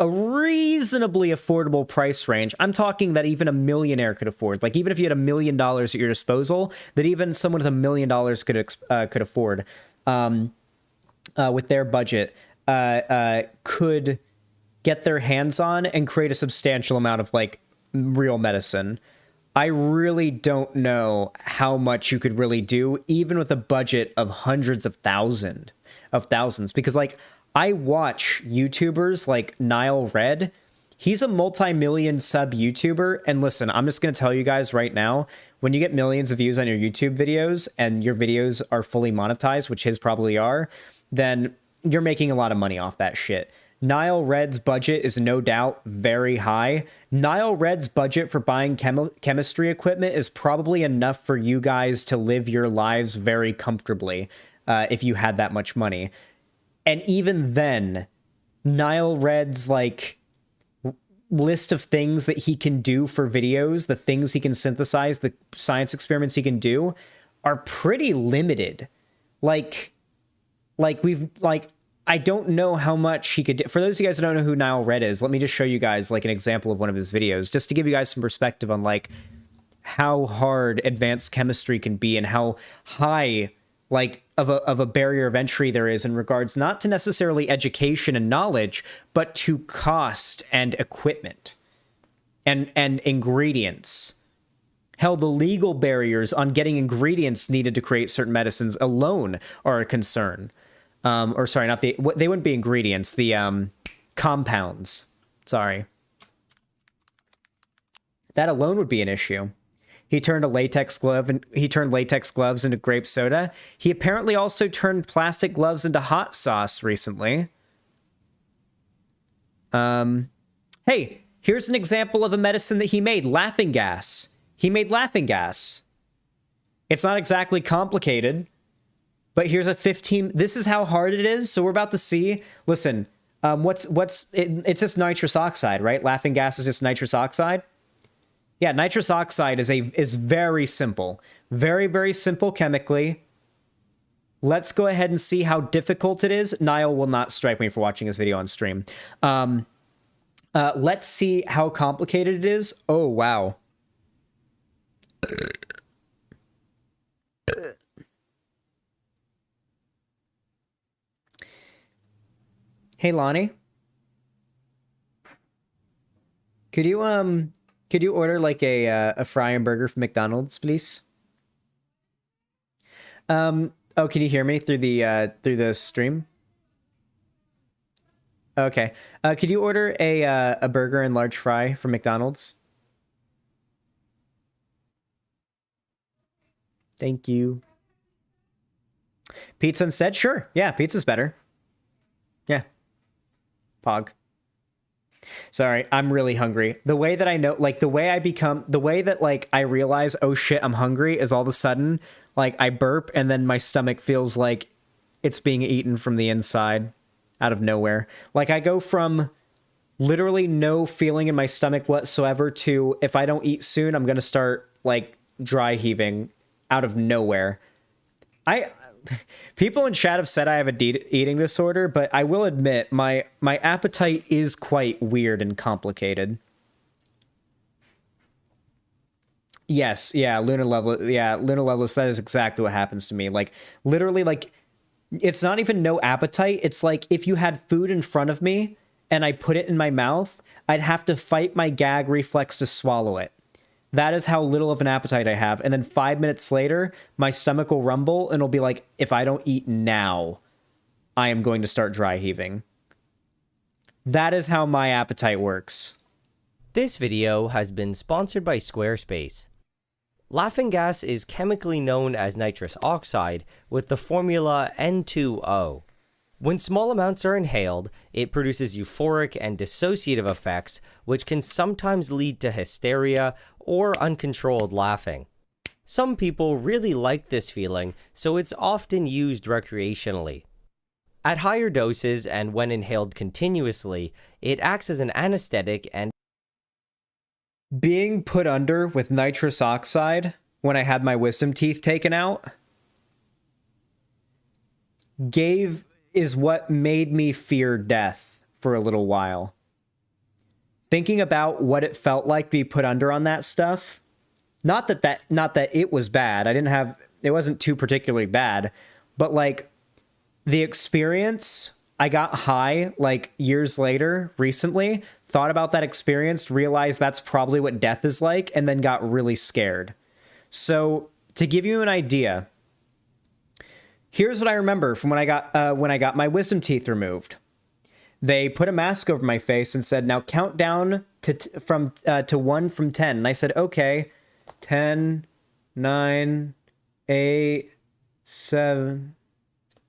reasonably affordable price range. I'm talking that even a millionaire could afford. Like even if you had $1 million at your disposal, that even someone with $1 million could afford with their budget could get their hands on and create a substantial amount of like real medicine. I really don't know how much you could really do, even with a budget of hundreds of thousands, because like I watch YouTubers like Nile Red. He's a multi-million sub YouTuber. And listen, I'm just going to tell you guys right now, when you get millions of views on your YouTube videos and your videos are fully monetized, which his probably are, then you're making a lot of money off that shit. Nile Red's budget is no doubt very high. Nile Red's budget for buying chemistry equipment is probably enough for you guys to live your lives very comfortably if you had that much money. And even then, Nile Red's like list of things that he can do for videos, the things he can synthesize, the science experiments he can do are pretty limited. I don't know how much he could do. For those of you guys who don't know who Nile Red is, let me just show you guys like an example of one of his videos, just to give you guys some perspective on like how hard advanced chemistry can be and how high like of a barrier of entry there is in regards not to necessarily education and knowledge, but to cost and equipment and ingredients. Hell, the legal barriers on getting ingredients needed to create certain medicines alone are a concern. Or sorry, not they wouldn't be ingredients, the compounds. Sorry. That alone would be an issue. He turned latex gloves into grape soda. He apparently also turned plastic gloves into hot sauce recently. Hey, here's an example of a medicine that he made, laughing gas. He made laughing gas. It's not exactly complicated, but here's this is how hard it is. So we're about to see, listen, it's just nitrous oxide, right? Laughing gas is just nitrous oxide. Yeah, nitrous oxide is very simple. Very, very simple chemically. Let's go ahead and see how difficult it is. Niall will not strike me for watching this video on stream. Let's see how complicated it is. Oh, wow. Hey, Lonnie. Could you order like a fry and burger from McDonald's, please? Oh, can you hear me through the stream? Okay. Could you order a burger and large fry from McDonald's? Thank you. Pizza instead? Sure. Yeah, pizza's better. Yeah. Pog. Sorry, I'm really hungry. The way that I know, like the way that like I realize, oh shit, I'm hungry is all of a sudden, like I burp and then my stomach feels like it's being eaten from the inside out of nowhere. Like I go from literally no feeling in my stomach whatsoever to, if I don't eat soon, I'm going to start like dry heaving out of nowhere. People in chat have said I have a eating disorder, but I will admit my appetite is quite weird and complicated. Yes, yeah, Luna Lovelace, that is exactly what happens to me. Like, literally, like, it's not even no appetite. It's like if you had food in front of me and I put it in my mouth, I'd have to fight my gag reflex to swallow it. That is how little of an appetite I have. And then 5 minutes later, my stomach will rumble and it'll be like, if I don't eat now, I am going to start dry heaving. That is how my appetite works. This video has been sponsored by Squarespace. Laughing gas is chemically known as nitrous oxide with the formula N2O. When small amounts are inhaled, it produces euphoric and dissociative effects, which can sometimes lead to hysteria or uncontrolled laughing. Some people really like this feeling, so it's often used recreationally. At higher doses and when inhaled continuously, it acts as an anesthetic and being put under with nitrous oxide when I had my wisdom teeth taken out is what made me fear death for a little while. Thinking about what it felt like to be put under on that stuff, not that it was bad. It wasn't too particularly bad, but like the experience, I got high like years later, recently, thought about that experience, realized that's probably what death is like, and then got really scared. So to give you an idea, here's what I remember from when I got my wisdom teeth removed. They put a mask over my face and said, now count down to 1 from 10. And I said, okay, 10, 9, 8, 7.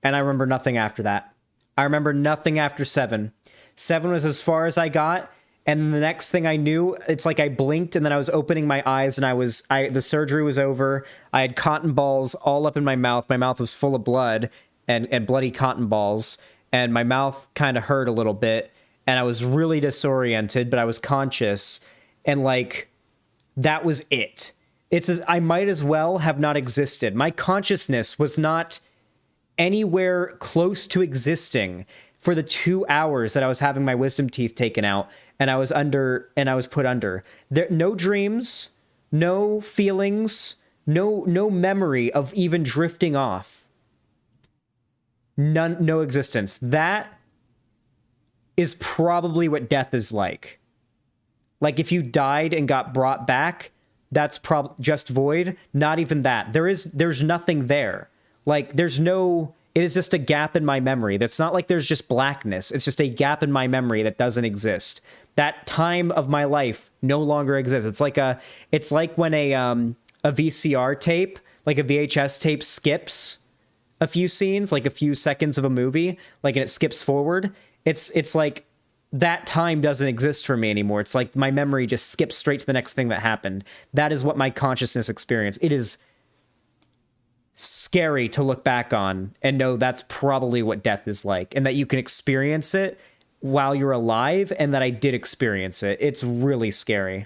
And I remember nothing after that. I remember nothing after 7. 7 was as far as I got. And then the next thing I knew, it's like I blinked and then I was opening my eyes and the surgery was over. I had cotton balls all up in my mouth. My mouth was full of blood and bloody cotton balls. And my mouth kind of hurt a little bit. And I was really disoriented, but I was conscious. And like, that was it. I might as well have not existed. My consciousness was not anywhere close to existing for the 2 hours that I was having my wisdom teeth taken out and I was put under. There, no dreams, no feelings, no memory of even drifting off. No existence. That is probably what death is like. Like if you died and got brought back, that's just void. Not even that. There's nothing there. Like it is just a gap in my memory. That's not like there's just blackness. It's just a gap in my memory that doesn't exist. That time of my life no longer exists. It's like when a VCR tape, like a VHS tape skips a few scenes, like a few seconds of a movie, like, and it skips forward. It's like that time doesn't exist for me anymore. It's like my memory just skips straight to the next thing that happened. That is what my consciousness experienced. It is scary to look back on and know that's probably what death is like, and that you can experience it while you're alive, and that I did experience it. It's really scary.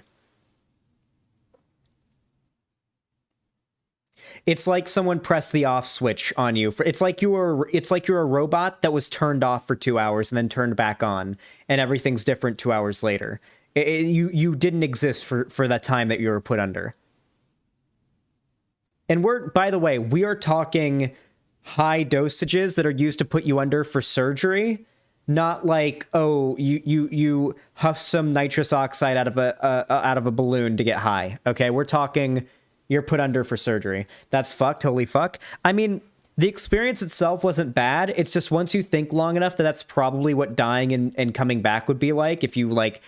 It's like someone pressed the off switch on you. It's like you're a robot that was turned off for 2 hours and then turned back on, and everything's different 2 hours later. You didn't exist for that time that you were put under. And by the way, we are talking high dosages that are used to put you under for surgery, not like, oh, you huff some nitrous oxide out of a balloon to get high. Okay, we're talking you're put under for surgery. That's fucked. Holy fuck. I mean, the experience itself wasn't bad. It's just once you think long enough that's probably what dying and coming back would be like. If you like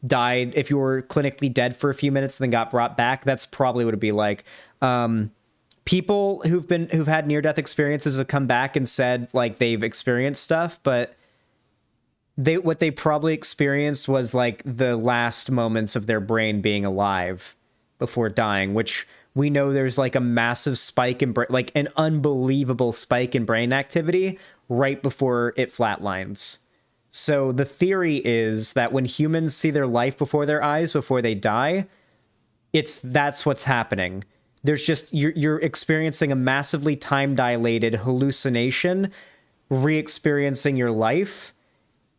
died, if you were clinically dead for a few minutes and then got brought back, that's probably what it'd be like. People who've had near-death experiences have come back and said like they've experienced stuff, but what they probably experienced was like the last moments of their brain being alive before dying, which we know there's like a massive spike in like an unbelievable spike in brain activity right before it flatlines. So the theory is that when humans see their life before their eyes before they die, that's what's happening. There's just you're experiencing a massively time-dilated hallucination, re-experiencing your life.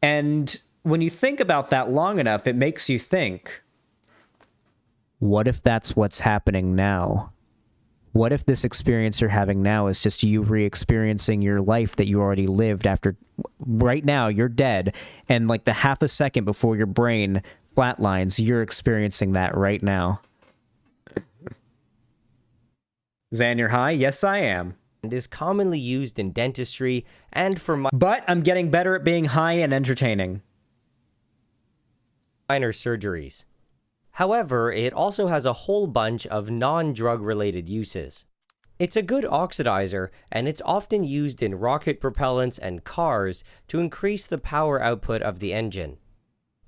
And when you think about that long enough, it makes you think, what if that's what's happening now? What if this experience you're having now is just you re-experiencing your life that you already lived after right now you're dead, and like the half a second before your brain flatlines, you're experiencing that right now. Xan, you're high? Yes, I am. And is commonly used in dentistry and for But I'm getting better at being high and entertaining. Minor surgeries. However, it also has a whole bunch of non-drug related uses. It's a good oxidizer, and it's often used in rocket propellants and cars to increase the power output of the engine.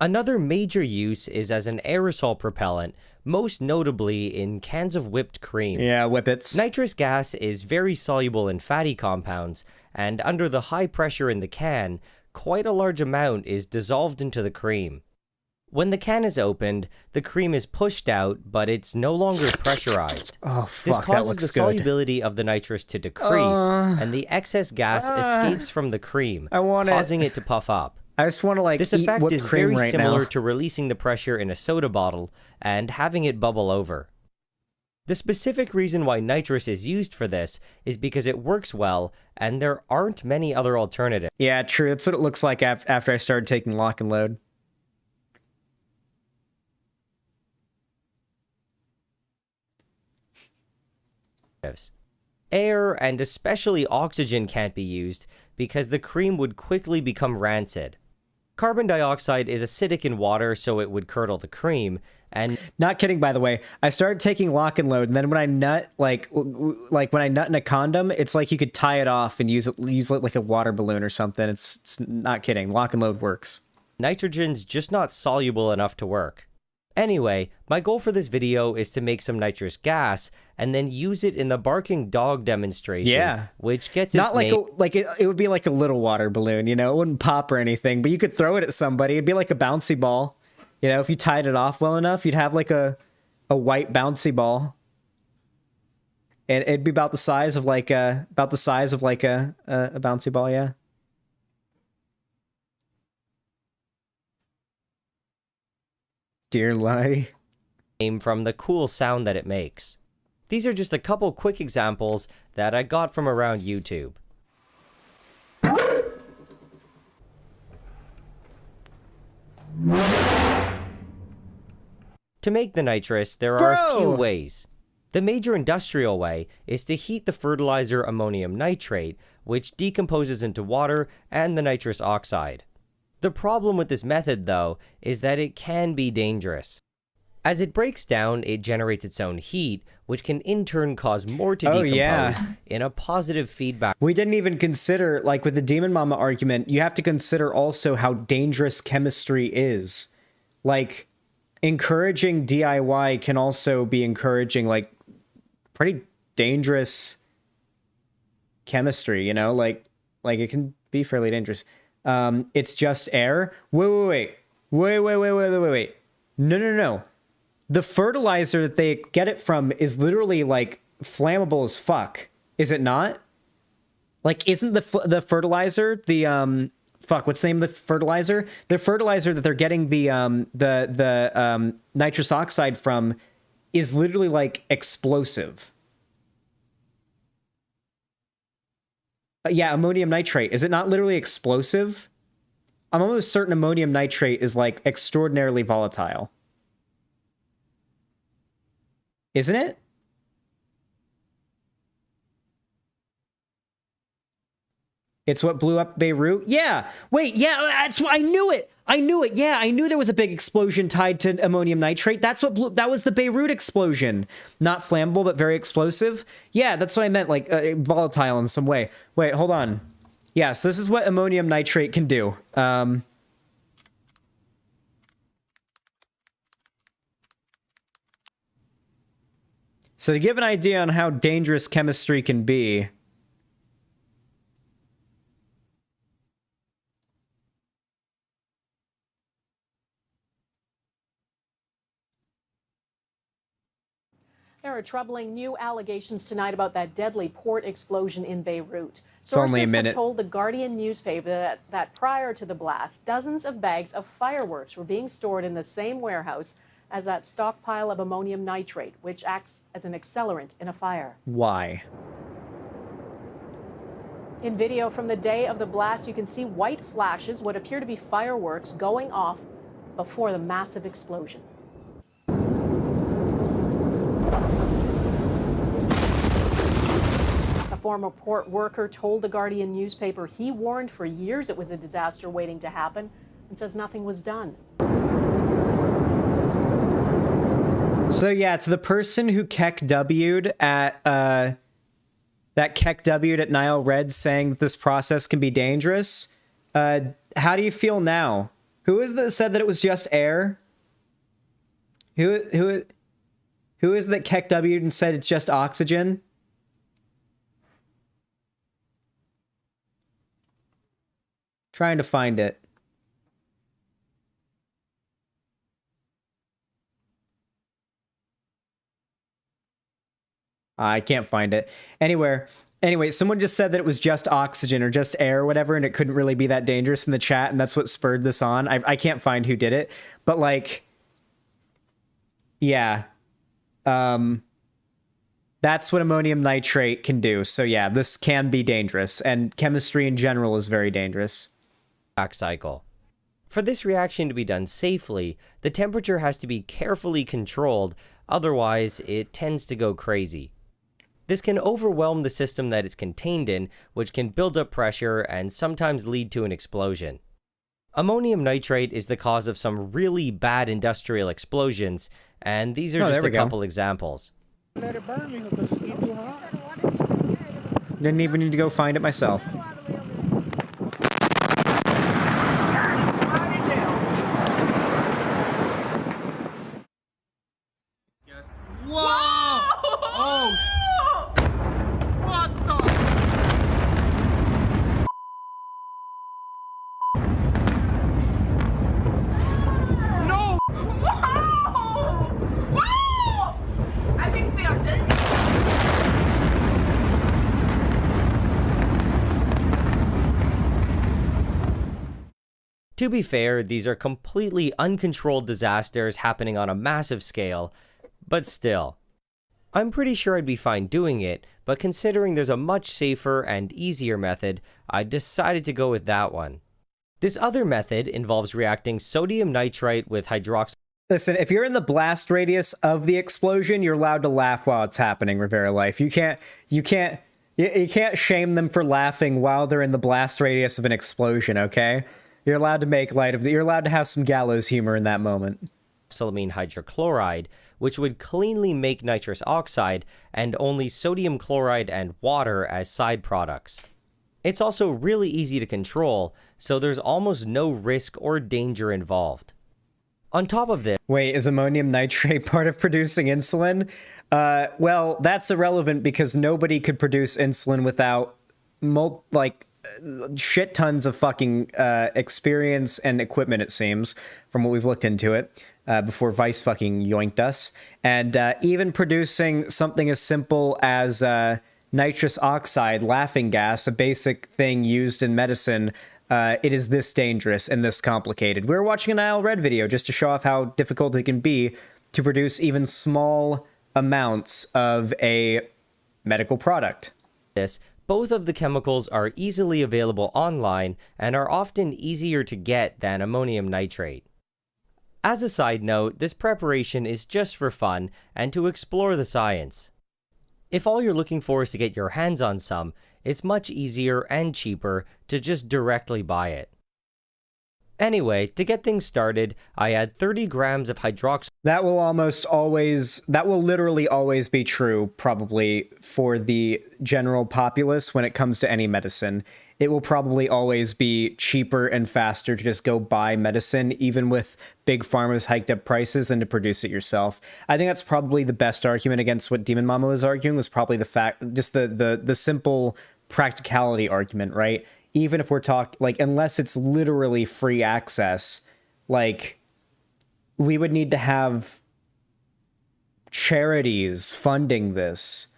Another major use is as an aerosol propellant, most notably in cans of whipped cream. Yeah, whippets. Nitrous gas is very soluble in fatty compounds, and under the high pressure in the can, quite a large amount is dissolved into the cream. When the can is opened, the cream is pushed out, but it's no longer pressurized. Oh, fuck, this that causes looks the good. solubility of the nitrous to decrease, and the excess gas escapes from the cream, causing it to puff up. I just want to like This eat effect whipped is cream very right similar now. to releasing the pressure in a soda bottle and having it bubble over. The specific reason why nitrous is used for this is because it works well, and there aren't many other alternatives. Yeah, true. That's what it looks like after I started taking lock and load. Air and especially oxygen can't be used because the cream would quickly become rancid. Carbon dioxide is acidic in water, so it would curdle the cream, and... Not kidding, by the way. I started taking lock and load, and then when I nut, like when I nut in a condom, it's like you could tie it off and use it like a water balloon or something. It's not kidding. Lock and load works. Nitrogen's just not soluble enough to work. Anyway, my goal for this video is to make some nitrous gas and then use it in the barking dog demonstration. Yeah, which gets not its like name. it would be like a little water balloon, you know. It wouldn't pop or anything, but you could throw it at somebody. It'd be like a bouncy ball, you know. If you tied it off well enough, you'd have like a white bouncy ball, and it'd be about the size of like a bouncy ball. Yeah. Dear Lottie. From the cool sound that it makes. These are just a couple quick examples that I got from around YouTube. To make the nitrous, there are a few ways. The major industrial way is to heat the fertilizer ammonium nitrate, which decomposes into water and the nitrous oxide. The problem with this method, though, is that it can be dangerous. As it breaks down, it generates its own heat, which can in turn cause more to decompose in a positive feedback. We didn't even consider, like with the Demon Mama argument, you have to consider also how dangerous chemistry is. Like, encouraging DIY can also be encouraging, like, pretty dangerous chemistry, you know? Like it can be fairly dangerous. It's just air. Wait. No. The fertilizer that they get it from is literally like flammable as fuck. Is it not? Like, isn't the fertilizer the what's the name of the fertilizer? The fertilizer that they're getting the nitrous oxide from is literally like explosive. Yeah, ammonium nitrate. Is it not literally explosive? I'm almost certain ammonium nitrate is like extraordinarily volatile. Isn't it? It's what blew up Beirut? Yeah. Wait, yeah, that's what I knew it. Yeah, I knew there was a big explosion tied to ammonium nitrate. That was the Beirut explosion. Not flammable, but very explosive. Yeah, that's what I meant, like volatile in some way. Wait, hold on. Yeah, so this is what ammonium nitrate can do. So to give an idea on how dangerous chemistry can be, There are troubling new allegations tonight about that deadly port explosion in Beirut. It's only a Sources minute. have told the Guardian newspaper that prior to the blast, dozens of bags of fireworks were being stored in the same warehouse as that stockpile of ammonium nitrate, which acts as an accelerant in a fire. Why? In video from the day of the blast, you can see white flashes, what appear to be fireworks, going off before the massive explosion. A former port worker told the Guardian newspaper he warned for years it was a disaster waiting to happen and says nothing was done. So yeah, to the person who KEKW'd at that KEKW'd at Nile Red saying that this process can be dangerous, how do you feel now? Who is that said that it was just air? Who is that KEKW'd and said it's just oxygen? Trying to find it. I can't find it anywhere. Anyway, someone just said that it was just oxygen or just air or whatever, and it couldn't really be that dangerous in the chat, and that's what spurred this on. I can't find who did it, but like, yeah. That's what ammonium nitrate can do. So yeah, this can be dangerous, and chemistry in general is very dangerous. Cycle. For this reaction to be done safely, the temperature has to be carefully controlled, otherwise it tends to go crazy. This can overwhelm the system that it's contained in, which can build up pressure and sometimes lead to an explosion. Ammonium nitrate is the cause of some really bad industrial explosions, and these are just a couple examples. Didn't even need to go find it myself. Whoa! Oh! What the? No! Whoa! Whoa! I think we are dead. To be fair, these are completely uncontrolled disasters happening on a massive scale, but still. I'm pretty sure I'd be fine doing it, but considering there's a much safer and easier method, I decided to go with that one. This other method involves reacting sodium nitrite with hydroxide. Listen, if you're in the blast radius of the explosion, you're allowed to laugh while it's happening, Rivera Life. You can't shame them for laughing while they're in the blast radius of an explosion, okay? You're allowed to make light of you're allowed to have some gallows humor in that moment. Hydroxylamine hydrochloride, which would cleanly make nitrous oxide, and only sodium chloride and water as side products. It's also really easy to control, so there's almost no risk or danger involved. On top of this... Wait, is ammonium nitrate part of producing insulin? Well, that's irrelevant because nobody could produce insulin without, shit tons of fucking experience and equipment, it seems, from what we've looked into it. Before Vice fucking yoinked us. And even producing something as simple as nitrous oxide, laughing gas, a basic thing used in medicine, it is this dangerous and this complicated. We were watching a Nile Red video just to show off how difficult it can be to produce even small amounts of a medical product. Both of the chemicals are easily available online and are often easier to get than ammonium nitrate. As a side note, this preparation is just for fun and to explore the science. If all you're looking for is to get your hands on some, it's much easier and cheaper to just directly buy it. Anyway, to get things started, I add 30 grams of hydroxide. That will literally always be true, probably, for the general populace when it comes to any medicine. It will probably always be cheaper and faster to just go buy medicine, even with big pharma's hiked up prices, than to produce it yourself. I think that's probably the best argument against what Demon Mama was arguing, was probably the fact, just the simple practicality argument, right? Even if we're talking, unless it's literally free access, we would need to have charities funding this,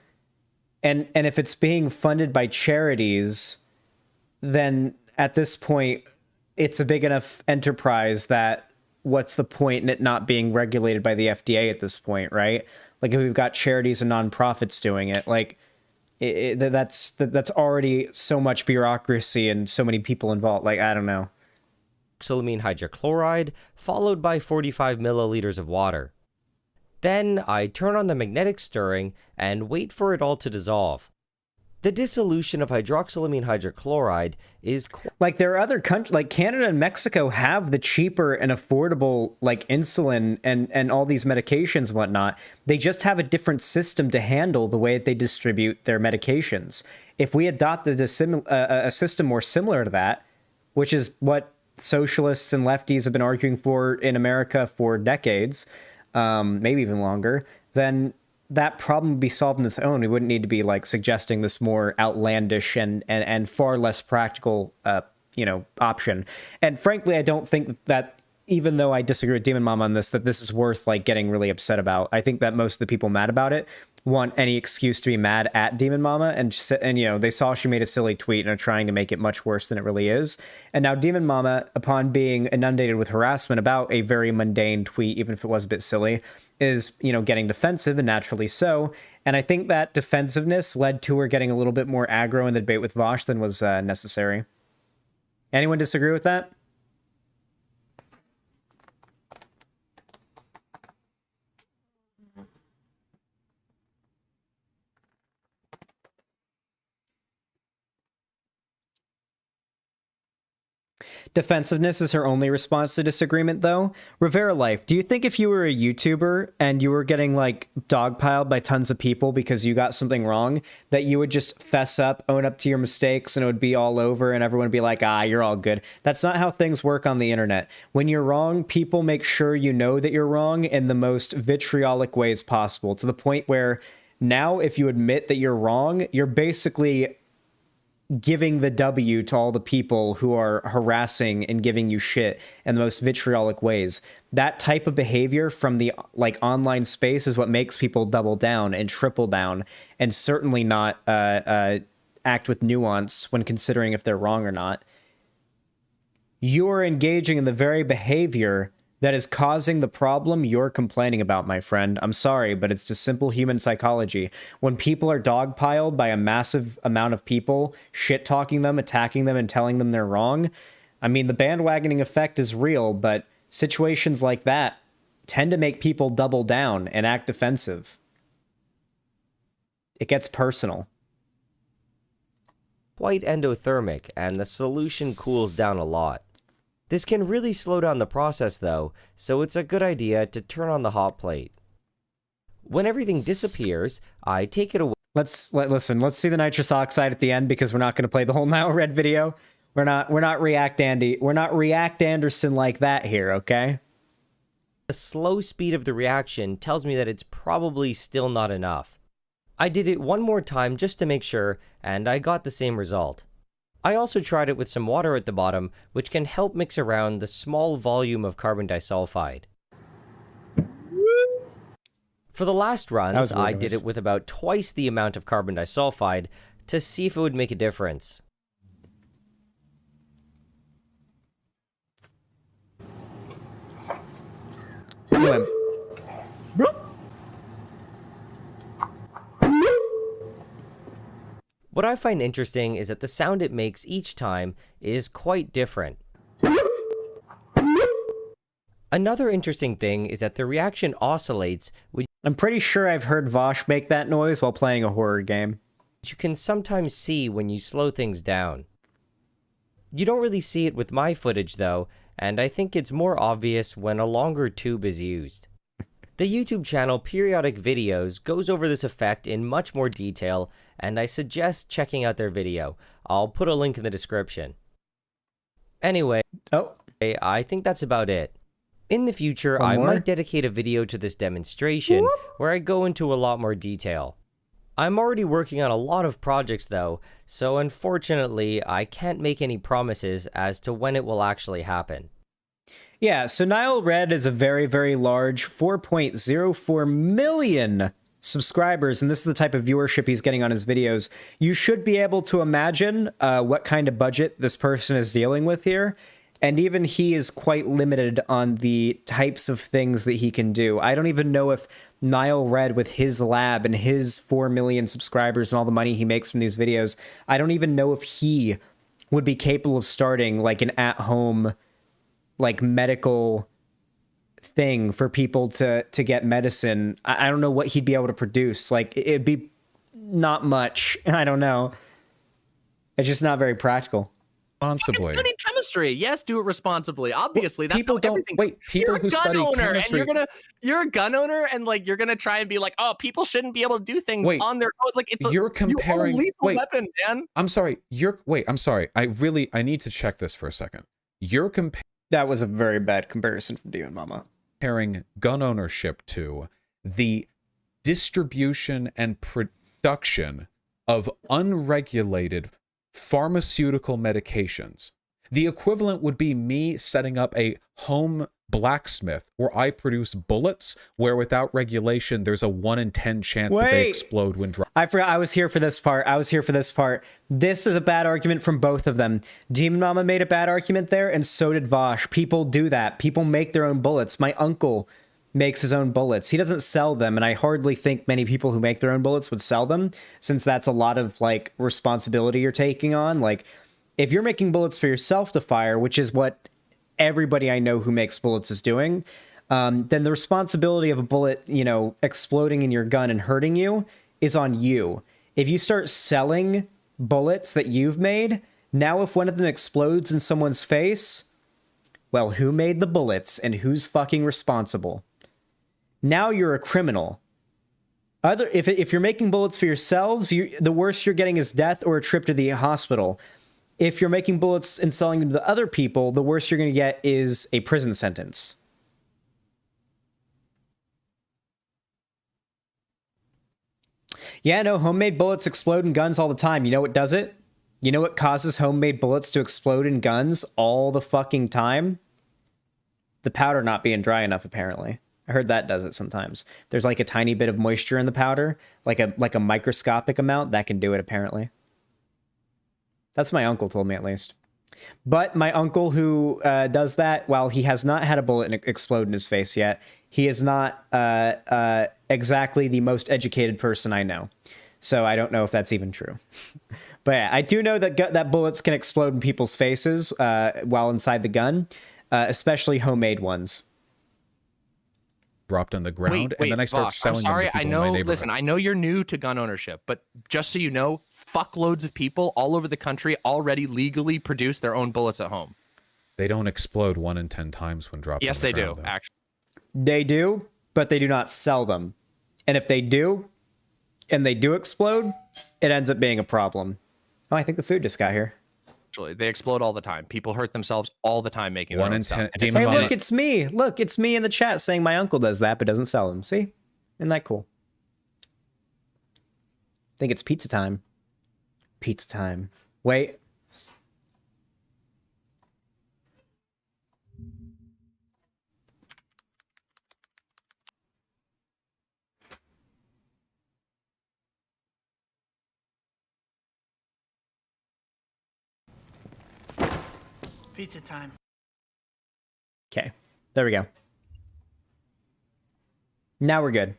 and if it's being funded by charities, then at this point, it's a big enough enterprise that what's the point in it not being regulated by the FDA at this point, right? Like if we've got charities and nonprofits doing it, like that's already so much bureaucracy and so many people involved. Like, I don't know. Xylamine hydrochloride, followed by 45 milliliters of water. Then I turn on the magnetic stirring and wait for it all to dissolve. The dissolution of hydroxylamine hydrochloride is like there are other countries, like Canada and Mexico have the cheaper and affordable like insulin and all these medications and whatnot. They just have a different system to handle the way that they distribute their medications. If we adopted a system more similar to that, which is what socialists and lefties have been arguing for in America for decades, maybe even longer, then that problem would be solved on its own. We wouldn't need to be like suggesting this more outlandish and far less practical, option. And frankly, I don't think that, even though I disagree with Demon Mama on this, that this is worth like getting really upset about. I think that most of the people mad about it want any excuse to be mad at Demon Mama, and they saw she made a silly tweet and are trying to make it much worse than it really is. And now Demon Mama, upon being inundated with harassment about a very mundane tweet, even if it was a bit silly, is, getting defensive, and naturally so. And I think that defensiveness led to her getting a little bit more aggro in the debate with Vosh than was necessary. Anyone disagree with that? Defensiveness is her only response to disagreement, though. Rivera Life, do you think if you were a YouTuber and you were getting, like, dogpiled by tons of people because you got something wrong, that you would just fess up, own up to your mistakes, and it would be all over, and everyone would be like, you're all good? That's not how things work on the internet. When you're wrong, people make sure you know that you're wrong in the most vitriolic ways possible, to the point where now, if you admit that you're wrong, you're basically giving the W to all the people who are harassing and giving you shit in the most vitriolic ways. That type of behavior from the online space is what makes people double down and triple down, and certainly not act with nuance when considering if they're wrong or not. You're engaging in the very behavior that is causing the problem you're complaining about, my friend. I'm sorry, but it's just simple human psychology. When people are dogpiled by a massive amount of people, shit-talking them, attacking them, and telling them they're wrong, I mean, the bandwagoning effect is real, but situations like that tend to make people double down and act defensive. It gets personal. Quite endothermic, and the solution cools down a lot. This can really slow down the process though, so it's a good idea to turn on the hot plate. When everything disappears, I take it away. Let's see the nitrous oxide at the end, because we're not going to play the whole Now Red video. We're not React Anderson like that here, okay? The slow speed of the reaction tells me that it's probably still not enough. I did it one more time just to make sure, and I got the same result. I also tried it with some water at the bottom, which can help mix around the small volume of carbon disulfide. For the last runs, I did it with about twice the amount of carbon disulfide to see if it would make a difference. What I find interesting is that the sound it makes each time is quite different. Another interesting thing is that the reaction oscillates, which I'm pretty sure I've heard Vosh make that noise while playing a horror game. You can sometimes see when you slow things down. You don't really see it with my footage though, and I think it's more obvious when a longer tube is used. The YouTube channel Periodic Videos goes over this effect in much more detail, and I suggest checking out their video. I'll put a link in the description. Anyway, I think that's about it. In the future, I might dedicate a video to this demonstration where I go into a lot more detail. I'm already working on a lot of projects though, so unfortunately, I can't make any promises as to when it will actually happen. Yeah, so Nile Red is a very, very large 4.04 million subscribers, and this is the type of viewership he's getting on his videos. You should be able to imagine what kind of budget this person is dealing with here, and even he is quite limited on the types of things that he can do. I don't even know if Nile Red, with his lab and his 4 million subscribers and all the money he makes from these videos, I don't even know if he would be capable of starting like an at-home like medical thing for people to get medicine. I don't know what he'd be able to produce. Like, it'd be not much. I don't know. It's just not very practical. Responsibly. Study chemistry. Yes, do it responsibly. Obviously, that's people how don't everything. wait. People who study chemistry. And you're a gun owner, and like you're gonna try and be like, oh, people shouldn't be able to do things on their own. Like you're comparing. You own a lethal weapon, man. I'm sorry. I'm sorry. I need to check this for a second. You're comparing. That was a very bad comparison from Demon Mama. Comparing gun ownership to the distribution and production of unregulated pharmaceutical medications. The equivalent would be me setting up a home blacksmith where I produce bullets where without regulation there's a 1 in 10 chance that they explode when dropped. I forgot. I was here for this part. This is a bad argument from both of them. Demon Mama made a bad argument there, and so did Vosh. People do that. People make their own bullets. My uncle makes his own bullets. He doesn't sell them, and I hardly think many people who make their own bullets would sell them, since that's a lot of like responsibility you're taking on. Like, if you're making bullets for yourself to fire, which is what everybody I know who makes bullets is doing, then the responsibility of a bullet, exploding in your gun and hurting you is on you. If you start selling bullets that you've made, now if one of them explodes in someone's face, well, who made the bullets and who's fucking responsible? Now you're a criminal. If you're making bullets for yourselves, the worst you're getting is death or a trip to the hospital. If you're making bullets and selling them to other people, the worst you're going to get is a prison sentence. Yeah, no, homemade bullets explode in guns all the time. You know what does it? You know what causes homemade bullets to explode in guns all the fucking time? The powder not being dry enough, apparently. I heard that does it sometimes. There's like a tiny bit of moisture in the powder, like a microscopic amount, that can do it, apparently. That's my uncle told me, at least. But my uncle who does that, while he has not had a bullet explode in his face yet, he is not exactly the most educated person I know. So I don't know if that's even true. But yeah, I do know that bullets can explode in people's faces while inside the gun, especially homemade ones. Dropped on the ground, and then I start selling them to people in my neighborhood. Listen, I know you're new to gun ownership, but just so you know, fuckloads of people all over the country already legally produce their own bullets at home. They don't explode 1 in 10 times when dropped. Yes, they do. Actually, they do, but they do not sell them. And if they do, and they do explode, it ends up being a problem. Oh, I think the food just got here. Actually, they explode all the time. People hurt themselves all the time making 1 their in own stuff. 10. Hey, look, it's me. Look, it's me in the chat saying my uncle does that, but doesn't sell them. See? Isn't that cool? I think it's pizza time. Pizza time. Wait. Pizza time. Okay. There we go. Now we're good.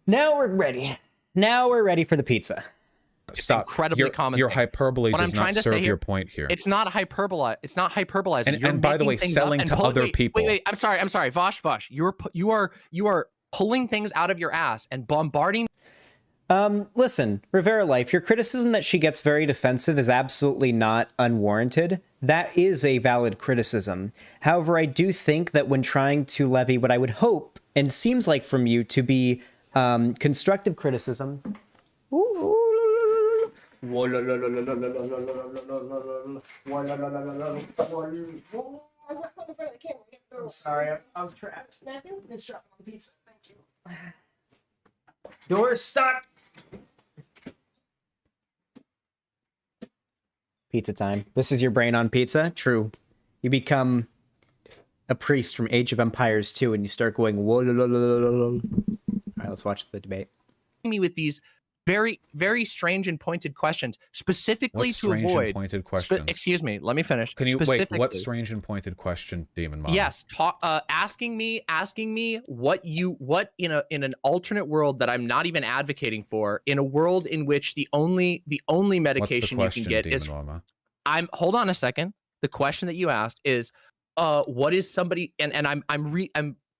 Now we're ready. Now we're ready for the pizza. Stop. Incredibly common. Your hyperbole What does I'm trying not to serve say your here, point here. It's not hyperbola. It's not hyperbolizing. And by the way, selling to other people. Wait. I'm sorry. Vosh. You are pulling things out of your ass and bombarding. Listen, Rivera Life, your criticism that she gets very defensive is absolutely not unwarranted. That is a valid criticism. However, I do think that when trying to levy what I would hope, and seems like from you, to be constructive criticism. I'm sorry, I was trapped. It's dropping on the pizza. Thank you. Doors stuck. Pizza time. This is your brain on pizza? True. You become a priest from Age of Empires 2, and you start going, whoa, all right, let's watch the debate. Me with these very, very strange and pointed questions, specifically What to strange avoid. and pointed questions? Excuse me, let me finish. Can you wait? What strange and pointed question, Demon Mom? Yes, asking me what in an alternate world that I'm not even advocating for, in a world in which the only medication you can get is. Hold on a second. The question that you asked is, what is somebody? And I'm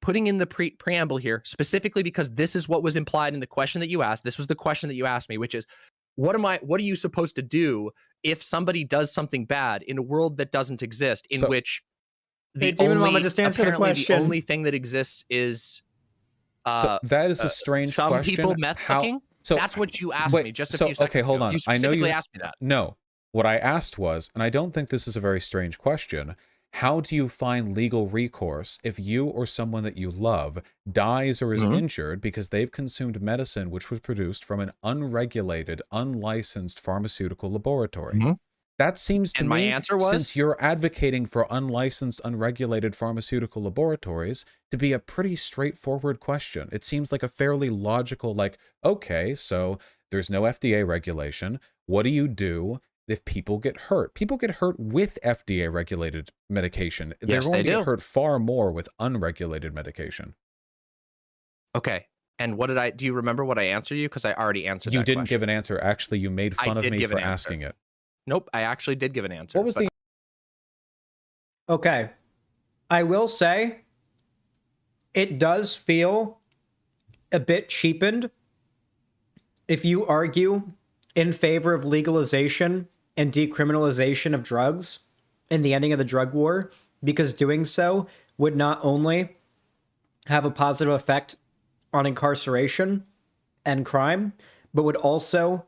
putting in the preamble here specifically because this is what was implied in the question that you asked. This was the question that you asked me, which is, what are you supposed to do if somebody does something bad in a world that doesn't exist, in which the only thing that exists is so that is a strange some question. people meth cooking? So that's what you asked me just a few seconds okay, hold on. You specifically asked me that. No, what I asked was, and I don't think this is a very strange question, how do you find legal recourse if you or someone that you love dies or is injured because they've consumed medicine which was produced from an unregulated, unlicensed pharmaceutical laboratory? That seems to me, my answer was, since you're advocating for unlicensed, unregulated pharmaceutical laboratories, to be a pretty straightforward question. It seems like a fairly logical, like, okay, so there's no FDA regulation. What do you do if people get hurt? People get hurt with FDA regulated medication. They're going to get hurt far more with unregulated medication. Okay. And do you remember what I answered you? Because I already answered You didn't give an answer. Actually, you made fun of me for asking it. Nope, I actually did give an answer. What was the... Okay. I will say, it does feel a bit cheapened if you argue in favor of legalization and decriminalization of drugs and the ending of the drug war, because doing so would not only have a positive effect on incarceration and crime, but would also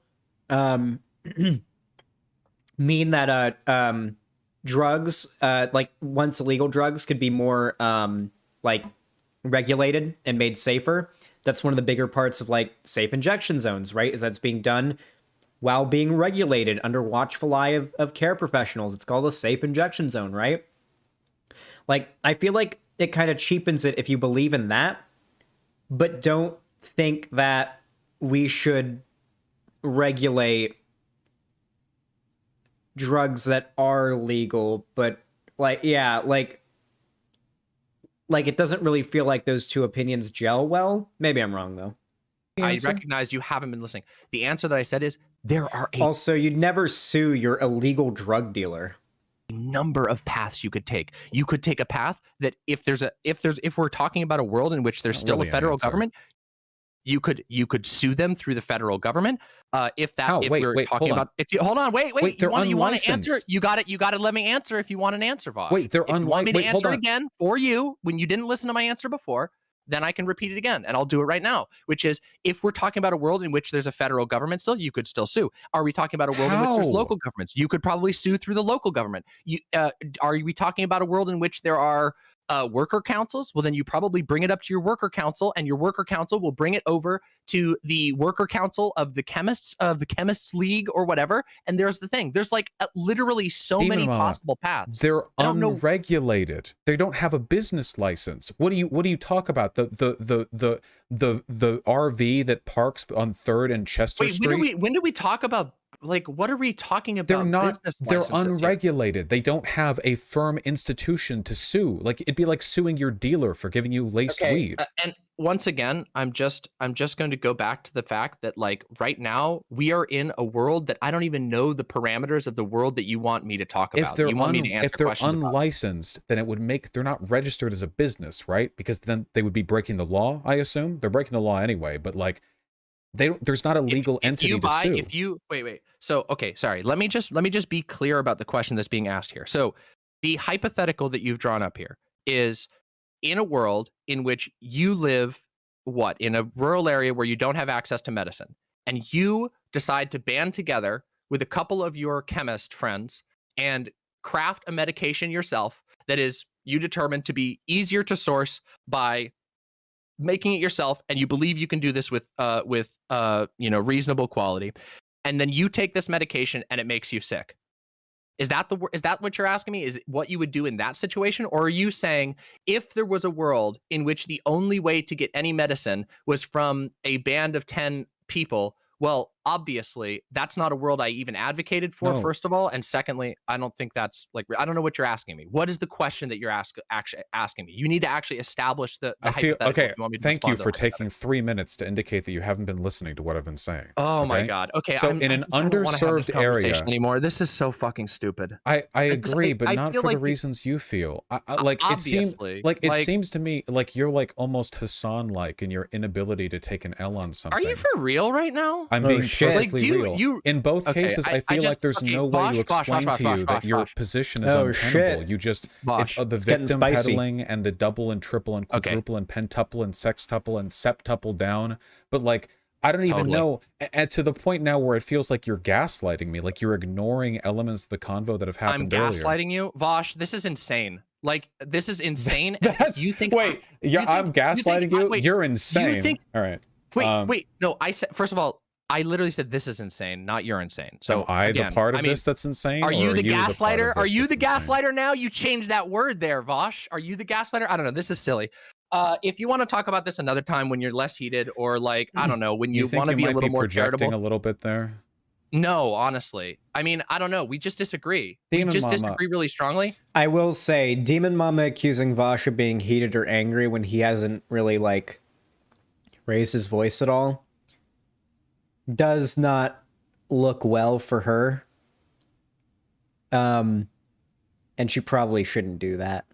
mean that drugs, like once illegal drugs, could be more like regulated and made safer. That's one of the bigger parts of like safe injection zones, right? Is that's being done while being regulated under watchful eye of care professionals. It's called a safe injection zone, right? Like, I feel like it kind of cheapens it if you believe in that, but don't think that we should regulate drugs that are legal, but like, yeah, like it doesn't really feel like those two opinions gel well. Maybe I'm wrong though. I recognize you haven't been listening. The answer that I said is there are also, you'd never sue your illegal drug dealer. A number of paths you could take. You could take a path that if we're talking about a world in which there's still a federal government, you could sue them through the federal government. Hold on, wait. You want to answer? You got to let me answer if you want an answer, Vosh. Wait, they're unlicensed. You want me to answer again for you when you didn't listen to my answer before? Then I can repeat it again, and I'll do it right now, which is, if we're talking about a world in which there's a federal government still, you could still sue. Are we talking about a world in which there's local governments? You could probably sue through the local government. Are we talking about a world in which there are worker councils? Well, then you probably bring it up to your worker council, and your worker council will bring it over to the worker council of the chemists league or whatever. And there's the thing. There's like literally so many possible paths. They're unregulated. They don't have a business license. What do you talk about? The RV that parks on 3rd and Chester Street? When did we talk about, like, what are we talking about? They're unregulated. They don't have a firm institution to sue. Like, it'd be like suing your dealer for giving you laced weed. And once again, I'm just going to go back to the fact that, like, right now we are in a world that I don't even know the parameters of the world that you want me to talk about. If they're unlicensed, then it would make, they're not registered as a business, right? Because then they would be breaking the law, I assume. They're breaking the law anyway, but like, there's not a legal entity to sue. Wait. So, okay, sorry. Let me just be clear about the question that's being asked here. So the hypothetical that you've drawn up here is, in a world in which you live, in a rural area where you don't have access to medicine, and you decide to band together with a couple of your chemist friends and craft a medication yourself that is, you determine to be easier to source by making it yourself, and you believe you can do this with reasonable quality, and then you take this medication and it makes you sick. Is that what you're asking me? Is what you would do in that situation? Or are you saying if there was a world in which the only way to get any medicine was from a band of 10 people, well, obviously that's not a world I even advocated for, No. first of all. And secondly, I don't think that's like, I don't know what you're asking me. What is the question that you're actually asking me? You need to actually establish the I feel hypothetical okay. if you want me to Thank you respond to for that. taking 3 minutes to indicate that you haven't been listening to what I've been saying. Oh my okay? God. Okay. So in an I don't wanna have this underserved conversation area, anymore. This is so fucking stupid. I agree, but I not feel for the like reasons you feel. Like it seems obviously, like it like- seems to me like you're like almost Hassan-like in your inability to take an L on something. Are you for real right now? I'm Oh, being shit. perfectly Like, do you- real. you- In both Okay, cases, I I feel just- like there's okay, no way to Vosh, explain to you that your position is Oh, untenable. shit. You just Vosh. it's the It's getting victim spicy. peddling and the double and triple and Okay. quadruple and pentuple and sextuple and septuple down. But like I don't even Totally. know, and to the point now where it feels like you're gaslighting me, like you're ignoring elements of the convo that have I'm happened earlier. gaslighting you, Vosh. This is insane. Like, this is insane. And That's you think wait, I'm gaslighting you? wait, You're insane. think- All right. Wait. No, I said first of all, I literally said this is insane, not you're insane. So am I again, the part of I mean, this that's insane? Are or you the part gaslighter? of Are this you the that's insane? gaslighter now? You changed that word there, Vosh. Are you the gaslighter? I don't know. This is silly. If you want to talk about this another time when you're less heated, or like I don't know, when you think want to you be a might little more projecting charitable. a little bit there? No, honestly. I mean, I don't know. We just disagree. Demon we just Mama. disagree really strongly. I will say, Demon Mama accusing Vosh of being heated or angry when he hasn't really, like, raised his voice at all does not look well for her. And she probably shouldn't do that.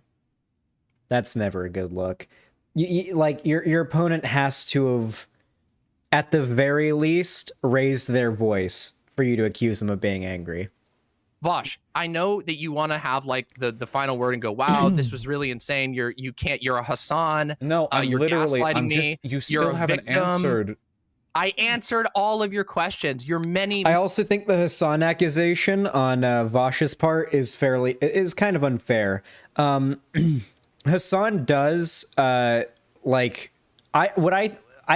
That's never a good look. Like, your opponent has to have, at the very least, raised their voice for you to accuse them of being angry. Vosh, I know that you want to have like the final word and go, wow, this was really insane. You're a Hassan. No, I'm you're literally. gaslighting I'm me. just. You You're still a haven't victim. answered. I answered all of your questions. Your many. I also think the Hassan accusation on Vosh's part is kind of unfair. Hassan does I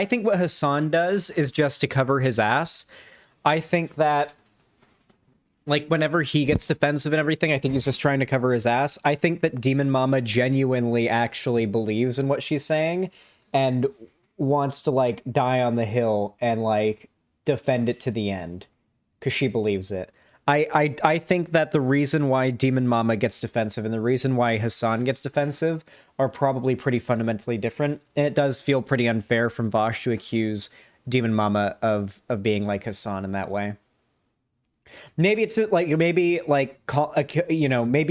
think what Hassan does is just to cover his ass. I think that, like, whenever he gets defensive and everything, I think he's just trying to cover his ass. I think that Demon Mama genuinely actually believes in what she's saying and wants to, like, die on the hill and, like, defend it to the end because she believes it. I think that the reason why Demon Mama gets defensive and the reason why Hassan gets defensive are probably pretty fundamentally different, and it does feel pretty unfair from Vosh to accuse Demon Mama of being like Hassan in that way. Maybe it's like, maybe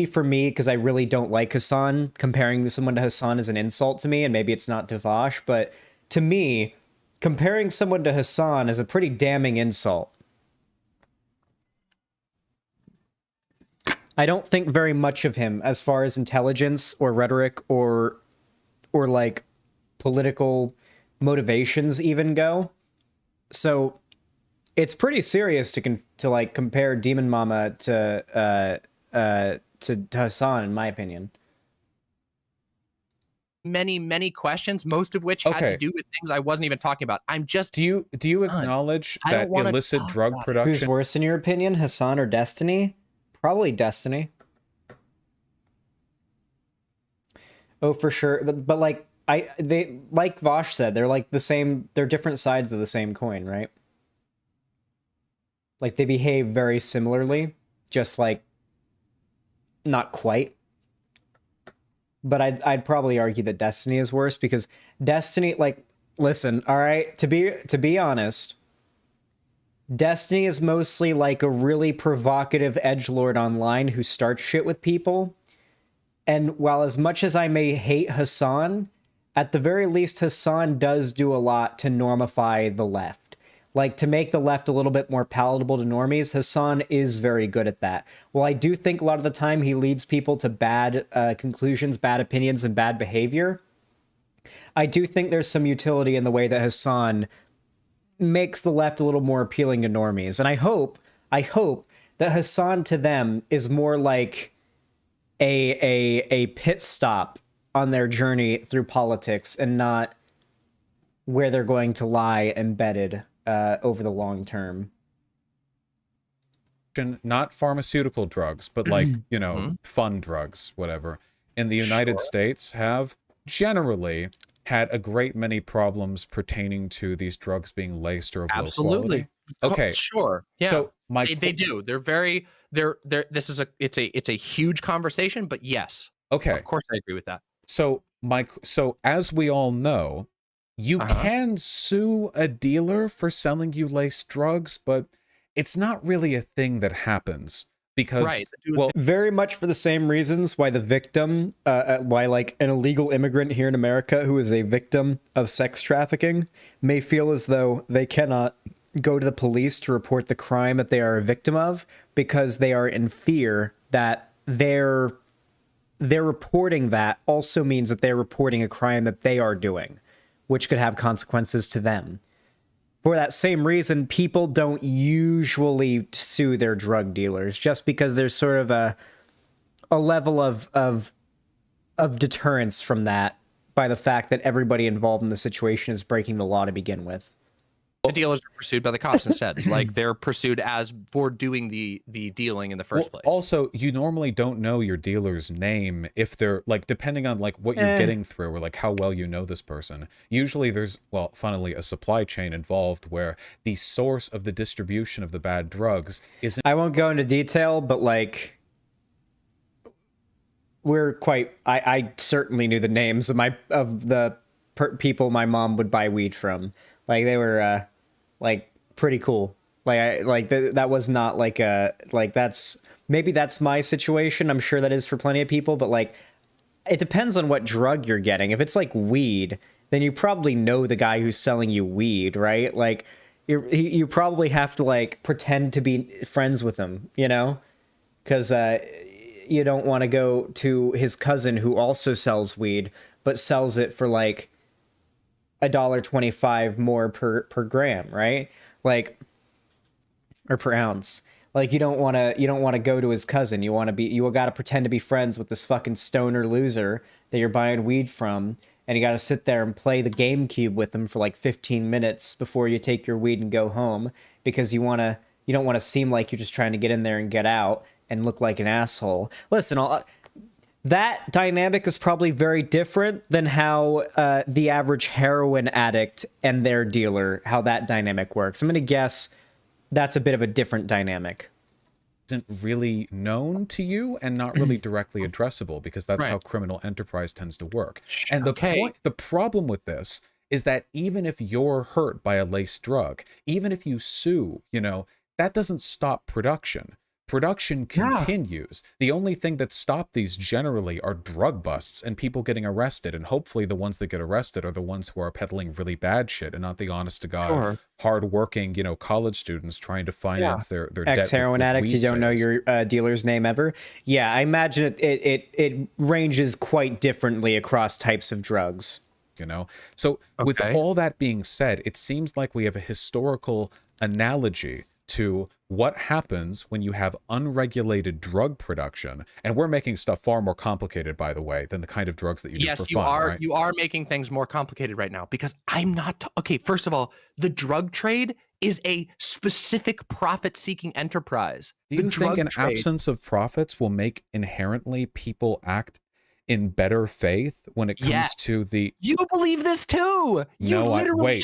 for me, because I really don't like Hassan, comparing someone to Hassan is an insult to me, and maybe it's not to Vosh, but to me, comparing someone to Hassan is a pretty damning insult. I don't think very much of him as far as intelligence or rhetoric or like political motivations even go. So it's pretty serious to like compare Demon Mama to Hassan, in my opinion. Many questions, most of which had to do with things I wasn't even talking about. I'm just. Do you acknowledge I that don't wanna illicit talk drug about it. production? Who's worse in your opinion, Hassan or Destiny? Probably Destiny. Oh, for sure. But like they like Vosh said, they're like the same. They're different sides of the same coin, right? Like they behave very similarly, just like not quite. But I'd probably argue that Destiny is worse because Destiny, like, listen, all right, to be honest, Destiny is mostly like a really provocative edgelord online who starts shit with people. And while as much as I may hate Hassan, at the very least, Hassan does do a lot to normify the left. Like, to make the left a little bit more palatable to normies, Hassan is very good at that. While I do think a lot of the time he leads people to bad conclusions, bad opinions, and bad behavior, I do think there's some utility in the way that Hassan makes the left a little more appealing to normies. And I hope that Hassan to them is more like a pit stop on their journey through politics and not where they're going to lie embedded over the long term. not pharmaceutical drugs, but like, you know, fun drugs, whatever, in the United States have generally had a great many problems pertaining to these drugs being laced or of low quality. Okay. Sure. Yeah. So they do. They're very this is it's a huge conversation, but yes. Okay. Of course I agree with that. So so as we all know, you can sue a dealer for selling you laced drugs, but it's not really a thing that happens because, well, very much for the same reasons why the victim, why like an illegal immigrant here in America who is a victim of sex trafficking may feel as though they cannot go to the police to report the crime that they are a victim of because they are in fear that their reporting that also means that they're reporting a crime that they are doing, which could have consequences to them. For that same reason, people don't usually sue their drug dealers just because there's sort of a level of deterrence from that by the fact that everybody involved in the situation is breaking the law to begin with. The dealers are pursued by the cops instead. Like they're pursued as for doing the dealing in the first place. Also, you normally don't know your dealer's name if they're like, depending on like what you're getting through or like how well you know this person. Usually there's, well, funnily, a supply chain involved where the source of the distribution of the bad drugs isn't. I won't go into detail, but like I certainly knew the names of the people my mom would buy weed from. Like they were like pretty cool. That was not like maybe that's my situation. I'm sure that is for plenty of people, but like it depends on what drug you're getting. If it's like weed, then you probably know the guy who's selling you weed, right? Like you probably have to like pretend to be friends with him, you know? Because you don't want to go to his cousin who also sells weed, but sells it for like $1.25 more per gram, right? Like, or per ounce. Like you don't want to go to his cousin. You got to pretend to be friends with this fucking stoner loser that you're buying weed from, and you got to sit there and play the GameCube with him for like 15 minutes before you take your weed and go home because you don't want to seem like you're just trying to get in there and get out and look like an asshole. Listen, that dynamic is probably very different than how the average heroin addict and their dealer, how that dynamic works. I'm going to guess that's a bit of a different dynamic. Isn't really known to you and not really directly addressable because that's how criminal enterprise tends to work. And the problem with this is that even if you're hurt by a laced drug, even if you sue, you know, that doesn't stop production. Production continues. The only thing that stopped these generally are drug busts and people getting arrested. And hopefully the ones that get arrested are the ones who are peddling really bad shit and not the honest to God, hardworking, you know, college students trying to finance their debt. Ex-heroin addicts, you don't know your dealer's name ever? Yeah, I imagine it ranges quite differently across types of drugs. You know? So with all that being said, it seems like we have a historical analogy to what happens when you have unregulated drug production. And we're making stuff far more complicated, by the way, than the kind of drugs that you do for fun. Right? You are making things more complicated right now because I'm not okay. First of all, the drug trade is a specific profit-seeking enterprise. Do you think an absence of profits will make inherently people act in better faith when it comes to the... You believe this too. You literally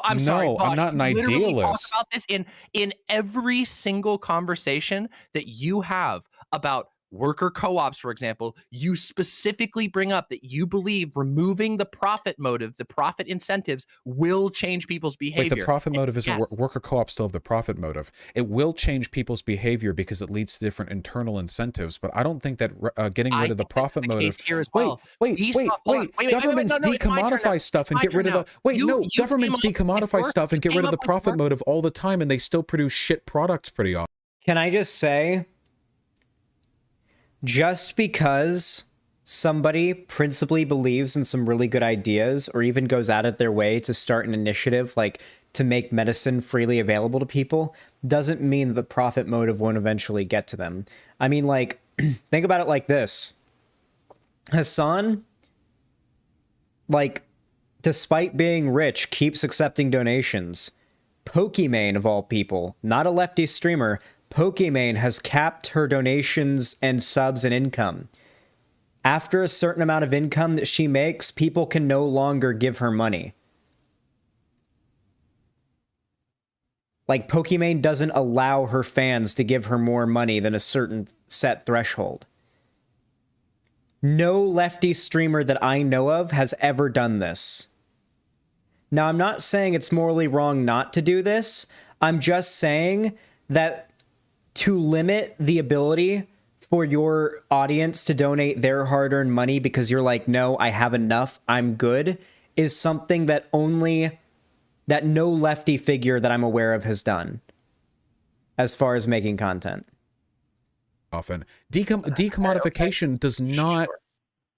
I'm sorry, Bosch, I'm not an idealist. Talk about this in every single conversation that you have about worker co-ops, for example. You specifically bring up that you believe removing the profit motive, the profit incentives, will change people's behavior. Wait, the profit motive is a worker co-op still have the profit motive. It will change people's behavior because it leads to different internal incentives. But I don't think that getting rid of the profit motive. Here as well. Wait. Governments decommodify stuff and get rid of the. Governments decommodify stuff and get rid of the profit motive all the time, and they still produce shit products pretty often. Can I just say, just because somebody principally believes in some really good ideas or even goes out of their way to start an initiative like to make medicine freely available to people doesn't mean the profit motive won't eventually get to them. I mean, like, think about it like this. Hassan, like, despite being rich, keeps accepting donations. Pokimane, of all people, not a lefty streamer, Pokimane has capped her donations and subs and income. After a certain amount of income that she makes, people can no longer give her money. Like, Pokimane doesn't allow her fans to give her more money than a certain set threshold. No lefty streamer that I know of has ever done this. Now, I'm not saying it's morally wrong not to do this. I'm just saying that to limit the ability for your audience to donate their hard-earned money because you're like, no, I have enough, I'm good, is something that no lefty figure that I'm aware of has done as far as making content. Often. Decommodification does not...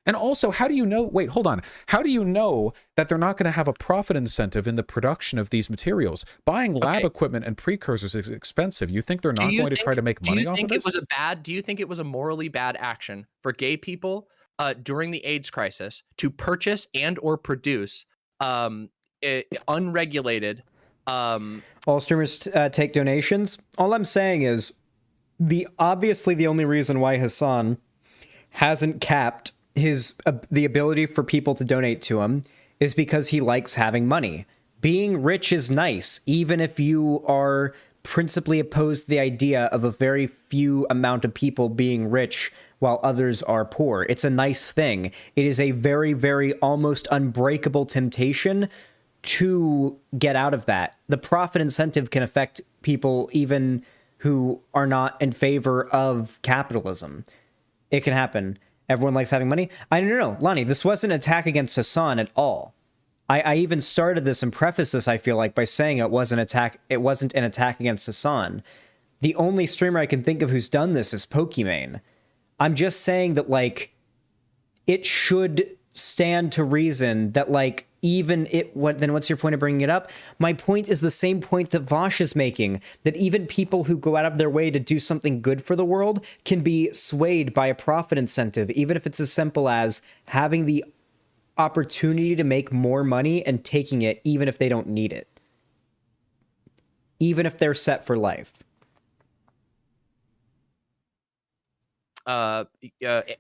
And also, how do you know... Wait, hold on. How do you know that they're not going to have a profit incentive in the production of these materials? Buying lab equipment and precursors is expensive. You think they're not going to try to make money off of this? Do you think it was a morally bad action for gay people during the AIDS crisis to purchase and or produce unregulated... All streamers take donations? All I'm saying is, obviously the only reason why Hassan hasn't capped the ability for people to donate to him is because he likes having money. Being rich is nice, even if you are principally opposed to the idea of a very few amount of people being rich while others are poor. It's a nice thing. It is a very, very almost unbreakable temptation to get out of that. The profit incentive can affect people even who are not in favor of capitalism. It can happen. Everyone likes having money. No, Lonnie, this wasn't an attack against Hassan at all. I even started this and prefaced this, I feel like, by saying it wasn't an attack against Hassan. The only streamer I can think of who's done this is Pokimane. I'm just saying that, like, it should stand to reason that, like, then what's your point of bringing it up? My point is the same point that Vosh is making, that even people who go out of their way to do something good for the world can be swayed by a profit incentive, even if it's as simple as having the opportunity to make more money and taking it, even if they don't need it. Even if they're set for life.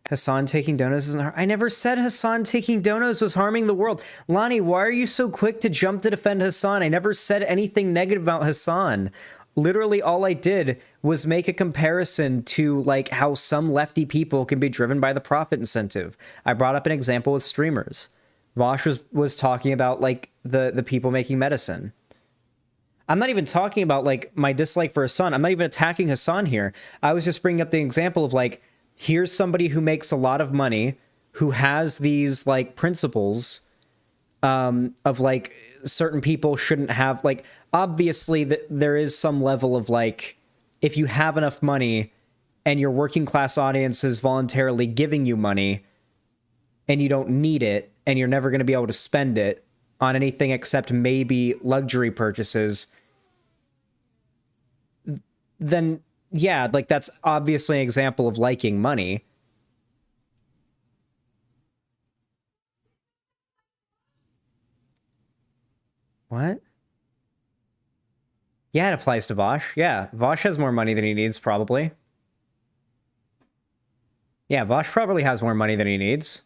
Hassan taking donos isn't I never said Hassan taking donos was harming the world. Lonnie, why are you so quick to jump to defend Hassan? I never said anything negative about Hassan. Literally all I did was make a comparison to, like, how some lefty people can be driven by the profit incentive. I brought up an example with streamers. Vosh was talking about, like, the people making medicine. I'm not even talking about, like, my dislike for Hassan. I'm not even attacking Hassan here. I was just bringing up the example of, like, here's somebody who makes a lot of money, who has these, like, principles of, like, certain people shouldn't have, like, obviously there is some level of, like, if you have enough money and your working class audience is voluntarily giving you money and you don't need it and you're never going to be able to spend it on anything except maybe luxury purchases, then yeah, like, that's obviously an example of liking money. What? Yeah, it applies to Vosh. Yeah, Vosh has more money than he needs, probably. Yeah, Vosh probably has more money than he needs.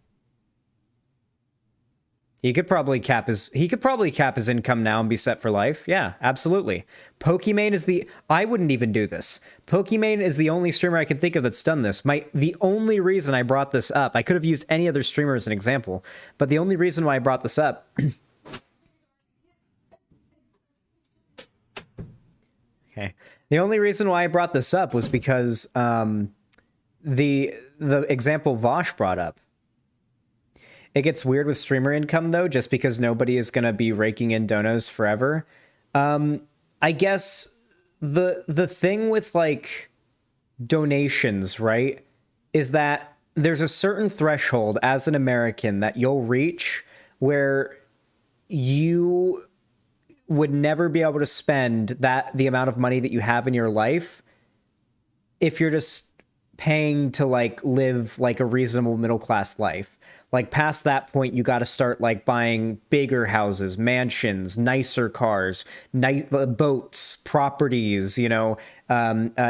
He could probably cap his income now and be set for life. Yeah, absolutely. Pokimane is I wouldn't even do this. Pokimane is the only streamer I can think of that's done this. The only reason I brought this up, I could have used any other streamer as an example, but the only reason why I brought this up okay. The only reason why I brought this up was because the example Vosh brought up. It gets weird with streamer income, though, just because nobody is going to be raking in donos forever. I guess the thing with, like, donations, right, is that there's a certain threshold as an American that you'll reach where you would never be able to spend the amount of money that you have in your life if you're just paying to like live like a reasonable middle class life. Like past that point, you got to start like buying bigger houses, mansions, nicer cars, boats, properties, you know,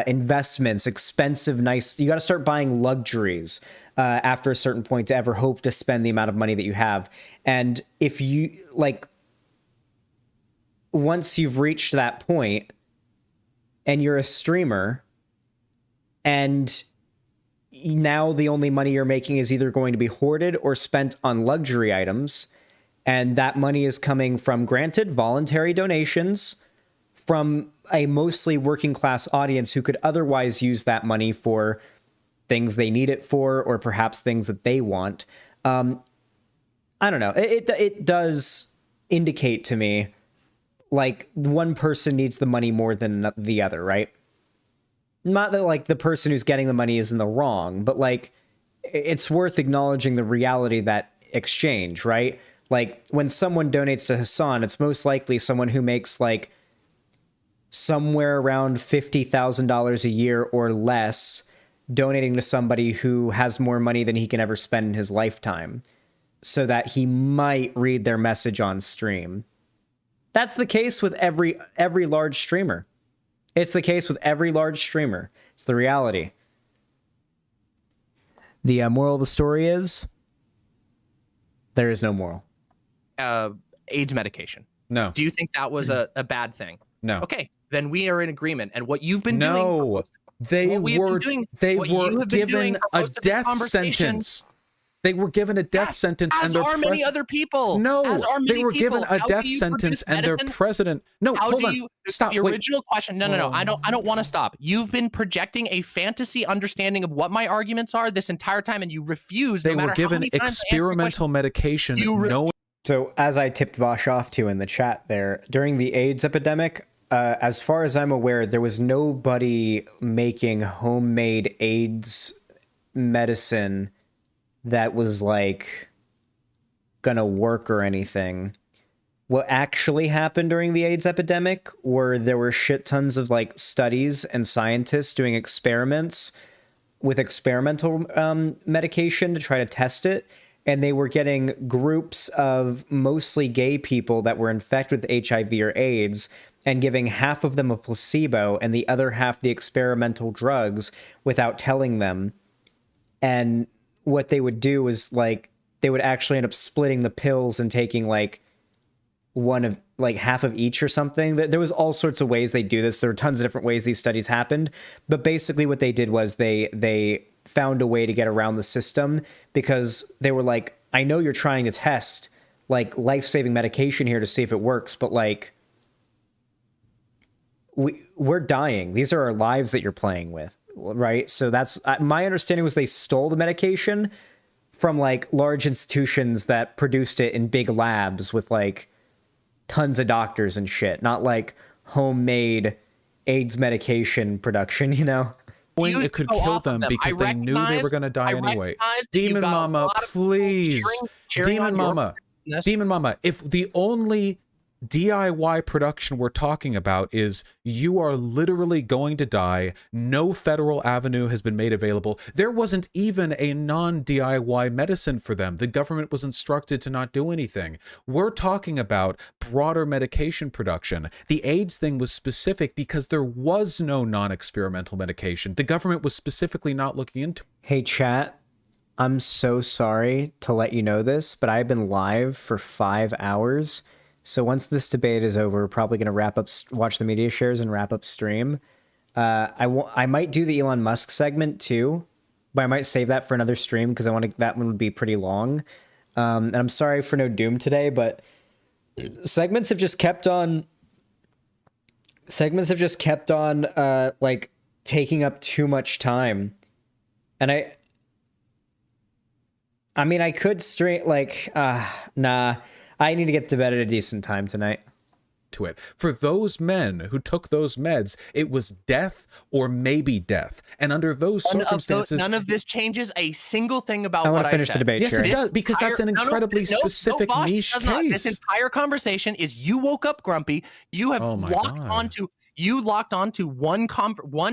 investments, expensive, nice. You got to start buying luxuries after a certain point to ever hope to spend the amount of money that you have. And if you like, once you've reached that point and you're a streamer and now the only money you're making is either going to be hoarded or spent on luxury items. And that money is coming from, granted, voluntary donations from a mostly working class audience who could otherwise use that money for things they need it for, or perhaps things that they want. I don't know. It does indicate to me like one person needs the money more than the other, right? Not that like the person who's getting the money is in the wrong, but like it's worth acknowledging the reality of that exchange, right? Like when someone donates to Hassan, it's most likely someone who makes like somewhere around $50,000 a year or less, donating to somebody who has more money than he can ever spend in his lifetime so that he might read their message on stream. That's the case with every large streamer. It's the case with every large streamer. It's the reality. The moral of the story is there is no moral. AIDS medication. No. Do you think that was a bad thing? No. Okay, then we are in agreement. And what you've been doing... No, they were given a death sentence. They were given a death sentence, as and are many other people. No, as are many they were people. given a How death do you sentence, produce and their medicine? president. No, How hold do on. you, Stop. The Wait. original question. No. I don't want to stop. You've been projecting a fantasy understanding of what my arguments are this entire time, and you refuse. They no were given experimental medication. So, as I tipped Vosh off to in the chat there, during the AIDS epidemic, as far as I'm aware, there was nobody making homemade AIDS medicine that was like gonna work or anything. What actually happened during the AIDS epidemic were there were shit tons of like studies and scientists doing experiments with experimental medication to try to test it. And they were getting groups of mostly gay people that were infected with HIV or AIDS and giving half of them a placebo and the other half the experimental drugs without telling them. And what they would do is like they would actually end up splitting the pills and taking like half of each or something. There was all sorts of ways they do this. There were tons of different ways these studies happened, but basically what they did was they found a way to get around the system because they were like, I know you're trying to test like life-saving medication here to see if it works, but like we're dying. These are our lives that you're playing with. Right. So that's my understanding was they stole the medication from like large institutions that produced it in big labs with like tons of doctors and shit, not like homemade AIDS medication production, you know? It could kill them because they knew they were going to die anyway. Demon Mama, please. Demon Mama. Demon Mama, if the only DIY production we're talking about is you are literally going to die, no federal avenue has been made available. There wasn't even a non-DIY medicine for them. The government was instructed to not do anything. We're talking about broader medication production. The AIDS thing was specific because there was no non-experimental medication. The government was specifically not looking into. Hey chat, I'm so sorry to let you know this, but I've been live for 5 hours. So once this debate is over, we're probably going to wrap up, watch the media shares and wrap up stream. I might do the Elon Musk segment too, but I might save that for another stream because that one would be pretty long. And I'm sorry for no Doom today, but segments have just kept on like taking up too much time. And I mean, I could stream like, nah. I need to get to bed at a decent time tonight. To it. For those men who took those meds, it was death or maybe death. And under those circumstances... None of this changes a single thing about what I said. Finish the debate, yes, it does, because that's an incredibly specific niche case. This entire conversation is you woke up grumpy. You have locked onto one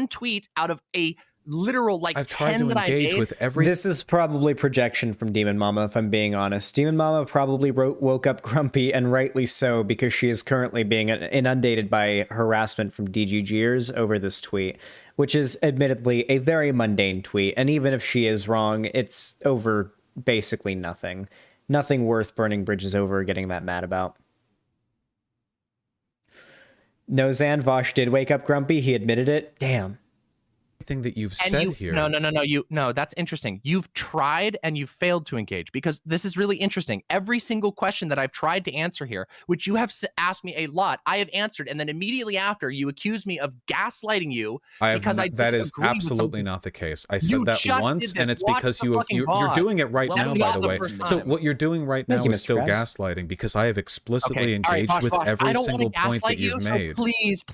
tweet out of a literal like I've tried 10 to that I engage made. with every. This is probably projection from Demon Mama, if I'm being honest. Demon Mama probably woke up grumpy, and rightly so, because she is currently being inundated by harassment from DGGers over this tweet, which is admittedly a very mundane tweet. And even if she is wrong, it's over basically nothing. Nothing worth burning bridges over or getting that mad about. No, Vosh did wake up grumpy. He admitted it. Damn. Thing that you've And said here. No, that's interesting. You've tried and you've failed to engage, because this is really interesting. Every single question that I've tried to answer here, which you have asked me a lot, I have answered, and then immediately after, you accuse me of gaslighting you because I that didn't is agree with absolutely something. not the case. I said You that just once, did and this. it's Watch because the you're fucking doing it right Well, now, that's by not the the way. first So time. what you're doing right Thank now you, is Mr. still Krabs. gaslighting, because I have explicitly Okay. All right, engaged Vosh, with Vosh, I every don't single wanna point that gaslight you, you've so made. please,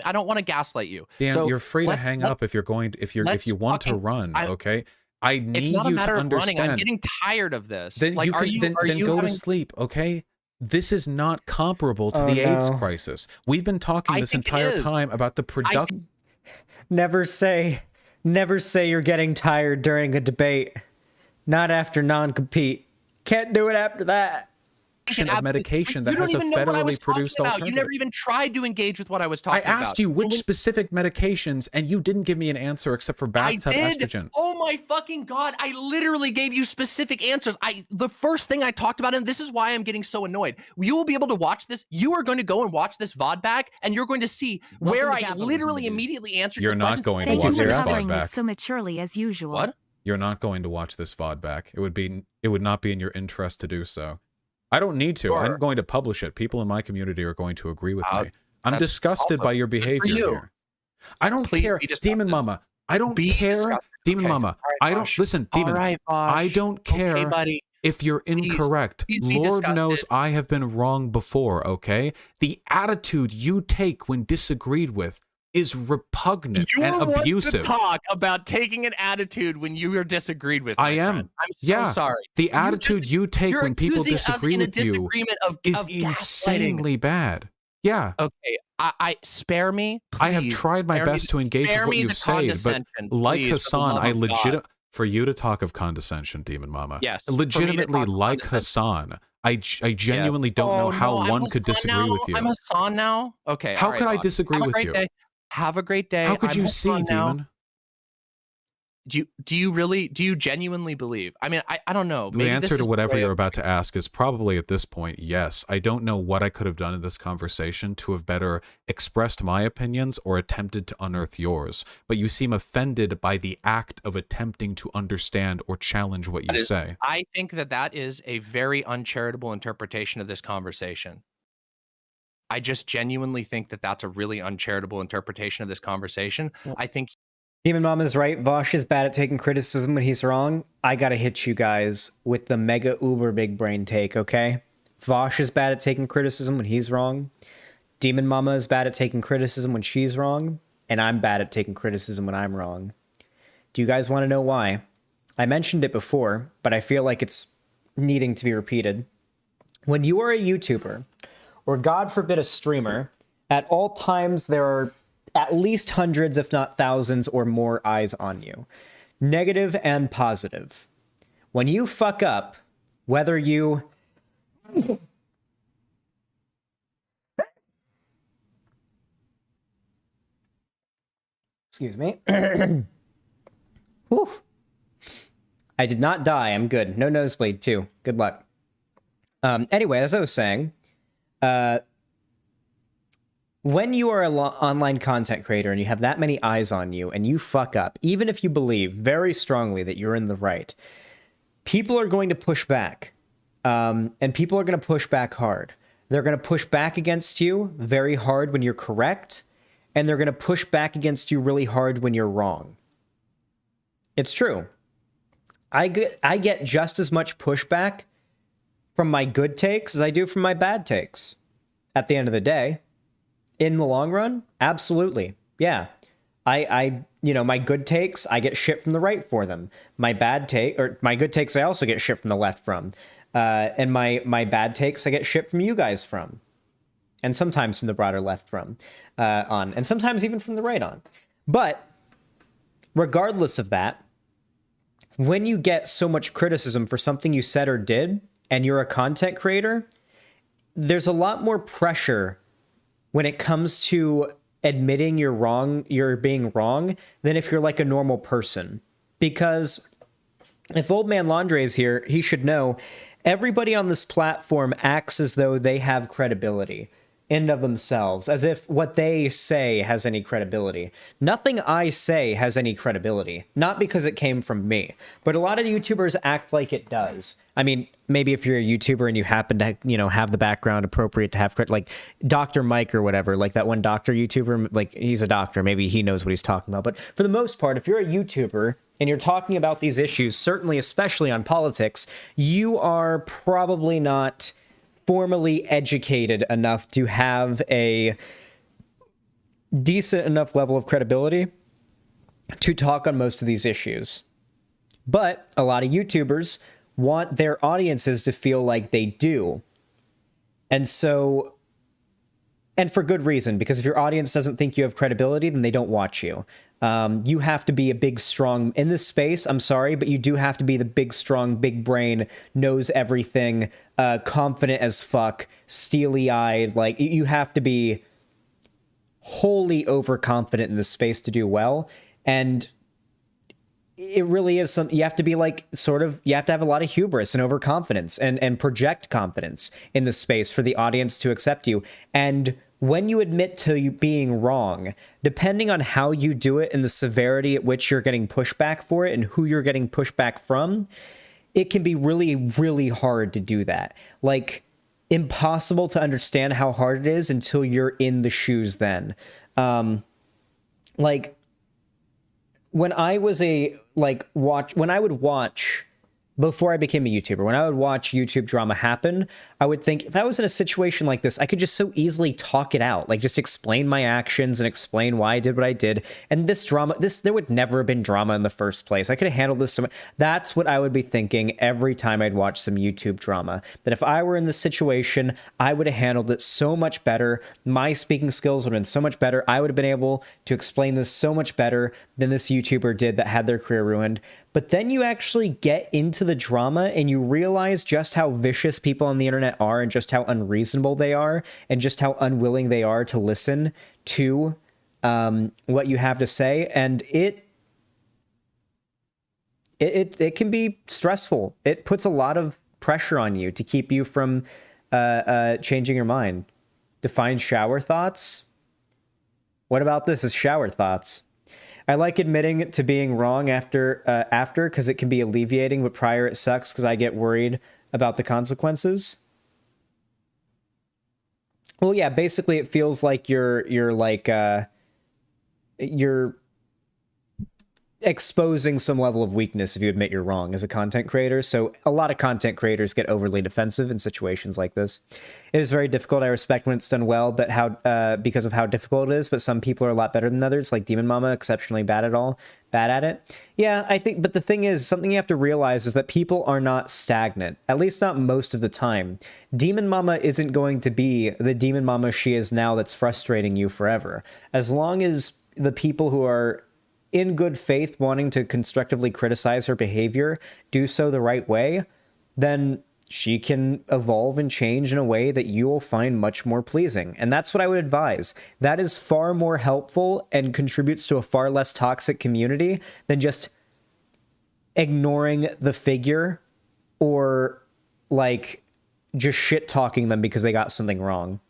I don't want to gaslight you. Dan, So you're free to let's- hang let's- up if you're going. If you want to run, okay. I need It's not a you matter to of running. understand. I'm getting tired of this. Then Like, you are can, you then, are then you go having... to sleep, okay? This is not comparable to Oh, the AIDS no. crisis. We've been talking I this think it entire is. time about the production. Never say you're getting tired during a debate. Not after non-compete. Can't do it after that. Of medication that You don't has a even know what I was federally talking produced about. You alternative. never even tried to engage with what I was I talking about. asked you which specific medications, and you didn't give me an answer except for I bathtub did. estrogen. Oh my fucking god! I literally gave you specific answers. The first thing I talked about, and this is why I'm getting so annoyed. You will be able to watch this. You are going to go and watch this VOD back, and you're going to see where I literally immediately answered. You're your not questions. going to Thank watch you this for VOD back. so maturely as usual. What? You're not going to watch this VOD back. It would not be in your interest to do so. I don't need to. Sure. I'm going to publish it. People in my community are going to agree with me. I'm that's disgusted also by your good for behavior you. here. I don't Please care. be disgusted. Demon Mama. I don't Be care. disgusted. Demon Okay. Mama. All right, I don't Vosh. listen, All Demon. right, I Vosh. don't care Okay, buddy. if you're incorrect. Please be Lord disgusted. knows I have been wrong before, okay? The attitude you take when disagreed with is repugnant You're and one abusive. to talk about taking an attitude when you are disagreed with. I my am. friend. I'm so sorry. The attitude you take you're when people accusing us disagree in a with you disagreement of is gaslighting. insanely bad. Yeah. Okay, I spare me. Please. I have tried my Spare me- best to engage with spare what me you've the said, but condescension, like please, for the Hassan, love I of God. legit for you to talk of condescension, Demon Mama. Yes, for me to legitimately talk of like condescension. Hassan. I genuinely don't know how I'm one could Hassan disagree now? with you. I'm Hassan now. Okay. How all right, could I boss. disagree Have a with great you? Day. Have a great day. How could I'm you Hassan see, now. Demon? Do you genuinely believe? I mean, I don't know. The Maybe answer this to is whatever the way you're about to ask is probably at this point, yes. I don't know what I could have done in this conversation to have better expressed my opinions or attempted to unearth yours. But you seem offended by the act of attempting to understand or challenge what you say. I think that is a very uncharitable interpretation of this conversation. I just genuinely think that that's a really uncharitable interpretation of this conversation. I think Demon Mama's right. Vosh is bad at taking criticism when he's wrong. I gotta hit you guys with the mega uber big brain take, okay? Vosh is bad at taking criticism when he's wrong. Demon Mama is bad at taking criticism when she's wrong. And I'm bad at taking criticism when I'm wrong. Do you guys want to know why? I mentioned it before, but I feel like it's needing to be repeated. When you are a YouTuber, or God forbid a streamer, at all times there are at least hundreds, if not thousands or more eyes on you. Negative and positive. When you fuck up, whether you... Excuse me. Whew. I did not die. I'm good. No nosebleed, too. Good luck. Anyway, as I was saying, when you are an online content creator and you have that many eyes on you and you fuck up, even if you believe very strongly that you're in the right, people are going to push back. And people are going to push back hard. They're going to push back against you very hard when you're correct, and they're going to push back against you really hard when you're wrong. It's true. I get just as much pushback from my good takes as I do from my bad takes. At the end of the day, in the long run, absolutely. Yeah. I my good takes, I get shit from the right for them. My good takes, I also get shit from the left from. And my bad takes, I get shit from you guys from. And sometimes from the broader left from, and sometimes even from the right on. But regardless of that, when you get so much criticism for something you said or did, and you're a content creator, there's a lot more pressure when it comes to admitting you're being wrong, than if you're like a normal person. Because if Old Man Laundry is here, he should know everybody on this platform acts as though they have credibility in and of themselves, as if what they say has any credibility. Nothing I say has any credibility, not because it came from me, but a lot of YouTubers act like it does. I mean, maybe if you're a YouTuber and you happen to, have the background appropriate to have, like Dr. Mike or whatever, like that one doctor YouTuber, like he's a doctor, maybe he knows what he's talking about. But for the most part, if you're a YouTuber and you're talking about these issues, certainly, especially on politics, you are probably not formally educated enough to have a decent enough level of credibility to talk on most of these issues. But a lot of YouTubers want their audiences to feel like they do. And so, and for good reason, because if your audience doesn't think you have credibility, then they don't watch you. You have to be a big, strong, in this space, I'm sorry, but you do have to be the big, strong, big brain, knows everything, confident as fuck, steely-eyed. Like, you have to be wholly overconfident in this space to do well. And it really is something, you have to be like, you have to have a lot of hubris and overconfidence and project confidence in this space for the audience to accept you. And when you admit to you being wrong, depending on how you do it and the severity at which you're getting pushback for it and who you're getting pushback from, it can be really, really hard to do that. Like, impossible to understand how hard it is until you're in the shoes then. Like, when I was when I would watch, before I became a YouTuber, when I would watch YouTube drama happen, I would think, if I was in a situation like this, I could just so easily talk it out, like just explain my actions and explain why I did what I did. And there would never have been drama in the first place. I could have handled this. That's what I would be thinking every time I'd watch some YouTube drama. That if I were in this situation, I would have handled it so much better. My speaking skills would have been so much better. I would have been able to explain this so much better than this YouTuber did that had their career ruined. But then you actually get into the drama and you realize just how vicious people on the internet are and just how unreasonable they are and just how unwilling they are to listen to what you have to say. And it can be stressful. It puts a lot of pressure on you to keep you from changing your mind. Define shower thoughts. What about this as shower thoughts? I like admitting to being wrong after because it can be alleviating, but prior it sucks because I get worried about the consequences. Well, yeah, basically it feels like you're exposing some level of weakness if you admit you're wrong as a content creator. So a lot of content creators get overly defensive in situations like this. It is very difficult. I respect when it's done well, but because of how difficult it is, but some people are a lot better than others, like Demon Mama, exceptionally bad at it. Yeah, I think, but the thing is, something you have to realize is that people are not stagnant, at least not most of the time. Demon Mama isn't going to be the Demon Mama she is now that's frustrating you forever. As long as the people who are in good faith wanting to constructively criticize her behavior do so the right way, then she can evolve and change in a way that you will find much more pleasing. And that's what I would advise. That is far more helpful and contributes to a far less toxic community than just ignoring the figure or like just shit talking them because they got something wrong.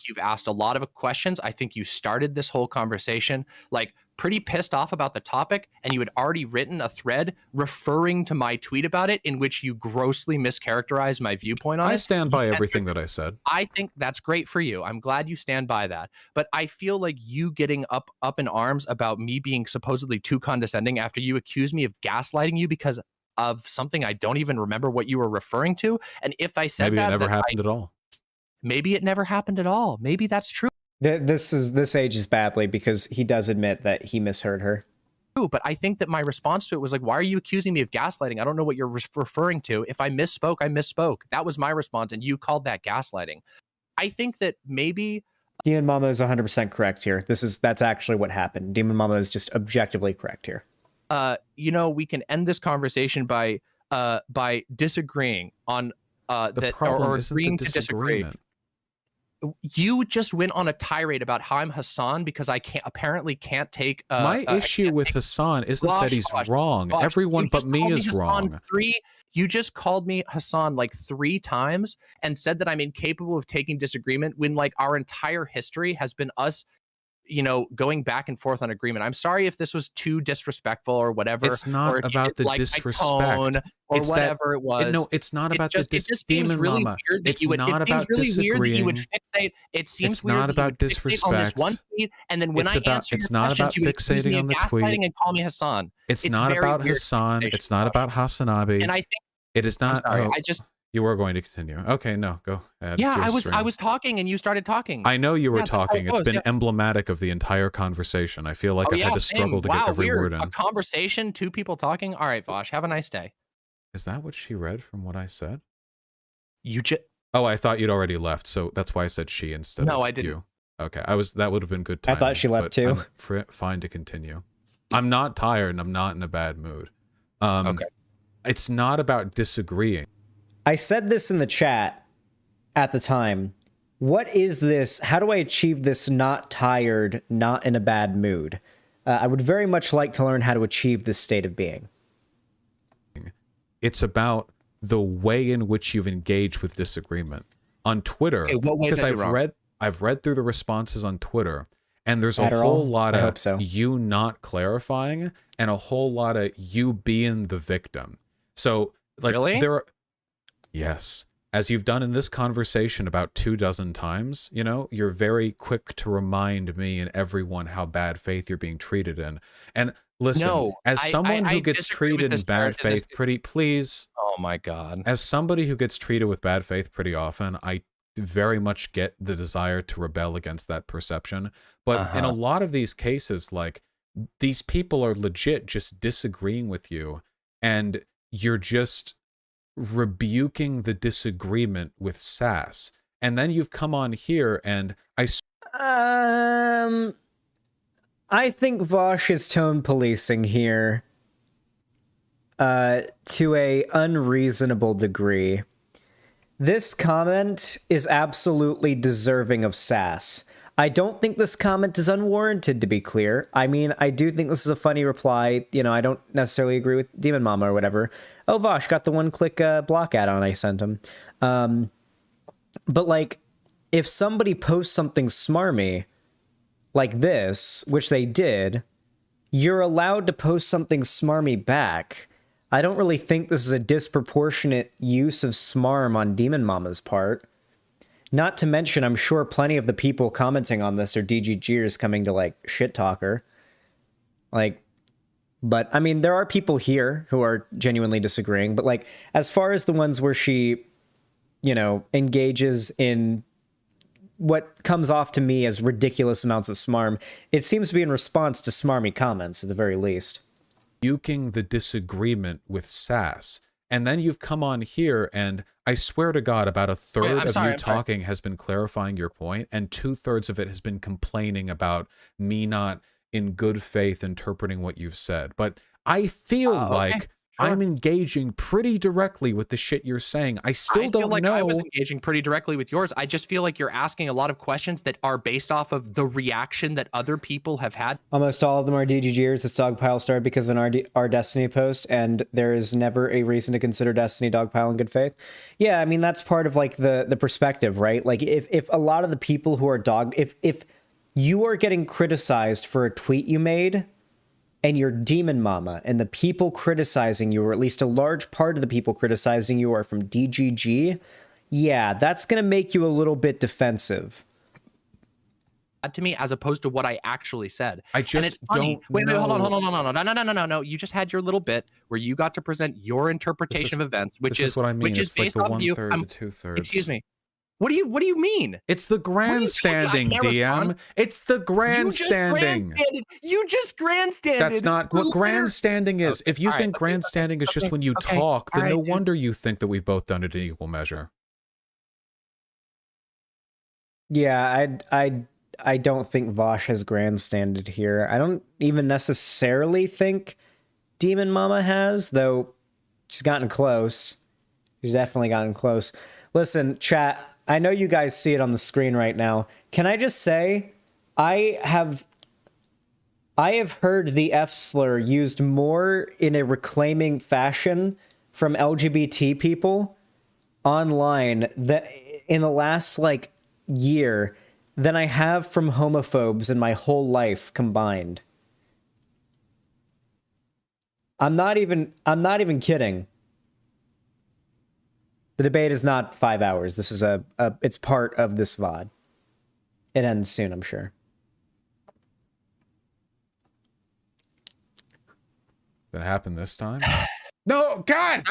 You've asked a lot of questions. I think you started this whole conversation like pretty pissed off about the topic, and you had already written a thread referring to my tweet about it in which you grossly mischaracterized my viewpoint on it. I stand by everything that I said. I think that's great for you. I'm glad you stand by that. But I feel like you getting up in arms about me being supposedly too condescending after you accused me of gaslighting you because of something I don't even remember what you were referring to. And if I said maybe it never happened at all. Maybe it never happened at all. Maybe that's true. This ages badly because he does admit that he misheard her. But I think that my response to it was like, why are you accusing me of gaslighting? I don't know what you're referring to. If I misspoke, I misspoke. That was my response, and you called that gaslighting. I think that maybe Demon Mama is 100% correct here. That's actually what happened. Demon Mama is just objectively correct here. You know, we can end this conversation by disagreeing on that or agreeing to disagree. You just went on a tirade about how I'm Hassan because I apparently can't take. My issue with Hassan isn't that he's wrong. Everyone but me is wrong. You just called me Hassan like 3 times and said that I'm incapable of taking disagreement when like our entire history has been us, you know, going back and forth on agreement. I'm sorry if this was too disrespectful or whatever. It's not about the disrespect. Or it's whatever it was. No, it's not about the It just seems really weird that you would. It seems really weird that you would fixate. It seems weird that you would fixate on this one tweet, and then when I answer your questions, you would accuse me of gaslighting and call me Hassan. It's not about Hassan. It's not about Hassanabi. And I think it is not. I'm sorry, You were going to continue. Okay, no, go ahead. Yeah, I was talking and you started talking. I know you were talking. It's been emblematic of the entire conversation. I feel like I've had to struggle to get every word in. A conversation, 2 people talking. All right, Vosh, have a nice day. Is that what she read from what I said? You just. Oh, I thought you'd already left, so that's why I said she instead of you. No, I didn't. Okay, that would have been good timing. I thought she left too. I'm fine to continue. I'm not tired and I'm not in a bad mood. Okay. It's not about disagreeing. I said this in the chat at the time. What is this? How do I achieve this not tired, not in a bad mood? I would very much like to learn how to achieve this state of being. It's about the way in which you've engaged with disagreement on Twitter. Because I've read through the responses on Twitter, and there's a whole lot of you not clarifying and a whole lot of you being the victim. So like there are, yes, as you've done in this conversation about 24 times, you know, you're very quick to remind me and everyone how bad faith you're being treated in. And listen, as someone who gets treated in bad faith oh my God. As somebody who gets treated with bad faith pretty often, I very much get the desire to rebel against that perception. But in a lot of these cases, like, these people are legit just disagreeing with you, and you're just rebuking the disagreement with sass. And then you've come on here and I think Vosh is tone policing here to a unreasonable degree. This comment is absolutely deserving of sass. I don't think this comment is unwarranted, to be clear. I mean, I do think this is a funny reply. You know, I don't necessarily agree with Demon Mama or whatever. Oh, Vosh got the one-click block add-on I sent him. But, like, if somebody posts something smarmy like this, which they did, you're allowed to post something smarmy back. I don't really think this is a disproportionate use of smarm on Demon Mama's part. Not to mention, I'm sure plenty of the people commenting on this are DGGers coming to, like, shit talk her. Like, but, I mean, there are people here who are genuinely disagreeing, but, like, as far as the ones where she, you know, engages in what comes off to me as ridiculous amounts of smarm, it seems to be in response to smarmy comments, at the very least. Rebuking the disagreement with sass. And then you've come on here, and I swear to God, about a third of you talking has been clarifying your point, and 2/3 of it has been complaining about me not in good faith interpreting what you've said. But I feel like I'm engaging pretty directly with the shit you're saying. I still don't know. I was engaging pretty directly with yours. I just feel like you're asking a lot of questions that are based off of the reaction that other people have had. Almost all of them are DGGers. This dogpile started because of our Destiny post, and there is never a reason to consider Destiny dogpile in good faith. Yeah, I mean, that's part of, like, the perspective, right? Like, if a lot of the people who are if you are getting criticized for a tweet you made, and you're Demon Mama, and the people criticizing you, or at least a large part of the people criticizing you, are from DGG, yeah, that's going to make you a little bit defensive. To me, as opposed to what I actually said. I just and it's funny. don't Wait, know. hold on. No. You just had your little bit where you got to present your interpretation of events, which is what I mean. Which is based like off of you. 1/3 to 2/3. Excuse me. What do you mean? It's the grandstanding, DM. It's the grandstanding. You just grandstanded. That's not what grandstanding is. If you think grandstanding is just when you talk, then no wonder you think that we've both done it in equal measure. Yeah, I I don't think Vosh has grandstanded here. I don't even necessarily think Demon Mama has, though she's gotten close. She's definitely gotten close. Listen, chat, I know you guys see it on the screen right now. Can I just say, I have heard the F slur used more in a reclaiming fashion from LGBT people online that in the last like year than I have from homophobes in my whole life combined. I'm not even kidding. The debate is not 5 hours. This is it's part of this VOD. It ends soon, I'm sure. That happened this time? No, God!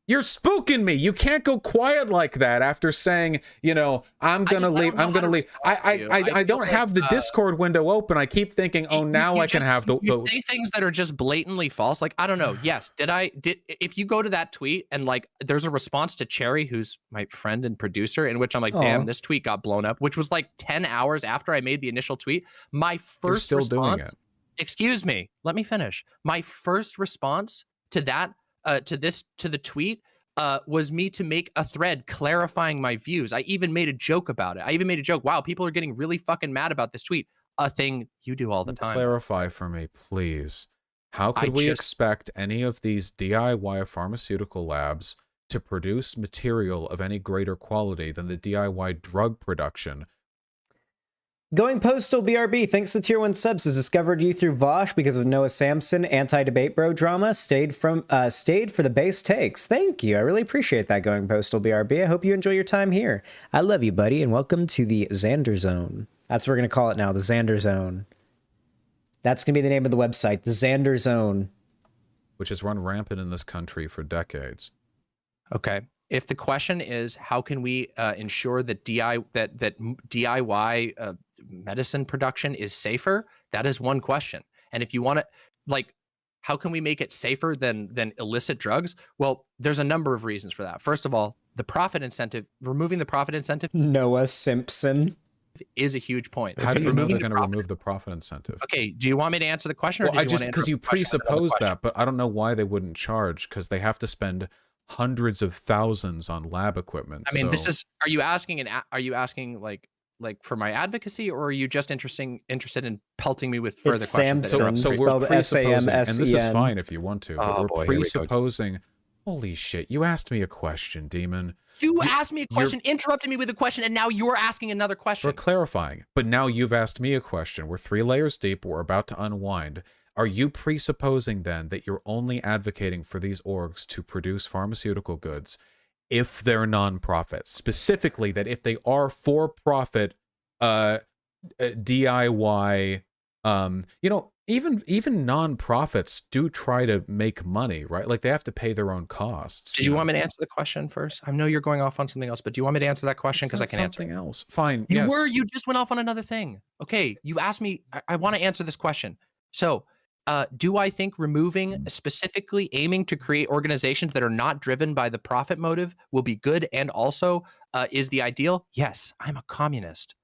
You're spooking me. You can't go quiet like that after saying, you know, I'm gonna leave. I'm gonna leave. I don't have the Discord window open. I keep thinking, oh, now I can have the. You say things that are just blatantly false. Like, I don't know. Yes, if you go to that tweet and like, there's a response to Cherry, who's my friend and producer, in which I'm like, damn, this tweet got blown up, which was like 10 hours after I made the initial tweet. My first response. Doing it. Excuse me. Let me finish. My first response to that. To the tweet was me to make a thread clarifying my views. I even made a joke about it. I even made a joke. Wow, people are getting really fucking mad about this tweet. A thing you do all the time. Clarify for me, please. How could we expect any of these DIY pharmaceutical labs to produce material of any greater quality than the DIY drug production? Going Postal BRB, thanks to Tier 1 subs, has discovered you through Vosh because of Noah Samson, anti-debate bro drama, stayed for the base takes. Thank you. I really appreciate that, Going Postal BRB. I hope you enjoy your time here. I love you, buddy, and welcome to the Xander Zone. That's what we're going to call it now, the Xander Zone. That's going to be the name of the website, the Xander Zone. Which has run rampant in this country for decades. Okay. If the question is how can we ensure that DIY medicine production is safer, that is one question. And if you want to, like, how can we make it safer than illicit drugs? Well, there's a number of reasons for that. First of all, the profit incentive, removing the profit incentive. Noah Simpson. Is a huge point. How do you know they're going to remove the profit incentive? Okay, do you want me to answer the question? Or Well, because you presuppose that, but I don't know why they wouldn't charge, because they have to spend hundreds of thousands on lab equipment. I mean, this is. Are you asking like for my advocacy, or are you just interested in pelting me with further questions? So we're presupposing, and this is fine if you want to, but we're presupposing. Holy shit! You asked me a question, Demon. You asked me a question, interrupted me with a question, and now you're asking another question. We're clarifying, but now you've asked me a question. We're 3 layers deep. We're about to unwind. Are you presupposing then that you're only advocating for these orgs to produce pharmaceutical goods if they're nonprofit? Specifically, that if they are for-profit DIY, you know, even nonprofits do try to make money, right? Like they have to pay their own costs. Did you want me to answer the question first? I know you're going off on something else, but do you want me to answer that question? Because I can answer something else. Fine. You just went off on another thing. Okay, you asked me. I want to answer this question. So. Do I think removing, specifically aiming to create organizations that are not driven by the profit motive will be good and also is the ideal? Yes, I'm a communist.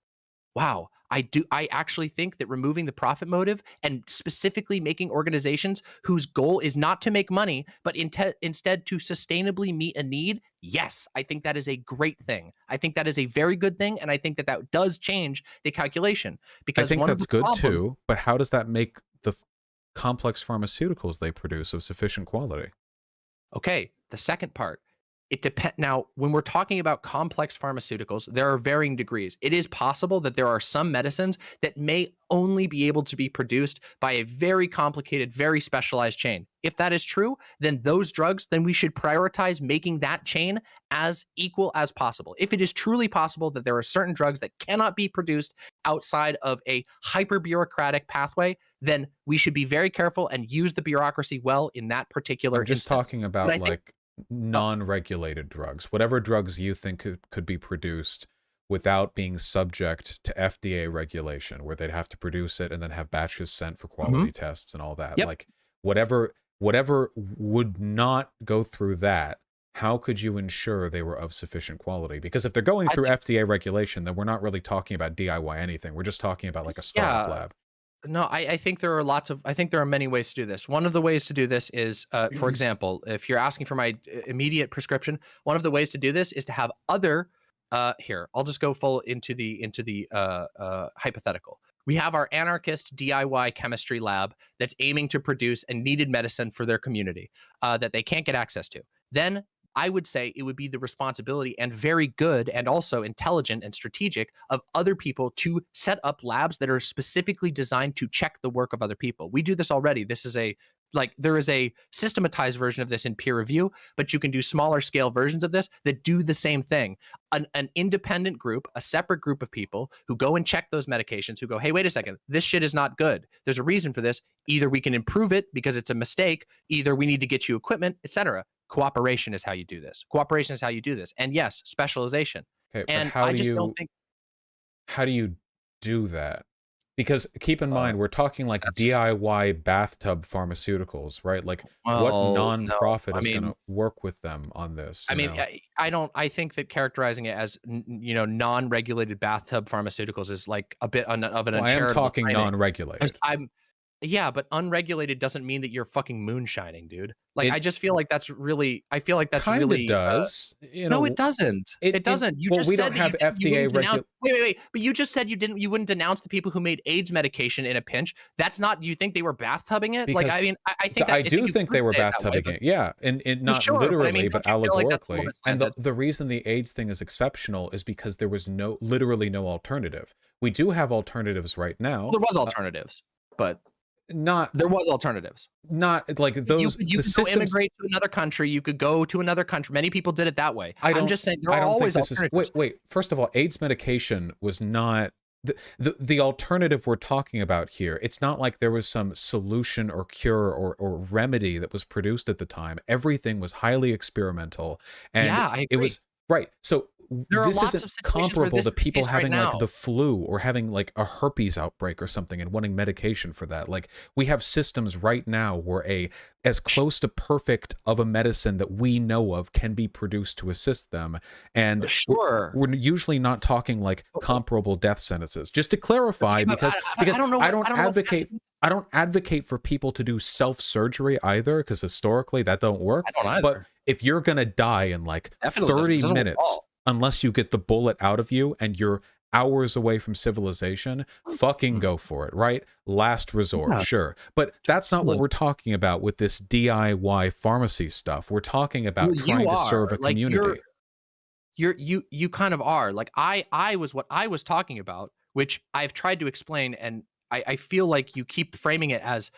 Wow, I do. I actually think that removing the profit motive and specifically making organizations whose goal is not to make money, but instead to sustainably meet a need, yes, I think that is a great thing. I think that is a very good thing, and I think that that does change the calculation. Because I think that's good too, but how does that make the complex pharmaceuticals they produce of sufficient quality? Okay, the second part. It depends. Now, when we're talking about complex pharmaceuticals, there are varying degrees. It is possible that there are some medicines that may only be able to be produced by a very complicated, very specialized chain. If that is true, then those drugs, then we should prioritize making that chain as equal as possible. If it is truly possible that there are certain drugs that cannot be produced outside of a hyper-bureaucratic pathway, then we should be very careful and use the bureaucracy well in that particular instance. Just talking about like non-regulated drugs, whatever drugs you think could be produced without being subject to FDA regulation, where they'd have to produce it and then have batches sent for quality tests and all that. Like whatever would not go through that how could you ensure they were of sufficient quality? Because if they're going through FDA regulation, then we're not really talking about DIY anything. We're just talking about like a startup lab. No, I think there are I think there are many ways to do this. One of the ways to do this is, for example, if you're asking for my immediate prescription, one of the ways to do this is to have other, here, I'll just go full into the hypothetical. We have our anarchist DIY chemistry lab that's aiming to produce a needed medicine for their community that they can't get access to. Then I would say it would be the responsibility and very good and also intelligent and strategic of other people to set up labs that are specifically designed to check the work of other people. We do this already. This is there is a systematized version of this in peer review, but you can do smaller scale versions of this that do the same thing. An independent group, a separate group of people who go and check those medications, who go, hey, wait a second, this shit is not good. There's a reason for this. Either we can improve it because it's a mistake, either we need to get you equipment, etc. Cooperation is how you do this. Cooperation is how you do this. And yes, specialization. Okay, and how I just don't think. How do you do that? Because keep in mind, we're talking like DIY bathtub pharmaceuticals, right? Like what nonprofit is going to work with them on this? I mean, I think that characterizing it as, non-regulated bathtub pharmaceuticals is like a bit of an uncharitable. I am talking non-regulated. Yeah, but unregulated doesn't mean that you're fucking moonshining, dude. Like, I just feel like that's really. I feel like that's really does. No, it doesn't. It doesn't. You just we said don't have FDA regulation. Wait. But you just said you wouldn't denounce the people who made AIDS medication in a pinch. That's not. You think they were bathtubing it? Because, like, I mean, I think that, I do think they were bathtubing it. Yeah, and not literally, but allegorically. And the reason the AIDS thing is exceptional is because there was literally no alternative. We do have alternatives right now. Well, there was alternatives, but. There was alternatives. Not like those. You could go immigrate to another country. You could go to another country. Many people did it that way. I'm just saying there are always alternatives. Wait. First of all, AIDS medication was not the alternative we're talking about here. It's not like there was some solution or cure or remedy that was produced at the time. Everything was highly experimental, and I agree. It was right. So. This isn't comparable to people having like the flu or having like a herpes outbreak or something and wanting medication for that. Like we have systems right now where as close to perfect of a medicine that we know of can be produced to assist them. And we're usually not talking like comparable death sentences. Just to clarify, because I don't advocate for people to do self-surgery either, because historically that don't work. I don't either. But if you're gonna die in like 30 minutes, unless you get the bullet out of you and you're hours away from civilization, fucking go for it, right? Last resort, sure. But that's not what we're talking about with this DIY pharmacy stuff. We're talking about trying to serve a community. You kind of are. Like I was what I was talking about, which I've tried to explain, and I feel like you keep framing it as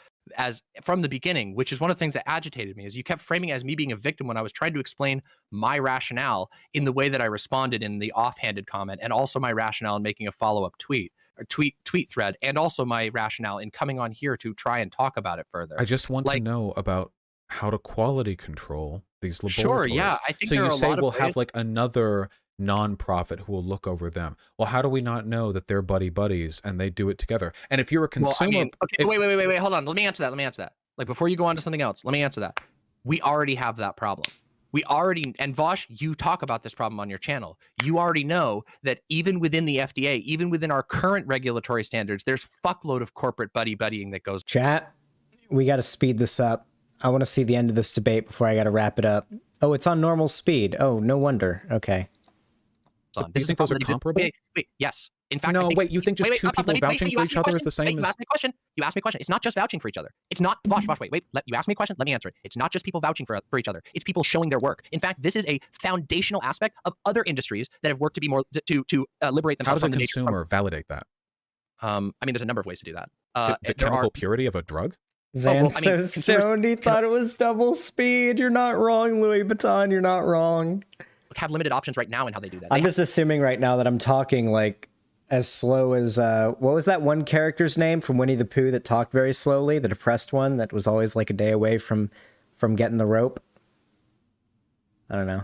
from the beginning, which is one of the things that agitated me, is you kept framing it as me being a victim when I was trying to explain my rationale in the way that I responded in the offhanded comment, and also my rationale in making a follow-up tweet thread, and also my rationale in coming on here to try and talk about it further. I just want to know about how to quality control these laboratories. Sure, yeah. I think so. You say we'll ways. Have like another non-profit who will look over them. Well, how do we not know that they're buddies and they do it together? And if you're a consumer, wait, hold on. Let me answer that. Like, before you go on to something else, let me answer that. We already have that problem. And Vosh, you talk about this problem on your channel. You already know that even within the FDA, even within our current regulatory standards, there's fuckload of corporate buddying that goes. Chat, we got to speed this up. I want to see the end of this debate before I got to wrap it up. Oh, it's on normal speed. Oh, no wonder. Okay. Do you think those are comparable? Wait, yes. In fact, no, you think just two people vouching for each other is the same as... You asked me a question. It's not just vouching for each other. It's not... Vosh, wait. You asked me a question. Let me answer it. It's not just people vouching for each other. It's people showing their work. In fact, this is a foundational aspect of other industries that have worked to be more... to liberate themselves from the nature... How does a consumer validate that? I mean, there's a number of ways to do that. The chemical purity of a drug? Zan's so stoned, he thought it was double speed. You're not wrong, Louis Vuitton. You're not wrong. Have limited options right now in how they do that. I'm just assuming right now that I'm talking like as slow as what was that one character's name from Winnie the Pooh that talked very slowly, the depressed one that was always like a day away from getting the rope. I don't know.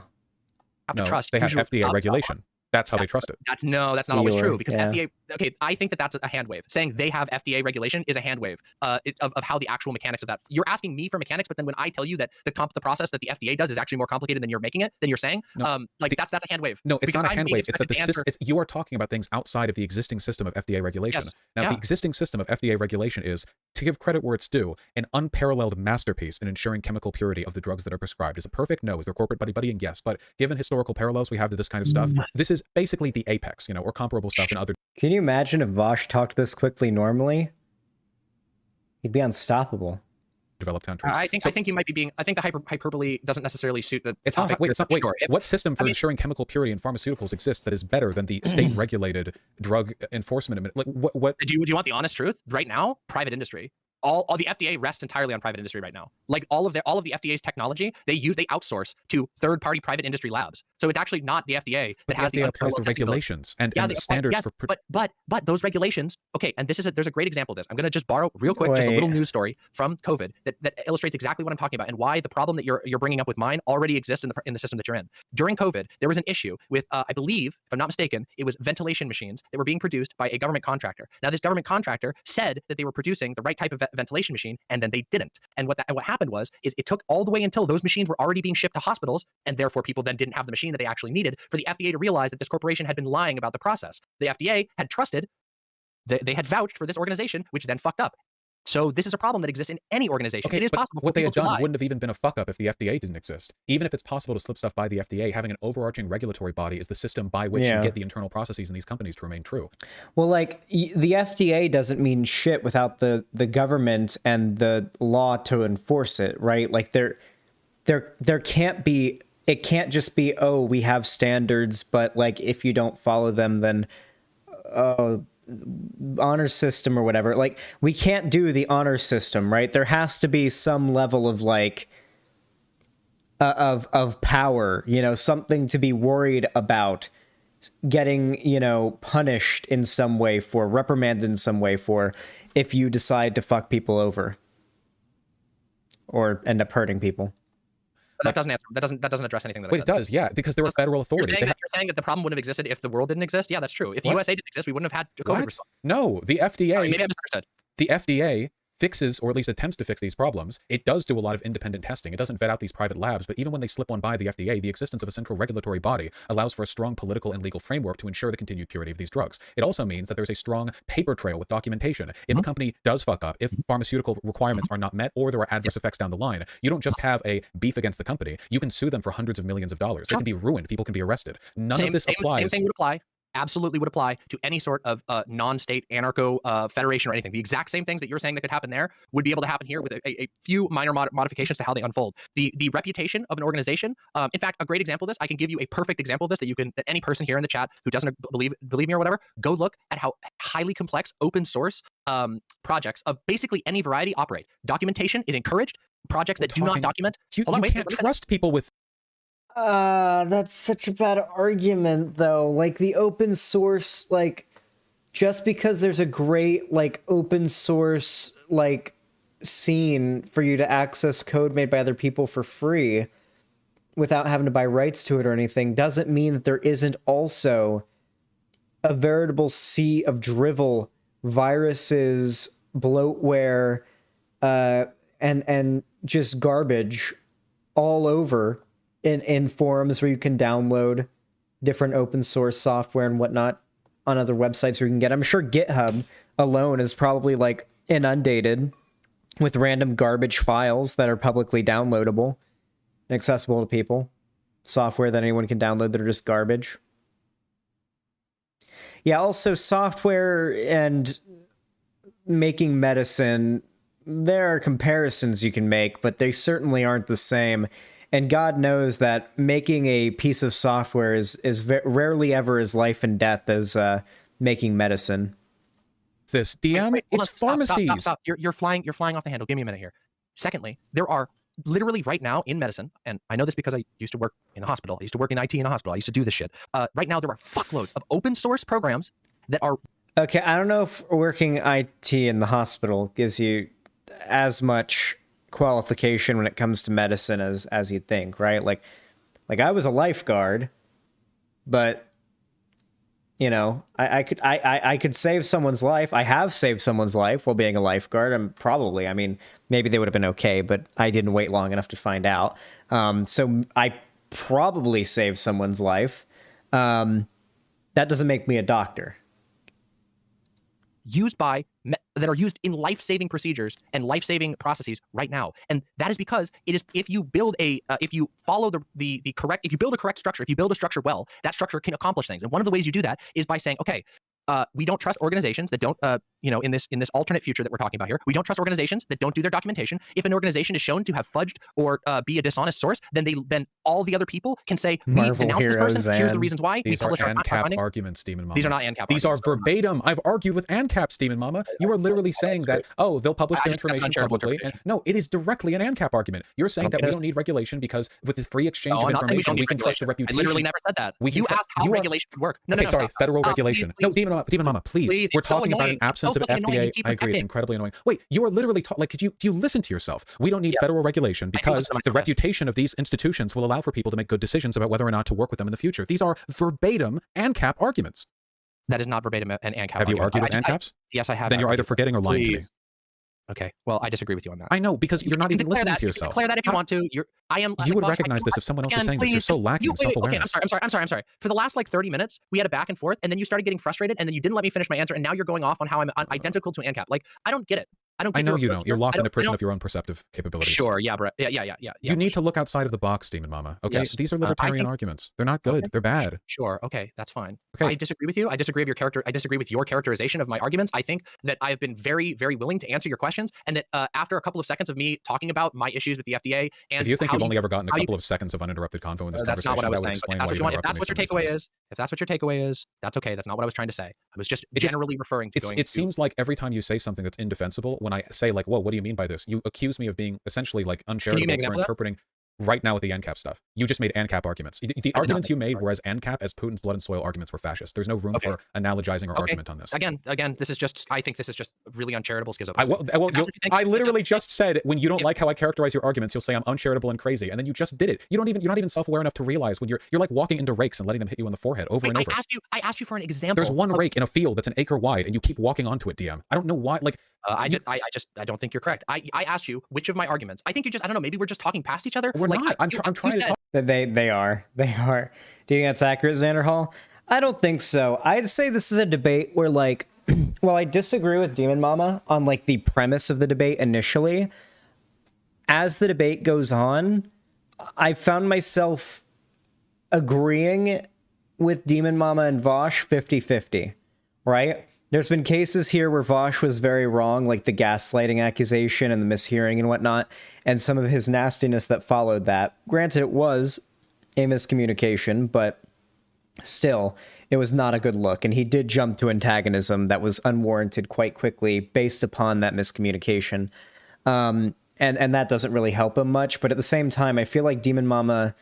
No, they have FDA regulation. That's how they trust it. That's not always true because yeah. FDA. Okay, I think that's a hand wave. Saying they have FDA regulation is a hand wave of how the actual mechanics of that. You're asking me for mechanics, but then when I tell you that the process that the FDA does is actually more complicated than you're making it, then you're saying that's a hand wave. No, it's Because not a I'm hand being wave. It's that the expected to answer- you are talking about things outside of the existing system of FDA regulation. Yes. Now, Yeah. the existing system of FDA regulation is, to give credit where it's due, an unparalleled masterpiece in ensuring chemical purity of the drugs that are prescribed. Is it perfect? No. Is there corporate buddy-buddying? Yes. But given historical parallels we have to this kind of stuff, this is basically the apex, or comparable stuff in other. Can you imagine if Vosh talked this quickly normally? He'd be unstoppable. Developed countries. I think you might be being. I think the hyperbole doesn't necessarily suit the. It's topic. not. Wait. It's not. Wait. Sure. What system for ensuring chemical purity in pharmaceuticals exists that is better than the state-regulated drug enforcement? Like what? Do you want the honest truth? Right now, private industry. All the FDA rests entirely on private industry right now. Like all of the FDA's technology, they outsource to third-party private industry labs. So it's actually not the FDA that has the applies the regulations and the standards for. But those regulations. Okay, and there's a great example of this. I'm going to just borrow real quick just a little news story from COVID that illustrates exactly what I'm talking about and why the problem that you're bringing up with mine already exists in the system that you're in. During COVID, there was an issue with I believe, if I'm not mistaken, it was ventilation machines that were being produced by a government contractor. Now, this government contractor said that they were producing the right type of ventilation machine, and then they didn't. And what happened was it took all the way until those machines were already being shipped to hospitals, and therefore people then didn't have the machine that they actually needed for the FDA to realize that this corporation had been lying about the process. The FDA had trusted, they had vouched for this organization, which then fucked up. So this is a problem that exists in any organization. Okay, it is but possible. What they had to done lie. wouldn't have even been a fuck up if the FDA didn't exist. Even if it's possible to slip stuff by the FDA, having an overarching regulatory body is the system by which you get the internal processes in these companies to remain true. Well, like the FDA doesn't mean shit without the government and the law to enforce it, right? Like there can't be. It can't just be, oh, we have standards, but like if you don't follow them, then honor system or whatever. Like we can't do the honor system, right? There has to be some level of like of power, something to be worried about, getting, punished in some way for, reprimanded in some way for, if you decide to fuck people over or end up hurting people. That doesn't answer. That doesn't address anything that I said. It does, yeah, because they're a federal authority. You're saying that the problem wouldn't have existed if the world didn't exist? Yeah, that's true. If the USA didn't exist, we wouldn't have had a COVID response. No, the FDA. Sorry, maybe I misunderstood. The FDA fixes, or at least attempts to fix these problems. It does do a lot of independent testing. It doesn't vet out these private labs, but even when they slip one by the FDA, the existence of a central regulatory body allows for a strong political and legal framework to ensure the continued purity of these drugs. It also means that there's a strong paper trail with documentation. If a company does fuck up, if pharmaceutical requirements are not met, or there are adverse effects down the line, you don't just have a beef against the company. You can sue them for hundreds of millions of dollars. They can be ruined. People can be arrested. None of this applies. Same thing would apply. Absolutely would apply to any sort of non-state anarcho federation or anything. The exact same things that you're saying that could happen there would be able to happen here with a few minor modifications to how they unfold. The reputation of an organization. In fact, a great example of this, I can give you a perfect example of this that any person here in the chat who doesn't believe me or whatever, go look at how highly complex open source projects of basically any variety operate. Documentation is encouraged. Projects that do not document. You can't trust people with. That's such a bad argument, though. Like the open source, like just because there's a great like open source like scene for you to access code made by other people for free without having to buy rights to it or anything doesn't mean that there isn't also a veritable sea of drivel, viruses, bloatware, and just garbage all over in forums where you can download different open source software and whatnot on other websites where you can get. I'm sure GitHub alone is probably like inundated with random garbage files that are publicly downloadable and accessible to people. Software that anyone can download that are just garbage. Yeah, also software and making medicine, there are comparisons you can make, but they certainly aren't the same. And God knows that making a piece of software is rarely ever as life and death as making medicine. This DM, it's pharmacies. Stop. You're flying off the handle. Give me a minute here. Secondly, there are literally right now in medicine, and I know this because I used to work in a hospital. I used to work in IT in a hospital. I used to do this shit. Right now, there are fuckloads of open source programs that are. Okay, I don't know if working IT in the hospital gives you as much qualification when it comes to medicine as you'd think, right? Like I was a lifeguard, but You know, I could save someone's life. I have saved someone's life while being a lifeguard. I mean, maybe they would have been okay, but I didn't wait long enough to find out. So I probably saved someone's life. That doesn't make me a doctor. That are used in life-saving procedures and life-saving processes right now, and that is because it is if you build a if you follow the correct if you build a correct structure, if you build a structure well, that structure can accomplish things. And one of the ways you do that is by saying, okay, we don't trust organizations that don't, in this alternate future that we're talking about here, we don't trust organizations that don't do their documentation. If an organization is shown to have fudged or be a dishonest source, then all the other people can say, we denounce this person. Here's the reasons why. These we publish are our ANCAP findings. arguments, Demon Mama. These are not ANCAP These arguments. are verbatim. I've argued with ANCAPs, Demon Mama. You are literally saying that, oh, they'll publish their information publicly. And, no, it is directly an ANCAP argument. You're saying that we don't need regulation because with the free exchange of information, we can trust the reputation. I literally never said that. You asked how regulation would work. No, sorry, federal regulation. No, Demon Mama, please. We're talking about an absence of FDA. I agree, it's incredibly annoying. Wait, you are literally do you listen to yourself? We don't need federal regulation because the reputation of these institutions will allow for people to make good decisions about whether or not to work with them in the future. These are verbatim ANCAP arguments. That is not verbatim an ANCAP. Have you argued with ANCAPs? Yes, I have. Then you're either forgetting or lying to me. Okay, well, I disagree with you on that. I know, because you're not even listening to yourself. Declare that if you want to. You would recognize this if someone else was saying this. You're so lacking self-awareness. Okay, I'm sorry. For the last 30 minutes, we had a back and forth, and then you started getting frustrated, and then you didn't let me finish my answer, and now you're going off on how I'm identical to an ANCAP. Like, I don't get it. I know you don't. You're locked in a prison of your own perceptive capabilities. Sure, yeah, bro. Yeah. You need to look outside of the box, Demon Mama. Okay, Yes. these are libertarian arguments. They're not good. They're bad. Sure. Okay, that's fine. Okay. I disagree with you. I disagree with your character. I disagree with your characterization of my arguments. I think that I have been very, very willing to answer your questions, and that after a couple of seconds of me talking about my issues with the FDA, and if you think you've only ever gotten a couple of seconds of uninterrupted convo in this that's conversation, not what I was that would saying. explain If why you if that's what your takeaway is, that's okay. That's not what I was trying to say. I was just generally referring to. It seems like every time you say something that's indefensible, when I say like, "Whoa, what do you mean by this?" You accuse me of being essentially like uncharitable for interpreting. Right now with the ANCAP stuff. You just made ANCAP arguments. The arguments you made were as ANCAP as Putin's blood and soil arguments were fascist. There's no room for analogizing or argument on this. Again, this is just, I think this is just really uncharitable schizo. I literally just said when you don't like how I characterize your arguments, you'll say I'm uncharitable and crazy, and then you just did it. You're not even self-aware enough to realize when you're like walking into rakes and letting them hit you on the forehead over and over. I asked you for an example. There's one rake in a field that's an acre wide, and you keep walking onto it, DM. I don't know why. Like, I don't think you're correct. I asked you which of my arguments. I think you just, I don't know, maybe we're just talking past each other. We're not. I'm trying to talk. They are. Do you think that's accurate, Xanderhal? I don't think so. I'd say this is a debate where, like, well, I disagree with Demon Mama on, like, the premise of the debate initially. As the debate goes on, I found myself agreeing with Demon Mama and Vosh 50-50, right? There's been cases here where Vosh was very wrong, like the gaslighting accusation and the mishearing and whatnot, and some of his nastiness that followed that. Granted, it was a miscommunication, but still, it was not a good look, and he did jump to antagonism that was unwarranted quite quickly based upon that miscommunication. And that doesn't really help him much, but at the same time, I feel like Demon Mama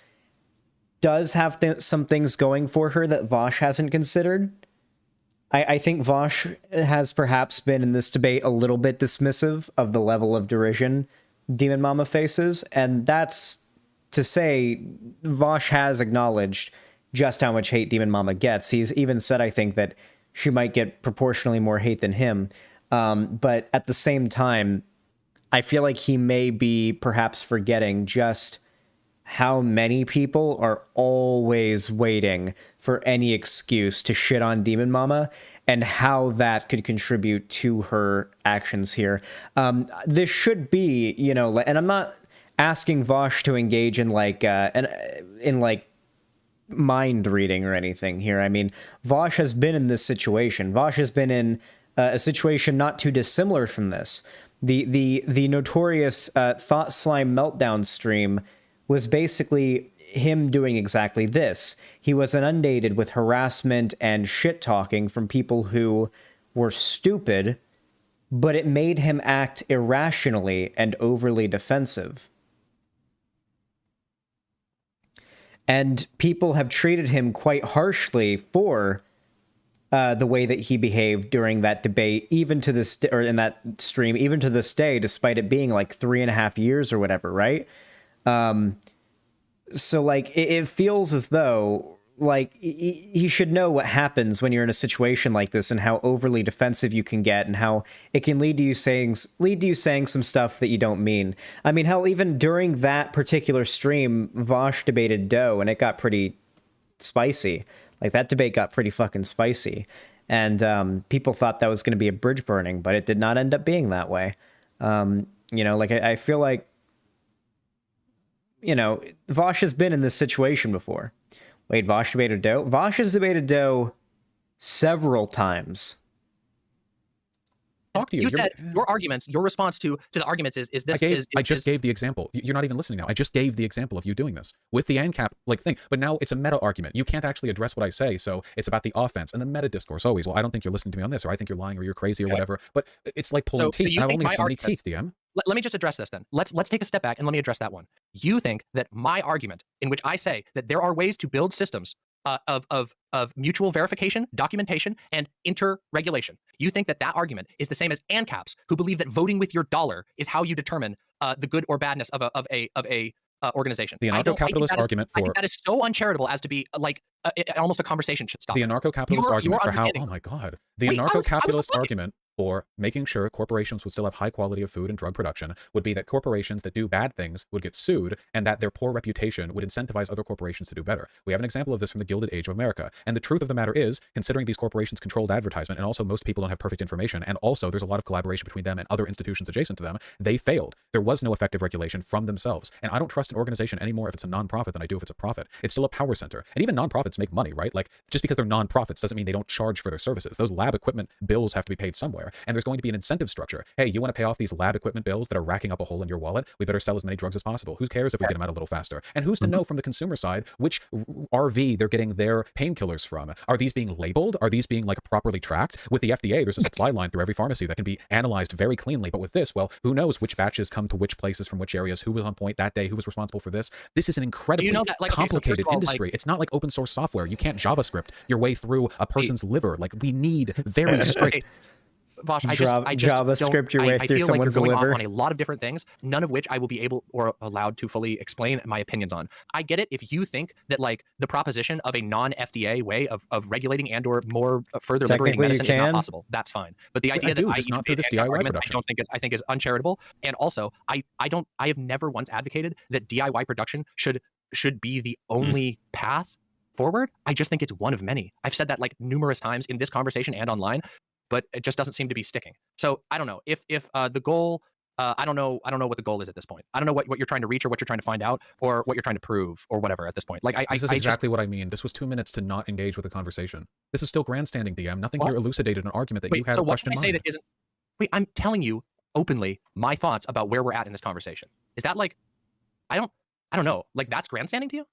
does have some things going for her that Vosh hasn't considered. I think Vosh has perhaps been in this debate a little bit dismissive of the level of derision Demon Mama faces, and that's to say Vosh has acknowledged just how much hate Demon Mama gets. He's even said, I think, that she might get proportionally more hate than him, but at the same time, I feel like he may be perhaps forgetting just how many people are always waiting for any excuse to shit on Demon Mama and how that could contribute to her actions here. This should be, and I'm not asking Vosh to engage in like mind reading or anything here. I mean, Vosh has been in this situation. Vosh has been in a situation not too dissimilar from this. The notorious Thought Slime Meltdown stream was basically him doing exactly this. He was inundated with harassment and shit-talking from people who were stupid, but it made him act irrationally and overly defensive. And people have treated him quite harshly for the way that he behaved during that debate, even to this, or in that stream, even to this day, despite it being like 3.5 years or whatever, right? So like it feels as though like he should know what happens when you're in a situation like this and how overly defensive you can get and how it can lead to you saying some stuff that you don't mean. I mean, hell, even during that particular stream, Vosh debated Doe, and it got pretty spicy. Like, that debate got pretty fucking spicy. And people thought that was going to be a bridge burning, but it did not end up being that way. You know, like, I feel like, you know, Vosh has been in this situation before. Wait, Vosh debated Doe? Vosh has debated Doe several times. Talk to you. You said your arguments, your response to the arguments is this. I just gave the example. You're not even listening now. I just gave the example of you doing this with the ANCAP like thing. But now it's a meta argument. You can't actually address what I say, so it's about the offense and the meta discourse always. Well, I don't think you're listening to me on this, or I think you're lying, or you're crazy, or whatever. But it's like pulling teeth. I only have so many teeth, DM. Let me just address this then. Let's take a step back and let me address that one. You think that my argument, in which I say that there are ways to build systems of mutual verification, documentation, and inter-regulation. You think that argument is the same as ANCAPs, who believe that voting with your dollar is how you determine the good or badness of a organization. The anarcho-capitalist argument for... I think that is so uncharitable as to be like almost a conversation should stop. The anarcho-capitalist argument for how... Oh my God. The anarcho-capitalist argument for making sure corporations would still have high quality of food and drug production would be that corporations that do bad things would get sued, and that their poor reputation would incentivize other corporations to do better. We have an example of this from the Gilded Age of America. And the truth of the matter is, considering these corporations controlled advertisement, and also most people don't have perfect information, and also there's a lot of collaboration between them and other institutions adjacent to them, they failed. There was no effective regulation from themselves. And I don't trust an organization anymore if it's a nonprofit than I do if it's a profit. It's still a power center. And even nonprofits make money, right? Like, just because they're nonprofits doesn't mean they don't charge for their services. Those lab equipment bills have to be paid somewhere. And there's going to be an incentive structure. Hey, you want to pay off these lab equipment bills that are racking up a hole in your wallet? We better sell as many drugs as possible. Who cares if we get them out a little faster? And who's to know from the consumer side which RV they're getting their painkillers from? Are these being labeled? Are these being like properly tracked? With the FDA, there's a supply line through every pharmacy that can be analyzed very cleanly. But with this, well, who knows which batches come to which places from which areas, who was on point that day, who was responsible for this? This is an incredibly complicated industry. It's not like open source software. You can't JavaScript your way through a person's liver. Like, we need very strict... Vosh, I just JavaScript your way through feel someone's like you're going liver. off on a lot of different things, none of which I will be able or allowed to fully explain my opinions on. I get it if you think that like the proposition of a non-FDA way of regulating and or more further liberating medicine is not possible. That's fine. But the idea that just not through this DIY argument, production. I think is uncharitable. And also, I have never once advocated that DIY production should be the only path forward. I just think it's one of many. I've said that like numerous times in this conversation and online, but it just doesn't seem to be sticking. So I don't know if the goal, I don't know what the goal is at this point. I don't know what you're trying to reach or what you're trying to find out or what you're trying to prove or whatever at this point. Like this is exactly what I mean. This was 2 minutes to not engage with the conversation. This is still grandstanding, DM. Nothing here elucidated an argument that you had so a question what can I say that isn't? Wait, I'm telling you openly my thoughts about where we're at in this conversation. Is that like, I don't know. Like that's grandstanding to you?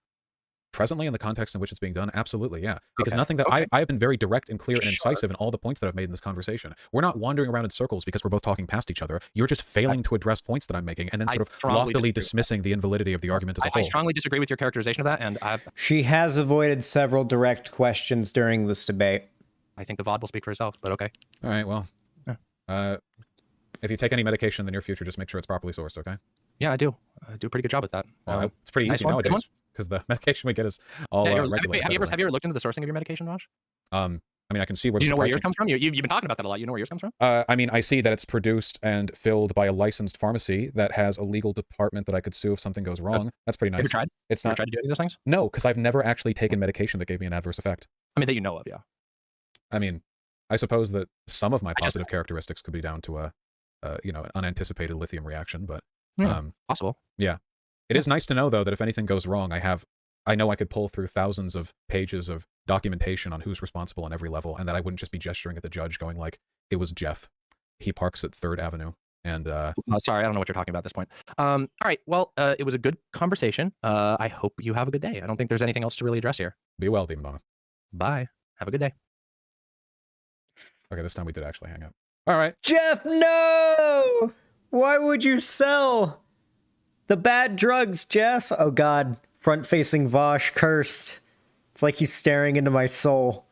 Presently, in the context in which it's being done, absolutely, yeah. Because nothing that I've been very direct and clear and incisive in all the points that I've made in this conversation. We're not wandering around in circles because we're both talking past each other. You're just failing to address points that I'm making and then sort of loftily dismissing the invalidity of the argument as a whole. I strongly disagree with your characterization of that, and she has avoided several direct questions during this debate. I think the VOD will speak for itself, but okay. All right, well, if you take any medication in the near future, just make sure it's properly sourced, okay? Yeah, I do. I do a pretty good job at that. Well, it's pretty easy nowadays because the medication we get is all regulated. Have you ever looked into the sourcing of your medication, Josh? I mean, I can see where. Do you know where yours comes from? You've been talking about that a lot. You know where yours comes from? I mean, I see that it's produced and filled by a licensed pharmacy that has a legal department that I could sue if something goes wrong. That's pretty nice. Have you tried? It's not. Tried to do any of those things? No, because I've never actually taken medication that gave me an adverse effect. I mean, that you know of, yeah. I mean, I suppose that some of my positive characteristics could be down to an unanticipated lithium reaction, but possible. Yeah, it is nice to know though that if anything goes wrong, I know I could pull through thousands of pages of documentation on who's responsible on every level, and that I wouldn't just be gesturing at the judge going like, it was Jeff. He parks at 3rd Avenue. And sorry, I don't know what you're talking about at this point. All right, well, it was a good conversation. I hope you have a good day. I don't think there's anything else to really address here. Be well, Demonbama. Bye. Have a good day. Okay, this time we did actually hang up. All right. Jeff, no! Why would you sell the bad drugs, Jeff? Oh God, front-facing Vosh, cursed. It's like he's staring into my soul.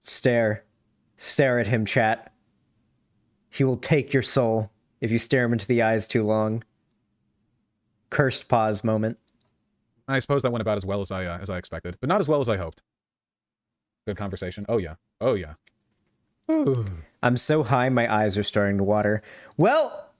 Stare. Stare at him, chat. He will take your soul if you stare him into the eyes too long. Cursed pause moment. I suppose that went about as well as I expected, but not as well as I hoped. Good conversation. Oh yeah. Oh yeah. Ooh. I'm so high, my eyes are starting to water. Well,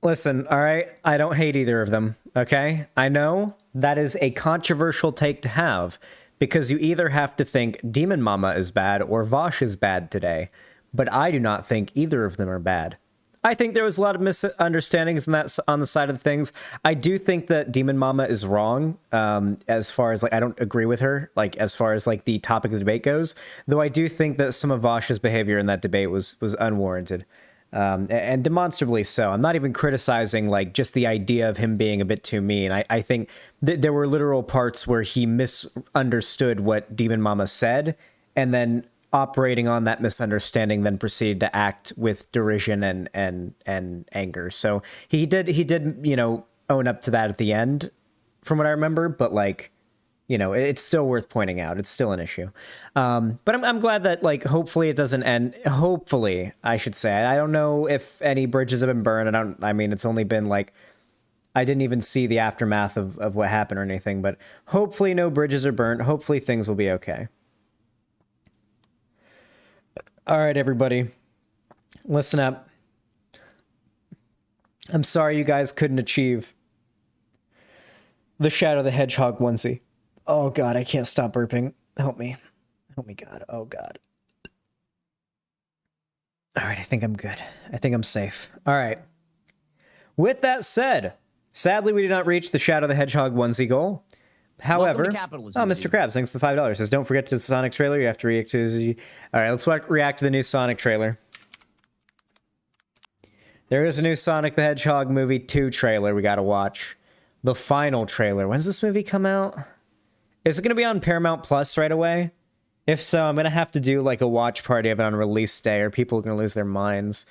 listen, all right? I don't hate either of them, okay? I know that is a controversial take to have, because you either have to think Demon Mama is bad or Vosh is bad today, but I do not think either of them are bad. I think there was a lot of misunderstandings in that on the side of things. I do think that Demon Mama is wrong, as far as, like, I don't agree with her, like, as far as, like, the topic of the debate goes, though I do think that some of Vosh's behavior in that debate was unwarranted, and demonstrably so. I'm not even criticizing, like, just the idea of him being a bit too mean. I think there were literal parts where he misunderstood what Demon Mama said, and then operating on that misunderstanding, then proceeded to act with derision and anger. So he did, you know, own up to that at the end, from what I remember. But, like, you know, it's still worth pointing out. It's still an issue. But I'm glad that, like, hopefully it doesn't end. Hopefully, I should say. I don't know if any bridges have been burned. I mean, it's only been, like, I didn't even see the aftermath of what happened or anything. But hopefully no bridges are burnt. Hopefully things will be okay. All right, everybody, listen up. I'm sorry you guys couldn't achieve the Shadow the Hedgehog onesie. Oh, God, I can't stop burping. Help me. Help me, God. Oh, God. All right, I think I'm good. I think I'm safe. All right. With that said, sadly, we did not reach the Shadow the Hedgehog onesie goal. However, Mr. Krabs, thanks for the $5. Says, don't forget to the Sonic trailer. You have to react to... All right, let's react to the new Sonic trailer. There is a new Sonic the Hedgehog movie 2 trailer we got to watch. The final trailer. When's this movie come out? Is it going to be on Paramount Plus right away? If so, I'm going to have to do, like, a watch party of it on release day, or people are going to lose their minds.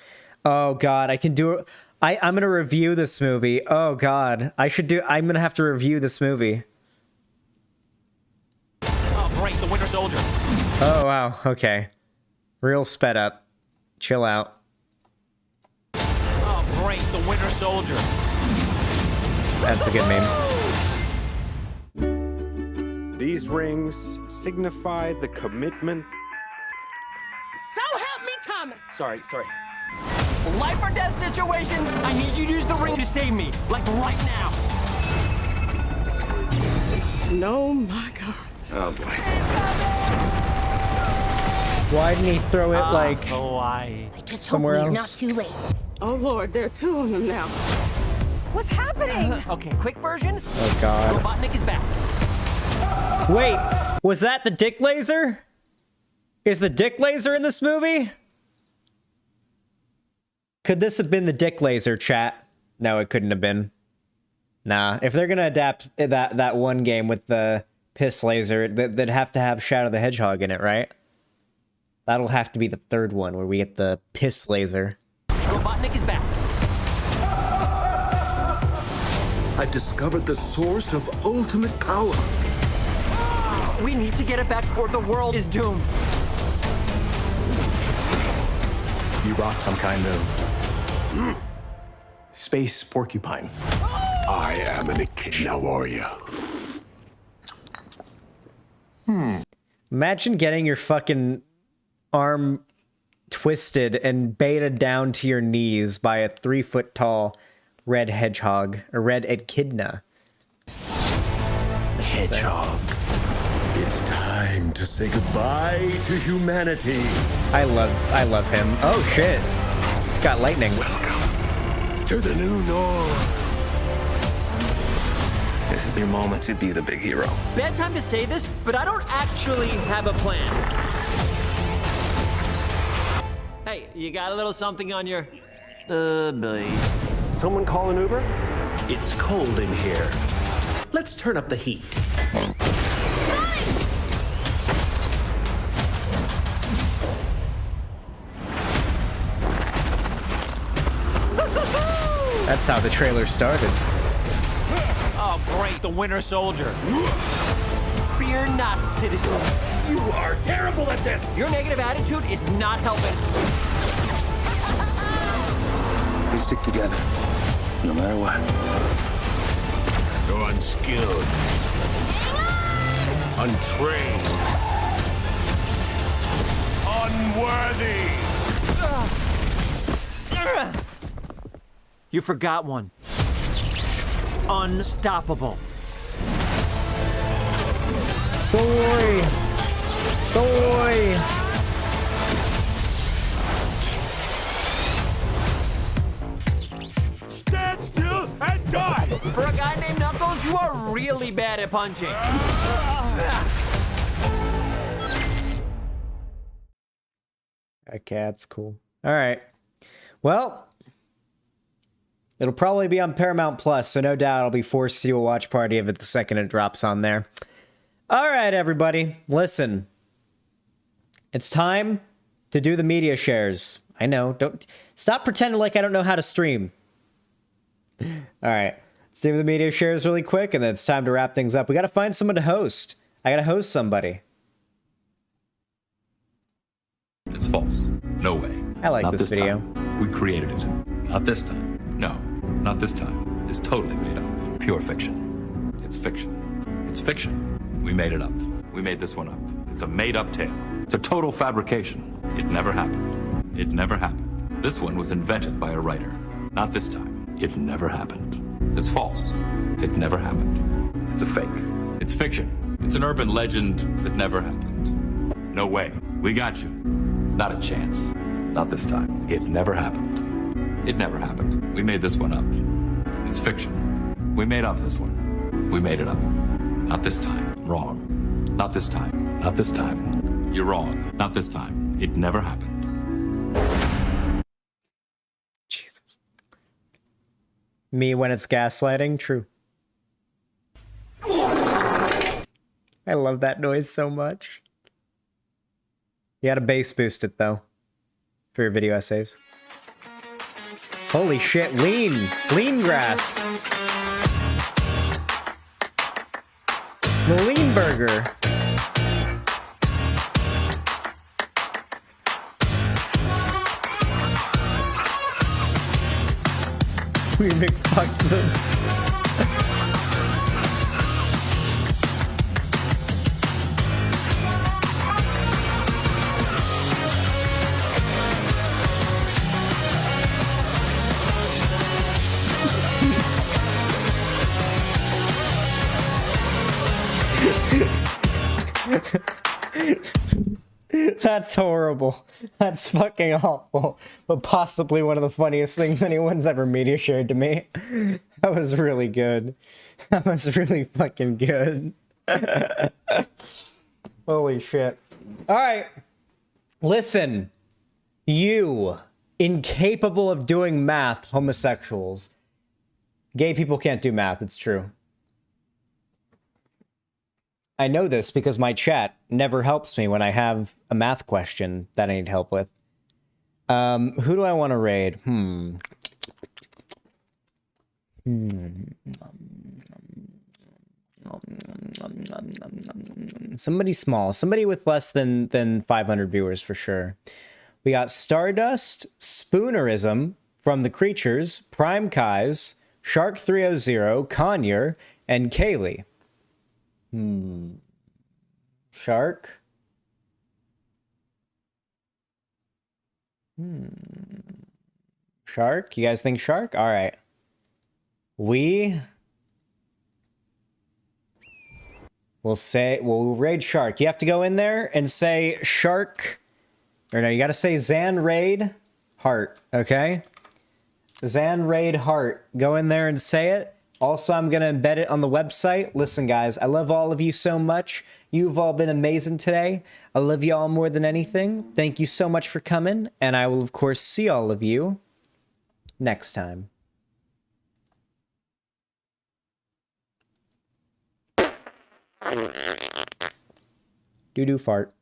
Oh, God, I can do it. I'm going to review this movie. Oh, God. I'm going to have to review this movie. Break the Winter Soldier. Oh, wow. Okay. Real sped up. Chill out. Oh, break the Winter Soldier. That's a good meme. These rings signify the commitment. So help me, Thomas. Sorry. Life or death situation. I need you to use the ring to save me. Like right now. Oh my God. Oh boy. Why didn't he throw it, like, Hawaii. somewhere else? Not too late. Oh Lord, there are 2 of them now. What's happening? Okay, quick version. Oh, God. Robotnik is back. Wait, was that the dick laser? Is the dick laser in this movie? Could this have been the dick laser, chat? No, it couldn't have been. Nah, if they're gonna adapt that one game with the piss laser, they'd have to have Shadow the Hedgehog in it, right? That'll have to be the 3rd one, where we get the piss laser. Robotnik is back. I discovered the source of ultimate power. We need to get it back or the world is doomed. You brought some kind of space porcupine. I am an echidna warrior. Imagine getting your fucking arm twisted and baited down to your knees by a 3-foot tall red hedgehog, a red echidna. Hedgehog. It's time to say goodbye to humanity. I love him. Oh shit. It's got lightning. Welcome to the new norm. This is your moment to be the big hero. Bad time to say this, but I don't actually have a plan. Hey, you got a little something on your... belly? Someone call an Uber? It's cold in here. Let's turn up the heat. That's how the trailer started. Oh, great, the Winter Soldier. Fear not, citizen. You are terrible at this. Your negative attitude is not helping. We stick together, no matter what. You're unskilled. Untrained. Unworthy. You forgot one. Unstoppable. Soy! Soy! Stand still and die! For a guy named Knuckles, you are really bad at punching. Okay, that's cool. All right. Well, it'll probably be on Paramount Plus, so no doubt I'll be forced to do a watch party of it the second it drops on there. All right, everybody, listen. It's time to do the media shares. I know. Don't stop pretending like I don't know how to stream. All right, let's do the media shares really quick, and then it's time to wrap things up. We got to find someone to host. I got to host somebody. It's false. No way. I like Not this video. Time. We created it. Not this time. No, not this time. It's totally made up. Pure fiction. It's fiction. It's fiction. We made it up. We made this one up. It's a made-up tale. It's a total fabrication. It never happened. It never happened. This one was invented by a writer. Not this time. It never happened. It's false. It never happened. It's a fake. It's fiction. It's an urban legend that never happened. No way. We got you. Not a chance. Not this time. It never happened. It never happened. We made this one up. It's fiction. We made up this one. We made it up. Not this time. Wrong. Not this time. Not this time. You're wrong. Not this time. It never happened. Jesus. Me when it's gaslighting? True. I love that noise so much. You gotta bass boost it, though, for your video essays. Holy shit, lean! Lean grass! The lean burger! We McFucked them. That's horrible. That's fucking awful. But possibly one of the funniest things anyone's ever media shared to me. That was really good. That was really fucking good. Holy shit. Alright. Listen. You, incapable of doing math, homosexuals. Gay people can't do math, it's true. I know this because my chat never helps me when I have a math question that I need help with. Who do I want to raid? Somebody small. Somebody with less than 500 viewers for sure. We got Stardust, Spoonerism from the Creatures, Prime Kais, Shark 300, Conyer, and Kaylee. Shark? Shark? You guys think Shark? Alright. We'll raid Shark. You have to go in there and say Shark. Or no, you gotta say Zan Raid Heart, okay? Zan Raid Heart. Go in there and say it. Also, I'm going to embed it on the website. Listen, guys, I love all of you so much. You've all been amazing today. I love you all more than anything. Thank you so much for coming, and I will, of course, see all of you next time. Doo-doo fart.